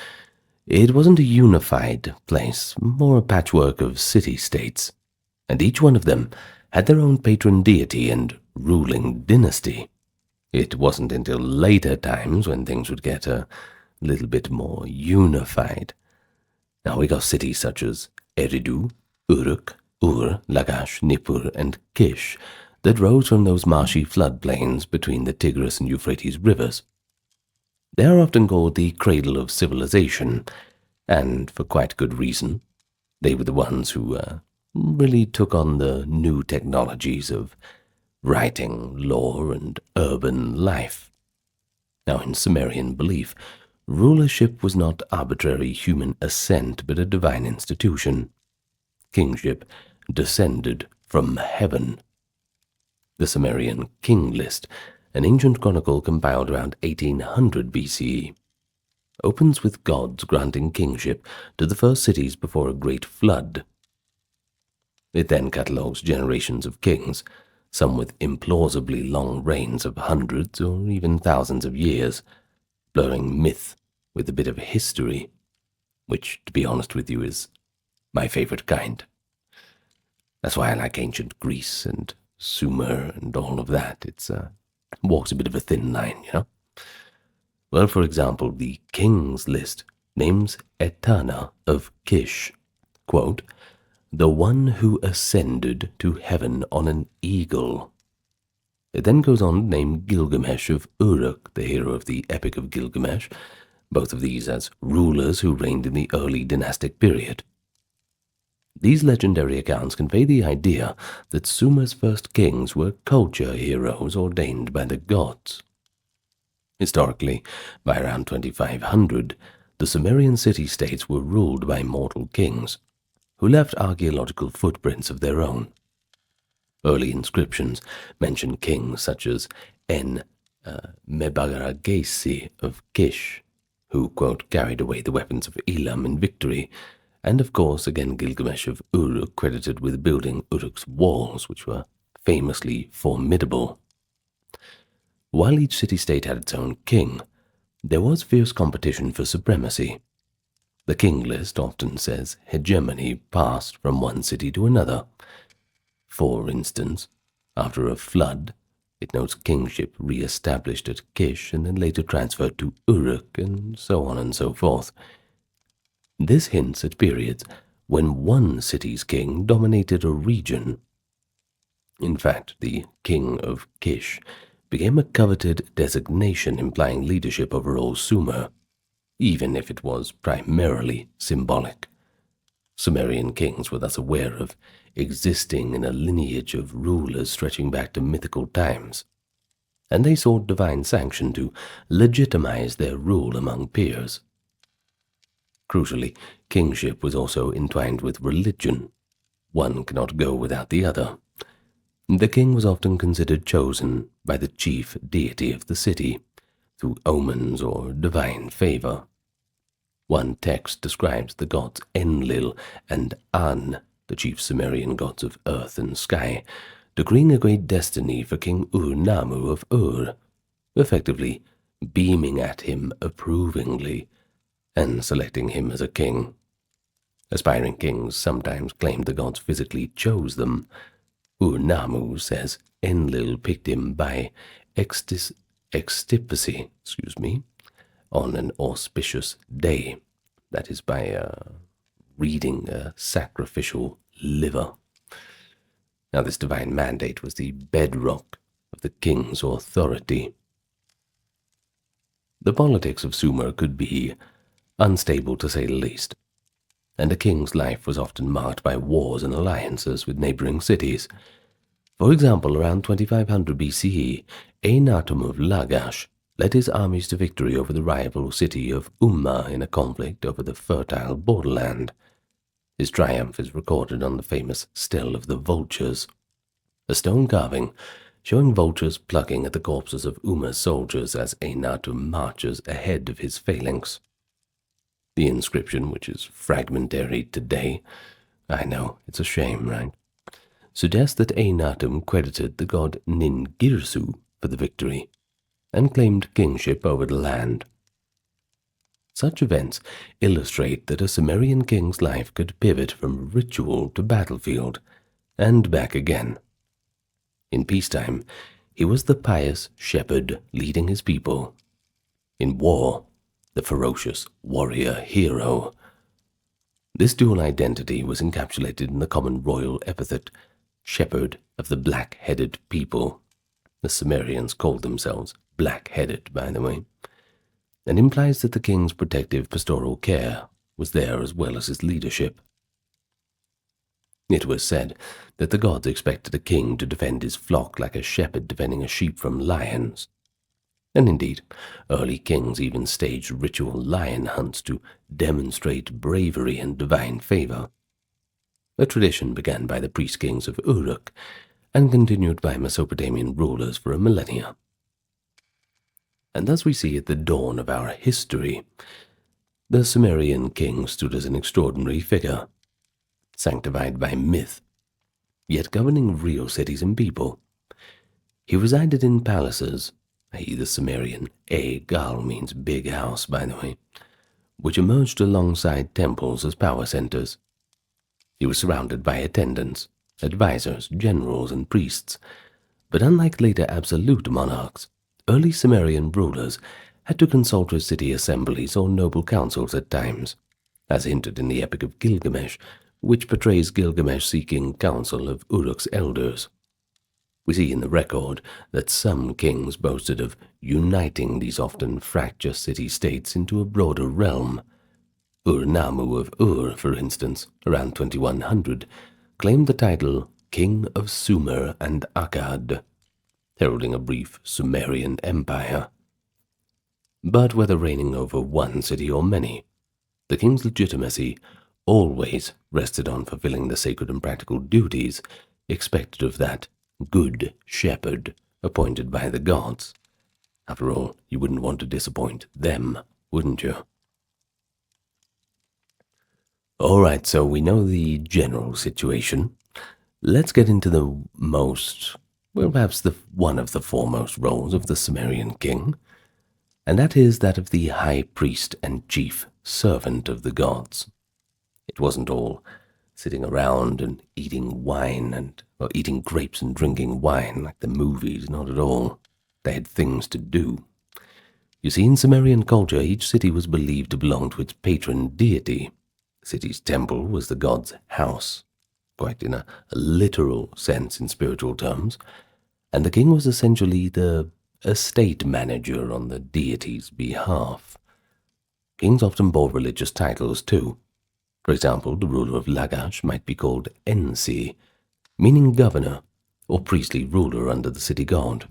it wasn't a unified place, more a patchwork of city-states, and each one of them had their own patron deity and ruling dynasty. It wasn't until later times when things would get a little bit more unified. Now we got cities such as Eridu, Uruk, Ur, Lagash, Nippur, and Kish that rose from those marshy floodplains between the Tigris and Euphrates rivers. They are often called the cradle of civilization, and for quite good reason. They were the ones who really took on the new technologies of writing, law, and urban life. Now, in Sumerian belief, rulership was not arbitrary human ascent, but a divine institution. Kingship descended from heaven. The Sumerian king list, an ancient chronicle compiled around 1800 BCE, opens with gods granting kingship to the first cities before a great flood. It then catalogues generations of kings, some with implausibly long reigns of hundreds or even thousands of years, blurring myth with a bit of history, which, to be honest with you, is my favorite kind. That's why I like ancient Greece and Sumer and all of that. It walks a bit of a thin line, you know? Well, for example, the Kings list names Etana of Kish, quote, the one who ascended to heaven on an eagle. It then goes on to name Gilgamesh of Uruk, the hero of the Epic of Gilgamesh, both of these as rulers who reigned in the early dynastic period. These legendary accounts convey the idea that Sumer's first kings were culture heroes ordained by the gods. Historically, by around 2500, the Sumerian city-states were ruled by mortal kings, who left archaeological footprints of their own. Early inscriptions mention kings such as Mebaragesi of Kish, who, quote, carried away the weapons of Elam in victory, and of course again Gilgamesh of Uruk, credited with building Uruk's walls, which were famously formidable. While each city-state had its own king, there was fierce competition for supremacy. The king list often says hegemony passed from one city to another. For instance, after a flood, it notes kingship re-established at Kish and then later transferred to Uruk, and so on and so forth. This hints at periods when one city's king dominated a region. In fact, the king of Kish became a coveted designation implying leadership over all Sumer, even if it was primarily symbolic. Sumerian kings were thus aware of existing in a lineage of rulers stretching back to mythical times, and they sought divine sanction to legitimize their rule among peers. Crucially, kingship was also entwined with religion. One cannot go without the other. The king was often considered chosen by the chief deity of the city, through omens or divine favor. One text describes the gods Enlil and An, the chief Sumerian gods of earth and sky, decreeing a great destiny for King Ur-Nammu of Ur, effectively beaming at him approvingly and selecting him as a king. Aspiring kings sometimes claimed the gods physically chose them. Ur-Nammu says Enlil picked him by extipacy, on an auspicious day, that is by reading a sacrificial liver. Now this divine mandate was the bedrock of the king's authority. The politics of Sumer could be unstable to say the least, and a king's life was often marked by wars and alliances with neighboring cities. For example, around 2500 BCE, Einatum of Lagash led his armies to victory over the rival city of Umma in a conflict over the fertile borderland. His triumph is recorded on the famous Stele of the Vultures, a stone carving showing vultures plucking at the corpses of Umma's soldiers as Einatum marches ahead of his phalanx. The inscription, which is fragmentary today, I know, it's a shame, right, suggests that Einatum credited the god Ningirsu for the victory and claimed kingship over the land. Such events illustrate that a Sumerian king's life could pivot from ritual to battlefield, and back again. In peacetime, he was the pious shepherd leading his people. In war, the ferocious warrior hero. This dual identity was encapsulated in the common royal epithet, shepherd of the black-headed people. The Sumerians called themselves black-headed, by the way, and implies that the king's protective pastoral care was there as well as his leadership. It was said that the gods expected a king to defend his flock like a shepherd defending a sheep from lions. And indeed, early kings even staged ritual lion hunts to demonstrate bravery and divine favor. A tradition began by the priest-kings of Uruk and continued by Mesopotamian rulers for a millennia. And thus we see at the dawn of our history, the Sumerian king stood as an extraordinary figure, sanctified by myth, yet governing real cities and people. He resided in palaces, i.e. the Sumerian gal means big house, by the way, which emerged alongside temples as power centers. He was surrounded by attendants, advisors, generals, and priests, but unlike later absolute monarchs, early Sumerian rulers had to consult with city assemblies or noble councils at times, as hinted in the Epic of Gilgamesh, which portrays Gilgamesh seeking counsel of Uruk's elders. We see in the record that some kings boasted of uniting these often fractious city-states into a broader realm. Ur-Nammu of Ur, for instance, around 2100, claimed the title King of Sumer and Akkad, heralding a brief Sumerian empire. But whether reigning over one city or many, the king's legitimacy always rested on fulfilling the sacred and practical duties expected of that good shepherd appointed by the gods. After all, you wouldn't want to disappoint them, wouldn't you? Alright, so we know the general situation. Let's get into the most, well, perhaps one of the foremost roles of the Sumerian king, and that is that of the high priest and chief servant of the gods. It wasn't all sitting around and eating wine or eating grapes and drinking wine like the movies, not at all. They had things to do. You see, in Sumerian culture, each city was believed to belong to its patron deity. The city's temple was the god's house, quite in a literal sense in spiritual terms, and the king was essentially the estate manager on the deity's behalf. Kings often bore religious titles too. For example, the ruler of Lagash might be called Ensi, meaning governor or priestly ruler under the city god.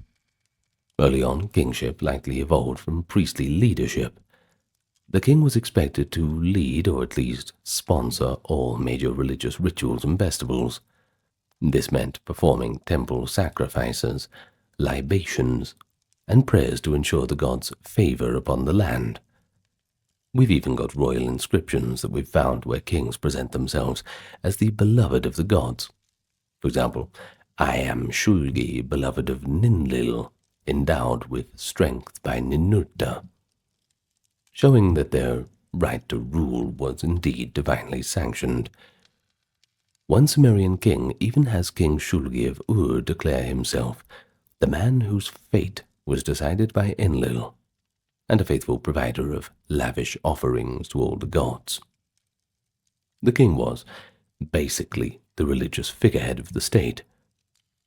Early on, kingship likely evolved from priestly leadership. The king was expected to lead or at least sponsor all major religious rituals and festivals. This meant performing temple sacrifices, libations, and prayers to ensure the gods' favor upon the land. We've even got royal inscriptions that we've found where kings present themselves as the beloved of the gods. For example, I am Shulgi, beloved of Ninlil, endowed with strength by Ninurta, showing that their right to rule was indeed divinely sanctioned. One Sumerian king even has King Shulgi of Ur declare himself the man whose fate was decided by Enlil, and a faithful provider of lavish offerings to all the gods. The king was, basically, the religious figurehead of the state,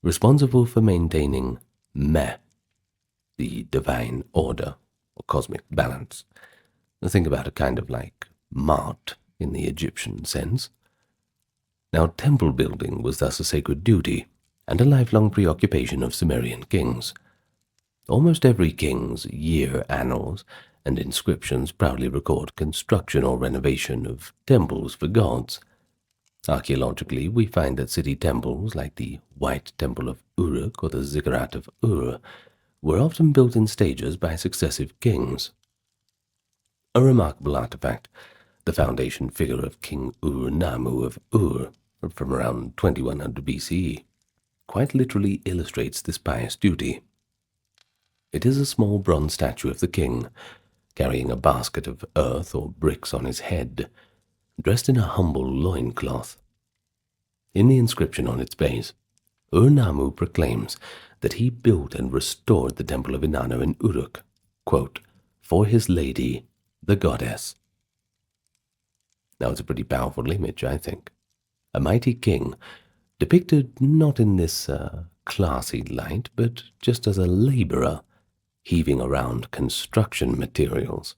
responsible for maintaining Meh, the divine order, or cosmic balance. Think about it kind of like Ma'at in the Egyptian sense. Now, temple building was thus a sacred duty, and a lifelong preoccupation of Sumerian kings. Almost every king's year annals and inscriptions proudly record construction or renovation of temples for gods. Archaeologically, we find that city temples like the White Temple of Uruk or the Ziggurat of Ur were often built in stages by successive kings. A remarkable artifact, the foundation figure of King Ur-Nammu of Ur from around 2100 BCE, quite literally illustrates this pious duty. It is a small bronze statue of the king, carrying a basket of earth or bricks on his head, dressed in a humble loincloth. In the inscription on its base, Ur-Nammu proclaims that he built and restored the temple of Inanna in Uruk, quote, for his lady, the goddess. Now, it's a pretty powerful image, I think. A mighty king, depicted not in this classy light, but just as a laborer heaving around construction materials.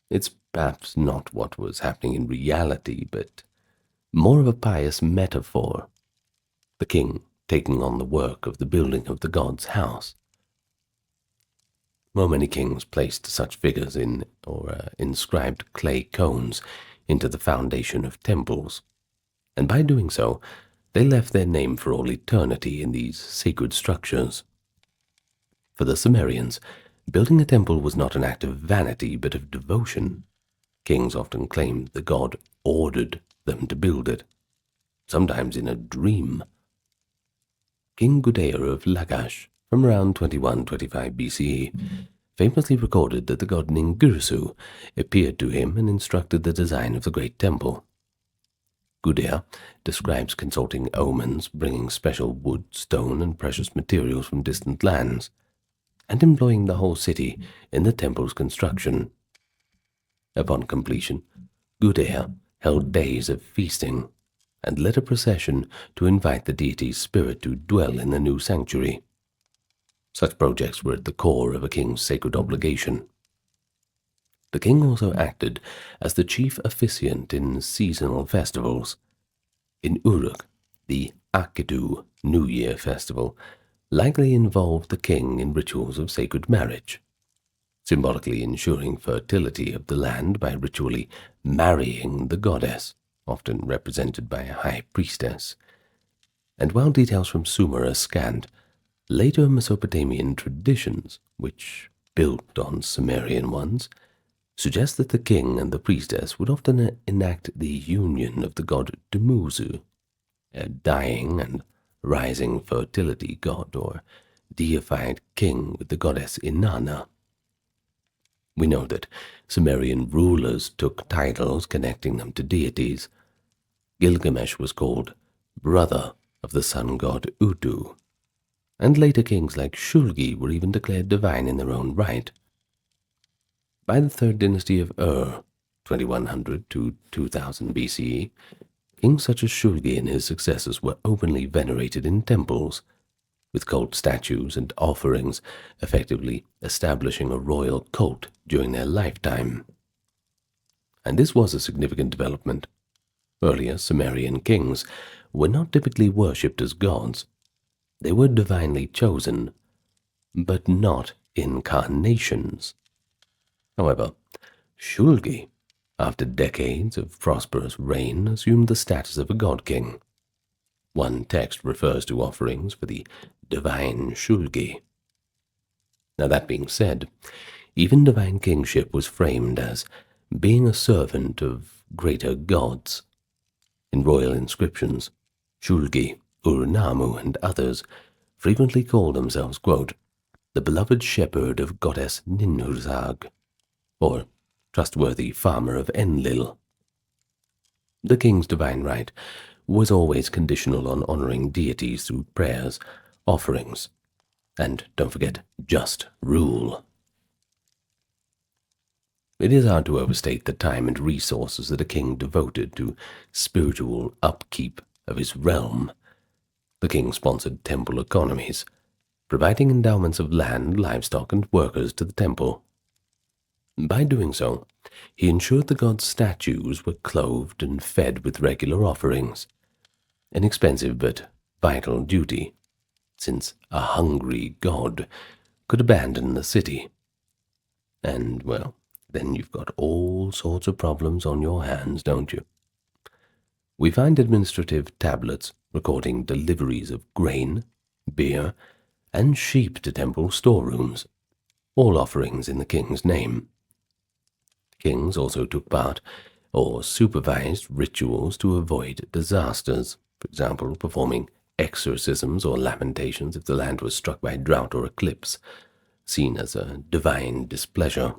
It's perhaps not what was happening in reality, but more of a pious metaphor. The king taking on the work of the building of the god's house. Well, many kings placed such figures in or inscribed clay cones into the foundation of temples, and by doing so, they left their name for all eternity in these sacred structures. For the Sumerians, building a temple was not an act of vanity, but of devotion. Kings often claimed the god ordered them to build it, sometimes in a dream. King Gudea of Lagash, from around 2125 BCE, famously recorded that the god Ningirsu appeared to him and instructed the design of the great temple. Gudea describes consulting omens, bringing special wood, stone, and precious materials from distant lands, and employing the whole city in the temple's construction. Upon completion, Gudea held days of feasting and led a procession to invite the deity's spirit to dwell in the new sanctuary. Such projects were at the core of a king's sacred obligation. The king also acted as the chief officiant in seasonal festivals. In Uruk, the Akkad New Year festival likely involved the king in rituals of sacred marriage, symbolically ensuring fertility of the land by ritually marrying the goddess, often represented by a high priestess. And while details from Sumer are scant, later Mesopotamian traditions, which built on Sumerian ones, suggest that the king and the priestess would often enact the union of the god Dumuzi, a dying and rising fertility god or deified king, with the goddess Inanna. We know that Sumerian rulers took titles connecting them to deities. Gilgamesh was called brother of the sun god Utu, and later kings like Shulgi were even declared divine in their own right. By the third dynasty of Ur, 2100 to 2000 BCE, kings such as Shulgi and his successors were openly venerated in temples, with cult statues and offerings, effectively establishing a royal cult during their lifetime. And this was a significant development. Earlier Sumerian kings were not typically worshipped as gods. They were divinely chosen, but not incarnations. However, Shulgi, after decades of prosperous reign, assumed the status of a god-king. One text refers to offerings for the divine Shulgi. Now, that being said, even divine kingship was framed as being a servant of greater gods. In royal inscriptions, Shulgi, Ur-Nammu, and others frequently call themselves, quote, the beloved shepherd of goddess Ninhursag, or trustworthy farmer of Enlil. The king's divine right was always conditional on honoring deities through prayers, offerings, and, don't forget, just rule. It is hard to overstate the time and resources that a king devoted to spiritual upkeep of his realm. The king sponsored temple economies, providing endowments of land, livestock, and workers to the temple. By doing so, he ensured the god's statues were clothed and fed with regular offerings, an expensive but vital duty, since a hungry god could abandon the city. And, well, then you've got all sorts of problems on your hands, don't you? We find administrative tablets recording deliveries of grain, beer, and sheep to temple storerooms, all offerings in the king's name. Kings also took part or supervised rituals to avoid disasters, for example, performing exorcisms or lamentations if the land was struck by drought or eclipse, seen as a divine displeasure.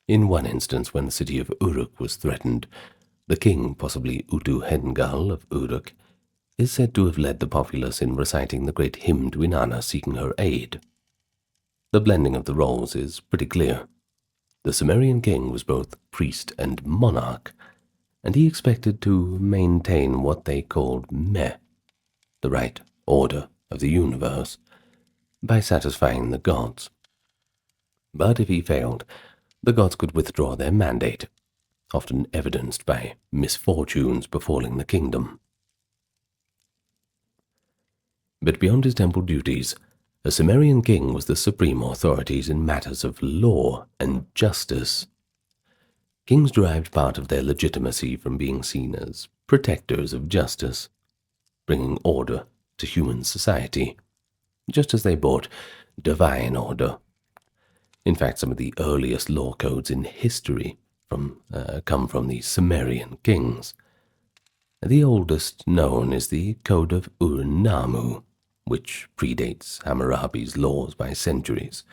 In one instance, when the city of Uruk was threatened, the king, possibly Utu-Hengal of Uruk, is said to have led the populace in reciting the great hymn to Inanna seeking her aid. The blending of the roles is pretty clear. The Sumerian king was both priest and monarch, and he expected to maintain what they called meh, the right order of the universe, by satisfying the gods. But if he failed, the gods could withdraw their mandate, often evidenced by misfortunes befalling the kingdom. But beyond his temple duties, a Sumerian king was the supreme authority in matters of law and justice. Kings derived part of their legitimacy from being seen as protectors of justice, bringing order to human society, just as they brought divine order. In fact, some of the earliest law codes in history come from the Sumerian kings. The oldest known is the Code of Ur-Nammu, which predates Hammurabi's laws by centuries.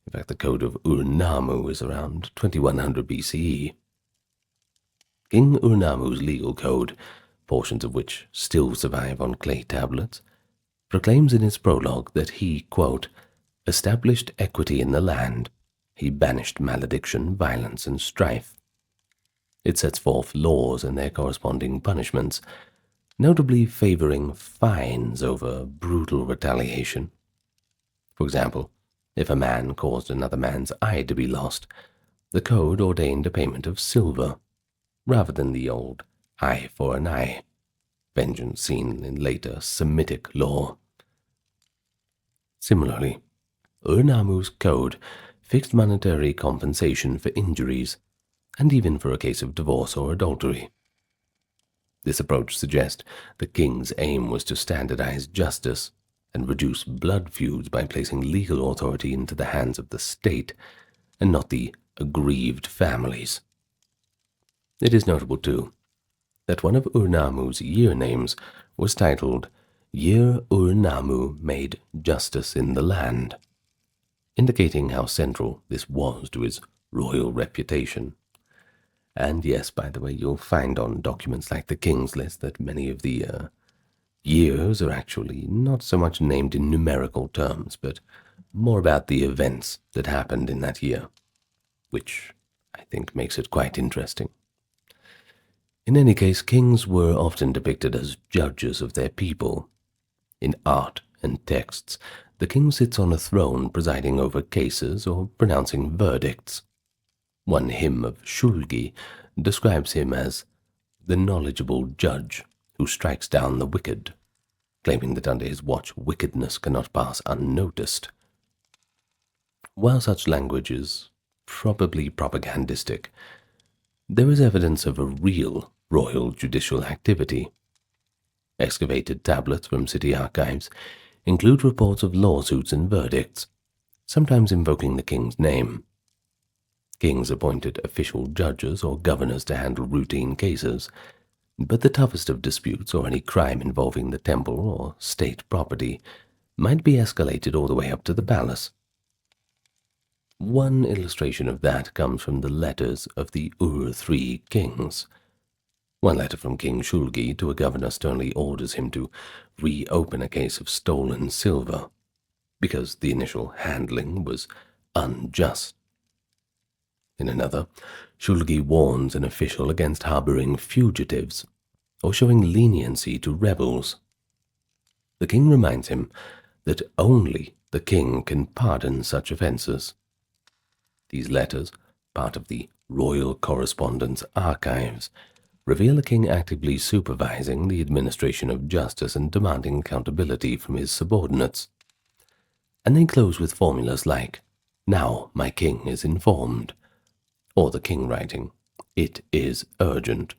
In fact, the Code of Ur-Nammu is around 2100 BCE. King Ur-Nammu's legal code, portions of which still survive on clay tablets, proclaims in its prologue that he, quote, established equity in the land, he banished malediction, violence, and strife. It sets forth laws and their corresponding punishments, notably favoring fines over brutal retaliation. For example, if a man caused another man's eye to be lost, the code ordained a payment of silver, rather than the old eye for an eye, vengeance seen in later Semitic law. Similarly, Ur-Nammu's code fixed monetary compensation for injuries, and even for a case of divorce or adultery. This approach suggests the king's aim was to standardize justice and reduce blood feuds by placing legal authority into the hands of the state and not the aggrieved families. It is notable, too, that one of Ur-Nammu's year names was titled Year Ur-Nammu Made Justice in the Land, indicating how central this was to his royal reputation. And yes, by the way, you'll find on documents like the King's List that many of the years are actually not so much named in numerical terms, but more about the events that happened in that year, which I think makes it quite interesting. In any case, kings were often depicted as judges of their people. In art and texts, the king sits on a throne presiding over cases or pronouncing verdicts. One hymn of Shulgi describes him as the knowledgeable judge who strikes down the wicked, claiming that under his watch wickedness cannot pass unnoticed. While such language is probably propagandistic, there is evidence of a real royal judicial activity. Excavated tablets from city archives include reports of lawsuits and verdicts, sometimes invoking the king's name. Kings appointed official judges or governors to handle routine cases, but the toughest of disputes or any crime involving the temple or state property might be escalated all the way up to the palace. One illustration of that comes from the letters of the Ur-3 kings. One letter from King Shulgi to a governor sternly orders him to reopen a case of stolen silver, because the initial handling was unjust. In another, Shulgi warns an official against harboring fugitives or showing leniency to rebels. The king reminds him that only the king can pardon such offenses. These letters, part of the royal correspondence archives, reveal the king actively supervising the administration of justice and demanding accountability from his subordinates. And they close with formulas like, "Now my king is informed," or the king writing, "It is urgent,"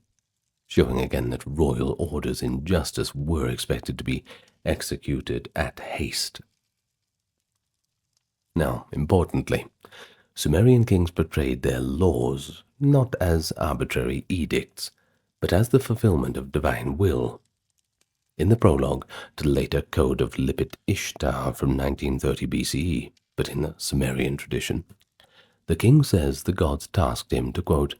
showing again that royal orders in justice were expected to be executed at haste. Now, importantly, Sumerian kings portrayed their laws not as arbitrary edicts, but as the fulfillment of divine will. In the prologue to the later Code of Lipit Ishtar from 1930 BCE, but in the Sumerian tradition, the king says the gods tasked him to, quote,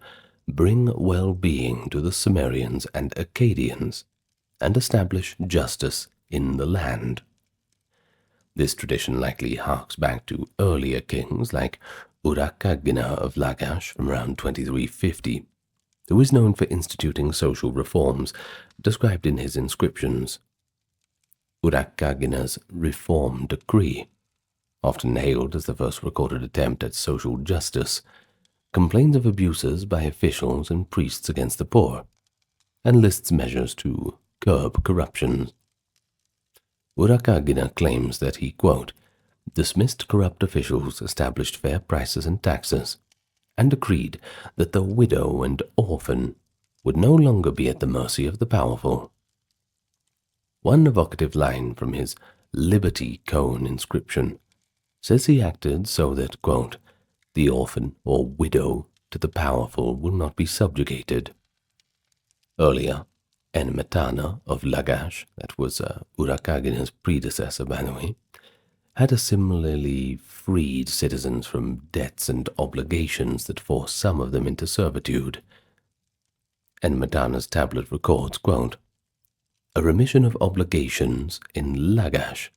bring well-being to the Sumerians and Akkadians, and establish justice in the land. This tradition likely harks back to earlier kings like Urakagina of Lagash from around 2350, who is known for instituting social reforms described in his inscriptions. Urakagina's Reform Decree, often hailed as the first recorded attempt at social justice, complains of abuses by officials and priests against the poor, and lists measures to curb corruption. Urakagina claims that he, quote, dismissed corrupt officials, established fair prices and taxes, and decreed that the widow and orphan would no longer be at the mercy of the powerful. One evocative line from his Liberty Cone inscription says he acted so that, quote, the orphan or widow to the powerful will not be subjugated. Earlier, Enmetana of Lagash, that was Urakagina's predecessor by the way, had similarly freed citizens from debts and obligations that forced some of them into servitude. Enmetana's tablet records, quote, a remission of obligations in Lagash.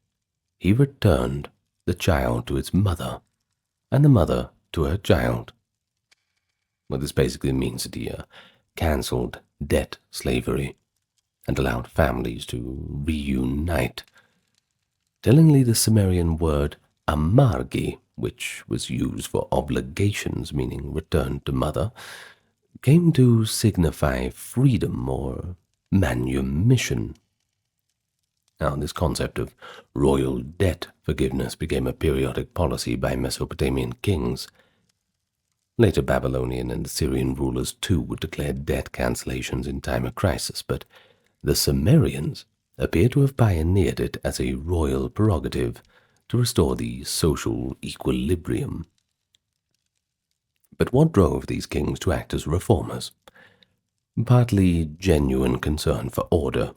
He returned the child to its mother, and the mother to her child. Well, this basically means that he cancelled debt slavery and allowed families to reunite. Tellingly, the Sumerian word amargi, which was used for obligations, meaning return to mother, came to signify freedom or manumission. Now, this concept of royal debt forgiveness became a periodic policy by Mesopotamian kings. Later Babylonian and Assyrian rulers too would declare debt cancellations in time of crisis, but the Sumerians appear to have pioneered it as a royal prerogative to restore the social equilibrium. But what drove these kings to act as reformers? Partly genuine concern for order,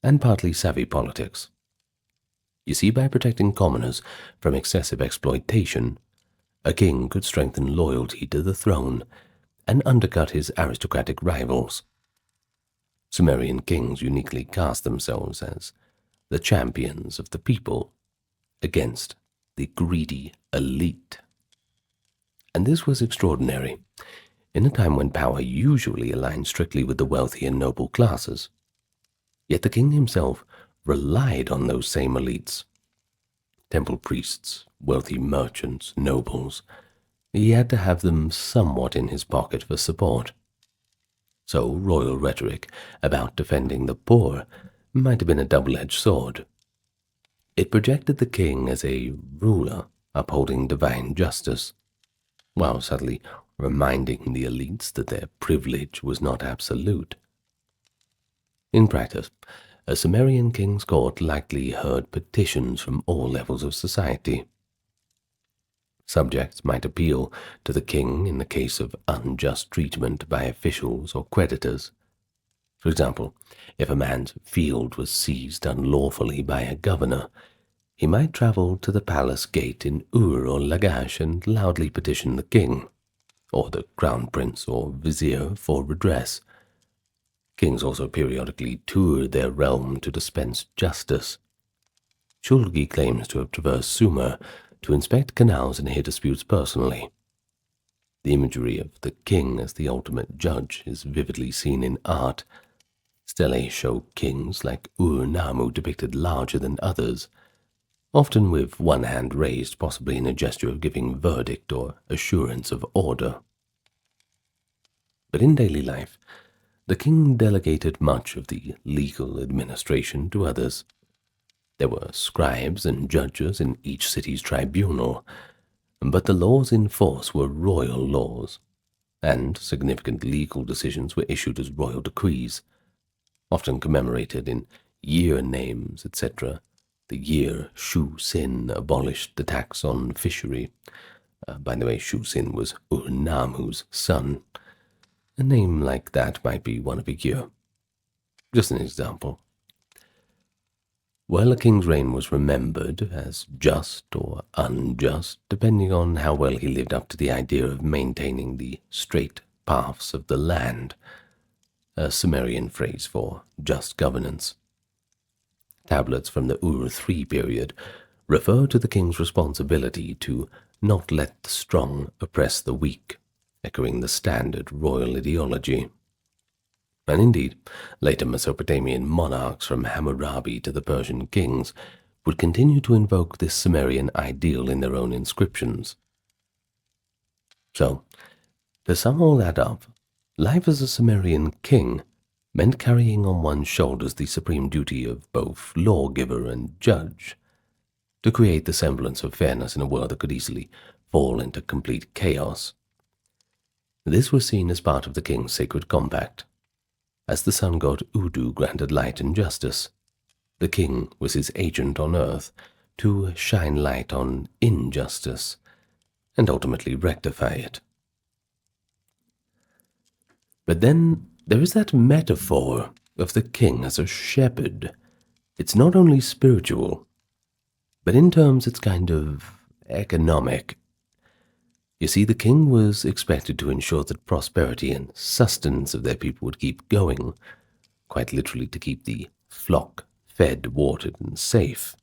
and partly savvy politics. You see, by protecting commoners from excessive exploitation, a king could strengthen loyalty to the throne and undercut his aristocratic rivals. Sumerian kings uniquely cast themselves as the champions of the people against the greedy elite. And this was extraordinary, in a time when power usually aligned strictly with the wealthy and noble classes. Yet the king himself relied on those same elites. Temple priests, wealthy merchants, nobles. He had to have them somewhat in his pocket for support. So royal rhetoric about defending the poor might have been a double-edged sword. It projected the king as a ruler upholding divine justice, while subtly reminding the elites that their privilege was not absolute. In practice, a Sumerian king's court likely heard petitions from all levels of society. Subjects might appeal to the king in the case of unjust treatment by officials or creditors. For example, if a man's field was seized unlawfully by a governor, he might travel to the palace gate in Ur or Lagash and loudly petition the king, or the crown prince or vizier for redress. Kings also periodically toured their realm to dispense justice. Shulgi claims to have traversed Sumer to inspect canals and hear disputes personally. The imagery of the king as the ultimate judge is vividly seen in art. Stelae show kings like Ur-Nammu depicted larger than others, often with one hand raised, possibly in a gesture of giving verdict or assurance of order. But in daily life, the king delegated much of the legal administration to others. There were scribes and judges in each city's tribunal, but the laws in force were royal laws, and significant legal decisions were issued as royal decrees, often commemorated in year names, etc. The year Shu Sin abolished the tax on fishery. By the way, Shu Sin was Ur-Nammu's son. A name like that might be one of a year. Just an example. While a king's reign was remembered as just or unjust, depending on how well he lived up to the idea of maintaining the straight paths of the land, a Sumerian phrase for just governance. Tablets from the Ur III period refer to the king's responsibility to not let the strong oppress the weak, echoing the standard royal ideology. And indeed, later Mesopotamian monarchs from Hammurabi to the Persian kings would continue to invoke this Sumerian ideal in their own inscriptions. So, to sum all that up, life as a Sumerian king meant carrying on one's shoulders the supreme duty of both lawgiver and judge, to create the semblance of fairness in a world that could easily fall into complete chaos. This was seen as part of the king's sacred compact. As the sun god Udu granted light and justice, the king was his agent on earth to shine light on injustice and ultimately rectify it. But then there is that metaphor of the king as a shepherd. It's not only spiritual, but in terms it's kind of economic. You see, the king was expected to ensure that prosperity and sustenance of their people would keep going, quite literally to keep the flock fed, watered, and safe.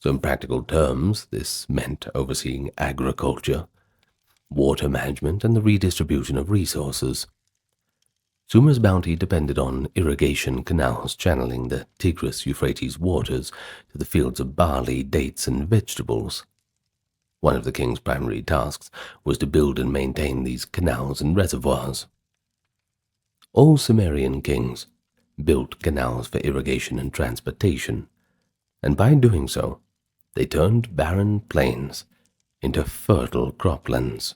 So in practical terms, this meant overseeing agriculture, water management, and the redistribution of resources. Sumer's bounty depended on irrigation canals channeling the Tigris-Euphrates waters to the fields of barley, dates, and vegetables. One of the king's primary tasks was to build and maintain these canals and reservoirs. All Sumerian kings built canals for irrigation and transportation, and by doing so, they turned barren plains into fertile croplands.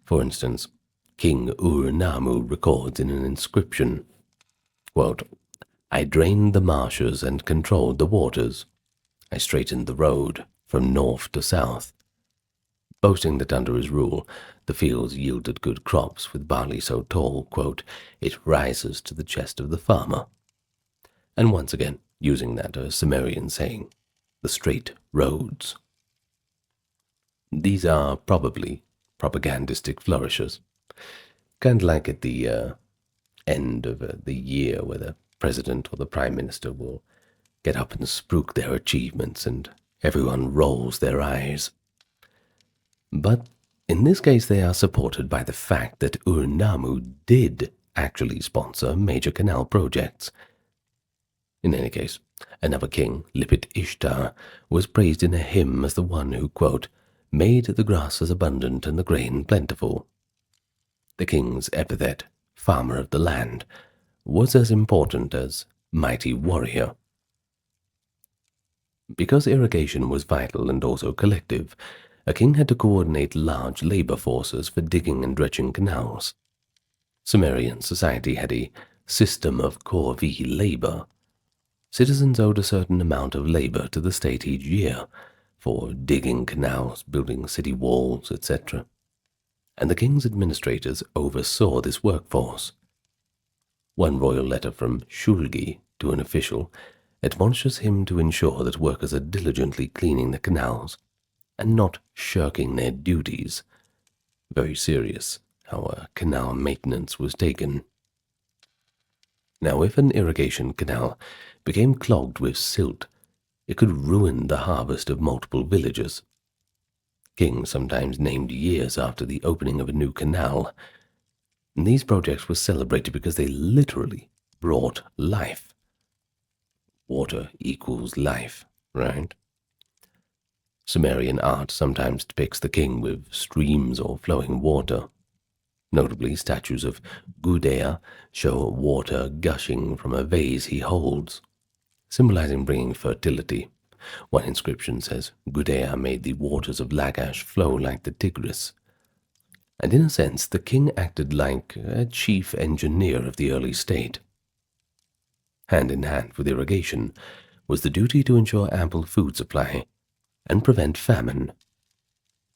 For instance, King Ur-Nammu records in an inscription, quote, "I drained the marshes and controlled the waters. I straightened the road from north to south," boasting that under his rule the fields yielded good crops, with barley so tall, quote, "it rises to the chest of the farmer." And once again, using that Sumerian saying, "the straight roads." These are probably propagandistic flourishes, kind of like at the end of the year where the president or the prime minister will get up and spruik their achievements and everyone rolls their eyes. But in this case they are supported by the fact that Ur-Nammu did actually sponsor major canal projects. In any case, another king, Lipit Ishtar, was praised in a hymn as the one who, quote, "made the grasses abundant and the grain plentiful." The king's epithet, farmer of the land, was as important as mighty warrior. Because irrigation was vital and also collective, a king had to coordinate large labor forces for digging and dredging canals. Sumerian society had a system of corvée labor. Citizens owed a certain amount of labor to the state each year for digging canals, building city walls, etc. And the king's administrators oversaw this workforce. One royal letter from Shulgi to an official admonishes him to ensure that workers are diligently cleaning the canals and not shirking their duties. Very serious how canal maintenance was taken. Now, if an irrigation canal became clogged with silt, it could ruin the harvest of multiple villages. Kings sometimes named years after the opening of a new canal, and these projects were celebrated because they literally brought life. Water equals life, right? Sumerian art sometimes depicts the king with streams or flowing water. Notably, statues of Gudea show water gushing from a vase he holds, symbolizing bringing fertility. One inscription says, "Gudea made the waters of Lagash flow like the Tigris." And in a sense, the king acted like a chief engineer of the early state. Hand in hand with irrigation was the duty to ensure ample food supply and prevent famine.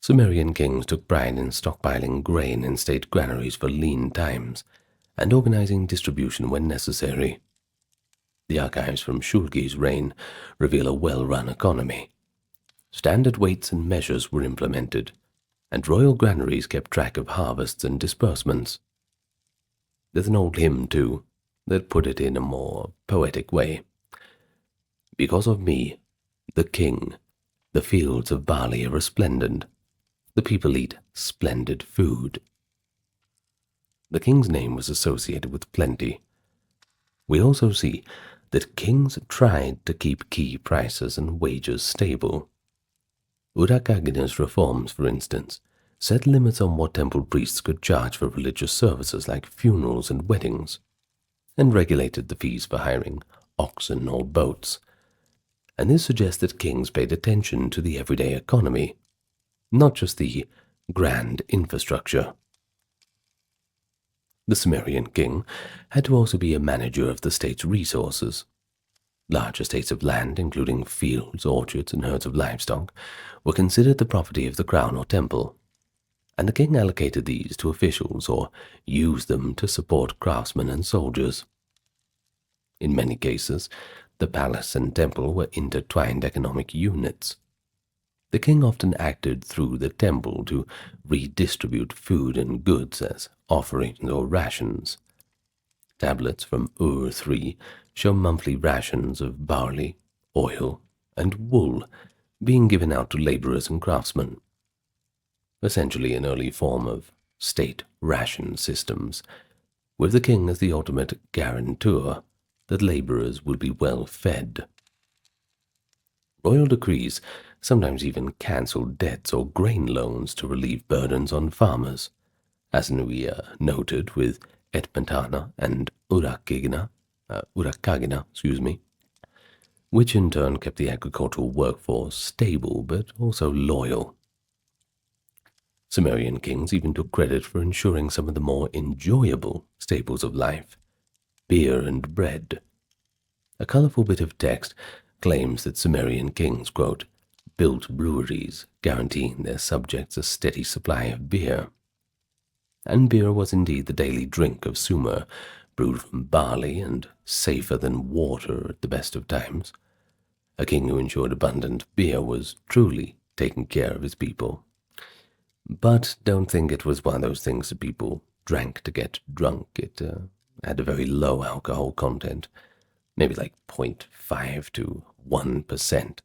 Sumerian kings took pride in stockpiling grain in state granaries for lean times and organizing distribution when necessary. The archives from Shulgi's reign reveal a well-run economy. Standard weights and measures were implemented, and royal granaries kept track of harvests and disbursements. There's an old hymn, too, that put it in a more poetic way. "Because of me, the king, The fields of barley are resplendent. The people eat splendid food. The king's name was associated with plenty. We also see that kings tried to keep key prices and wages stable. Urakagina's reforms, for instance, set limits on what temple priests could charge for religious services like funerals and weddings, and regulated the fees for hiring oxen or boats. And this suggests that kings paid attention to the everyday economy, not just the grand infrastructure. The Sumerian king had to also be a manager of the state's resources. Large estates of land, including fields, orchards, and herds of livestock, were considered the property of the crown or temple, and the king allocated these to officials or used them to support craftsmen and soldiers. In many cases, the palace and temple were intertwined economic units. The king often acted through the temple to redistribute food and goods as offerings or rations. Tablets from Ur III show monthly rations of barley, oil, and wool being given out to laborers and craftsmen. Essentially an early form of state ration systems, with the king as the ultimate guarantor that laborers would be well fed. Royal decrees sometimes even cancelled debts or grain loans to relieve burdens on farmers, as we noted with Etpentana and Urakagina, which in turn kept the agricultural workforce stable but also loyal. Sumerian kings even took credit for ensuring some of the more enjoyable staples of life, beer and bread. A colorful bit of text claims that Sumerian kings, quote, built breweries, guaranteeing their subjects a steady supply of beer. And beer was indeed the daily drink of Sumer, brewed from barley and safer than water at the best of times. A king who ensured abundant beer was truly taking care of his people. But don't think it was one of those things that people drank to get drunk. It had a very low alcohol content, maybe like 0.5 to 1%.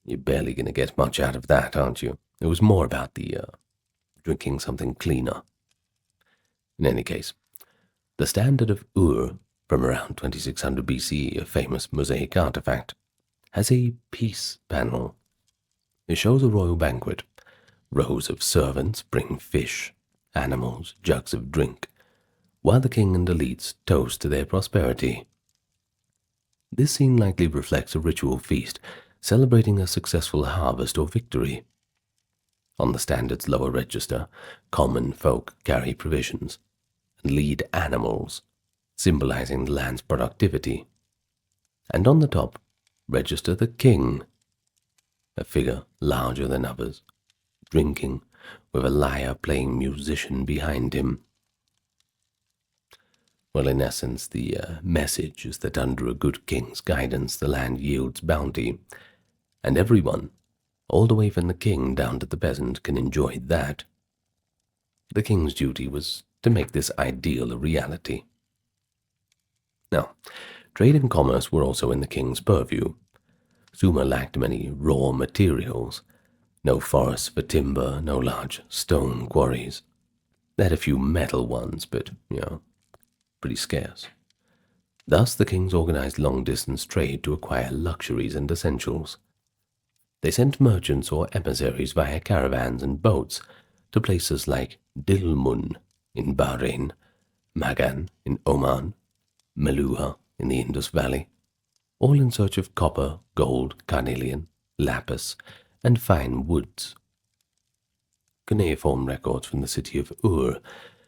You're barely going to get much out of that, aren't you? It was more about the drinking something cleaner. In any case, the standard of Ur from around 2600 BCE, a famous mosaic artifact, has a peace panel. It shows a royal banquet. Rows of servants bring fish, animals, jugs of drink, while the king and elites toast to their prosperity. This scene likely reflects a ritual feast celebrating a successful harvest or victory. On the standard's lower register, common folk carry provisions and lead animals, symbolizing the land's productivity. And on the top, register the king, a figure larger than others, drinking with a lyre-playing musician behind him. Well, in essence, the message is that under a good king's guidance, the land yields bounty, and everyone, all the way from the king down to the peasant, can enjoy that. The king's duty was to make this ideal a reality. Now, trade and commerce were also in the king's purview. Sumer lacked many raw materials. No forests for timber, no large stone quarries. They had a few metal ones, but, pretty scarce. Thus, the kings organized long-distance trade to acquire luxuries and essentials. They sent merchants or emissaries via caravans and boats to places like Dilmun in Bahrain, Magan in Oman, Meluha in the Indus Valley, all in search of copper, gold, carnelian, lapis, and fine woods. Cuneiform records from the city of Ur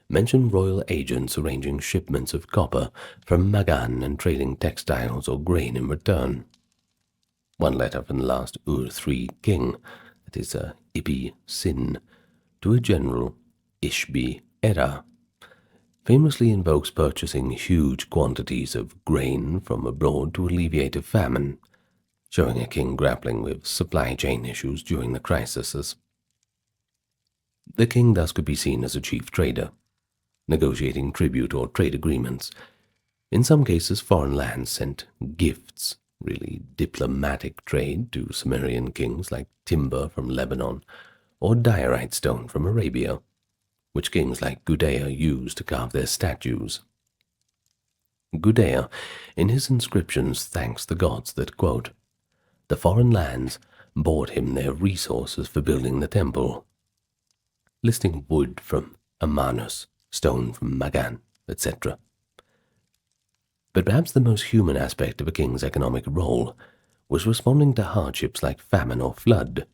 mention royal agents arranging shipments of copper from Magan and trading textiles or grain in return. One letter from the last Ur III king, that is Ibi Sin, to a general, Ishbi Era, famously invokes purchasing huge quantities of grain from abroad to alleviate a famine, showing a king grappling with supply chain issues during the crises. The king thus could be seen as a chief trader, negotiating tribute or trade agreements. In some cases, foreign lands sent gifts really diplomatic trade to Sumerian kings like timber from Lebanon or diorite stone from Arabia, which kings like Gudea used to carve their statues. Gudea, in his inscriptions, thanks the gods that, quote, the foreign lands brought him their resources for building the temple, listing wood from Amanus, stone from Magan, etc. But perhaps the most human aspect of a king's economic role was responding to hardships like famine or flood.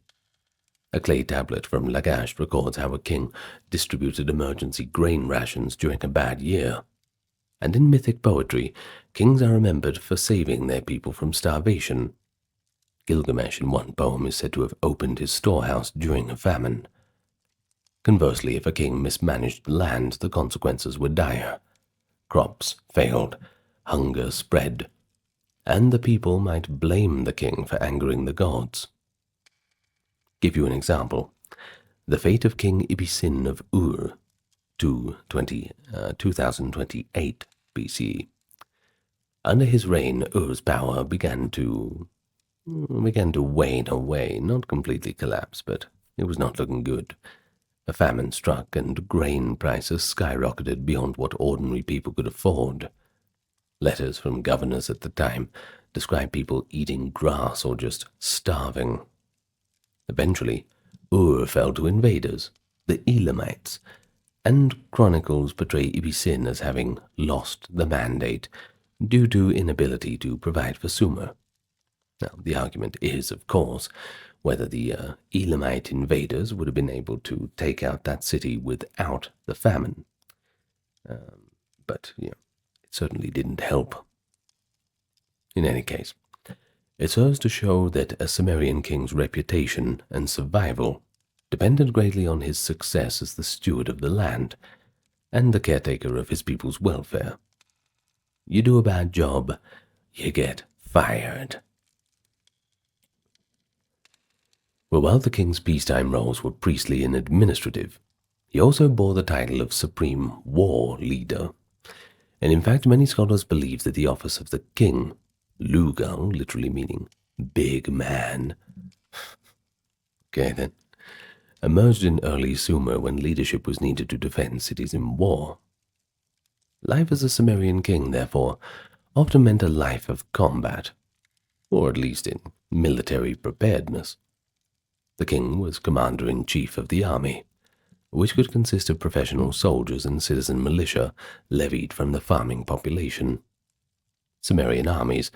A clay tablet from Lagash records how a king distributed emergency grain rations during a bad year. And in mythic poetry, kings are remembered for saving their people from starvation. Gilgamesh in one poem is said to have opened his storehouse during a famine. Conversely, if a king mismanaged land, the consequences were dire. Crops failed, hunger spread, and the people might blame the king for angering the gods. Give you an example. The fate of King Ibisin of Ur, 2028 BCE. Under his reign, Ur's power began to wane away, not completely collapse, but it was not looking good. A famine struck and grain prices skyrocketed beyond what ordinary people could afford. Letters from governors at the time describe people eating grass or just starving. Eventually, Ur fell to invaders, the Elamites, and chronicles portray Ibisin as having lost the mandate due to inability to provide for Sumer. Now, the argument is, of course, whether the Elamite invaders would have been able to take out that city without the famine. But it certainly didn't help. In any case, it serves to show that a Sumerian king's reputation and survival depended greatly on his success as the steward of the land and the caretaker of his people's welfare. You do a bad job, you get fired. Well, while the king's peacetime roles were priestly and administrative, he also bore the title of Supreme War Leader. And in fact, many scholars believe that the office of the king, Lugal, literally meaning big man, okay then, emerged in early Sumer when leadership was needed to defend cities in war. Life as a Sumerian king, therefore, often meant a life of combat, or at least in military preparedness. The king was commander-in-chief of the army, which could consist of professional soldiers and citizen militia levied from the farming population. Sumerian armies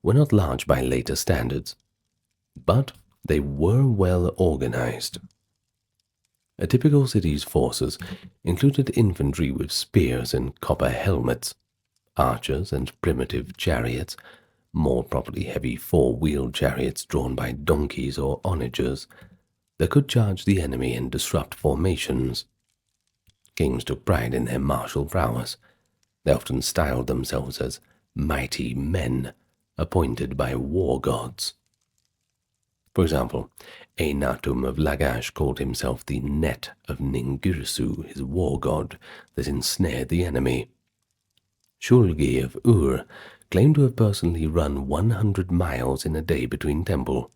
were not large by later standards, but they were well organized. A typical city's forces included infantry with spears and copper helmets, archers and primitive chariots, more properly heavy four-wheeled chariots drawn by donkeys or onagers, that could charge the enemy and disrupt formations. Kings took pride in their martial prowess. They often styled themselves as mighty men appointed by war gods. For example, Einatum of Lagash called himself the net of Ningirsu, his war god, that ensnared the enemy. Shulgi of Ur claimed to have personally run 100 miles in a day between temples,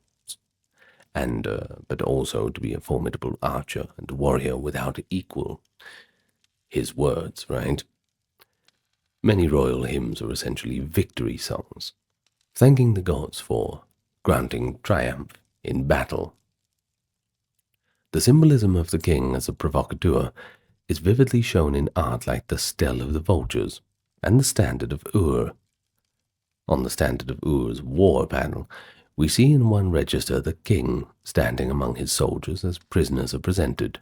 but also to be a formidable archer and warrior without equal. His words, right? Many royal hymns are essentially victory songs, thanking the gods for granting triumph in battle. The symbolism of the king as a provocateur is vividly shown in art like the Stele of the Vultures and the Standard of Ur. On the Standard of Ur's war panel, we see in one register the king standing among his soldiers as prisoners are presented.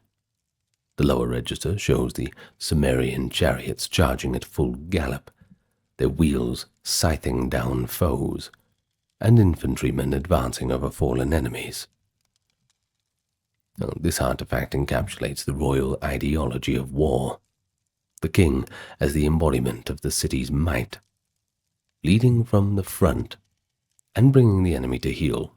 The lower register shows the Sumerian chariots charging at full gallop, their wheels scything down foes, and infantrymen advancing over fallen enemies. This artifact encapsulates the royal ideology of war, the king as the embodiment of the city's might, leading from the front and bringing the enemy to heel.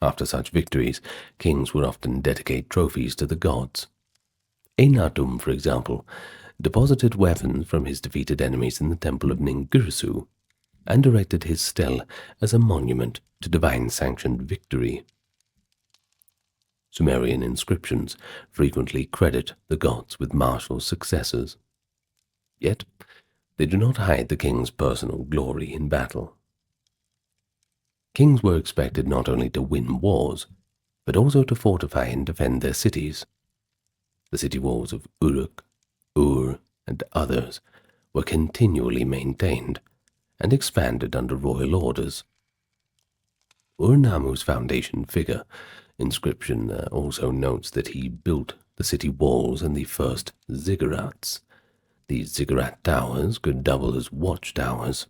After such victories, kings would often dedicate trophies to the gods. Einatum, for example, deposited weapons from his defeated enemies in the temple of Ningirsu, and erected his stele as a monument to divine-sanctioned victory. Sumerian inscriptions frequently credit the gods with martial successes. Yet, they do not hide the king's personal glory in battle. Kings were expected not only to win wars, but also to fortify and defend their cities. The city walls of Uruk, Ur, and others were continually maintained and expanded under royal orders. Ur-Nammu's foundation figure inscription also notes that he built the city walls and the first ziggurats. These ziggurat towers could double as watchtowers.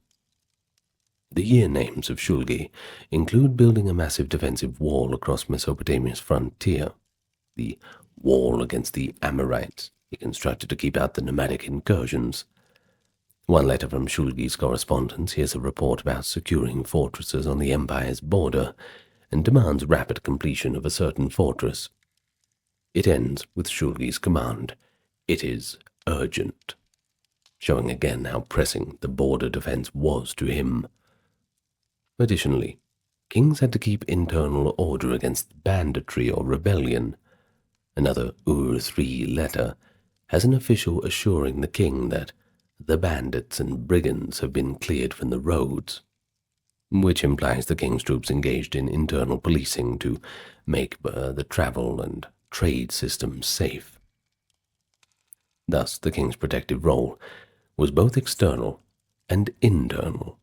The year names of Shulgi include building a massive defensive wall across Mesopotamia's frontier. The wall against the Amorites he constructed to keep out the nomadic incursions. One letter from Shulgi's correspondence hears a report about securing fortresses on the empire's border and demands rapid completion of a certain fortress. It ends with Shulgi's command, "It is urgent," showing again how pressing the border defense was to him. Additionally, kings had to keep internal order against banditry or rebellion. Another Ur-3 letter has an official assuring the king that the bandits and brigands have been cleared from the roads, which implies the king's troops engaged in internal policing to make the travel and trade systems safe. Thus, the king's protective role was both external and internal.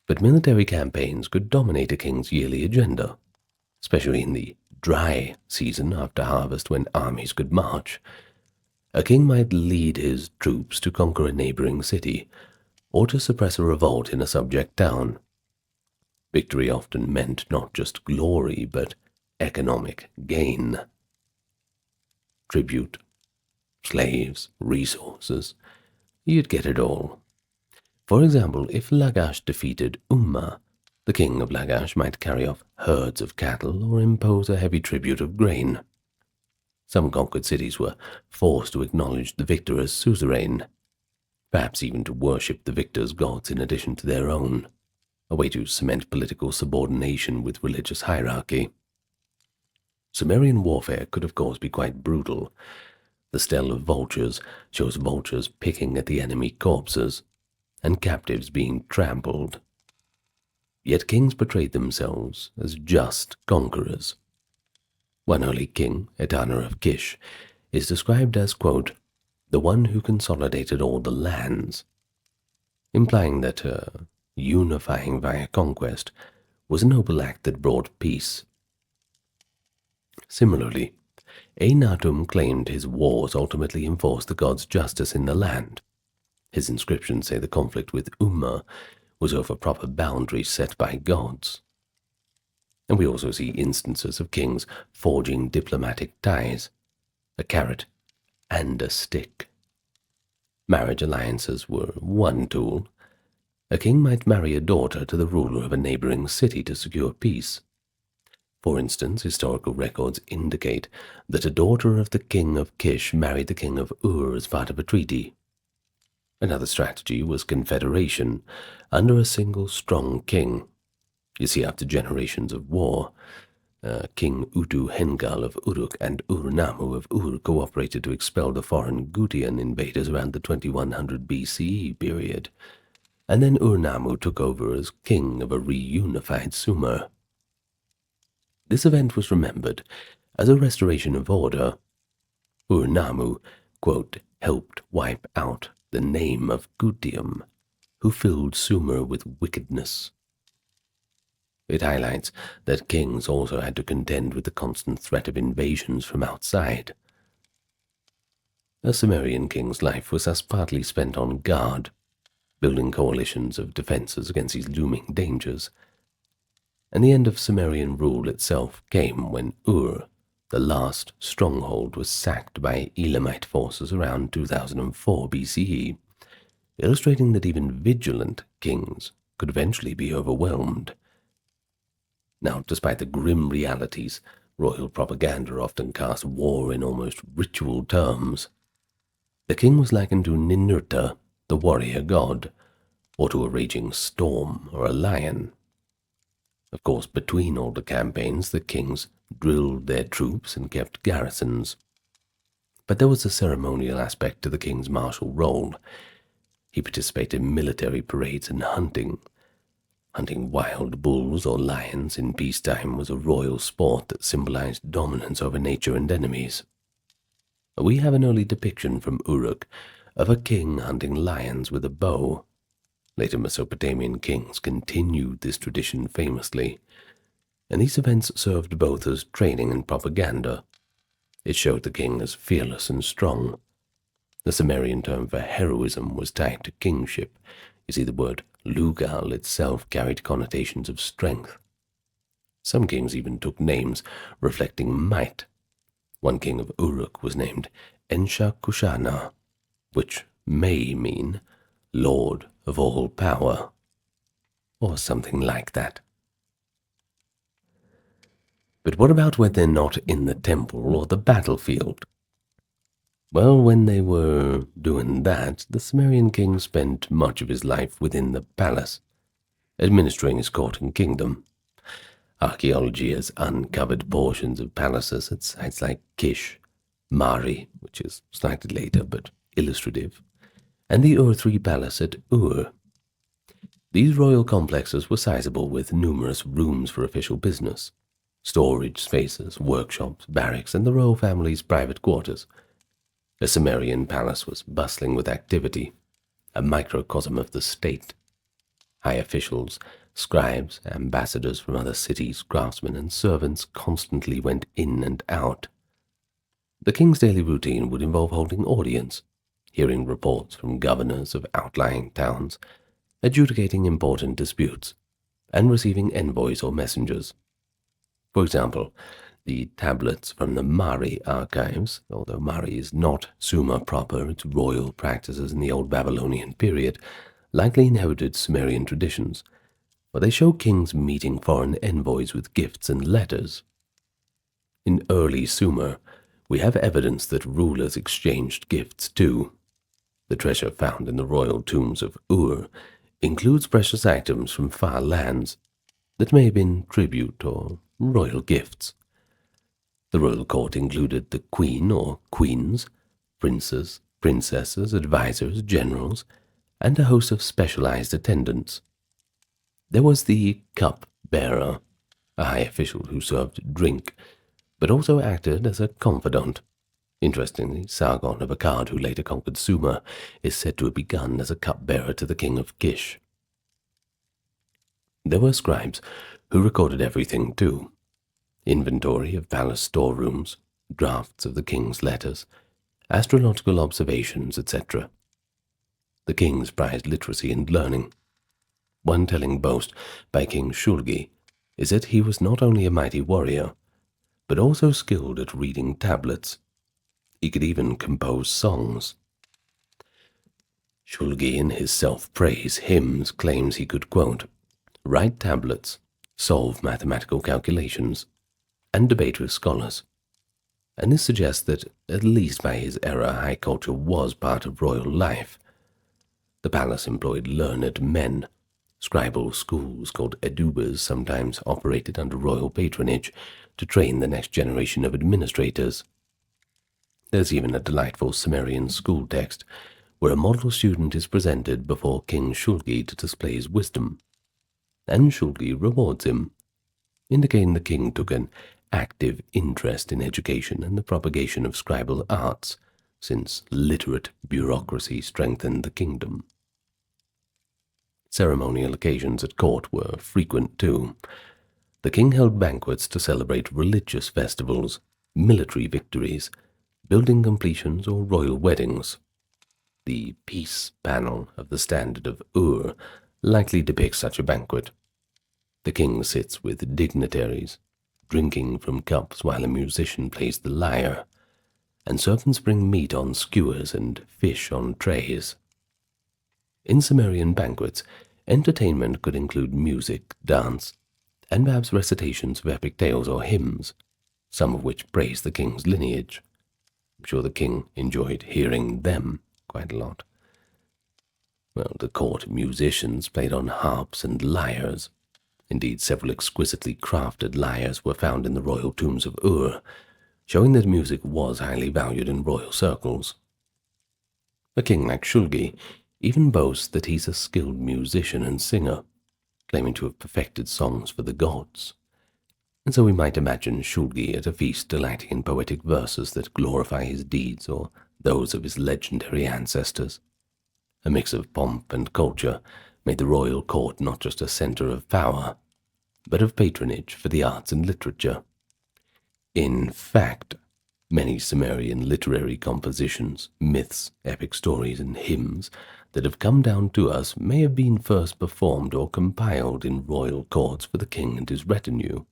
But military campaigns could dominate a king's yearly agenda, especially in the dry season after harvest when armies could march. A king might lead his troops to conquer a neighboring city, or to suppress a revolt in a subject town. Victory often meant not just glory, but economic gain. Tribute, slaves, resources, you'd get it all. For example, if Lagash defeated Umma, the king of Lagash might carry off herds of cattle or impose a heavy tribute of grain. Some conquered cities were forced to acknowledge the victor as suzerain, perhaps even to worship the victor's gods in addition to their own, a way to cement political subordination with religious hierarchy. Sumerian warfare could of course be quite brutal. The stele of vultures shows vultures picking at the enemy corpses, and captives being trampled. Yet kings portrayed themselves as just conquerors. One early king, Etana of Kish, is described as, quote, "the one who consolidated all the lands," implying that unifying via conquest was a noble act that brought peace. Similarly, Einatum claimed his wars ultimately enforced the god's justice in the land. His inscriptions say the conflict with Umma was over proper boundaries set by gods. And we also see instances of kings forging diplomatic ties, a carrot and a stick. Marriage alliances were one tool. A king might marry a daughter to the ruler of a neighboring city to secure peace. For instance, historical records indicate that a daughter of the king of Kish married the king of Ur as part of a treaty. Another strategy was confederation under a single strong king. You see, after generations of war, King Utu-Hengal of Uruk and Ur-Nammu of Ur cooperated to expel the foreign Gutian invaders around the 2100 BCE period, and then Ur-Nammu took over as king of a reunified Sumer. This event was remembered as a restoration of order. Ur-Nammu, quote, helped wipe out the name of Gutium, who filled Sumer with wickedness. It highlights that kings also had to contend with the constant threat of invasions from outside. A Sumerian king's life was thus partly spent on guard, building coalitions of defenses against these looming dangers, and the end of Sumerian rule itself came when Ur, the last stronghold, was sacked by Elamite forces around 2004 BCE, illustrating that even vigilant kings could eventually be overwhelmed. Now, despite the grim realities, royal propaganda often cast war in almost ritual terms. The king was likened to Ninurta, the warrior god, or to a raging storm or a lion. Of course, between all the campaigns, the kings drilled their troops and kept garrisons. But there was a ceremonial aspect to the king's martial role. He participated in military parades and hunting. Hunting wild bulls or lions in peacetime was a royal sport that symbolized dominance over nature and enemies. We have an early depiction from Uruk of a king hunting lions with a bow. Later Mesopotamian kings continued this tradition famously, and these events served both as training and propaganda. It showed the king as fearless and strong. The Sumerian term for heroism was tied to kingship. You see, the word lugal itself carried connotations of strength. Some kings even took names reflecting might. One king of Uruk was named Ensha-Kushana, which may mean Lord of all power, or something like that. But what about when they're not in the temple or the battlefield? Well, when they were doing that, the Sumerian king spent much of his life within the palace, administering his court and kingdom. Archaeology has uncovered portions of palaces at sites like Kish, Mari, which is slightly later but illustrative, and the Ur-3 palace at Ur. These royal complexes were sizable with numerous rooms for official business, storage spaces, workshops, barracks, and the royal family's private quarters. The Sumerian palace was bustling with activity, a microcosm of the state. High officials, scribes, ambassadors from other cities, craftsmen, and servants constantly went in and out. The king's daily routine would involve holding audience, hearing reports from governors of outlying towns, adjudicating important disputes, and receiving envoys or messengers. For example, the tablets from the Mari archives, although Mari is not Sumer proper, its royal practices in the Old Babylonian period, likely inherited Sumerian traditions, but they show kings meeting foreign envoys with gifts and letters. In early Sumer, we have evidence that rulers exchanged gifts too. The treasure found in the royal tombs of Ur includes precious items from far lands that may have been tribute or royal gifts. The royal court included the queen or queens, princes, princesses, advisors, generals, and a host of specialized attendants. There was the cup-bearer, a high official who served drink, but also acted as a confidant. Interestingly, Sargon of Akkad, who later conquered Sumer, is said to have begun as a cup-bearer to the king of Kish. There were scribes who recorded everything too. Inventory of palace storerooms, drafts of the king's letters, astrological observations, etc. The kings prized literacy and learning. One telling boast by King Shulgi is that he was not only a mighty warrior, but also skilled at reading tablets. He could even compose songs. Shulgi, in his self-praise hymns, claims he could, quote, write tablets, solve mathematical calculations, and debate with scholars. And this suggests that, at least by his era, high culture was part of royal life. The palace employed learned men. Scribal schools called edubas sometimes operated under royal patronage to train the next generation of administrators. There's even a delightful Sumerian school text where a model student is presented before King Shulgi to display his wisdom, and Shulgi rewards him, indicating the king took an active interest in education and the propagation of scribal arts, since literate bureaucracy strengthened the kingdom. Ceremonial occasions at court were frequent too. The king held banquets to celebrate religious festivals, military victories, building completions, or royal weddings. The peace panel of the Standard of Ur likely depicts such a banquet. The king sits with dignitaries, drinking from cups while a musician plays the lyre, and servants bring meat on skewers and fish on trays. In Sumerian banquets, entertainment could include music, dance, and perhaps recitations of epic tales or hymns, some of which praise the king's lineage. I'm sure the king enjoyed hearing them quite a lot. Well, the court musicians played on harps and lyres. Indeed, several exquisitely crafted lyres were found in the royal tombs of Ur, showing that music was highly valued in royal circles. A king like Shulgi even boasts that he's a skilled musician and singer, claiming to have perfected songs for the gods. And so we might imagine Shulgi at a feast delighting in poetic verses that glorify his deeds or those of his legendary ancestors. A mix of pomp and culture made the royal court not just a center of power, but of patronage for the arts and literature. In fact, many Sumerian literary compositions, myths, epic stories, and hymns that have come down to us may have been first performed or compiled in royal courts for the king and his retinue.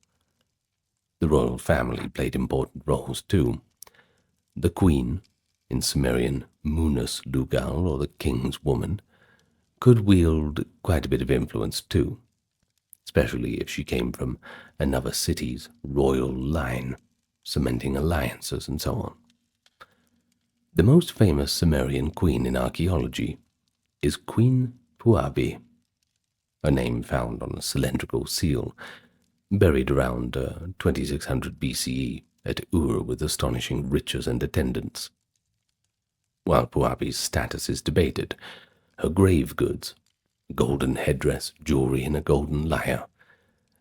The royal family played important roles too. The queen, in Sumerian Munus Lugal, or the king's woman, could wield quite a bit of influence too, especially if she came from another city's royal line, cementing alliances and so on. The most famous Sumerian queen in archaeology is Queen Puabi, a name found on a cylindrical seal, buried around 2600 BCE at Ur with astonishing riches and attendants. While Puabi's status is debated, her grave goods, a golden headdress, jewelry, and a golden lyre,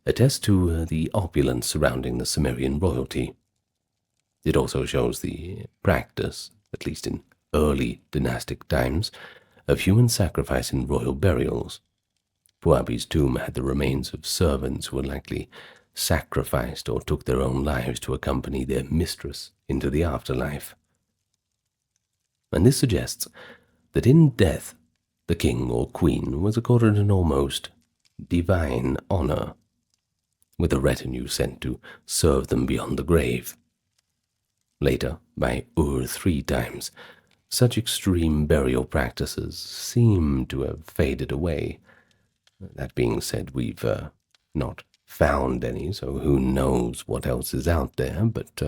attest to the opulence surrounding the Sumerian royalty. It also shows the practice, at least in early dynastic times, of human sacrifice in royal burials. Puabi's tomb had the remains of servants who were likely sacrificed or took their own lives to accompany their mistress into the afterlife. And this suggests that in death the king or queen was accorded an almost divine honor, with a retinue sent to serve them beyond the grave. Later, by Ur 3 times, such extreme burial practices seem to have faded away. That being said, we've not found any, so who knows what else is out there, but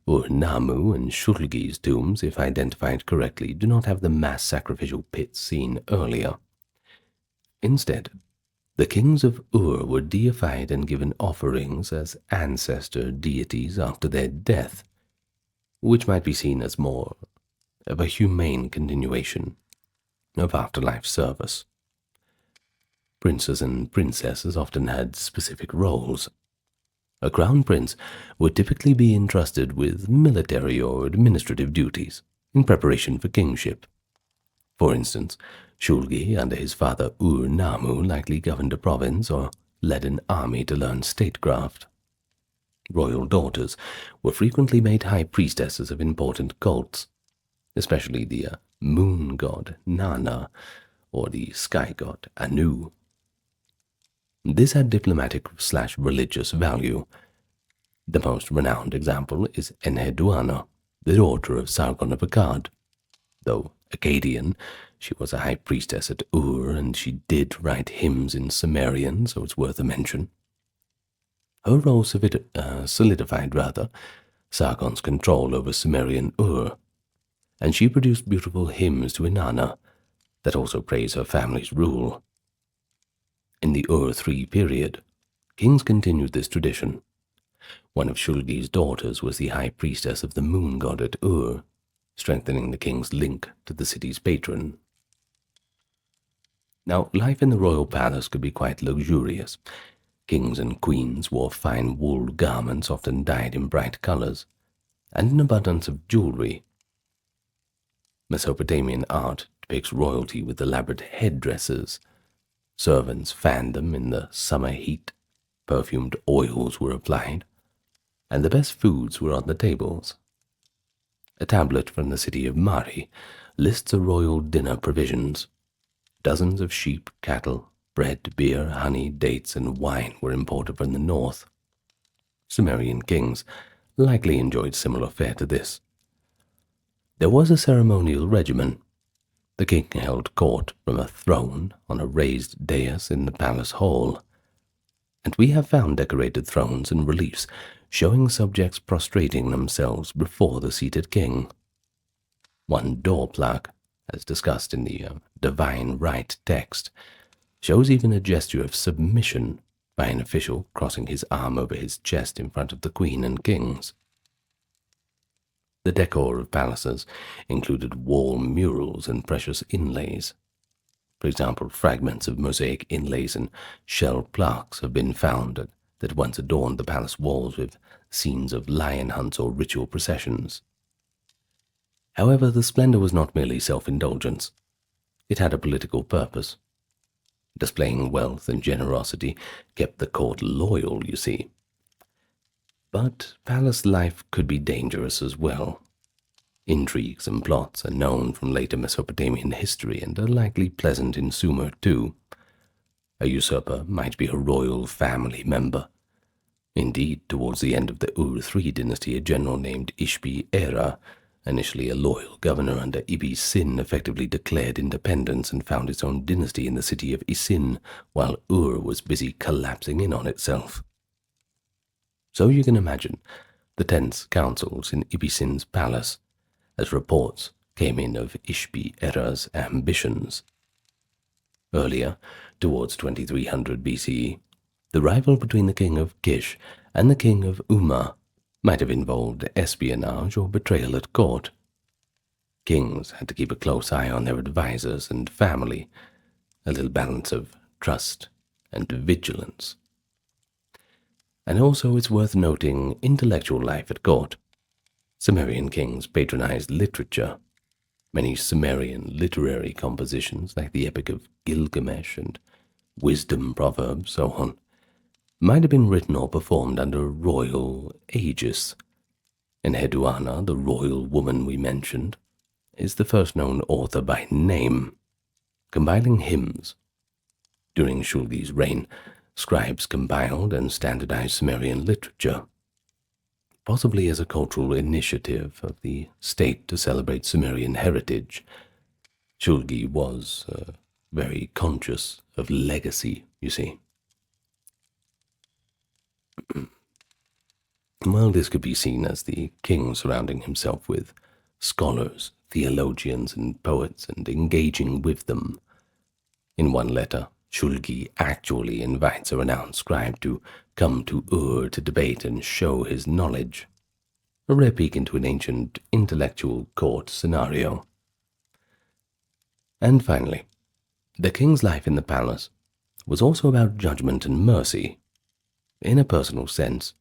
Ur-Nammu and Shulgi's tombs, if identified correctly, do not have the mass sacrificial pits seen earlier. Instead, the kings of Ur were deified and given offerings as ancestor deities after their death, which might be seen as more of a humane continuation of afterlife service. Princes and princesses often had specific roles. A crown prince would typically be entrusted with military or administrative duties in preparation for kingship. For instance, Shulgi, under his father Ur-Nammu, likely governed a province or led an army to learn statecraft. Royal daughters were frequently made high priestesses of important cults, especially the moon god Nana or the sky god Anu. This had diplomatic/religious value. The most renowned example is Enheduanna, the daughter of Sargon of Akkad. Though Akkadian, she was a high priestess at Ur, and she did write hymns in Sumerian, so it's worth a mention. Her role solidified Sargon's control over Sumerian Ur, and she produced beautiful hymns to Inanna that also praise her family's rule. In the Ur 3 period, kings continued this tradition. One of Shulgi's daughters was the high priestess of the moon god at Ur, strengthening the king's link to the city's patron. Now, life in the royal palace could be quite luxurious. Kings and queens wore fine wool garments often dyed in bright colors, and an abundance of jewelry. Mesopotamian art depicts royalty with elaborate headdresses. Servants fanned them in the summer heat, perfumed oils were applied, and the best foods were on the tables. A tablet from the city of Mari lists the royal dinner provisions. Dozens of sheep, cattle, bread, beer, honey, dates, and wine were imported from the north. Sumerian kings likely enjoyed similar fare to this. There was a ceremonial regimen. The king held court from a throne on a raised dais in the palace hall, and we have found decorated thrones and reliefs showing subjects prostrating themselves before the seated king. One door plaque as discussed in the divine right text, shows even a gesture of submission by an official crossing his arm over his chest in front of the queen and kings. The decor of palaces included wall murals and precious inlays. For example, fragments of mosaic inlays and shell plaques have been found that once adorned the palace walls with scenes of lion hunts or ritual processions. However, the splendor was not merely self-indulgence. It had a political purpose. Displaying wealth and generosity kept the court loyal, you see. But palace life could be dangerous as well. Intrigues and plots are known from later Mesopotamian history and are likely present in Sumer too. A usurper might be a royal family member. Indeed, towards the end of the Ur-III dynasty, a general named Ishbi-Era, initially a loyal governor under Ibbi-Sin, effectively declared independence and found its own dynasty in the city of Isin, while Ur was busy collapsing in on itself. So you can imagine the tense councils in Ibbi-Sin's palace, as reports came in of Ishbi-Era's ambitions. Earlier, towards 2300 BCE, the rival between the king of Kish and the king of Umma might have involved espionage or betrayal at court. Kings had to keep a close eye on their advisors and family, a little balance of trust and vigilance. And also it's worth noting intellectual life at court. Sumerian kings patronized literature. Many Sumerian literary compositions, like the Epic of Gilgamesh and wisdom proverbs, so on, might have been written or performed under royal aegis. And Heduana, the royal woman we mentioned, is the first known author by name, compiling hymns. During Shulgi's reign, scribes compiled and standardized Sumerian literature, possibly as a cultural initiative of the state to celebrate Sumerian heritage. Shulgi was very conscious of legacy, you see. Well, this could be seen as the king surrounding himself with scholars, theologians, and poets, and engaging with them. In one letter, Shulgi actually invites a renowned scribe to come to Ur to debate and show his knowledge. A rare peek into an ancient intellectual court scenario. And finally, the king's life in the palace was also about judgment and mercy. In a personal sense,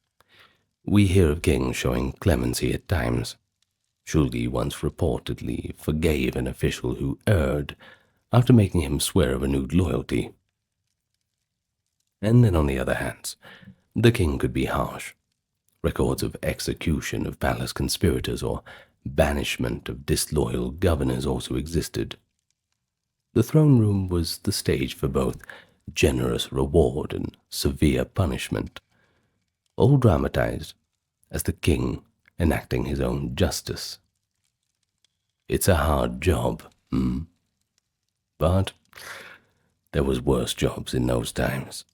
we hear of kings showing clemency at times. Shulgi once reportedly forgave an official who erred after making him swear a renewed loyalty. And then on the other hand, the king could be harsh. Records of execution of palace conspirators or banishment of disloyal governors also existed. The throne room was the stage for both generous reward and severe punishment, all dramatized as the king enacting his own justice. It's a hard job, but there was worse jobs in those times.